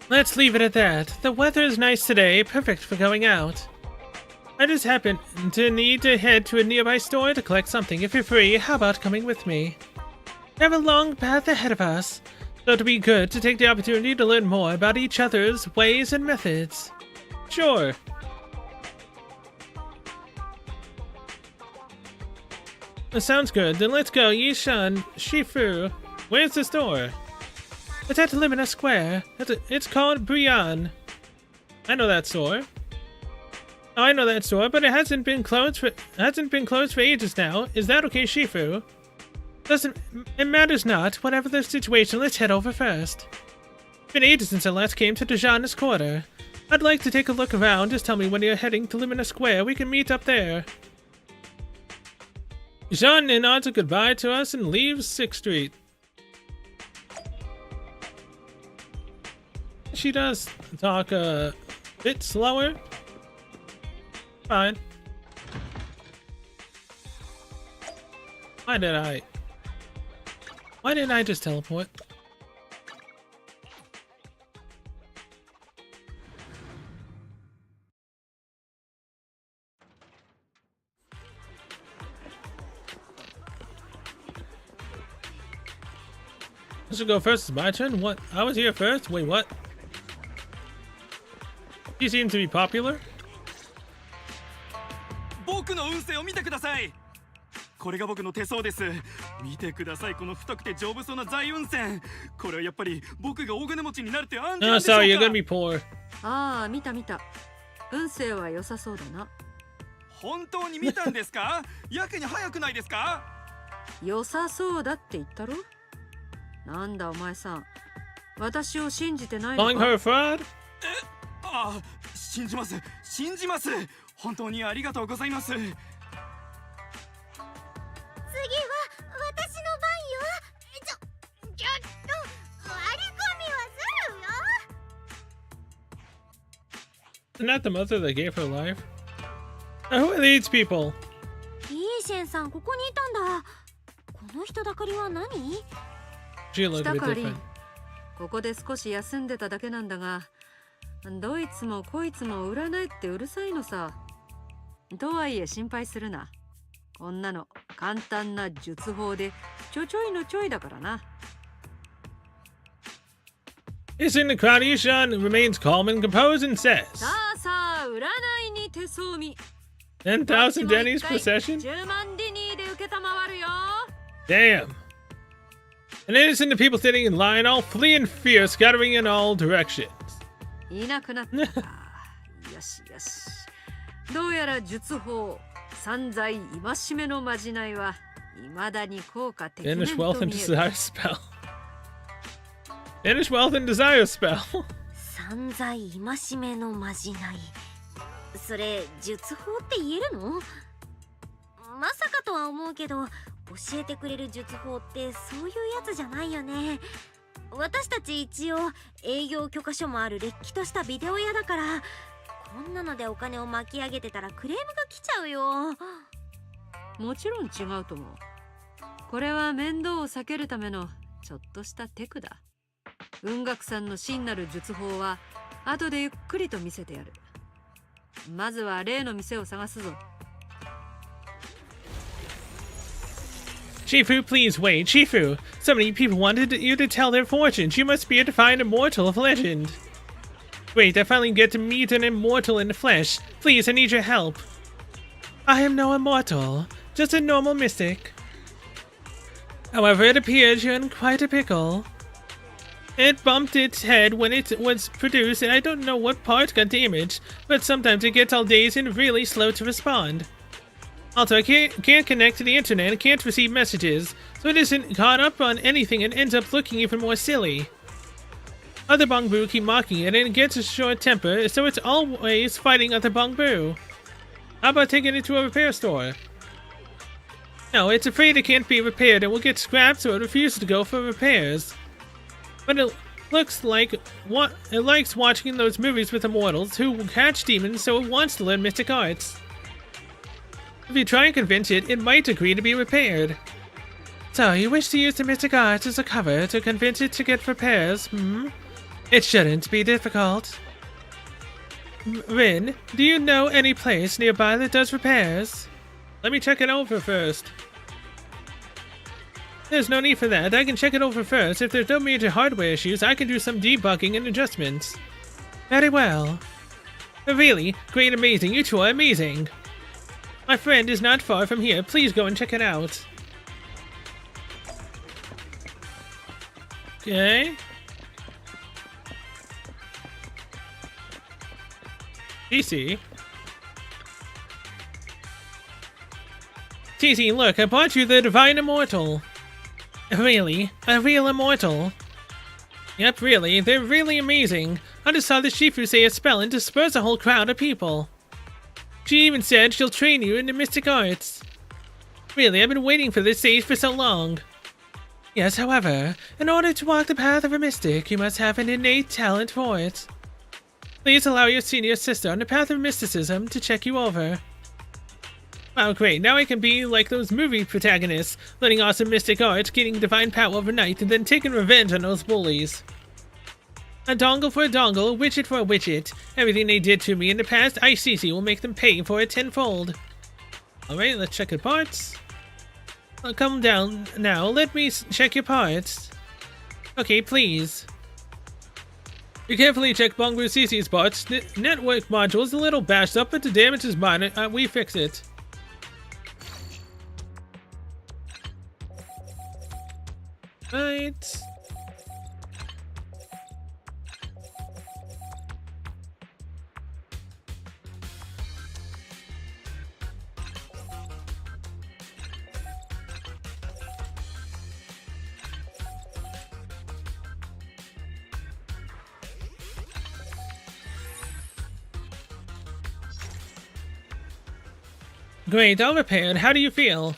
Let's leave it at that. The weather is nice today, perfect for going out. I just happen to need to head to a nearby store to collect something. If you're free, how about coming with me? We have a long path ahead of us, so it'd be good to take the opportunity to learn more about each other's ways and methods. Sure. That sounds good. Then let's go. Yishan, Shifu. Where's the store? It's at Limina Square. It's called Brian. I know that store. Oh, I know that store, but it hasn't been closed for ages now. Is that okay, Shifu? It matters not. Whatever the situation, let's head over first. It's been ages since I last came to Dejana's quarter. I'd like to take a look around. Just tell me when you're heading to Limina Square. We can meet up there. Jean nods a goodbye to us and leaves 6th Street. She does talk a bit slower. Fine. Why didn't I just teleport? I should go first. It's my turn? What? I was here first? Wait, what? He seems to be popular. 僕の運勢を見てください。これが僕の手相です。見てください、この太くて丈夫そうな財運線。これはやっぱり僕が大金持ちになるって暗示なんでしょうか。 sorry, you're gonna be poor. ああ、見た。運勢は良さそうだな。本当に見たんですか？やけに早くないですか？良さそうだって言ったろ。なんだお前さん、私を信じてないのか。 Calling her a fraud? ああ、信じます。本当にありがとうございます。次は私の番よ。ちょっと割り込みはするよ。 Isn't that the mother that gave her life? Who are these people? いいシェンさん、ここにいたんだ。この人だかりは何？ She looked a bit 北かりん、 different. ここで少し休んでただけなんだが、どいつもこいつも占いってうるさいのさ。とはいえ心配するな。こんなの簡単な術法でちょいのちょいだからな。Is in the crowd, Yishan remains calm and composed and says, さあ占いに手相見。 10,000 Denny's procession? 10万ディニーで受けたまわるよ。 Damn. And innocent the people sitting in line all flee in fear, scattering in all directions. いなくなったか。よし。どうやら術法散財戒めのまじないは未だに効果的面 Banish と wealth 見 and える。 desire spell. Banish wealth and desire spell. 散財戒めのまじない。それ術法って言えるの？まさかとは思うけど、教えてくれる術法ってそういうやつじゃないよね。私たち一応営業許可書もあるれっきとしたビデオ屋だから、こんなのでお金を巻き上げてたらクレームが来ちゃうよ。もちろん違うと思う。これは面倒を避けるためのちょっとしたテクだ。雲岳さんの真なる術法は後でゆっくりと見せてやる。まずは例の店を探すぞ。Shifu, please wait. Shifu, so many people wanted you to tell their fortunes. You must be a defiant immortal of legend. Wait, I finally get to meet an immortal in the flesh. Please, I need your help. I am no immortal, just a normal mystic. However, it appears you're in quite a pickle. It bumped its head when it was produced, and I don't know what part got damaged, but sometimes it gets all dazed and really slow to respond. Also, I can't connect to the internet and can't receive messages, so it isn't caught up on anything and ends up looking even more silly. Other Bongbu keep mocking it, and it gets a short temper, so it's always fighting other Bongbu. How about taking it to a repair store? No, it's afraid it can't be repaired and will get scrapped, so it refuses to go for repairs. But it looks like it likes watching those movies with immortals who catch demons, so it wants to learn mystic arts. If you try and convince it, it might agree to be repaired. So, you wish to use the mystic arts as a cover to convince it to get repairs, hmm? It shouldn't be difficult. Rin, do you know any place nearby that does repairs? Let me check it over first. There's no need for that. I can check it over first. If there's no major hardware issues, I can do some debugging and adjustments. Very well. Really? Great, amazing. You two are amazing. My friend is not far from here. Please go and check it out. Okay. TC. TC, look, I bought you the Divine Immortal. Really? A real immortal? Yep, really. They're really amazing. I just saw the Shifu say a spell and disperse a whole crowd of people. She even said she'll train you in the mystic arts. Really, I've been waiting for this stage for so long. Yes, however, in order to walk the path of a mystic, you must have an innate talent for it. Please allow your senior sister on the path of mysticism to check you over. Wow, great. Now I can be like those movie protagonists, learning awesome mystic arts, getting divine power overnight, and then taking revenge on those bullies. A dongle for a dongle, a widget for a widget. Everything they did to me in the past, ICC will make them pay for it tenfold. Alright, let's check the parts. Come down now. Let me check your parts. Okay, please. You carefully check Bongbu CC's parts. Network module is a little bashed up, but the damage is minor. We fix it. Right. Great, all repaired. How do you feel?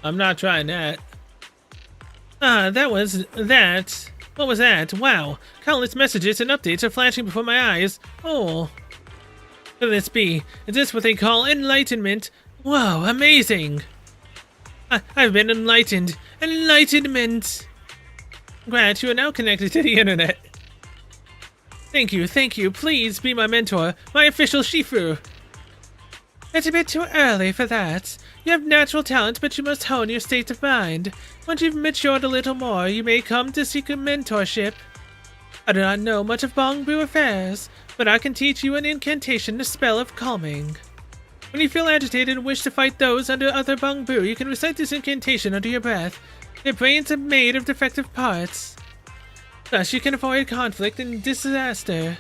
I'm not trying that. That was that. What was that? Wow. Countless messages and updates are flashing before my eyes. Oh. Could this be? Is this what they call enlightenment? Whoa, amazing. I've been enlightened. Enlightenment. Congrats, you are now connected to the internet. Thank you. Please be my mentor, my official Shifu. It's a bit too early for that. You have natural talent, but you must hone your state of mind. Once you've matured a little more, you may come to seek a mentorship. I do not know much of Bongbu affairs, but I can teach you an incantation, the spell of calming. When you feel agitated and wish to fight those under other Bongbu, you can recite this incantation under your breath. Their brains are made of defective parts. Thus, you can avoid conflict and disaster.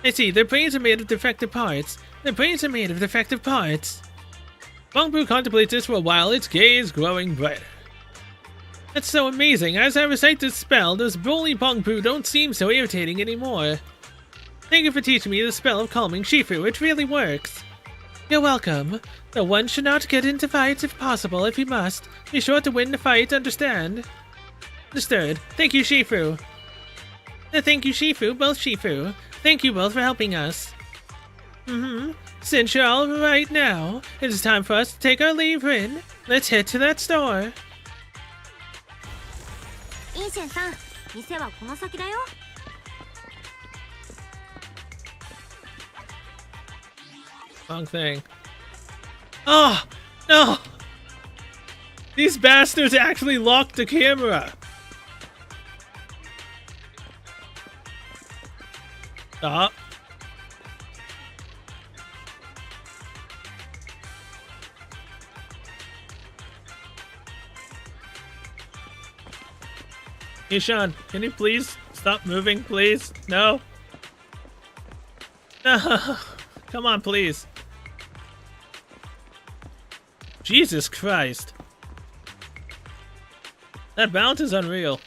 I see, their brains are made of defective parts. Bongbu contemplates this for a while, its gaze growing brighter. That's so amazing. As I recite this spell, those bully Bongbu don't seem so irritating anymore. Thank you for teaching me the spell of calming Shifu. It really works. You're welcome. No one should not get into fights if possible. If you must, be sure to win the fight, understand? Understood. Thank you, Shifu. Thank you, Shifu. Both Shifu. Thank you both for helping us. Since you're all right now, it is time for us to take our leave, Rin. Let's head to that store. インシェンさん、店はこの先だよ。Wrong thing. Oh, no! These bastards actually locked the camera. Stop. Ishan, can you please stop moving, please? No. No. Come on, please. Jesus Christ. That bounce is unreal.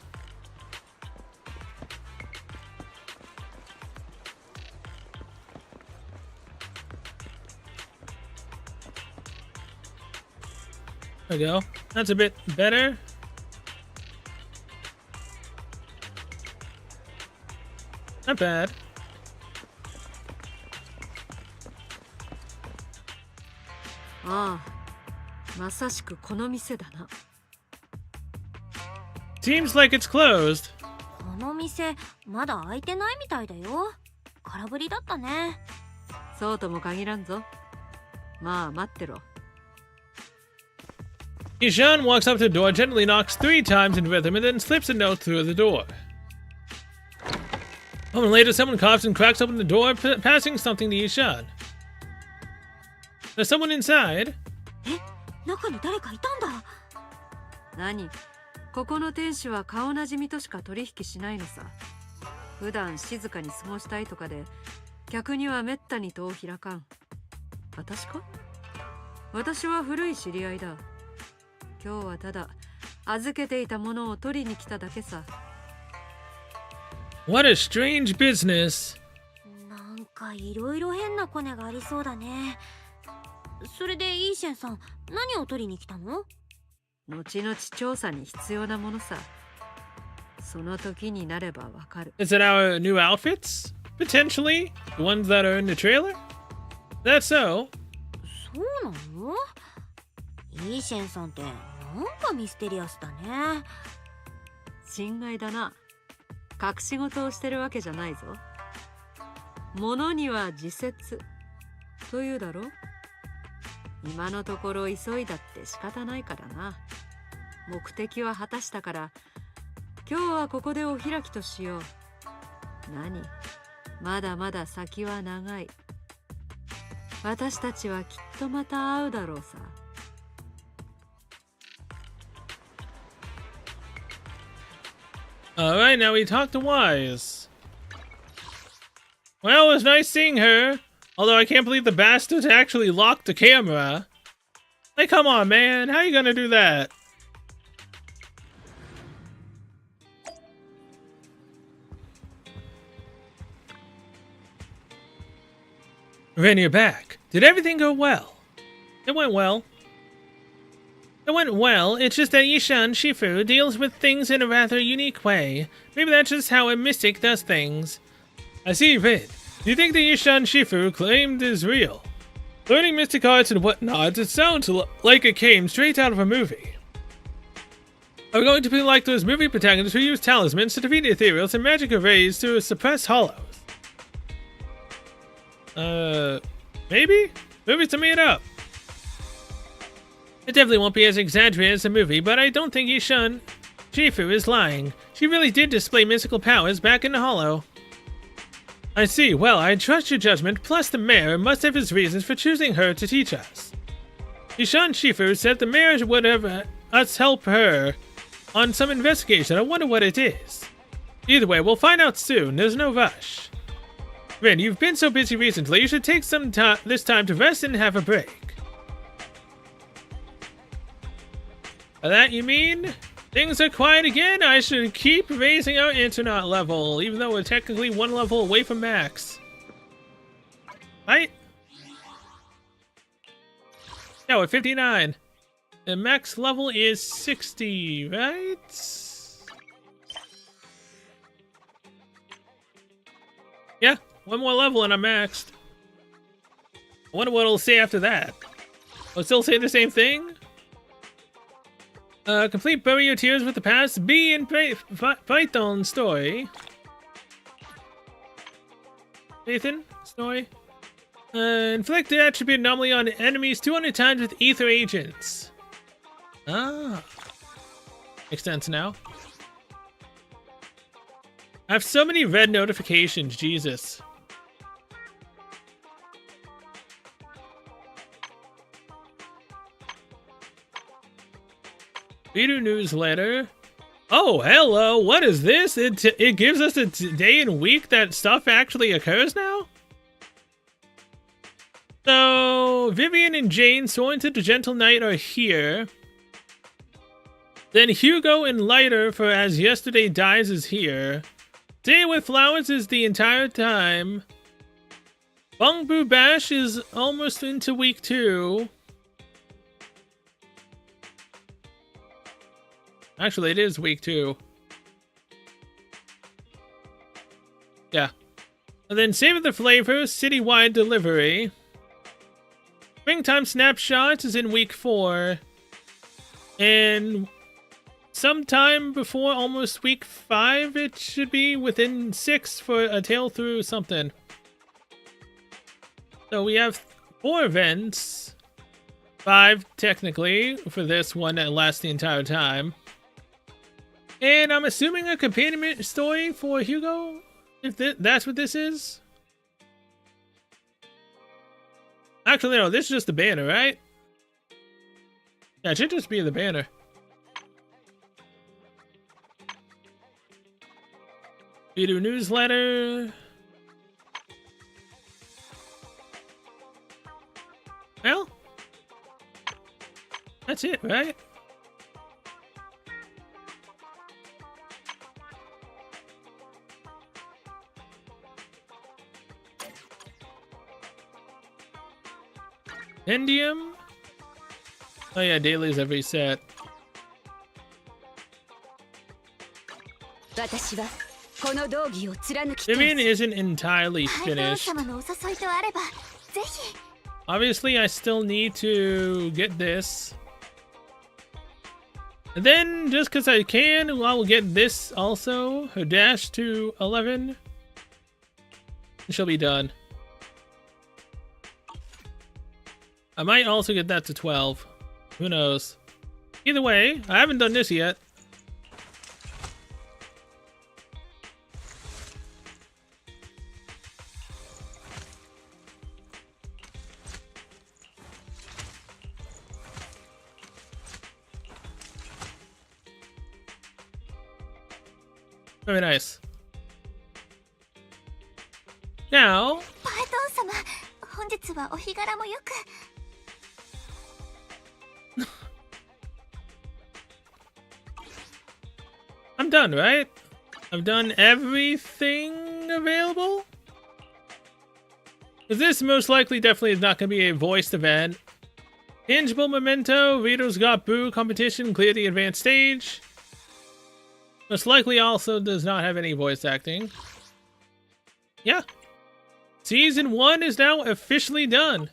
There we go. That's a bit better. Not bad. Seems like it's closed. この店まだ開いてないみたいだよ。空振りだったね。そうとも限らんぞ。まあ待ってろ。Ishan walks up to the door, gently knocks 3 times in rhythm, and then slips a note through the door. A moment later, someone coughs and cracks open the door, passing something to Ishan. There's someone inside. 中に誰かいたんだ。何？ここの店主は顔なじみとしか取引しないのさ。普段静かに過ごしたいとかで、客にはめったに戸を開かん。私か？私は古い知り合いだ。今日はただ預けていたものを取りに来ただけさ。What a strange business. なんかいろいろ変なコネがありそうだね。それでイーシェンさん、何を取りに来たの？後々調査に必要なものさ。その時になればわかる。Is it our new outfits? Potentially? The ones that are in the trailer? That's so. そうなの？イーシェンさんってなんかミステリアスだね。心外だな。隠し事をしてるわけじゃないぞ。物には自説というだろ。今のところ急いだって仕方ないからな。目的は果たしたから、今日はここでお開きとしよう。何？まだまだ先は長い。私たちはきっとまた会うだろうさ。Alright, now we talk to Wise. Well, it was nice seeing her. Although I can't believe the bastards actually locked the camera. Like, come on, man. How you gonna do that? Ren, you're back. Did everything go well? It went well. It went well, it's just that Ishan Shifu deals with things in a rather unique way. Maybe that's just how a mystic does things. I see, Rin. Do you think the Ishan Shifu claimed is real? Learning mystic arts and whatnot, it sounds like it came straight out of a movie. Are we going to be like those movie protagonists who use talismans to defeat ethereals and magic arrays to suppress hollows? Maybe? Movies are made up. It definitely won't be as exaggerated as the movie, but I don't think Ishan Shifu is lying. She really did display mystical powers back in the hollow. I see. Well, I trust your judgment, plus the mayor must have his reasons for choosing her to teach us. Ishan Shifu said the mayor would have us help her on some investigation. I wonder what it is. Either way, we'll find out soon. There's no rush. Rin, you've been so busy recently, you should take some this time to rest and have a break. By that you mean? Things are quiet again? I should keep raising our internet level, even though we're technically 1 level away from max. Right? Yeah, we're 59. The max level is 60, right? Yeah, one more level and I'm maxed. I wonder what it'll say after that. Will it still say the same thing? Complete Bury Your Tears with the Past. B in Python story. Nathan, story. Inflict the attribute anomaly on enemies 200 times with ether agents. Ah. Makes sense now. I have so many red notifications, Jesus. Reader newsletter. Oh, hello. What is this? It gives us a day and week that stuff actually occurs now? So, Vivian and Jane, sworn to the Gentle Knight, are here. Then Hugo and Lighter for As Yesterday Dies is here. Day with Flowers is the entire time. Bung Boo Bash is almost into week 2. Actually, it is week 2. Yeah. And then Save the Flavor, citywide delivery. Springtime Snapshots is in week 4. And sometime before almost week 5, it should be within 6 for A Tale Through something. So we have 4 events. 5 technically for this one that lasts the entire time. And I'm assuming a companion story for Hugo, if that's what this is. Actually, no, this is just the banner, right? Yeah, it should just be the banner. Video newsletter. Well, that's it, right? Endium? Oh yeah, dailies every set. Vivian isn't entirely finished. Obviously, I still need to get this. And then, just because I can, I'll get this also. Her dash to 11. And she'll be done. I might also get that to 12. Who knows? Either way, I haven't done this yet. Very nice. Now, I'm done, right? I've done everything available? Because this most likely definitely is not going to be a voiced event. Tangible Memento, Readers Got Boo competition, clear the advanced stage. Most likely also does not have any voice acting. Yeah. Season 1 is now officially done.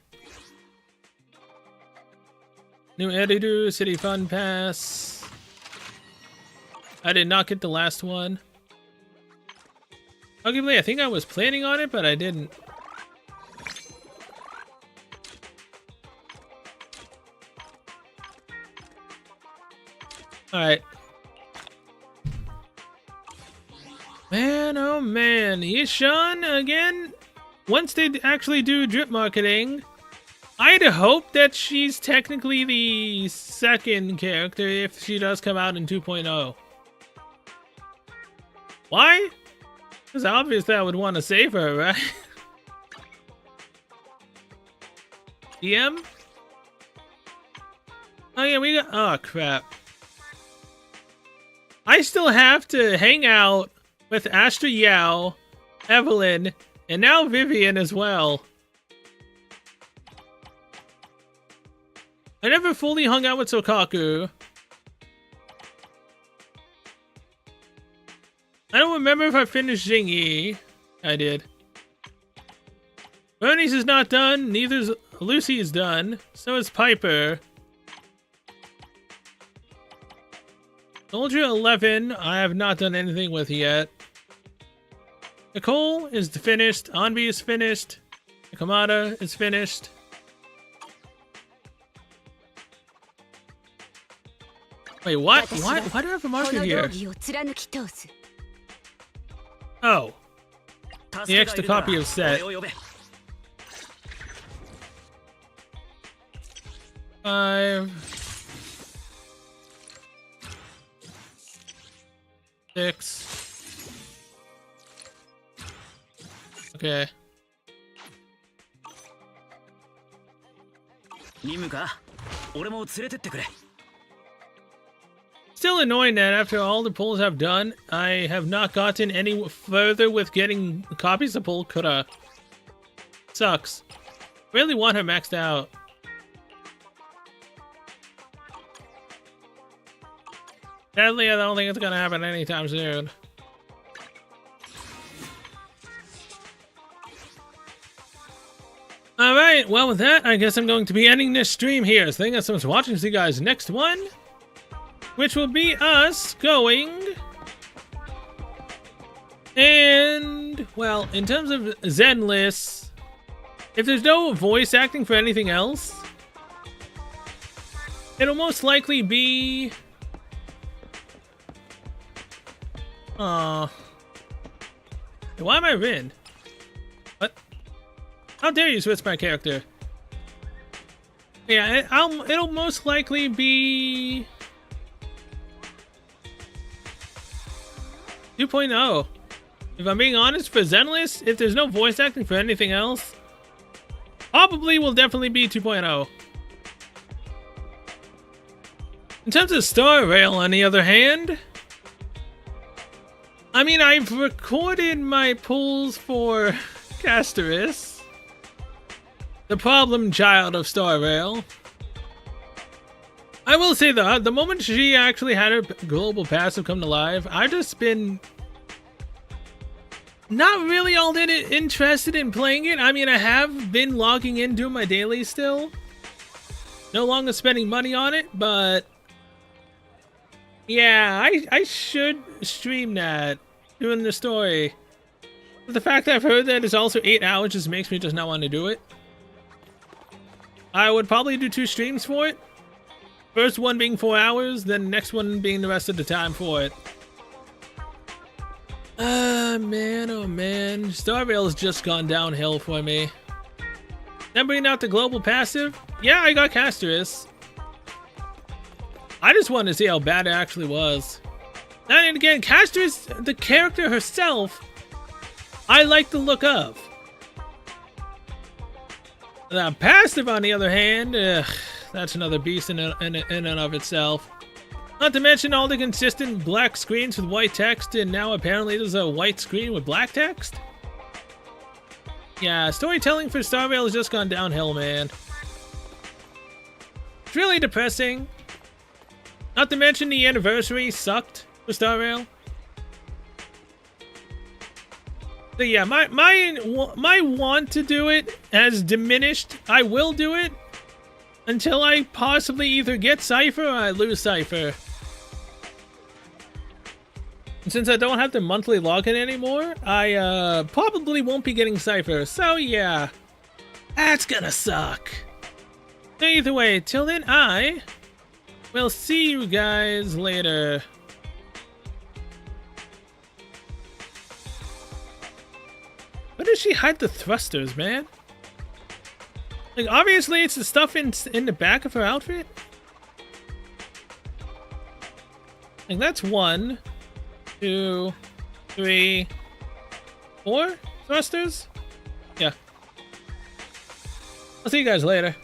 New editor, City Fun Pass. I did not get the last one. Arguably, I think I was planning on it, but I didn't. Alright. Man, oh man. Yishan, again, once they actually do drip marketing, I'd hope that she's technically the second character if she does come out in 2.0. Why? It's obvious that I would want to save her, right? DM? Oh yeah, we got... Oh, crap. I still have to hang out with Astra Yao, Evelyn, and now Vivian as well. I never fully hung out with Sokaku. I don't remember if I finished Jingyi. I did. Bernie's is not done. Neither's Lucy is done. So is Piper. Soldier 11, I have not done anything with yet. Nicole is finished. Anbi is finished. Kamada is finished. Wait, what? Why do I have a marker here? Oh. The extra copy of set. 5, 6. Okay. Still annoying that after all the pulls I've done, I have not gotten any further with getting copies to pull Kura. Sucks. Really want her maxed out. Sadly, I don't think it's gonna happen anytime soon. Alright, well with that, I guess I'm going to be ending this stream here. So thank you so much for watching. See you guys next one, which will be us going... And, well, in terms of Zenless, if there's no voice acting for anything else, it'll most likely be... Why am I Rin? What? How dare you switch my character? Yeah, it'll most likely be 2.0. If I'm being honest, for Zenless, if there's no voice acting for anything else, probably will definitely be 2.0. In terms of Star Rail, on the other hand, I mean, I've recorded my pulls for Castoris, the problem child of Star Rail. I will say though, the moment she actually had her global passive come to life, I've just been not really all that interested in playing it. I mean, I have been logging in, doing my daily still. No longer spending money on it, but yeah, I should stream that, doing the story. But the fact that I've heard that it's also 8 hours just makes me just not want to do it. I would probably do 2 streams for it. First one being 4 hours, then the next one being the rest of the time for it. Man, oh man. Star Rail has just gone downhill for me. Then bringing out the global passive. Yeah, I got Castoris. I just wanted to see how bad it actually was. And again, Castoris, the character herself, I like the look of. The passive, on the other hand, that's another beast in and of itself. Not to mention all the consistent black screens with white text, and now apparently there's a white screen with black text. Yeah, storytelling for Star Rail has just gone downhill, man. It's really depressing. Not to mention the anniversary sucked for Star Rail. So yeah, my want to do it has diminished. I will do it until I possibly either get Cypher or I lose Cypher. And since I don't have the monthly login anymore, I probably won't be getting Cypher. So yeah, that's gonna suck. So either way, till then I will see you guys later. Where does she hide the thrusters, man? Like, obviously it's the stuff in the back of her outfit. Like, that's 1, 2, 3, 4 thrusters? Yeah. I'll see you guys later.